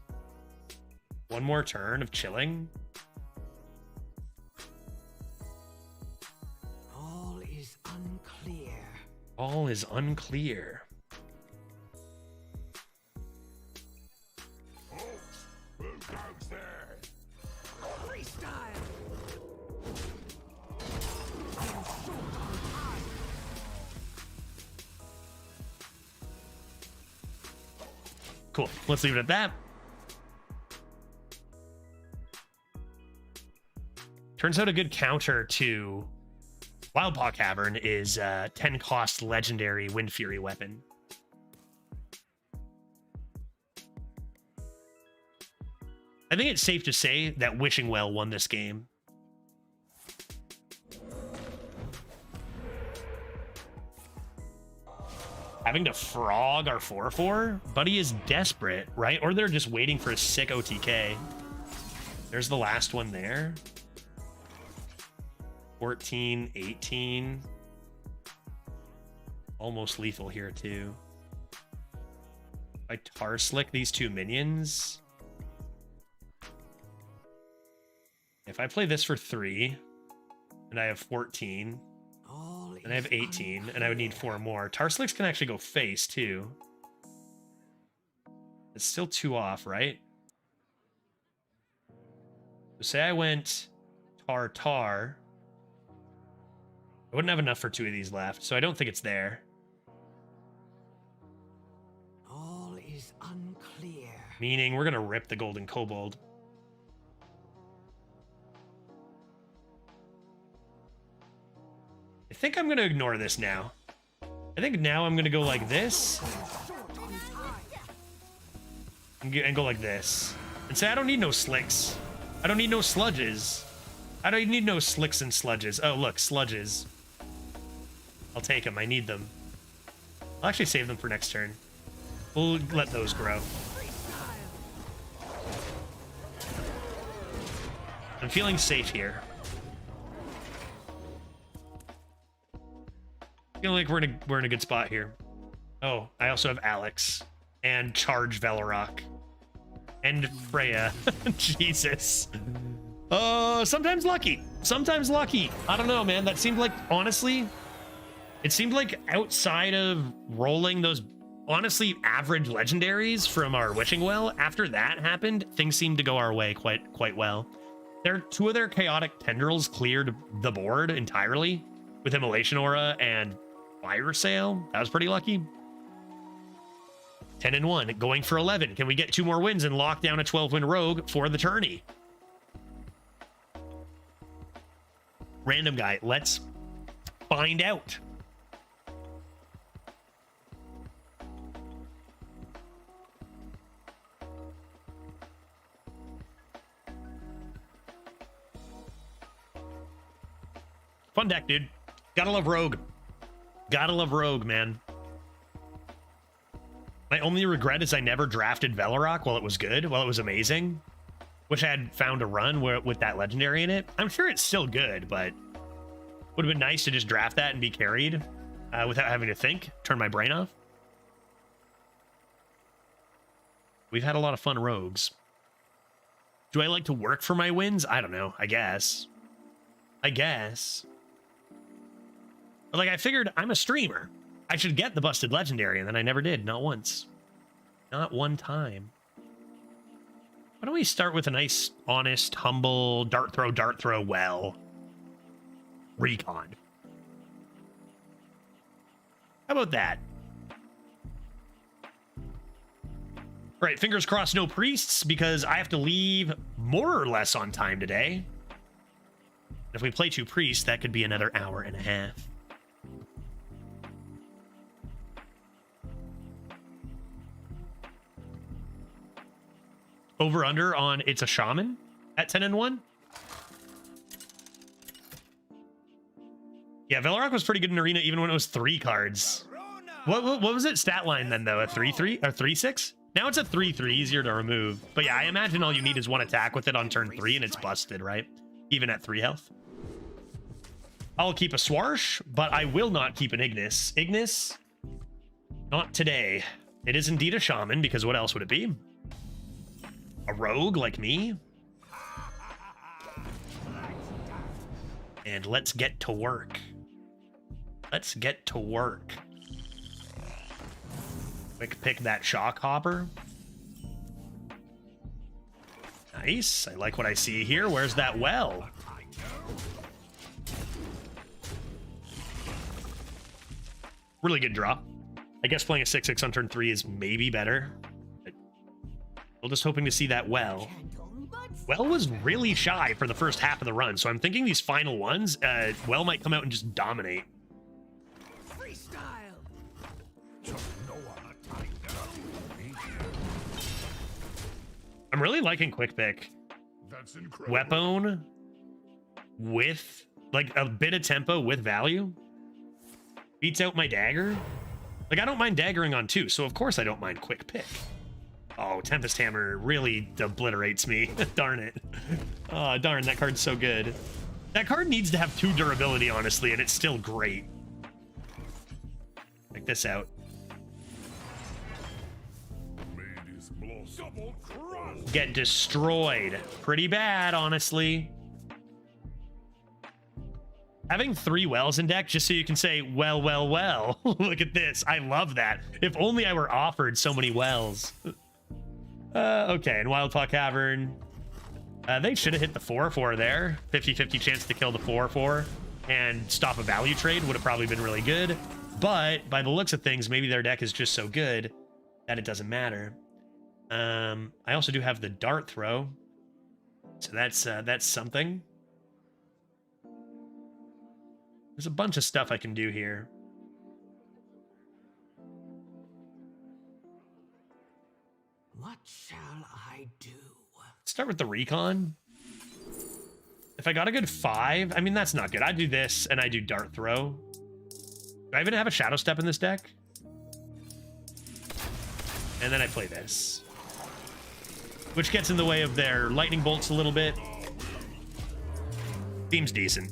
A: One more turn of chilling.
C: All is unclear.
A: All is unclear.
F: Who goes there?
A: Cool. Let's leave it at that. Turns out a good counter to Wildpaw Cavern is 10 cost legendary Wind Fury weapon. I think it's safe to say that Wishing Well won this game. Having to frog our 4/4? Buddy is desperate, right? Or they're just waiting for a sick OTK. There's the last one there. 14, 18. Almost lethal here, too. If I tar slick these two minions. If I play this for 3, and I have 14, and I have 18, and I would need 4 more. Tar slicks can actually go face, too. It's still 2 off, right? So say I went tar. I wouldn't have enough for 2 of these left, so I don't think it's there.
C: All is unclear.
A: Meaning we're going to rip the Golden Kobold. I think I'm going to ignore this now. I think now I'm going to go like this. And go like this. And say I don't need no slicks. I don't need no sludges. I don't need no slicks and sludges. Oh, look, sludges. I'll take them. I need them. I'll actually save them for next turn. We'll let those grow. I'm feeling safe here. Feeling like we're in a good spot here. Oh, I also have Alex and Charge Velorok and Freya. Jesus. Sometimes lucky. Sometimes lucky. I don't know, man. That seemed like, honestly, it seemed like outside of rolling those honestly average legendaries from our Wishing Well, after that happened, things seemed to go our way quite well. Two of their chaotic tendrils cleared the board entirely with Immolation Aura and Fire Sail. That was pretty lucky. 10-1, going for 11. Can we get 2 more wins and lock down a 12-win rogue for the tourney? Random guy, let's find out. Fun deck, dude. Gotta love Rogue. Gotta love Rogue, man. My only regret is I never drafted Velorok while it was good, while it was amazing. Wish I had found a run with that legendary in it. I'm sure it's still good, but would have been nice to just draft that and be carried without having to think, turn my brain off. We've had a lot of fun rogues. Do I like to work for my wins? I don't know. I guess. But like, I figured I'm a streamer. I should get the busted legendary, and then I never did. Not once. Not one time. Why don't we start with a nice, honest, humble, dart throw, well, recon. How about that? All right, fingers crossed no priests, because I have to leave more or less on time today. If we play 2 priests, that could be another hour and a half. Over under on It's a Shaman at 10-1. Yeah, Velorok was pretty good in Arena even when it was 3 cards. What was it stat line then though? A 3-3 or 3-6? Now it's a 3-3, easier to remove. But yeah, I imagine all you need is 1 attack with it on turn 3 and it's busted, right? Even at 3 health. I'll keep a Swarsh, but I will not keep an Ignis. Ignis? Not today. It is indeed a Shaman, because what else would it be? A rogue like me? And let's get to work. Let's get to work. Quick pick that Shock Hopper. Nice. I like what I see here. Where's that well? Really good draw. I guess playing a 6-6 on turn 3 is maybe better. We're just hoping to see that well. Well was really shy for the first half of the run, so I'm thinking these final ones, Well might come out and just dominate.
C: Freestyle.
A: I'm really liking Quick Pick.
F: That's incredible.
A: Weapon with, like, a bit of tempo with value. Beats out my dagger. Like, I don't mind daggering on 2, so of course I don't mind Quick Pick. Oh, Tempest Hammer really obliterates me. Darn it. Oh, darn, that card's so good. That card needs to have 2 durability, honestly, and it's still great. Check this out. Get destroyed. Pretty bad, honestly. Having 3 wells in deck just so you can say, well, well, well. Look at this. I love that. If only I were offered so many wells. Okay, and Wildpaw Cavern. They should have hit the 4/4 there. 50-50 chance to kill the 4/4 and stop a value trade would have probably been really good. But by the looks of things, maybe their deck is just so good that it doesn't matter. I also do have the Dart Throw. So that's something. There's a bunch of stuff I can do here.
C: What shall I do?
A: Start with the Recon. If I got a good 5, I mean, that's not good. I do this, and I do Dart Throw. Do I even have a Shadow Step in this deck? And then I play this. Which gets in the way of their Lightning Bolts a little bit. Seems decent.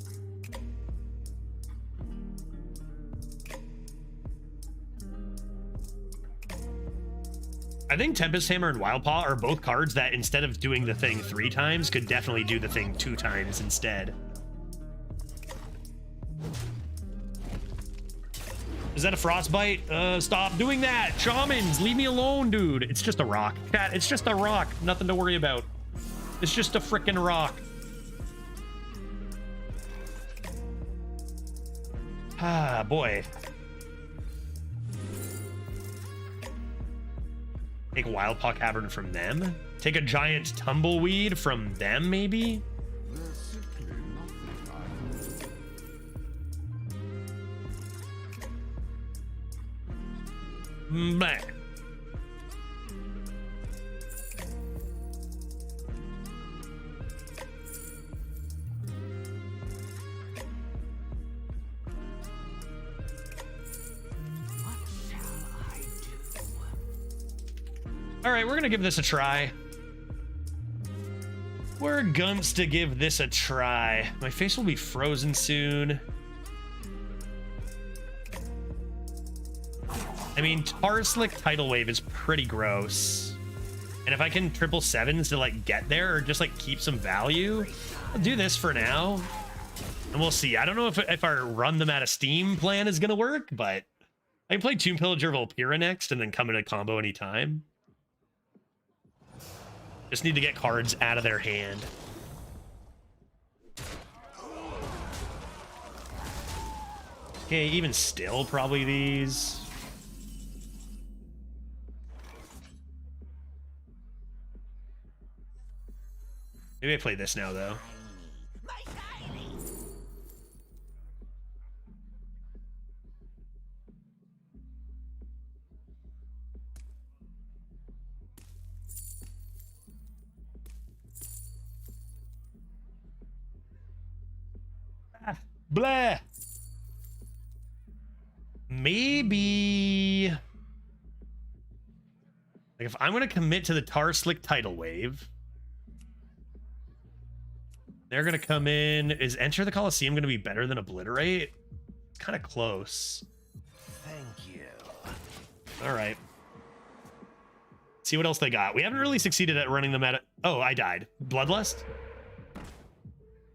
A: I think Tempest Hammer and Wildpaw are both cards that instead of doing the thing 3 times, could definitely do the thing 2 times instead. Is that a Frostbite? Stop doing that! Shamans, leave me alone, dude! It's just a rock. Cat, it's just a rock. Nothing to worry about. It's just a frickin' rock. Ah, boy. Take Wildpaw Cavern from them? Take a giant Tumbleweed from them, maybe? Bleh. All right, we're gonna give this a try. We're gunts to give this a try. My face will be frozen soon. I mean, Tarslick Tidal Wave is pretty gross. And if I can 777s to like get there or just like keep some value, I'll do this for now. And we'll see. I don't know if our run them out of Steam plan is gonna work, but I can play Tomb Pillager Volpira next and then come in a combo anytime. Just need to get cards out of their hand. Okay, even still, probably these. Maybe I play this now, though. Blah. Maybe. Like if I'm going to commit to the Tarslick Tidal Wave, they're going to come in. Is Enter the Coliseum going to be better than Obliterate? It's kind of close.
H: Thank you.
A: All right. See what else they got. We haven't really succeeded at running them at it. Oh, I died. Bloodlust?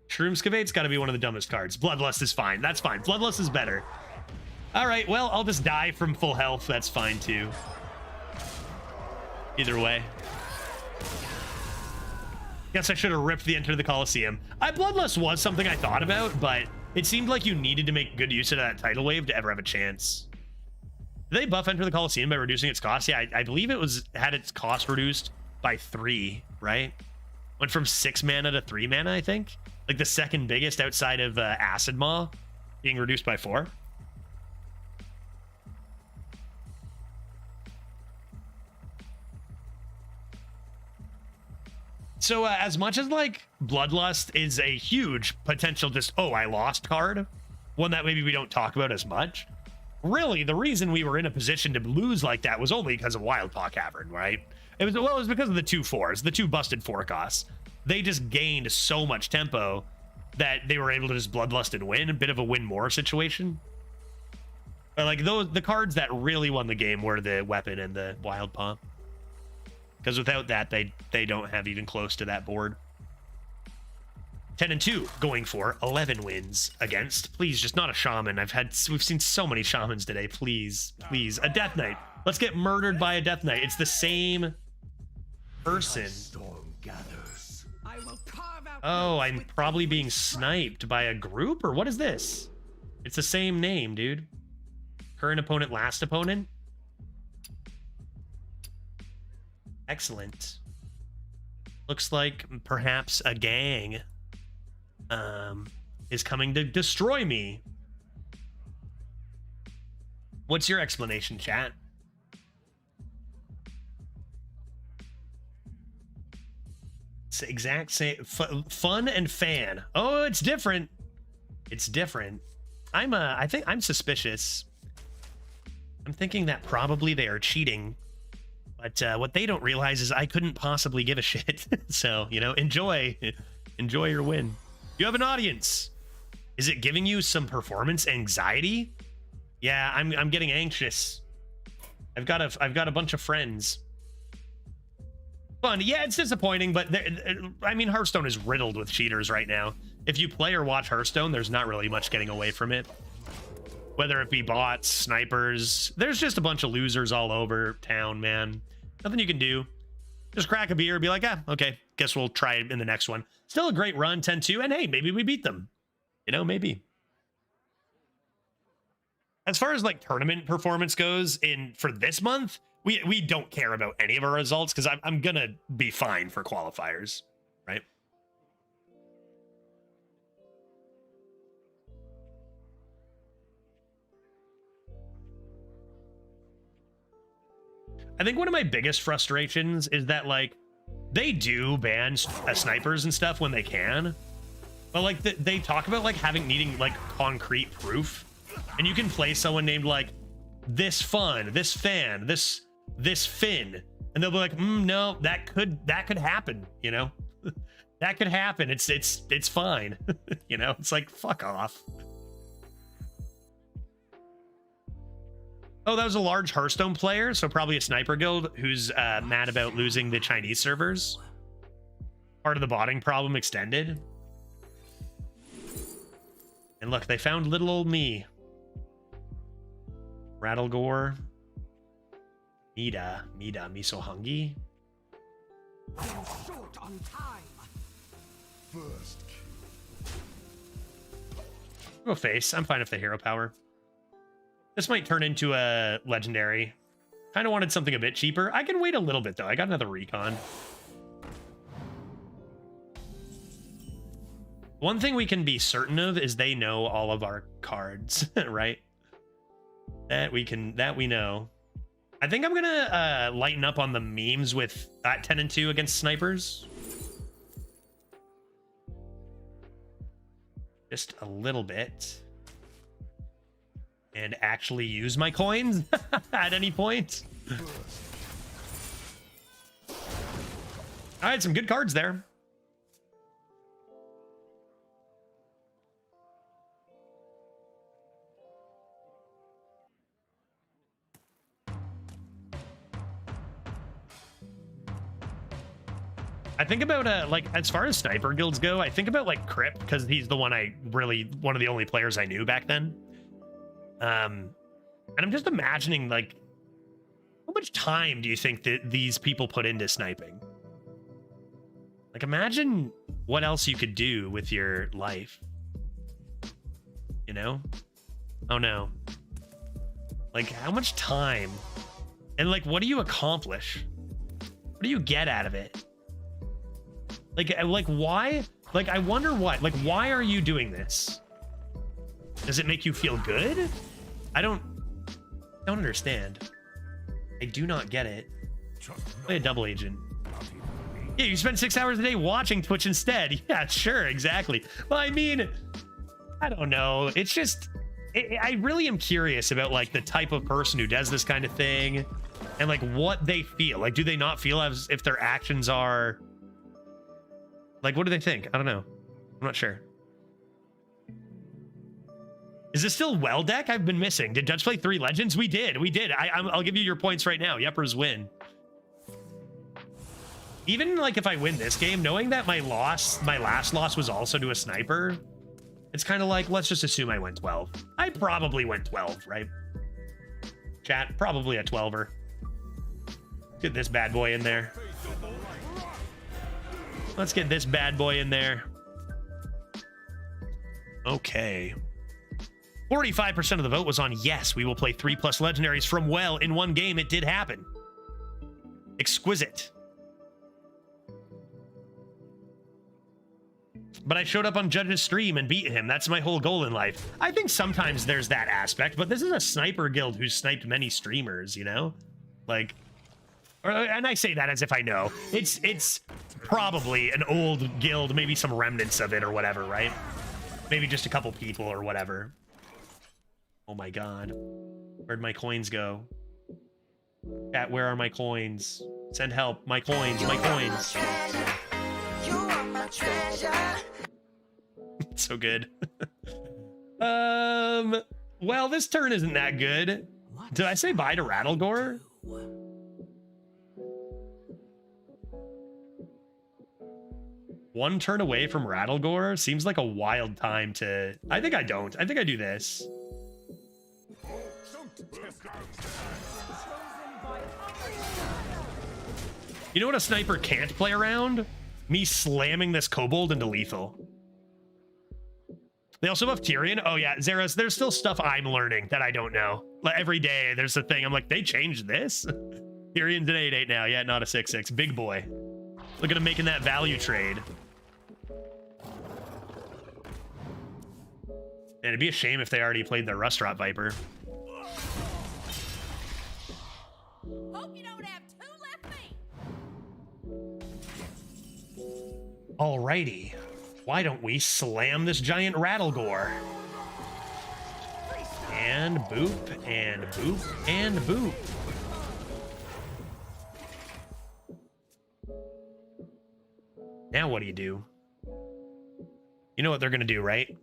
A: Shroomscavate's got to be one of the dumbest cards. Bloodlust is fine. That's fine. Bloodlust is better. All right, well, I'll just die from full health. That's fine, too. Either way. Guess I should have ripped the Enter the Coliseum. Bloodlust was something I thought about, but it seemed like you needed to make good use of that tidal wave to ever have a chance. Did they buff Enter the Coliseum by reducing its cost? Yeah, I believe it had its cost reduced by 3, right? Went from 6 mana to 3 mana, I think. Like the second biggest outside of Acid Maw being reduced by 4. So as much as like Bloodlust is a huge potential just, oh, I lost card, one that maybe we don't talk about as much, really the reason we were in a position to lose like that was only because of Wildpaw Cavern, right? It was because of the 2/4s, the 2 busted 4 costs. They just gained so much tempo that they were able to just Bloodlust and win, a bit of a win more situation. But like the cards that really won the game were the weapon and the Wildpaw. Because without that, they don't have even close to that board. 10-2 going for 11 wins against. Please, just not a shaman. We've seen so many shamans today. Please, please, a Death Knight. Let's get murdered by a Death Knight. It's the same person.
C: I will carve out
A: Oh, I'm probably being sniped by a group, or what is this? It's the same name, dude. Current opponent, last opponent. Excellent. Looks like perhaps a gang is coming to destroy me. What's your explanation, chat? It's the exact same. Fun and fan. Oh, it's different. It's different. I think I'm suspicious. I'm thinking that probably they are cheating. But what they don't realize is I couldn't possibly give a shit. So, you know, enjoy your win. You have an audience. Is it giving you some performance anxiety? Yeah, I'm getting anxious. I've got a bunch of friends. Fun. Yeah, it's disappointing, but I mean, Hearthstone is riddled with cheaters right now. If you play or watch Hearthstone, there's not really much getting away from it. Whether it be bots, snipers, there's just a bunch of losers all over town, man. Nothing you can do. Just crack a beer, be like, ah, okay, guess we'll try it in the next one. Still a great run, 10-2, and hey, maybe we beat them. You know, maybe. As far as like tournament performance goes for this month, we don't care about any of our results because I'm gonna be fine for qualifiers, right? I think one of my biggest frustrations is that like they do ban snipers and stuff when they can, but like they talk about like needing like concrete proof, and you can play someone named like this fun, this fan, this Finn, and they'll be like, no, that could happen, you know. That could happen. It's fine. You know, it's like, fuck off. Oh, that was a large Hearthstone player, so probably a sniper guild who's mad about losing the Chinese servers. Part of the botting problem extended. And look, they found little old me. Rattlegore. Me so hungry.
C: short on time.
F: First
A: Go face. I'm fine with the hero power. This might turn into a legendary. Kind of wanted something a bit cheaper. I can wait a little bit though. I got another recon. One thing we can be certain of is they know all of our cards, right? That we know. I think I'm gonna lighten up on the memes with 10-2 against snipers. Just a little bit. And actually use my coins at any point. All right, some good cards there. I think about like as far as sniper guilds go, I think about like Crip because he's the one one of the only players I knew back then. And I'm just imagining like how much time do you think that these people put into sniping? Like imagine what else you could do with your life. You know? Oh no. Like how much time? And like what do you accomplish? What do you get out of it? Like why? Like, I wonder what, like, why are you doing this? Does it make you feel good? I don't understand. I do not get it. Play a double agent. Yeah, you spend 6 hours a day watching Twitch instead. Yeah, sure, exactly. Well, I mean, I don't know. It's just, I really am curious about like the type of person who does this kind of thing and like what they feel. Like, do they not feel as if their actions are like, what do they think? I don't know. I'm not sure. Is this still well deck? I've been missing. Did Dutch play 3 legends? We did. I'll give you your points right now. Yeppers win. Even like if I win this game, knowing that my last loss was also to a sniper, it's kind of like, let's just assume I went 12. I probably went 12, right? Chat, probably a 12er. Get this bad boy in there. Let's get this bad boy in there. Okay. 45% of the vote was on yes, we will play 3+ legendaries from well in one game. It did happen. Exquisite. But I showed up on Judge's stream and beat him. That's my whole goal in life. I think sometimes there's that aspect, but this is a sniper guild who's sniped many streamers, you know? Like, and I say that as if I know. It's probably an old guild, maybe some remnants of it or whatever, right? Maybe just a couple people or whatever. Oh my god. Where'd my coins go? Chat, where are my coins? Send help. My coins, my coins. So good. Well, this turn isn't that good. Did I say bye to Rattlegore? One turn away from Rattlegore seems like a wild time to... I think I don't. I think I do this. You know what a sniper can't play around? Me slamming this kobold into lethal. They also buff Tyrion. Oh yeah, Zeros, there's still stuff I'm learning that I don't know. Like every day there's a thing. I'm like, they changed this? Tyrion's an 8/8 now. Yeah, not a 6/6. Big boy. Look at him making that value trade. And it'd be a shame if they already played their Rustrot Viper.
C: Hope you don't have 2 left feet.
A: Alrighty. Why don't we slam this giant Rattlegore? And boop, and boop, and boop. Now what do you do? You know what they're gonna do, right?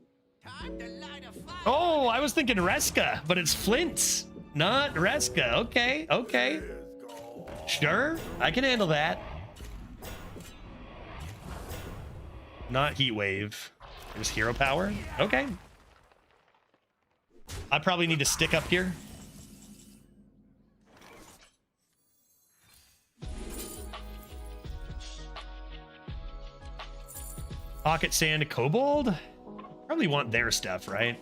C: Time to light a fire.
A: Oh, I was thinking Reska, but it's Flint, not Reska. Okay, okay. Sure, I can handle that. Not Heat Wave. Just Hero Power. Okay. I probably need to stick up here. Pocket Sand Kobold? Probably want their stuff, right?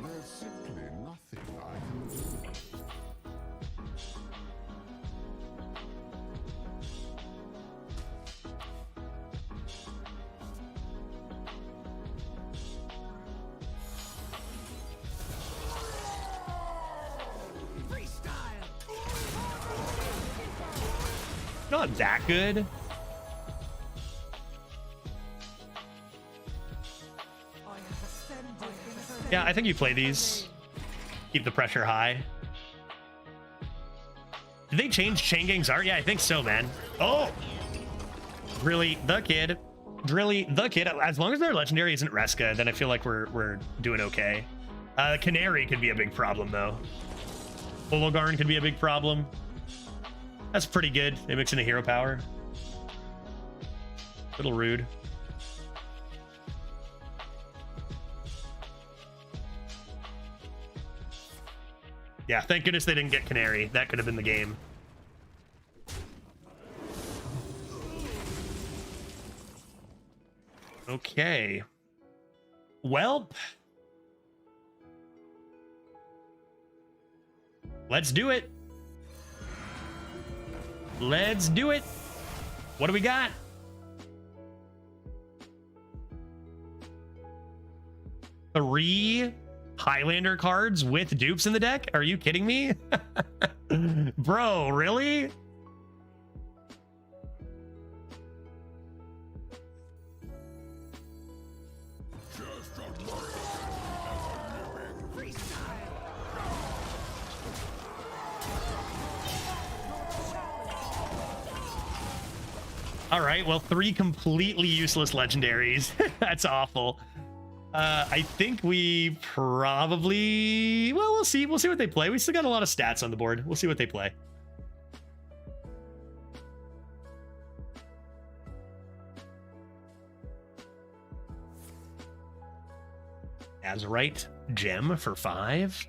F: There's simply nothing I can do.
A: Not that good. Yeah, I think you play these. Keep the pressure high. Did they change Changang's art? Yeah, I think so, man. Oh! Really, the kid. Really, the kid. As long as their legendary isn't Reska, then I feel like we're doing okay. Canary could be a big problem, though. Hologarn could be a big problem. That's pretty good. They mix in a hero power. Little rude. Yeah, thank goodness they didn't get Canary. That could have been the game. Okay. Welp. Let's do it. Let's do it. What do we got? Three Highlander cards with dupes in the deck? Are you kidding me? Bro, really? All right, well, three completely useless legendaries. That's awful. I think we probably, well, we'll see. We'll see what they play. We still got a lot of stats on the board. We'll see what they play. Azurite gem for 5.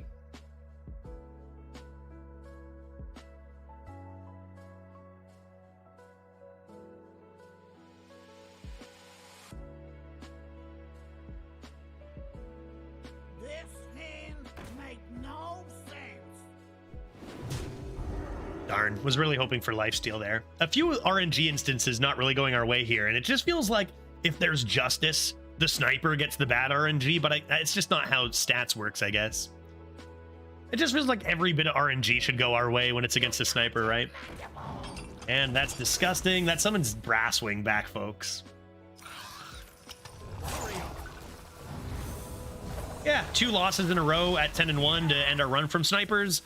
A: Darn, was really hoping for lifesteal there. A few RNG instances not really going our way here, and it just feels like if there's justice, the sniper gets the bad RNG, but it's just not how stats works, I guess. It just feels like every bit of RNG should go our way when it's against a sniper, right? And that's disgusting. That summons Brasswing back, folks. Yeah, 2 losses in a row at 10-1 to end our run from snipers.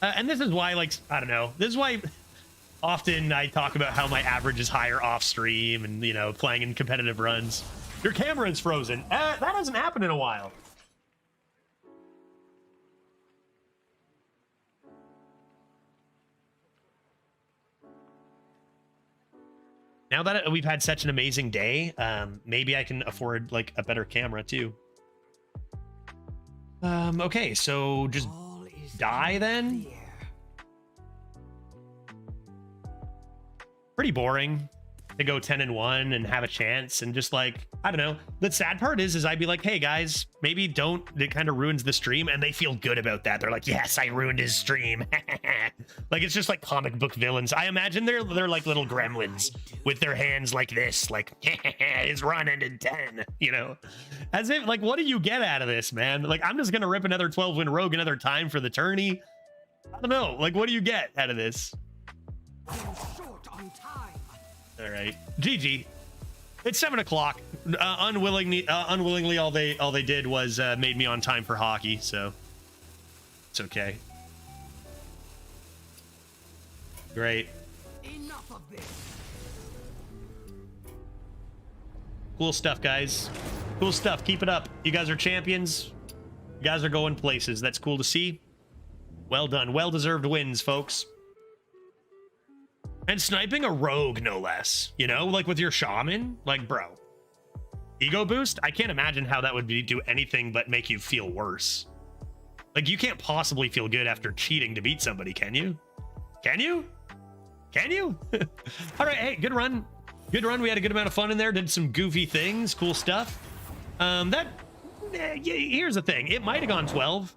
A: And this is why, like, I don't know, this is why often I talk about how my average is higher off stream and, you know, playing in competitive runs. Your camera is frozen. That hasn't happened in a while. Now that we've had such an amazing day, maybe I can afford, like, a better camera, too. Okay, so just die then? Pretty boring to go 10-1 and have a chance and just, like, I don't know. The sad part is I'd be like, hey guys, maybe don't, it kind of ruins the stream, and they feel good about that. They're like, yes, I ruined his stream. Like, it's just like comic book villains. I imagine they're like little gremlins with their hands like this, like, his run ended 10, you know? As if, like, what do you get out of this, man? Like, I'm just gonna rip another 12-win rogue another time for the tourney. I don't know, like, what do you get out of this? All right, GG. It's 7 o'clock. Unwillingly, all they did was made me on time for hockey, so it's okay. Great.
C: Enough of this.
A: Cool stuff, guys. Cool stuff. Keep it up. You guys are champions. You guys are going places. That's cool to see. Well done. Well-deserved wins, folks. And sniping a rogue, no less. You know, like with your shaman. Like, bro. Ego boost? I can't imagine how that would do anything but make you feel worse. Like, you can't possibly feel good after cheating to beat somebody, can you? Can you? Can you? All right, hey, good run. Good run. We had a good amount of fun in there. Did some goofy things. Cool stuff. Here's the thing. It might have gone 12.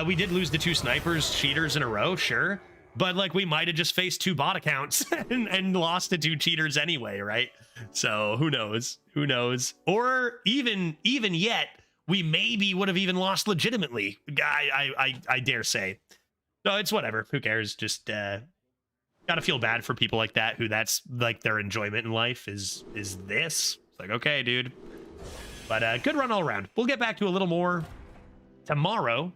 A: We did lose the 2 snipers, cheaters in a row, sure. But, like, we might have just faced 2 bot accounts and lost to 2 cheaters anyway, right? So who knows? Who knows? Or even yet, we maybe would have even lost legitimately. I dare say. No, it's whatever. Who cares? Just gotta feel bad for people like that, who that's like their enjoyment in life is this. It's like, okay, dude. But good run all around. We'll get back to a little more tomorrow.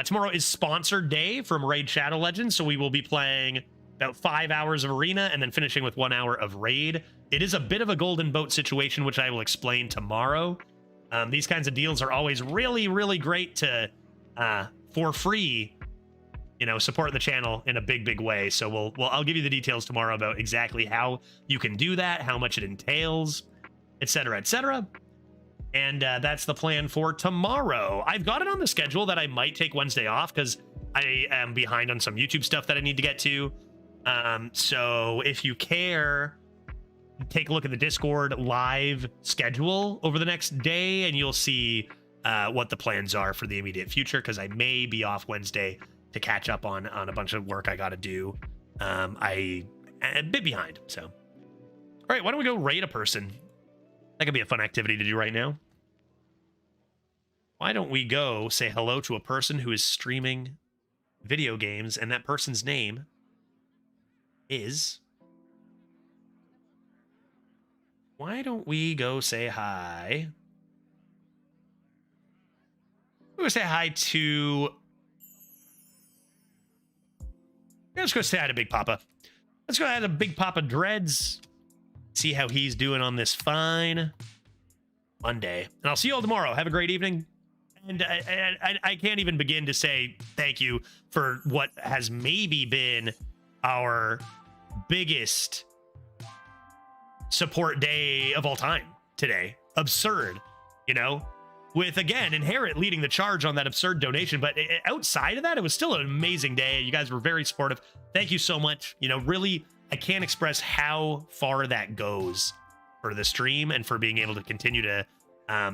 A: Tomorrow is sponsored day from Raid Shadow Legends, so we will be playing about 5 hours of Arena and then finishing with 1 hour of Raid. It is a bit of a golden boat situation, which I will explain tomorrow. These kinds of deals are always really, really great to, for free, you know, support the channel in a big way. So I'll give you the details tomorrow about exactly how you can do that, how much it entails, etc., etc. And that's the plan for tomorrow. I've got it on the schedule that I might take Wednesday off because I am behind on some YouTube stuff that I need to get to. So if you care, take a look at the Discord live schedule over the next day and you'll see what the plans are for the immediate future, because I may be off Wednesday to catch up on a bunch of work I got to do. I a bit behind. So, all right, why don't we go raid a person? That could be a fun activity to do right now. Why don't we go say hello to a person who is streaming video games, and that person's name is... Why don't we go say hi? We're going to say hi to... Let's go say hi to Big Papa. Let's go hi to Big Papa Dreads. See how he's doing on this fine Monday. And I'll see you all tomorrow. Have a great evening. And I can't even begin to say thank you for what has maybe been our biggest support day of all time today. Absurd, you know, with, again, Inherit leading the charge on that absurd donation. But outside of that, it was still an amazing day. You guys were very supportive. Thank you so much. You know, really, I can't express how far that goes for the stream and for being able to continue to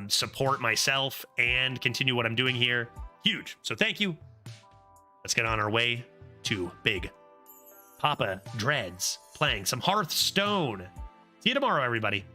A: support myself and continue what I'm doing here. Huge. So thank you. Let's get on our way to Big Papa Dreads playing some Hearthstone. See you tomorrow, everybody.